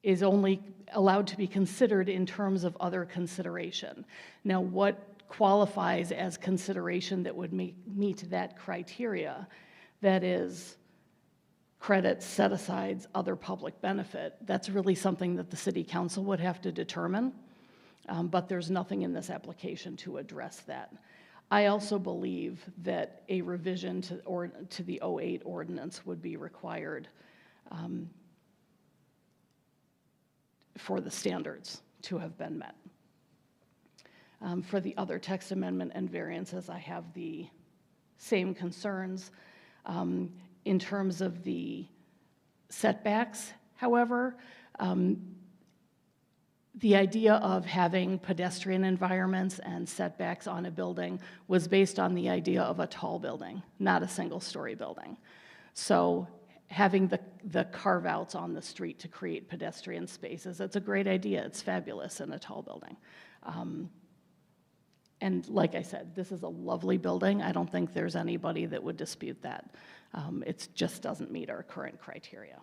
[SPEAKER 2] is only allowed to be considered in terms of other consideration. Now, what qualifies as consideration that would meet that criteria, that is credits, set-asides, other public benefit, that's really something that the City Council would have to determine, but there's nothing in this application to address that. I also believe that a revision to the 08 ordinance would be required for the standards to have been met. For the other text amendment and variances, I have the same concerns. In terms of the setbacks, however, the idea of having pedestrian environments and setbacks on a building was based on the idea of a tall building, not a single-story building. So having the carve-outs on the street to create pedestrian spaces, that's a great idea. It's fabulous in a tall building. And like I said, this is a lovely building. I don't think there's anybody that would dispute that. It just doesn't meet our current criteria.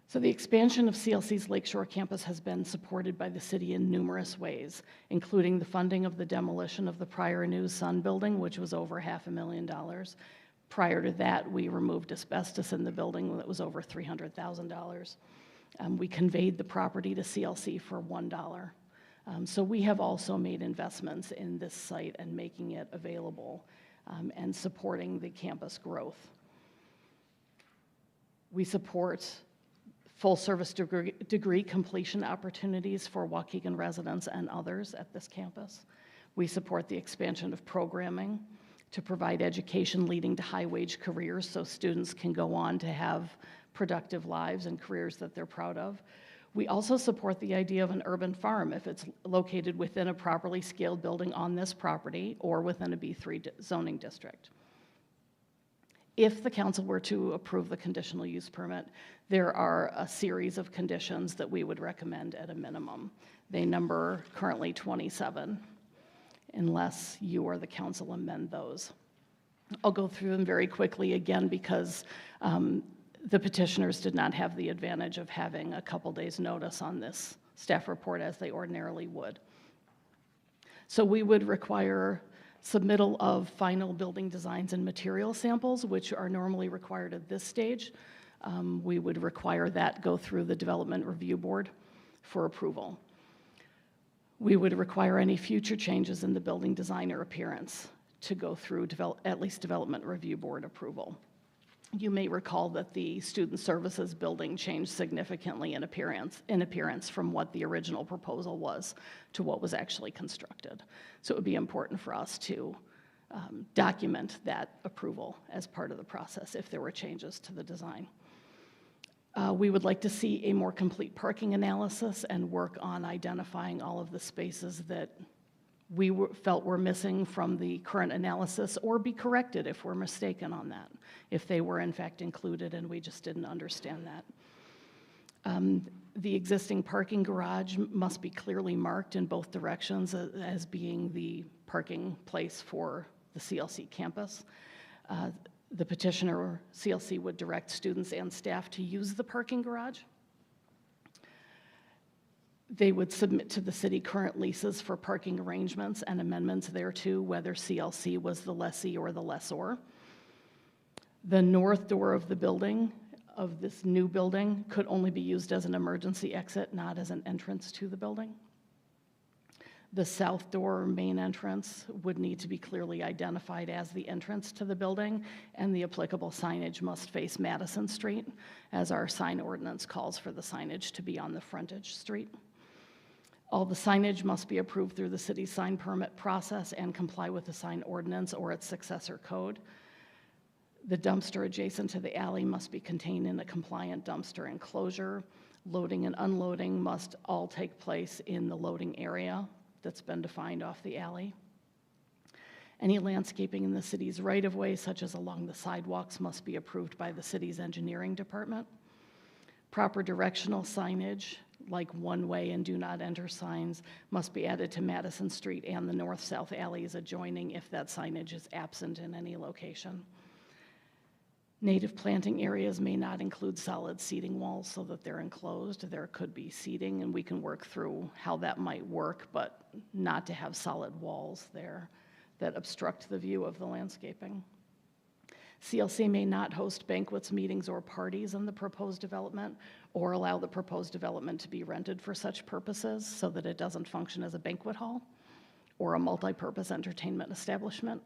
[SPEAKER 2] So the expansion of CLC's Lakeshore campus has been supported by the city in numerous ways, including the funding of the demolition of the prior News Sun building, which was over $500,000. Prior to that, we removed asbestos in the building that was over $300,000. We conveyed the property to CLC for $1. So we have also made investments in this site and making it available and supporting the campus growth. We support full-service degree completion opportunities for Waukegan residents and others at this campus. We support the expansion of programming to provide education leading to high-wage careers so students can go on to have productive lives and careers that they're proud of. We also support the idea of an urban farm if it's located within a properly scaled building on this property or within a B3 zoning district. If the council were to approve the conditional use permit, there are a series of conditions that we would recommend at a minimum. They number currently 27, unless you or the council amend those. I'll go through them very quickly again because the petitioners did not have the advantage of having a couple days' notice on this staff report as they ordinarily would. So we would require submittal of final building designs and material samples, which are normally required at this stage. We would require that go through the Development Review Board for approval. We would require any future changes in the building design or appearance to go through at least Development Review Board approval. You may recall that the Student Services building changed significantly in appearance from what the original proposal was to what was actually constructed. So it would be important for us to document that approval as part of the process if there were changes to the design. We would like to see a more complete parking analysis and work on identifying all of the spaces that we felt were missing from the current analysis, or be corrected if we're mistaken on that, if they were in fact included and we just didn't understand that. The existing parking garage must be clearly marked in both directions as being the parking place for the CLC campus. The petitioner or CLC would direct students and staff to use the parking garage. They would submit to the city current leases for parking arrangements and amendments thereto, whether CLC was the lessee or the lessor. The north door of the building, of this new building, could only be used as an emergency exit, not as an entrance to the building. The south door main entrance would need to be clearly identified as the entrance to the building, and the applicable signage must face Madison Street, as our sign ordinance calls for the signage to be on the frontage street. All the signage must be approved through the city's sign permit process and comply with the sign ordinance or its successor code. The dumpster adjacent to the alley must be contained in a compliant dumpster enclosure. Loading and unloading must all take place in the loading area that's been defined off the alley. Any landscaping in the city's right-of-way, such as along the sidewalks, must be approved by the city's engineering department. Proper directional signage, like one-way and do not enter signs, must be added to Madison Street and the north-south alleys adjoining if that signage is absent in any location. Native planting areas may not include solid seating walls so that they're enclosed. There could be seating, and we can work through how that might work, but not to have solid walls there that obstruct the view of the landscaping. CLC may not host banquets, meetings, or parties in the proposed development, or allow the proposed development to be rented for such purposes so that it doesn't function as a banquet hall or a multi-purpose entertainment establishment.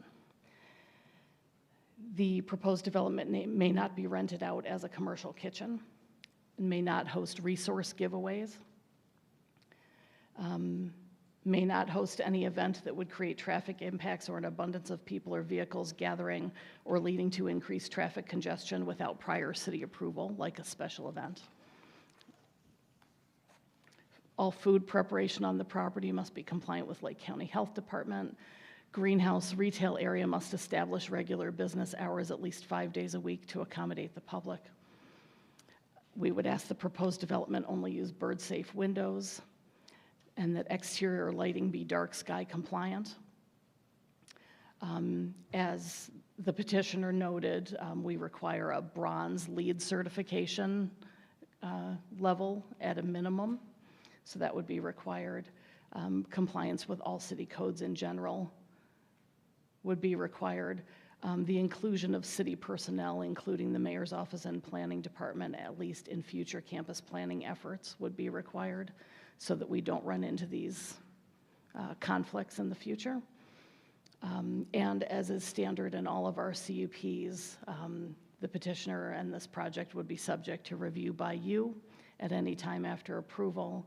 [SPEAKER 2] The proposed development may not be rented out as a commercial kitchen, and may not host resource giveaways, may not host any event that would create traffic impacts or an abundance of people or vehicles gathering or leading to increased traffic congestion without prior city approval, like a special event. All food preparation on the property must be compliant with Lake County Health Department. Greenhouse retail area must establish regular business hours at least 5 days a week to accommodate the public. We would ask the proposed development only use bird-safe windows, and that exterior lighting be dark sky compliant. As the petitioner noted, we require a bronze LEED certification level at a minimum, so that would be required. Compliance with all city codes in general would be required. The inclusion of city personnel, including the mayor's office and planning department, at least in future campus planning efforts, would be required so that we don't run into these conflicts in the future. And as is standard in all of our CUPs, the petitioner and this project would be subject to review by you at any time after approval,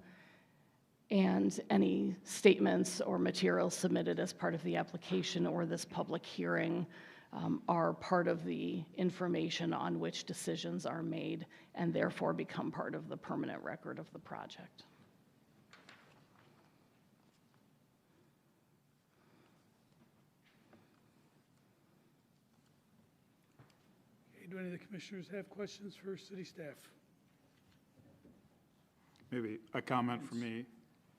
[SPEAKER 2] and any statements or materials submitted as part of the application or this public hearing are part of the information on which decisions are made and therefore become part of the permanent record of the project.
[SPEAKER 1] Do any of the commissioners have questions for city staff?
[SPEAKER 7] Maybe a comment from me.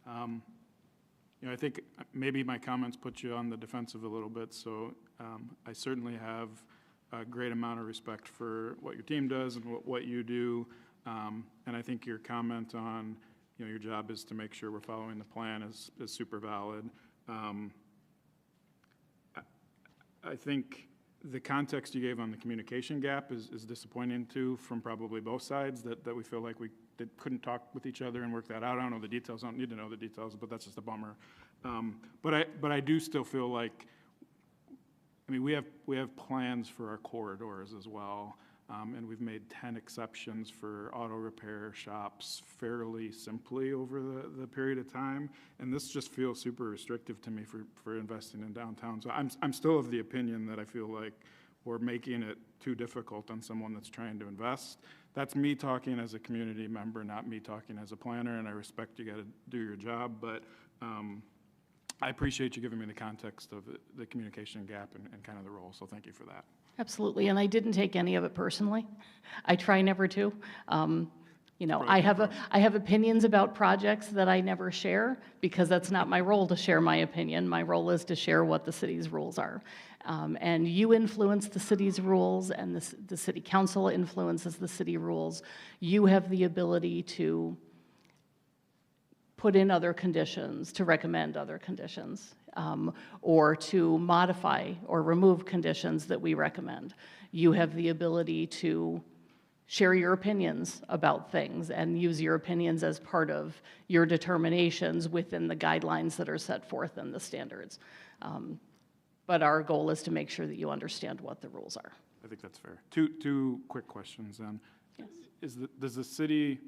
[SPEAKER 7] I think maybe my comments put you on the defensive a little bit, so I certainly have a great amount of respect for what your team does and what you do, and I think your comment on, your job is to make sure we're following the plan is super valid. I think the context you gave on the communication gap is disappointing too, from probably both sides, that we feel like we couldn't talk with each other and work that out. I don't know the details, I don't need to know the details, but that's just a bummer. But I do still feel like, we have plans for our corridors as well, and we've made 10 exceptions for auto repair shops fairly simply over the period of time, and this just feels super restrictive to me for investing in downtown. So I'm still of the opinion that I feel like we're making it too difficult on someone that's trying to invest. That's me talking as a community member, not me talking as a planner, and I respect you got to do your job, but I appreciate you giving me the context of the communication gap and kind of the role, so thank you for that.
[SPEAKER 2] Absolutely, and I didn't take any of it personally. I try never to. I have opinions about projects that I never share because that's not my role to share my opinion. My role is to share what the city's rules are. And you influence the city's rules, and the city council influences the city rules. You have the ability to put in other conditions, to recommend other conditions, or to modify or remove conditions that we recommend. You have the ability to share your opinions about things and use your opinions as part of your determinations within the guidelines that are set forth in the standards. But our goal is to make sure that you understand what the rules are.
[SPEAKER 7] I think that's fair. Two quick questions then.
[SPEAKER 2] Yes.
[SPEAKER 7] Does the city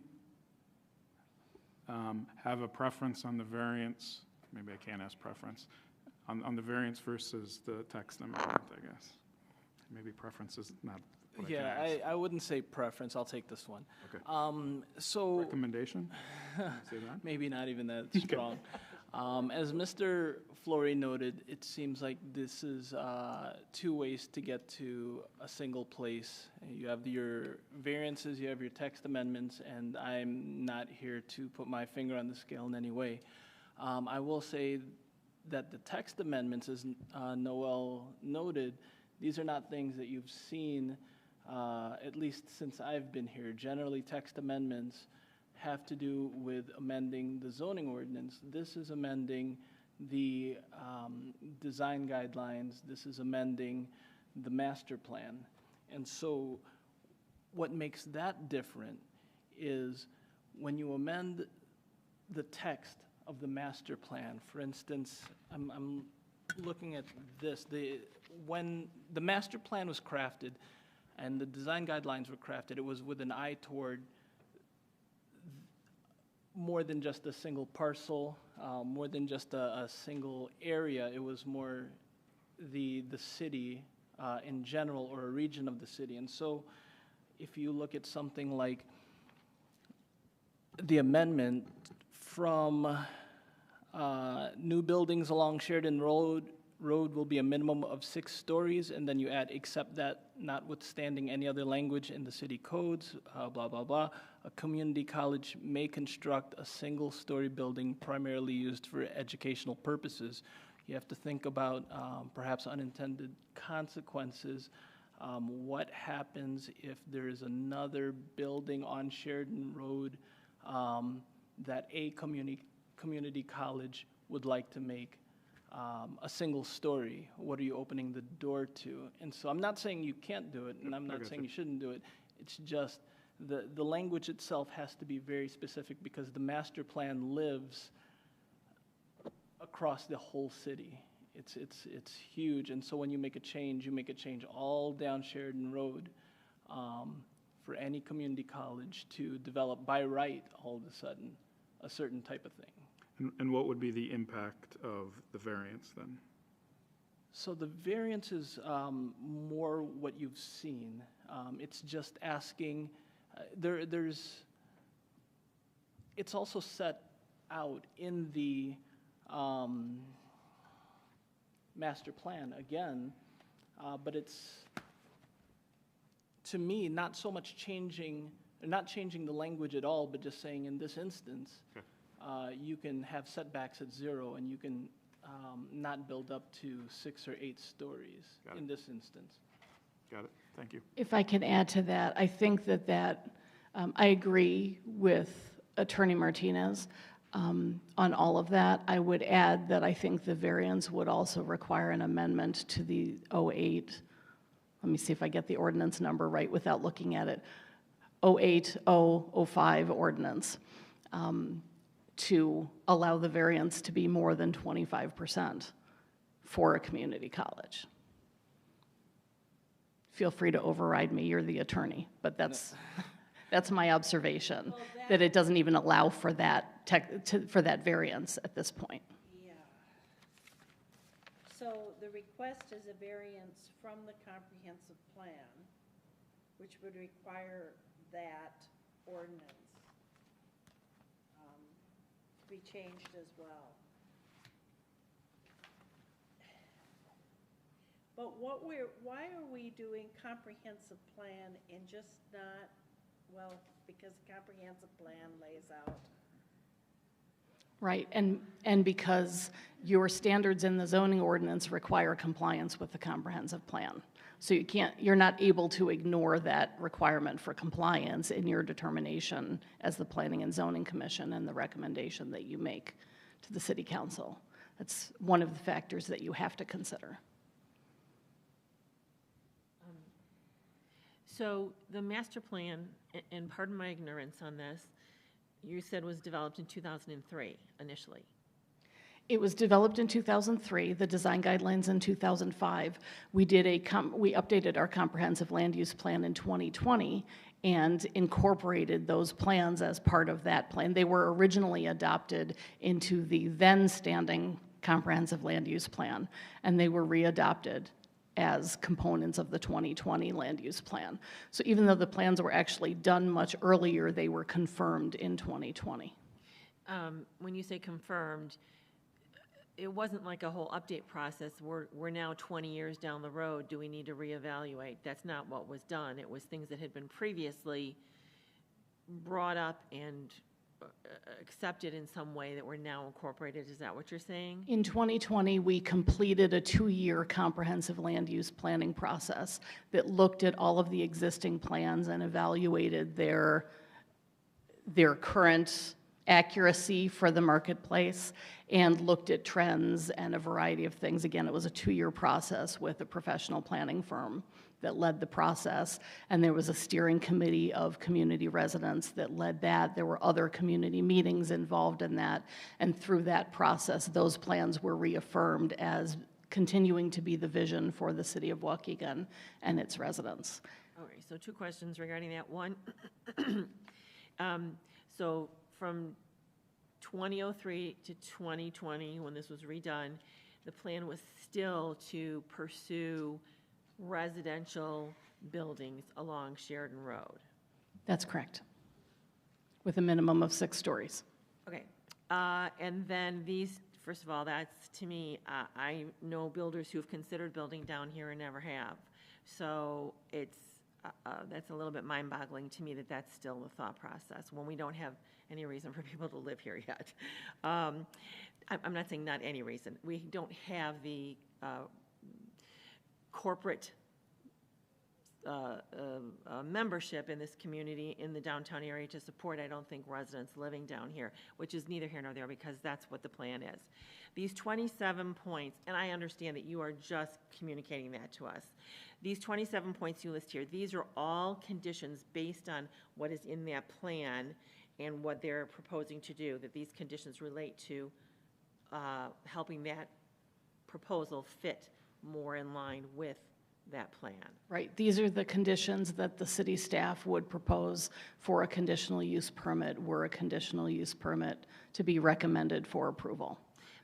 [SPEAKER 7] have a preference on the variance? Maybe I can't ask preference. On the variance versus the text amendment, I guess. Maybe preference is not what I can ask.
[SPEAKER 8] I wouldn't say preference. I'll take this one.
[SPEAKER 7] Okay. Recommendation? Say that?
[SPEAKER 8] Maybe not even that strong. As Mr. Flory noted, it seems like this is two ways to get to a single place. You have your variances, you have your text amendments, and I'm not here to put my finger on the scale in any way. I will say that the text amendments, as Noel noted, these are not things that you've seen, at least since I've been here. Generally, text amendments have to do with amending the zoning ordinance. This is amending the design guidelines. This is amending the master plan. And so what makes that different is when you amend the text of the master plan. For instance, I'm looking at this. When the master plan was crafted and the design guidelines were crafted, it was with an eye toward more than just a single parcel, more than just a single area. It was more the city in general, or a region of the city. And so if you look at something like the amendment from new buildings along Sheridan Road will be a minimum of 6 stories, and then you add, except that notwithstanding any other language in the city codes, blah, blah, blah, a community college may construct a single-story building primarily used for educational purposes. You have to think about perhaps unintended consequences. What happens if there is another building on Sheridan Road that a community college would like to make a single story? What are you opening the door to? And so I'm not saying you can't do it, and I'm not saying you shouldn't do it. It's just the language itself has to be very specific because the master plan lives across the whole city. It's huge, and so when you make a change, you make a change all down Sheridan Road for any community college to develop by right all of a sudden a certain type of thing.
[SPEAKER 7] And what would be the impact of the variance then?
[SPEAKER 8] So the variance is more what you've seen. It's just asking, it's also set out in the master plan again, but it's to me, not so much not changing the language at all, but just saying in this instance, you can have setbacks at 0 and you can not build up to 6 or 8 stories in this instance.
[SPEAKER 7] Got it. Thank you.
[SPEAKER 2] If I can add to that, I think that I agree with Attorney Martinez on all of that. I would add that I think the variance would also require an amendment to the 08, let me see if I get the ordinance number right without looking at it, 08-005 ordinance, to allow the variance to be more than 25% for a community college. Feel free to override me, you're the attorney, but that's my observation, that it doesn't even allow for that for that variance at this point.
[SPEAKER 4] Yeah. So the request is a variance from the comprehensive plan, which would require that ordinance to be changed as well. But why are we doing comprehensive plan and just not, well, because the comprehensive plan lays out.
[SPEAKER 2] Right, and because your standards in the zoning ordinance require compliance with the comprehensive plan. So you're not able to ignore that requirement for compliance in your determination as the Planning and Zoning Commission and the recommendation that you make to the City Council. That's one of the factors that you have to consider.
[SPEAKER 6] So the master plan, and pardon my ignorance on this, you said was developed in 2003 initially.
[SPEAKER 2] It was developed in 2003, the design guidelines in 2005. We updated our comprehensive land use plan in 2020 and incorporated those plans as part of that plan. They were originally adopted into the then standing comprehensive land use plan, and they were readopted as components of the 2020 land use plan. So even though the plans were actually done much earlier, they were confirmed in 2020.
[SPEAKER 6] When you say confirmed, it wasn't like a whole update process. We're now 20 years down the road. Do we need to reevaluate? That's not what was done. It was things that had been previously brought up and accepted in some way that were now incorporated. Is that what you're saying?
[SPEAKER 2] In 2020, we completed a 2-year comprehensive land use planning process that looked at all of the existing plans and evaluated their current accuracy for the marketplace and looked at trends and a variety of things. Again, it was a 2-year process with a professional planning firm that led the process, and there was a steering committee of community residents that led that. There were other community meetings involved in that, and through that process, those plans were reaffirmed as continuing to be the vision for the city of Waukegan and its residents.
[SPEAKER 6] Okay, so 2 questions regarding that. One, so from 2003 to 2020, when this was redone, the plan was still to pursue residential buildings along Sheridan Road.
[SPEAKER 2] That's correct, with a minimum of 6 stories.
[SPEAKER 6] Okay, and then these, first of all, that's, to me, I know builders who have considered building down here and never have. So it's, that's a little bit mind-boggling to me that that's still the thought process when we don't have any reason for people to live here yet. I'm not saying not any reason. We don't have the corporate membership in this community in the downtown area to support, I don't think, residents living down here, which is neither here nor there because that's what the plan is. These 27 points, and I understand that you are just communicating that to us. These 27 points you list here, these are all conditions based on what is in that plan and what they're proposing to do, that these conditions relate to helping that proposal fit more in line with that plan.
[SPEAKER 2] Right, these are the conditions that the city staff would propose for a conditional use permit, were a conditional use permit to be recommended for approval.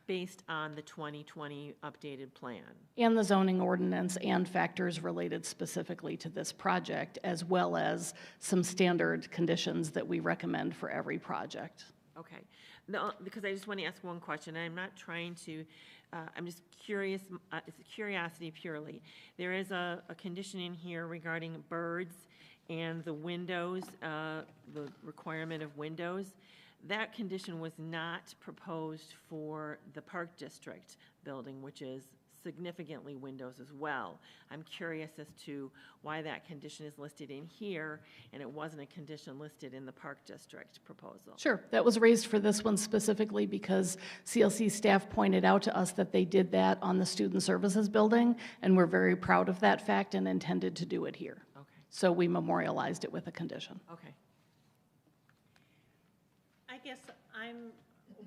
[SPEAKER 6] Based on the 2020 updated plan.
[SPEAKER 2] And the zoning ordinance and factors related specifically to this project, as well as some standard conditions that we recommend for every project.
[SPEAKER 6] Okay, no, because I just want to ask one question. I'm not trying to I'm just curious, it's curiosity purely. There is a condition in here regarding birds and the windows, the requirement of windows. That condition was not proposed for the Park District building, which is significantly windows as well. I'm curious as to why that condition is listed in here and it wasn't a condition listed in the Park District proposal.
[SPEAKER 2] Sure, that was raised for this one specifically because CLC staff pointed out to us that they did that on the Student Services building, and we're very proud of that fact and intended to do it here.
[SPEAKER 6] Okay.
[SPEAKER 2] So we memorialized it with a condition.
[SPEAKER 6] Okay.
[SPEAKER 4] I guess I'm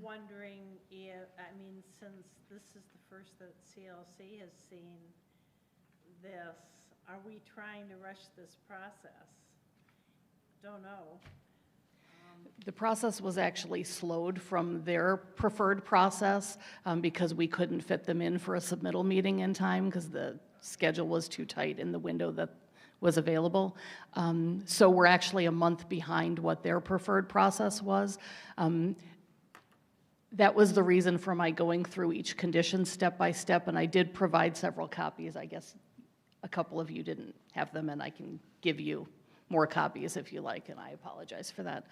[SPEAKER 4] wondering if, I mean, since this is the first that CLC has seen this, are we trying to rush this process? Don't know.
[SPEAKER 2] The process was actually slowed from their preferred process because we couldn't fit them in for a submittal meeting in time because the schedule was too tight in the window that was available. So we're actually a month behind what their preferred process was. That was the reason for my going through each condition step by step, and I did provide several copies. I guess a couple of you didn't have them, and I can give you more copies if you like, and I apologize for that.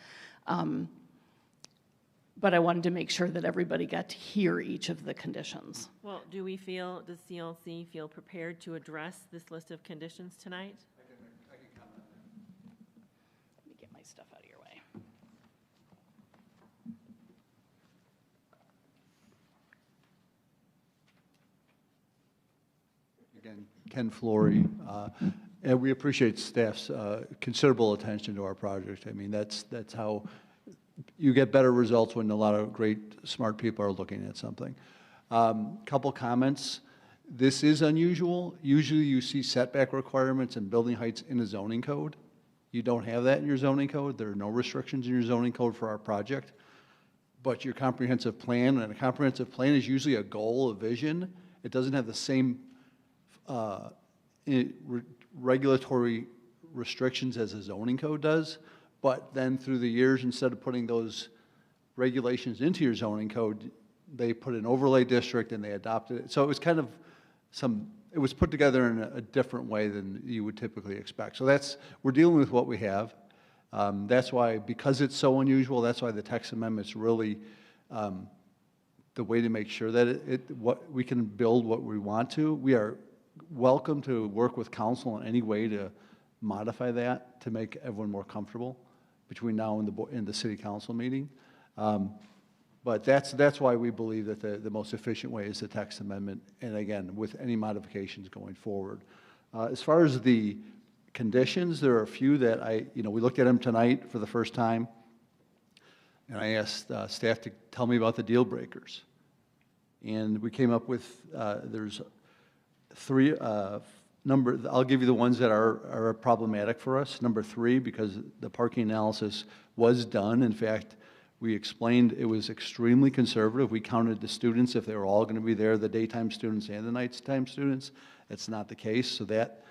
[SPEAKER 2] But I wanted to make sure that everybody got to hear each of the conditions.
[SPEAKER 6] Well, does CLC feel prepared to address this list of conditions tonight?
[SPEAKER 2] Let me get my stuff out of your way.
[SPEAKER 16] Again, Ken Flory, and we appreciate staff's considerable attention to our project. I mean, that's how you get better results when a lot of great, smart people are looking at something. Couple comments. This is unusual. Usually you see setback requirements and building heights in a zoning code. You don't have that in your zoning code. There are no restrictions in your zoning code for our project. But your comprehensive plan, and a comprehensive plan is usually a goal, a vision. It doesn't have the same regulatory restrictions as a zoning code does, but then through the years, instead of putting those regulations into your zoning code, they put an overlay district and they adopted it. So it was kind of it was put together in a different way than you would typically expect. So we're dealing with what we have. That's why, because it's so unusual, that's why the text amendment's really the way to make sure that what we can build what we want to. We are welcome to work with council in any way to modify that to make everyone more comfortable between now and the city council meeting. But that's why we believe that the most efficient way is the text amendment, and again, with any modifications going forward. As far as the conditions, there are a few that we looked at them tonight for the first time, and I asked staff to tell me about the deal breakers. And we came up with, there's three, I'll give you the ones that are problematic for us. Number 3, because the parking analysis was done. In fact, we explained it was extremely conservative. We counted the students, if they were all going to be there, the daytime students and the nighttime students. That's not the case, so that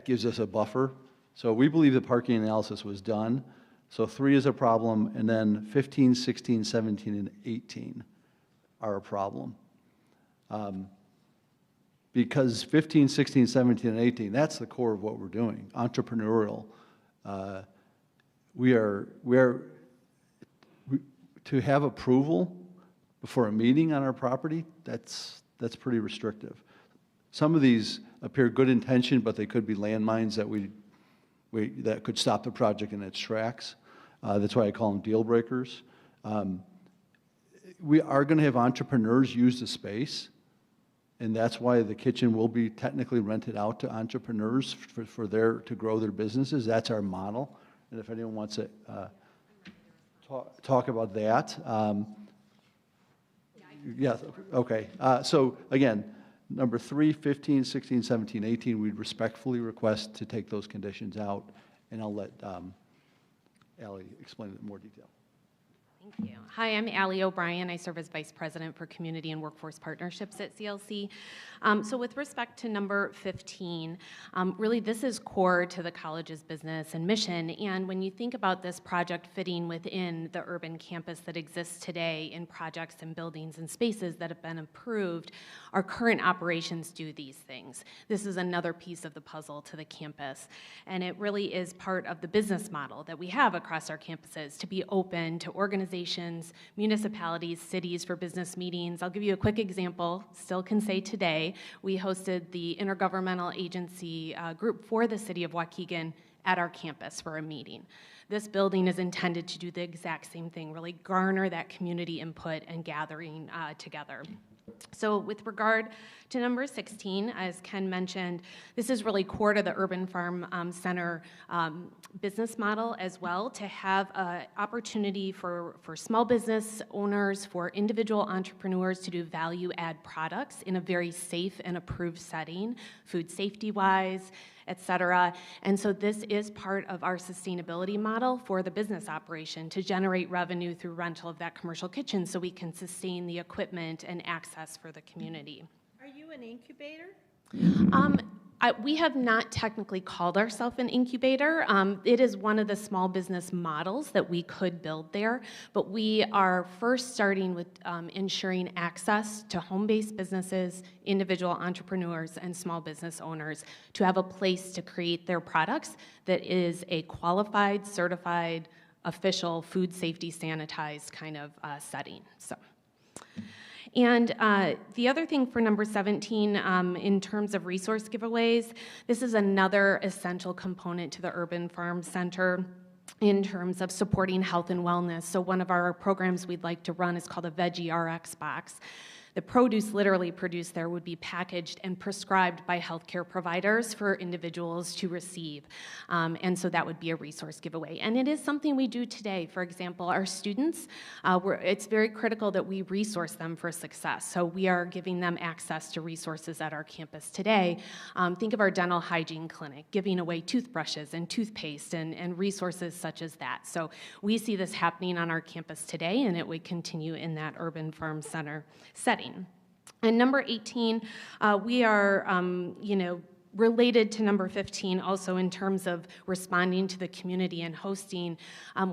[SPEAKER 16] gives us a buffer. So we believe the parking analysis was done. So 3 is a problem, and then 15, 16, 17, and 18 are a problem. Because 15, 16, 17, and 18, that's the core of what we're doing, entrepreneurial. To have approval before a meeting on our property, that's pretty restrictive. Some of these appear good intention, but they could be landmines that could stop the project in its tracks. That's why I call them deal breakers. We are going to have entrepreneurs use the space, and that's why the kitchen will be technically rented out to entrepreneurs to grow their businesses. That's our model. And if anyone wants to talk about that. Yes, okay. So again, number 3, 15, 16, 17, 18, we'd respectfully request to take those conditions out, and I'll let Allie explain it in more detail.
[SPEAKER 17] Thank you. Hi, I'm Allie O'Brien. I serve as Vice President for Community and Workforce Partnerships at CLC. So with respect to number 15, really this is core to the college's business and mission. And when you think about this project fitting within the urban campus that exists today in projects and buildings and spaces that have been approved, our current operations do these things. This is another piece of the puzzle to the campus. And it really is part of the business model that we have across our campuses to be open to organizations, municipalities, cities for business meetings. I'll give you a quick example, still can say today, we hosted the intergovernmental agency group for the city of Waukegan at our campus for a meeting. This building is intended to do the exact same thing, really garner that community input and gathering together. So with regard to number 16, as Ken mentioned, this is really core to the Urban Farm Center business model as well, to have an opportunity for small business owners, for individual entrepreneurs to do value-add products in a very safe and approved setting, food safety-wise, et cetera. And so this is part of our sustainability model for the business operation to generate revenue through rental of that commercial kitchen so we can sustain the equipment and access for the community.
[SPEAKER 4] Are you an incubator?
[SPEAKER 17] We have not technically called ourselves an incubator. It is one of the small business models that we could build there, but we are first starting with ensuring access to home-based businesses, individual entrepreneurs, and small business owners to have a place to create their products that is a qualified, certified, official, food safety sanitized kind of setting. So. And the other thing for number 17, in terms of resource giveaways, this is another essential component to the Urban Farm Center in terms of supporting health and wellness. So one of our programs we'd like to run is called a Veggie RX box. The produce literally produced there would be packaged and prescribed by healthcare providers for individuals to receive. And so that would be a resource giveaway. And it is something we do today. For example, our students, it's very critical that we resource them for success. So we are giving them access to resources at our campus today. Think of our dental hygiene clinic, giving away toothbrushes and toothpaste and resources such as that. So we see this happening on our campus today, and it would continue in that Urban Farm Center setting. And number 18, we are, related to number 15 also in terms of responding to the community and hosting.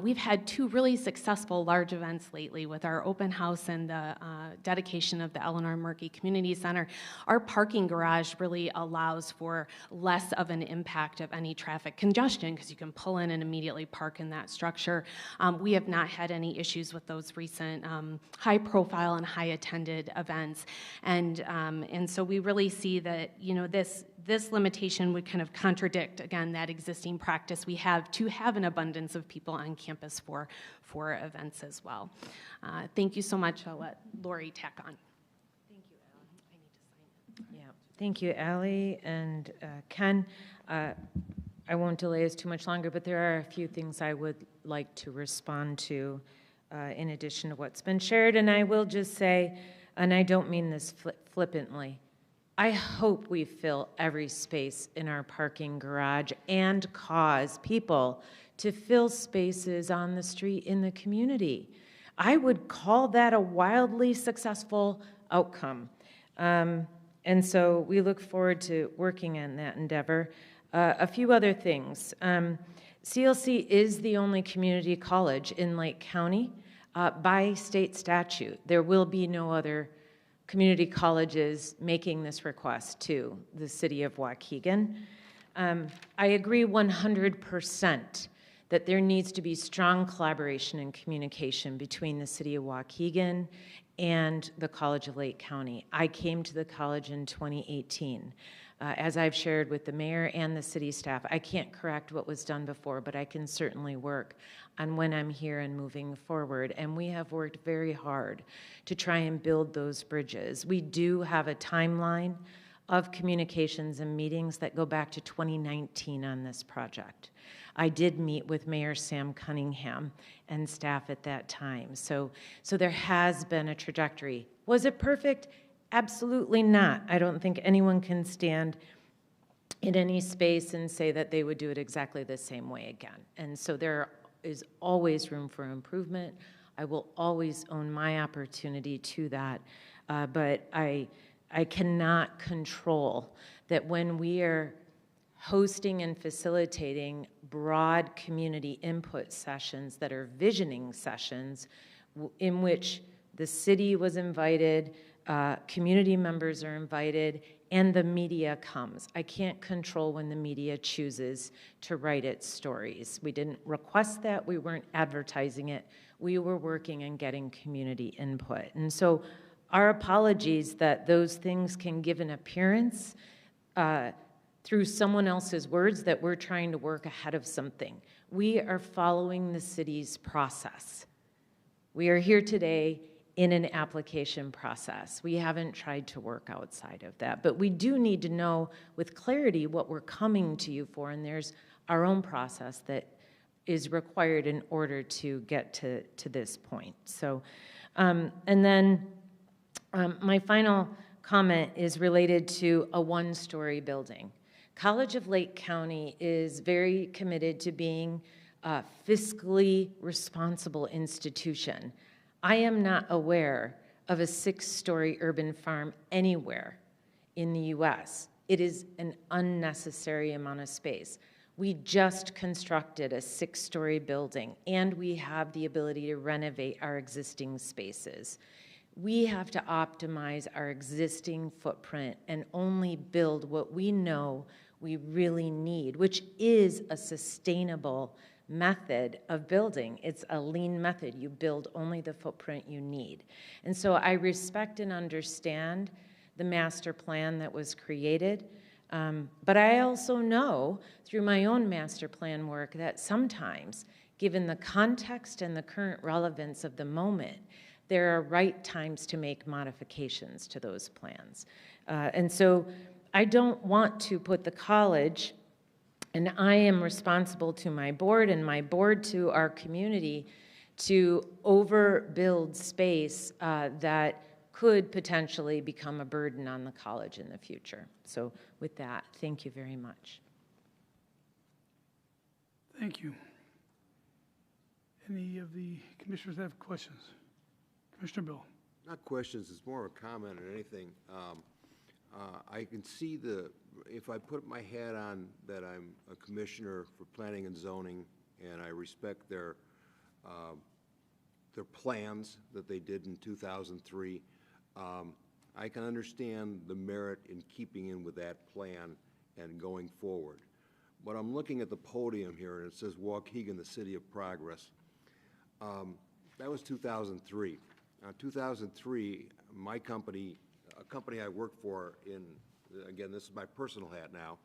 [SPEAKER 17] We've had two really successful large events lately with our open house and the dedication of the Eleanor Murkey Community Center. Our parking garage really allows for less of an impact of any traffic congestion because you can pull in and immediately park in that structure. We have not had any issues with those recent high profile and high attended events. And so we really see that, this limitation would kind of contradict, again, that existing practice we have to have an abundance of people on campus for events as well. Thank you so much. I'll let Lori tack on. Thank you, Ellen. I need to sign it.
[SPEAKER 12] Yeah, thank you, Allie and Ken. I won't delay us too much longer, but there are a few things I would like to respond to in addition to what's been shared. And I will just say, and I don't mean this flippantly, I hope we fill every space in our parking garage and cause people to fill spaces on the street in the community. I would call that a wildly successful outcome. And so we look forward to working on that endeavor. A few other things. CLC is the only community college in Lake County by state statute. There will be no other community colleges making this request to the city of Waukegan. I agree 100% that there needs to be strong collaboration and communication between the city of Waukegan and the College of Lake County. I came to the college in 2018. As I've shared with the mayor and the city staff, I can't correct what was done before, but I can certainly work on when I'm here and moving forward. And we have worked very hard to try and build those bridges. We do have a timeline of communications and meetings that go back to 2019 on this project. I did meet with Mayor Sam Cunningham and staff at that time. So there has been a trajectory. Was it perfect? Absolutely not. I don't think anyone can stand in any space and say that they would do it exactly the same way again. And so there is always room for improvement, I will always own my opportunity to that. But I cannot control that when we are hosting and facilitating broad community input sessions that are visioning sessions in which the city was invited, community members are invited, and the media comes. I can't control when the media chooses to write its stories. We didn't request that. We weren't advertising it. We were working and getting community input. And so our apologies that those things can give an appearance through someone else's words that we're trying to work ahead of something. We are following the city's process. We are here today in an application process. We haven't tried to work outside of that, but we do need to know with clarity what we're coming to you for, and there's our own process that is required in order to get to this point. So, and then my final comment is related to a one-story building. College of Lake County is very committed to being a fiscally responsible institution. I am not aware of a 6-story urban farm anywhere in the US. It is an unnecessary amount of space. We just constructed a 6-story building, and we have the ability to renovate our existing spaces. We have to optimize our existing footprint and only build what we know we really need, which is a sustainable method of building. It's a lean method. You build only the footprint you need. And so I respect and understand the master plan that was created, but I also know through my own master plan work that sometimes, given the context and the current relevance of the moment, there are right times to make modifications to those plans. And so I don't want to put the college, and I am responsible to my board and my board to our community, to overbuild space that could potentially become a burden on the college in the future. So with that, thank you very much.
[SPEAKER 1] Thank you. Any of the commissioners have questions? Commissioner Bill.
[SPEAKER 5] Not questions, it's more a comment than anything. I can see if I put my hat on that I'm a commissioner for planning and zoning, and I respect their plans that they did in 2003, I can understand the merit in keeping in with that plan and going forward. But I'm looking at the podium here, and it says Waukegan, the City of Progress. That was 2003. 2003, my company, a company I worked for again, this is my personal hat now,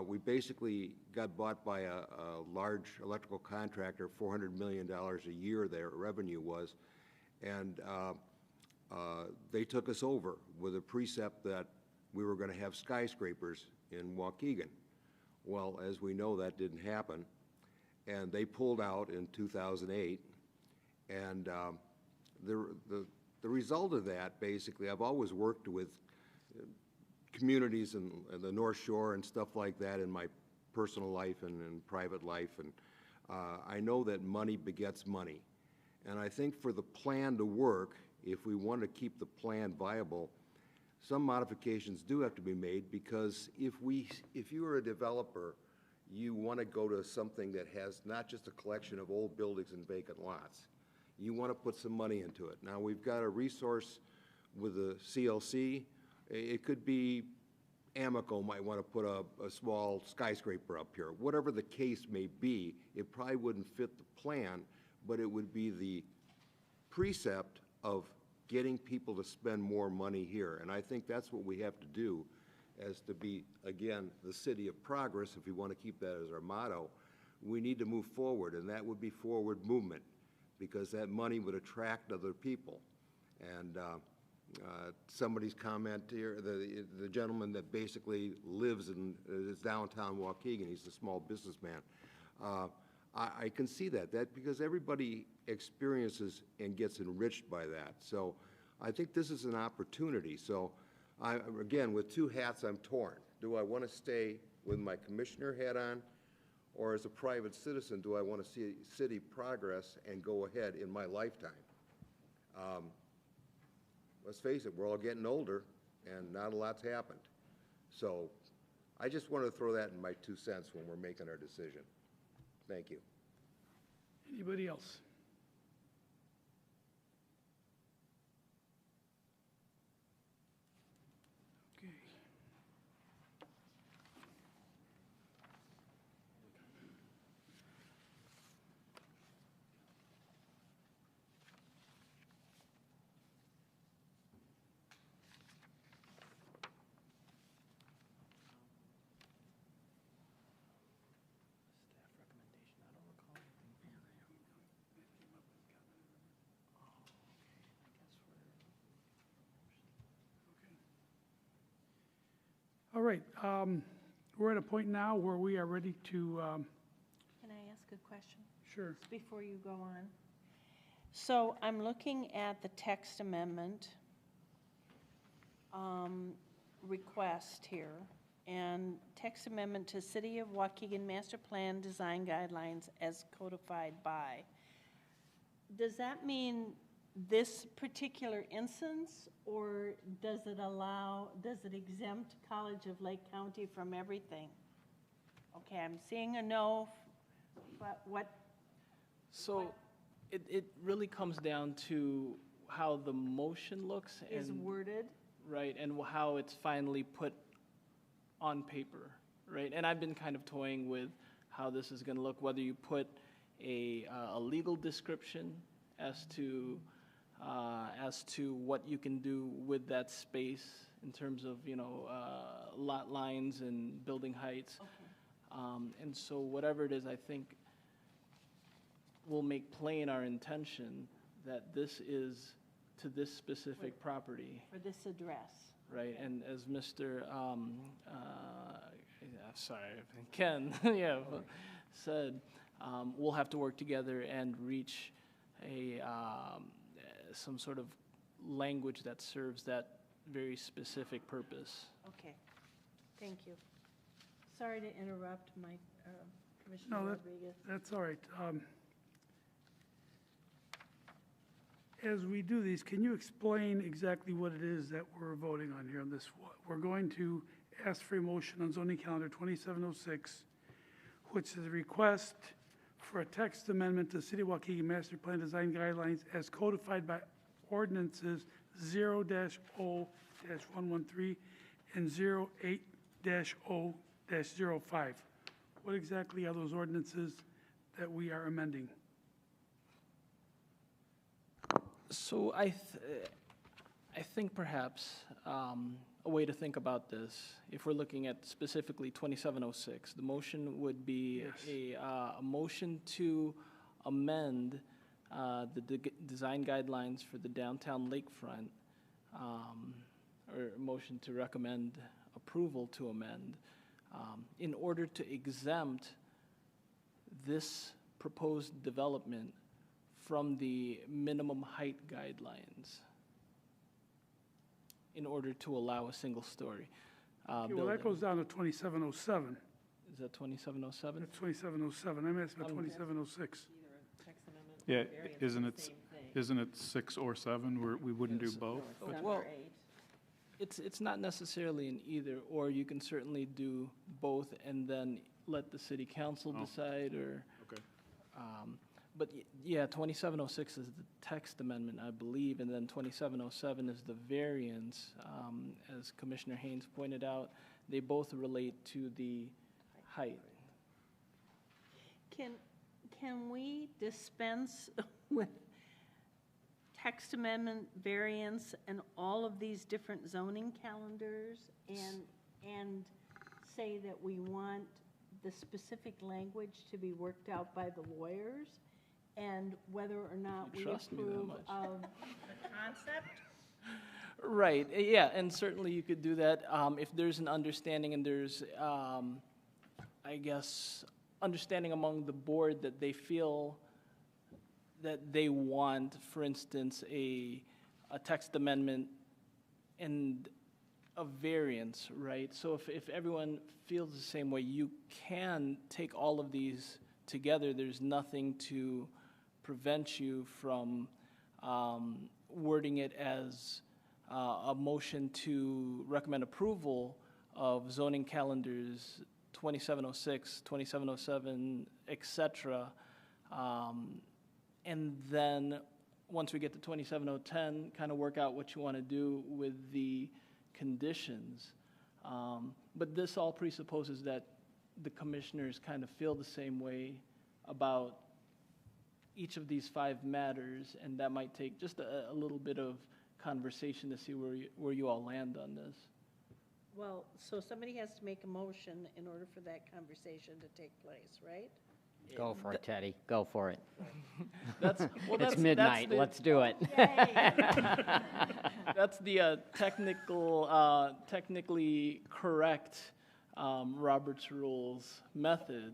[SPEAKER 5] we basically got bought by a large electrical contractor, $400 million a year their revenue was, and they took us over with a precept that we were going to have skyscrapers in Waukegan. Well, as we know, that didn't happen, and they pulled out in 2008, and the result of that, basically, I've always worked with communities in the North Shore and stuff like that in my personal life and private life, and I know that money begets money. And I think for the plan to work, if we want to keep the plan viable, some modifications do have to be made, because if you are a developer, you want to go to something that has not just a collection of old buildings and vacant lots. You want to put some money into it. Now, we've got a resource with the CLC. It could be Amoco might want to put a small skyscraper up here. Whatever the case may be, it probably wouldn't fit the plan, but it would be the precept of getting people to spend more money here. And I think that's what we have to do, as to be, again, the city of progress. If we want to keep that as our motto, we need to move forward, and that would be forward movement, because that money would attract other people. And somebody's comment here, the gentleman that basically lives in is downtown Waukegan, he's a small businessman. I can see that because everybody experiences and gets enriched by that. So I think this is an opportunity. So again, with two hats, I'm torn. Do I want to stay with my commissioner hat on, or as a private citizen, do I want to see city progress and go ahead in my lifetime? Let's face it, we're all getting older, and not a lot's happened. So I just wanted to throw that in my 2 cents when we're making our decision. Thank you.
[SPEAKER 1] Anybody else? Okay. All right, we're at a point now where we are ready to,
[SPEAKER 4] Can I ask a question?
[SPEAKER 1] sure.
[SPEAKER 4] Before you go on. So I'm looking at the text amendment request here, and text amendment to City of Waukegan Master Plan Design Guidelines as codified by. Does that mean this particular instance, or does it exempt College of Lake County from everything? Okay, I'm seeing a no, but what?
[SPEAKER 8] So it really comes down to how the motion looks.
[SPEAKER 4] Is worded?
[SPEAKER 8] Right, and how it's finally put on paper, right? And I've been kind of toying with how this is going to look, whether you put a legal description as to what you can do with that space in terms of, lot lines and building heights.
[SPEAKER 4] Okay.
[SPEAKER 8] And so whatever it is, I think will make plain our intention that this is to this specific property.
[SPEAKER 4] For this address.
[SPEAKER 8] Right, and as Mr. Ken, said, we'll have to work together and reach some sort of language that serves that very specific purpose.
[SPEAKER 4] Okay, thank you. Sorry to interrupt my Commissioner
[SPEAKER 1] No,
[SPEAKER 4] Rodriguez.
[SPEAKER 1] that's all right. As we do these, can you explain exactly what it is that we're voting on here on this? We're going to ask for a motion on zoning calendar 2706, which is a request for a text amendment to the City of Waukegan Master Plan Design Guidelines as codified by ordinances 0-0-113 and 08-0-05. What exactly are those ordinances that we are amending?
[SPEAKER 8] So I think perhaps a way to think about this, if we're looking at specifically 2706, the motion would be a motion to amend the design guidelines for the downtown lakefront, or a motion to recommend approval to amend, in order to exempt this proposed development from the minimum height guidelines in order to allow a single-story
[SPEAKER 1] Okay,
[SPEAKER 8] building.
[SPEAKER 1] well, that goes down to 2707.
[SPEAKER 8] Is that 2707?
[SPEAKER 1] That's 2707. I'm asking about 2706.
[SPEAKER 7] Yeah, isn't it 6 or 7, where we wouldn't do both? But-
[SPEAKER 8] Well, it's not necessarily an either, or you can certainly do both and then let the city council decide, or.
[SPEAKER 7] Okay.
[SPEAKER 8] But yeah, 2706 is the text amendment, I believe, and then 2707 is the variance. As Commissioner Haynes pointed out, they both relate to the height.
[SPEAKER 4] Can we dispense with text amendment variance and all of these different zoning calendars and say that we want the specific language to be worked out by the lawyers, and whether or not we
[SPEAKER 8] trust me that
[SPEAKER 4] approve
[SPEAKER 8] much.
[SPEAKER 4] of the concept?
[SPEAKER 8] Right, yeah, and certainly you could do that if there's an understanding and there's, I guess, understanding among the board that they feel that they want, for instance, a text amendment and a variance, right? So if everyone feels the same way, you can take all of these together. There's nothing to prevent you from wording it as a motion to recommend approval of zoning calendars 2706, 2707, et cetera. And then, once we get to 27010, kind of work out what you want to do with the conditions. But this all presupposes that the commissioners kind of feel the same way about each of these 5 matters, and that might take just a little bit of conversation to see where you all land on this.
[SPEAKER 4] Well, so somebody has to make a motion in order for that conversation to take place, right?
[SPEAKER 9] Go for it, Teddy. Go for it.
[SPEAKER 8] It's
[SPEAKER 9] midnight. Let's do it.
[SPEAKER 8] That's the technically correct Robert's Rules method.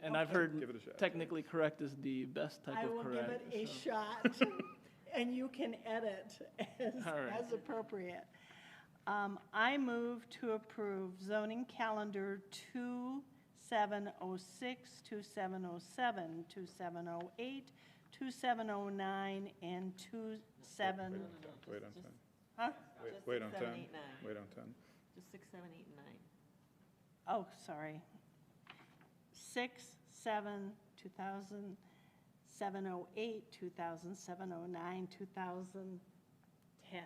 [SPEAKER 8] And I've heard technically correct is the best type of correct.
[SPEAKER 4] I will give it a shot, and you can edit as appropriate. I move to approve zoning calendar 2706, 2707, 2708, 2709, and 27.
[SPEAKER 7] Wait on 10.
[SPEAKER 4] Huh?
[SPEAKER 7] Wait on 10.
[SPEAKER 4] 7, 8, 9.
[SPEAKER 7] Wait on 10.
[SPEAKER 4] Just 6, 7, 8, and 9. Oh, sorry. 6, 7, 2000, 708, 2000, 709, 2010.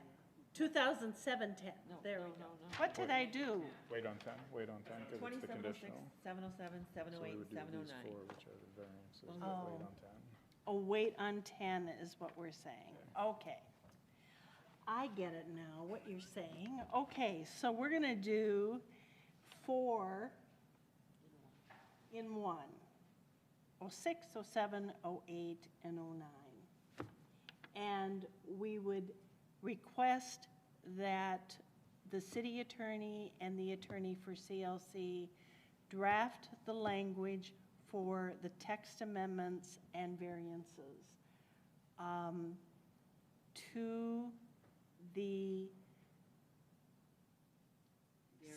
[SPEAKER 4] 2007, 10. There we go. What did I do?
[SPEAKER 7] Wait on 10, wait on 10, because it's the conditional.
[SPEAKER 4] 707, 708,
[SPEAKER 7] So we would do
[SPEAKER 4] 709.
[SPEAKER 7] these 4, which are the variances, but
[SPEAKER 4] Oh.
[SPEAKER 7] wait on 10.
[SPEAKER 4] Oh, wait on 10 is what we're saying. Okay. I get it now, what you're saying. Okay, so we're going to do 4 in 1. 06, 07, 08, and 09. And we would request that the city attorney and the attorney for CLC draft the language for the text amendments and variances to the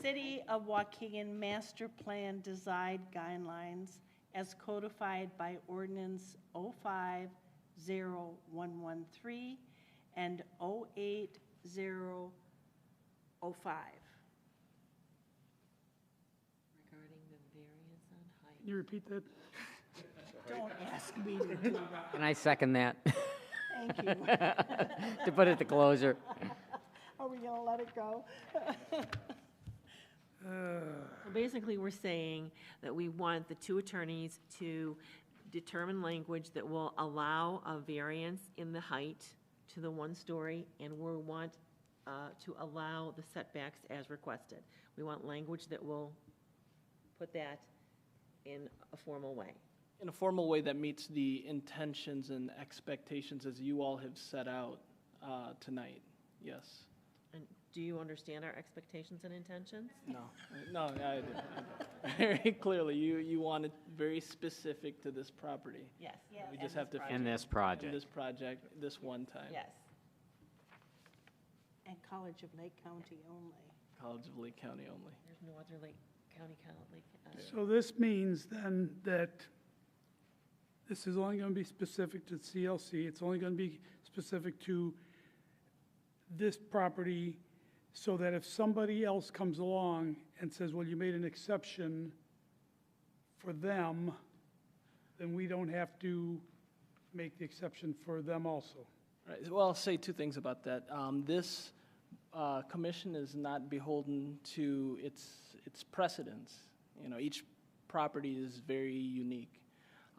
[SPEAKER 4] City of Waukegan Master Plan Design Guidelines as codified by Ordinance 050113 and 08005. Regarding the variance on height.
[SPEAKER 1] Can you repeat that?
[SPEAKER 4] Don't ask me to do that.
[SPEAKER 9] Can I second that?
[SPEAKER 4] Thank you.
[SPEAKER 9] To put it to closer.
[SPEAKER 4] Are we going to let it go?
[SPEAKER 6] Well, basically, we're saying that we want the 2 attorneys to determine language that will allow a variance in the height to the 1-story, and we want to allow the setbacks as requested. We want language that will put that in a formal way.
[SPEAKER 8] In a formal way that meets the intentions and expectations as you all have set out tonight, yes.
[SPEAKER 6] And do you understand our expectations and intentions?
[SPEAKER 8] No, I do. Very clearly, you want it very specific to this property.
[SPEAKER 6] Yes.
[SPEAKER 8] We just have to.
[SPEAKER 9] In this project.
[SPEAKER 8] In this project, this one time.
[SPEAKER 6] Yes.
[SPEAKER 4] And College of Lake County only.
[SPEAKER 8] College of Lake County only.
[SPEAKER 6] There's no other Lake County.
[SPEAKER 1] So this means then that this is only going to be specific to CLC. It's only going to be specific to this property, so that if somebody else comes along and says, well, you made an exception for them, then we don't have to make the exception for them also.
[SPEAKER 8] Right. Well, I'll say 2 things about that. This commission is not beholden to its precedents. You know, each property is very unique.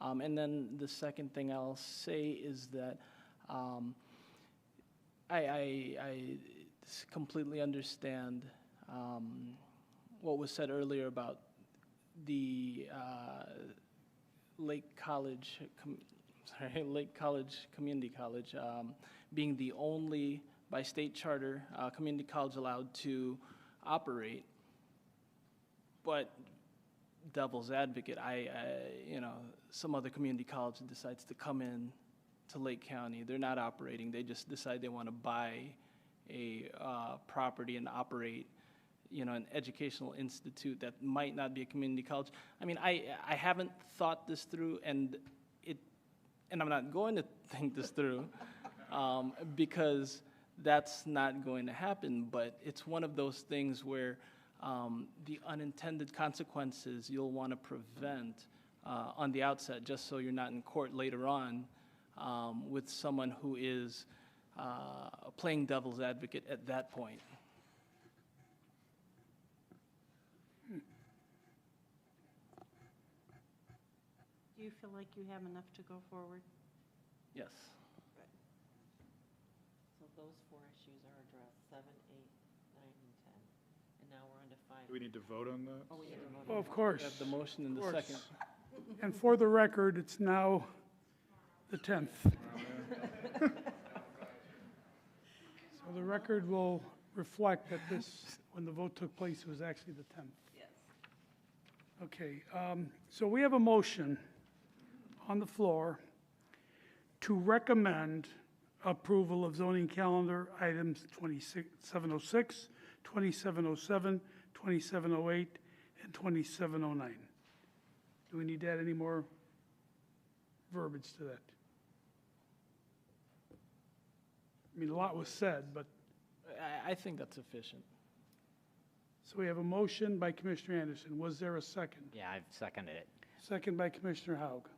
[SPEAKER 8] And then the second thing I'll say is that I completely understand what was said earlier about the Lake College Community College being the only, by state charter, community college allowed to operate. But devil's advocate, some other community college decides to come in to Lake County. They're not operating. They just decide they want to buy a property and operate an educational institute that might not be a community college. I mean, I haven't thought this through, and I'm not going to think this through because that's not going to happen, but it's one of those things where the unintended consequences you'll want to prevent on the outset, just so you're not in court later on with someone who is playing devil's advocate at that point.
[SPEAKER 4] Do you feel like you have enough to go forward?
[SPEAKER 8] Yes.
[SPEAKER 10] So those four issues are addressed, 7, 8, 9, and 10. And now we're on to 5.
[SPEAKER 7] Do we need to vote on that?
[SPEAKER 10] Oh, we need to vote
[SPEAKER 1] Well,
[SPEAKER 10] on
[SPEAKER 1] of
[SPEAKER 10] that.
[SPEAKER 1] course.
[SPEAKER 8] We have the motion and
[SPEAKER 1] Of
[SPEAKER 8] the
[SPEAKER 1] course.
[SPEAKER 8] second.
[SPEAKER 1] And for the record, it's now the 10th. So the record will reflect that this, when the vote took place, it was actually the 10th.
[SPEAKER 4] Yes.
[SPEAKER 1] Okay, so we have a motion on the floor to recommend approval of zoning calendar items 2706, 2707, 2708, and 2709. Do we need to add any more verbiage to that? I mean, a lot was said, but,
[SPEAKER 8] I think that's sufficient.
[SPEAKER 1] so we have a motion by Commissioner Anderson. Was there a second?
[SPEAKER 9] Yeah, I've seconded it.
[SPEAKER 1] Second by Commissioner Haug.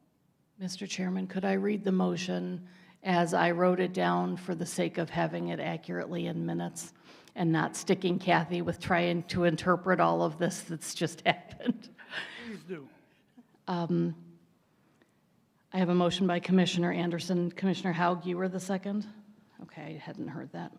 [SPEAKER 2] Mr. Chairman, could I read the motion as I wrote it down for the sake of having it accurately in minutes and not sticking Kathy with trying to interpret all of this that's just happened?
[SPEAKER 1] Please do.
[SPEAKER 2] I have a motion by Commissioner Anderson. Commissioner Haug, you were the second? Okay, I hadn't heard that.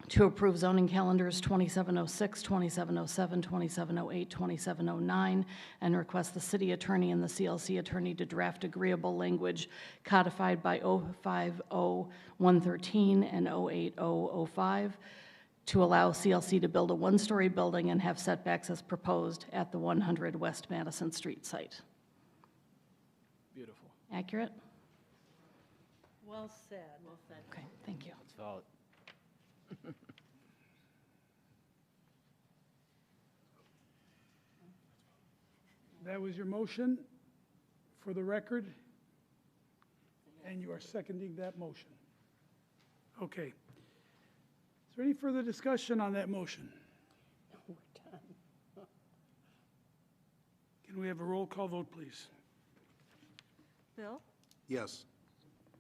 [SPEAKER 2] To approve zoning calendars 2706, 2707, 2708, 2709, and request the city attorney and the CLC attorney to draft agreeable language codified by 050113 and 08005 to allow CLC to build a one-story building and have setbacks as proposed at the 100 West Madison Street site.
[SPEAKER 8] Beautiful.
[SPEAKER 2] Accurate?
[SPEAKER 4] Well said.
[SPEAKER 10] Well said.
[SPEAKER 2] Okay, thank you.
[SPEAKER 9] Let's vote.
[SPEAKER 1] That was your motion for the record, and you are seconding that motion. Okay. Is there any further discussion on that motion?
[SPEAKER 4] We're done.
[SPEAKER 1] Can we have a roll call vote, please?
[SPEAKER 3] Bill?
[SPEAKER 5] Yes.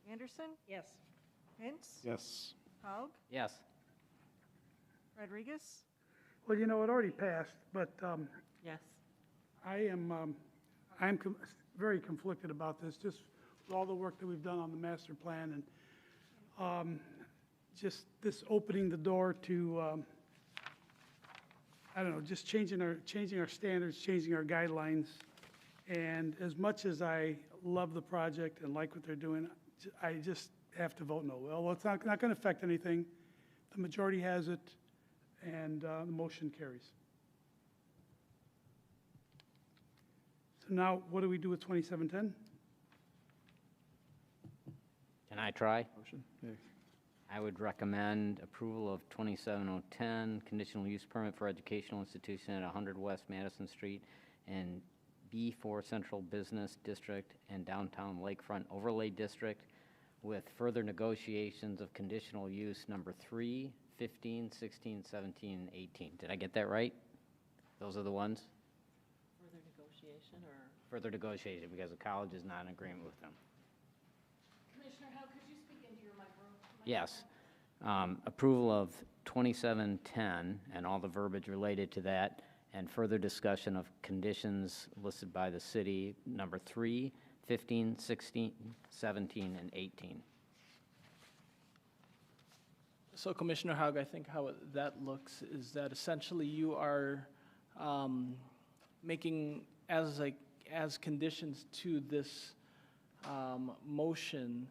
[SPEAKER 3] Anderson?
[SPEAKER 4] Yes.
[SPEAKER 3] Hintz?
[SPEAKER 7] Yes.
[SPEAKER 3] Haug?
[SPEAKER 9] Yes.
[SPEAKER 3] Rodriguez?
[SPEAKER 1] Well, you know, it already passed, but
[SPEAKER 10] Yes.
[SPEAKER 1] I'm very conflicted about this, just with all the work that we've done on the master plan and just this opening the door to, I don't know, just changing our standards, changing our guidelines. And as much as I love the project and like what they're doing, I just have to vote no. Well, it's not going to affect anything. The majority has it, and the motion carries. So now, what do we do with 2710?
[SPEAKER 9] Can I try?
[SPEAKER 7] Motion? Yeah.
[SPEAKER 9] I would recommend approval of 27010, conditional use permit for educational institution at 100 West Madison Street and B4 Central Business District and Downtown Lakefront Overlay District with further negotiations of conditional use number 3, 15, 16, 17, and 18. Did I get that right? Those are the ones?
[SPEAKER 10] Further negotiation or?
[SPEAKER 9] Further negotiation because the college is not in agreement with them.
[SPEAKER 2] Commissioner, how could you speak into your microphone?
[SPEAKER 9] Yes. Approval of 2710 and all the verbiage related to that, and further discussion of conditions listed by the city, number 3, 15, 16, 17, and 18.
[SPEAKER 8] So Commissioner Haug, I think how that looks is that essentially you are making as conditions to this motion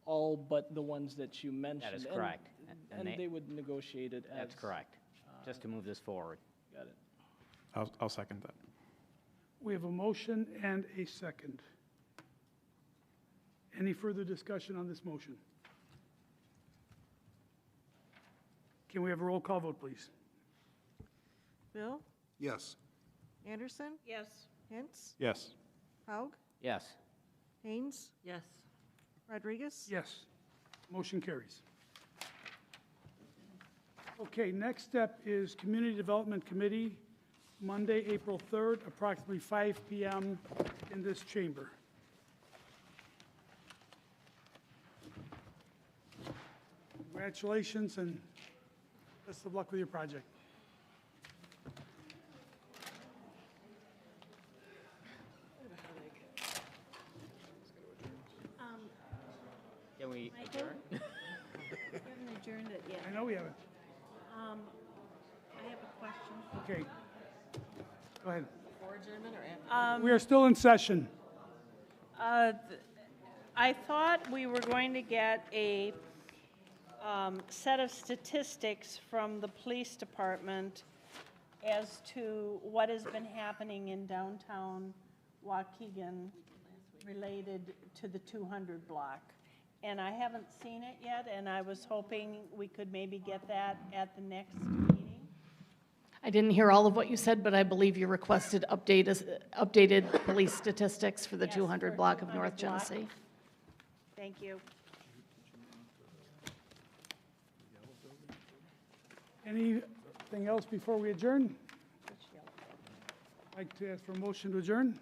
[SPEAKER 8] all but the ones that you mentioned.
[SPEAKER 9] That is correct.
[SPEAKER 8] And they would negotiate it as.
[SPEAKER 9] That's correct. Just to move this forward.
[SPEAKER 8] Got it.
[SPEAKER 7] I'll second that.
[SPEAKER 1] We have a motion and a second. Any further discussion on this motion? Can we have a roll call vote, please?
[SPEAKER 3] Bill,
[SPEAKER 5] Yes.
[SPEAKER 3] Anderson,
[SPEAKER 4] Yes.
[SPEAKER 3] Hintz,
[SPEAKER 7] Yes.
[SPEAKER 3] Haug,
[SPEAKER 9] Yes.
[SPEAKER 3] Haynes,
[SPEAKER 10] Yes.
[SPEAKER 3] Rodriguez.
[SPEAKER 1] Yes. Motion carries. Okay, next step is Community Development Committee, Monday, April 3rd, approximately 5 PM in this chamber. Congratulations and best of luck with your project.
[SPEAKER 9] Can we
[SPEAKER 4] Michael?
[SPEAKER 9] adjourn?
[SPEAKER 4] We haven't adjourned it yet.
[SPEAKER 1] I know we haven't.
[SPEAKER 4] I have a question.
[SPEAKER 1] Okay. Go ahead.
[SPEAKER 10] Before adjournment or after?
[SPEAKER 1] We are still in session.
[SPEAKER 4] I thought we were going to get a set of statistics from the police department as to what has been happening in downtown Waukegan related to the 200 block. And I haven't seen it yet, and I was hoping we could maybe get that at the next meeting.
[SPEAKER 2] I didn't hear all of what you said, but I believe you requested updated police statistics for the
[SPEAKER 4] Yes,
[SPEAKER 2] 200
[SPEAKER 4] for
[SPEAKER 2] block of
[SPEAKER 4] 200
[SPEAKER 2] North
[SPEAKER 4] block.
[SPEAKER 2] Genesee.
[SPEAKER 4] Thank you.
[SPEAKER 1] Anything else before we adjourn? I'd like to ask for a motion to adjourn.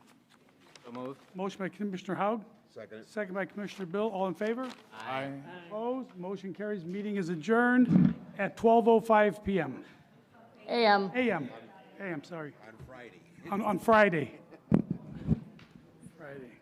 [SPEAKER 9] So moved.
[SPEAKER 1] Motion by Commissioner Haug.
[SPEAKER 5] Second.
[SPEAKER 1] Second by Commissioner Bill. All in favor?
[SPEAKER 7] Aye.
[SPEAKER 1] Opposed? Motion carries. Meeting is adjourned at 12:05 PM.
[SPEAKER 2] AM.
[SPEAKER 1] AM, sorry.
[SPEAKER 5] On Friday.
[SPEAKER 1] On Friday. Friday.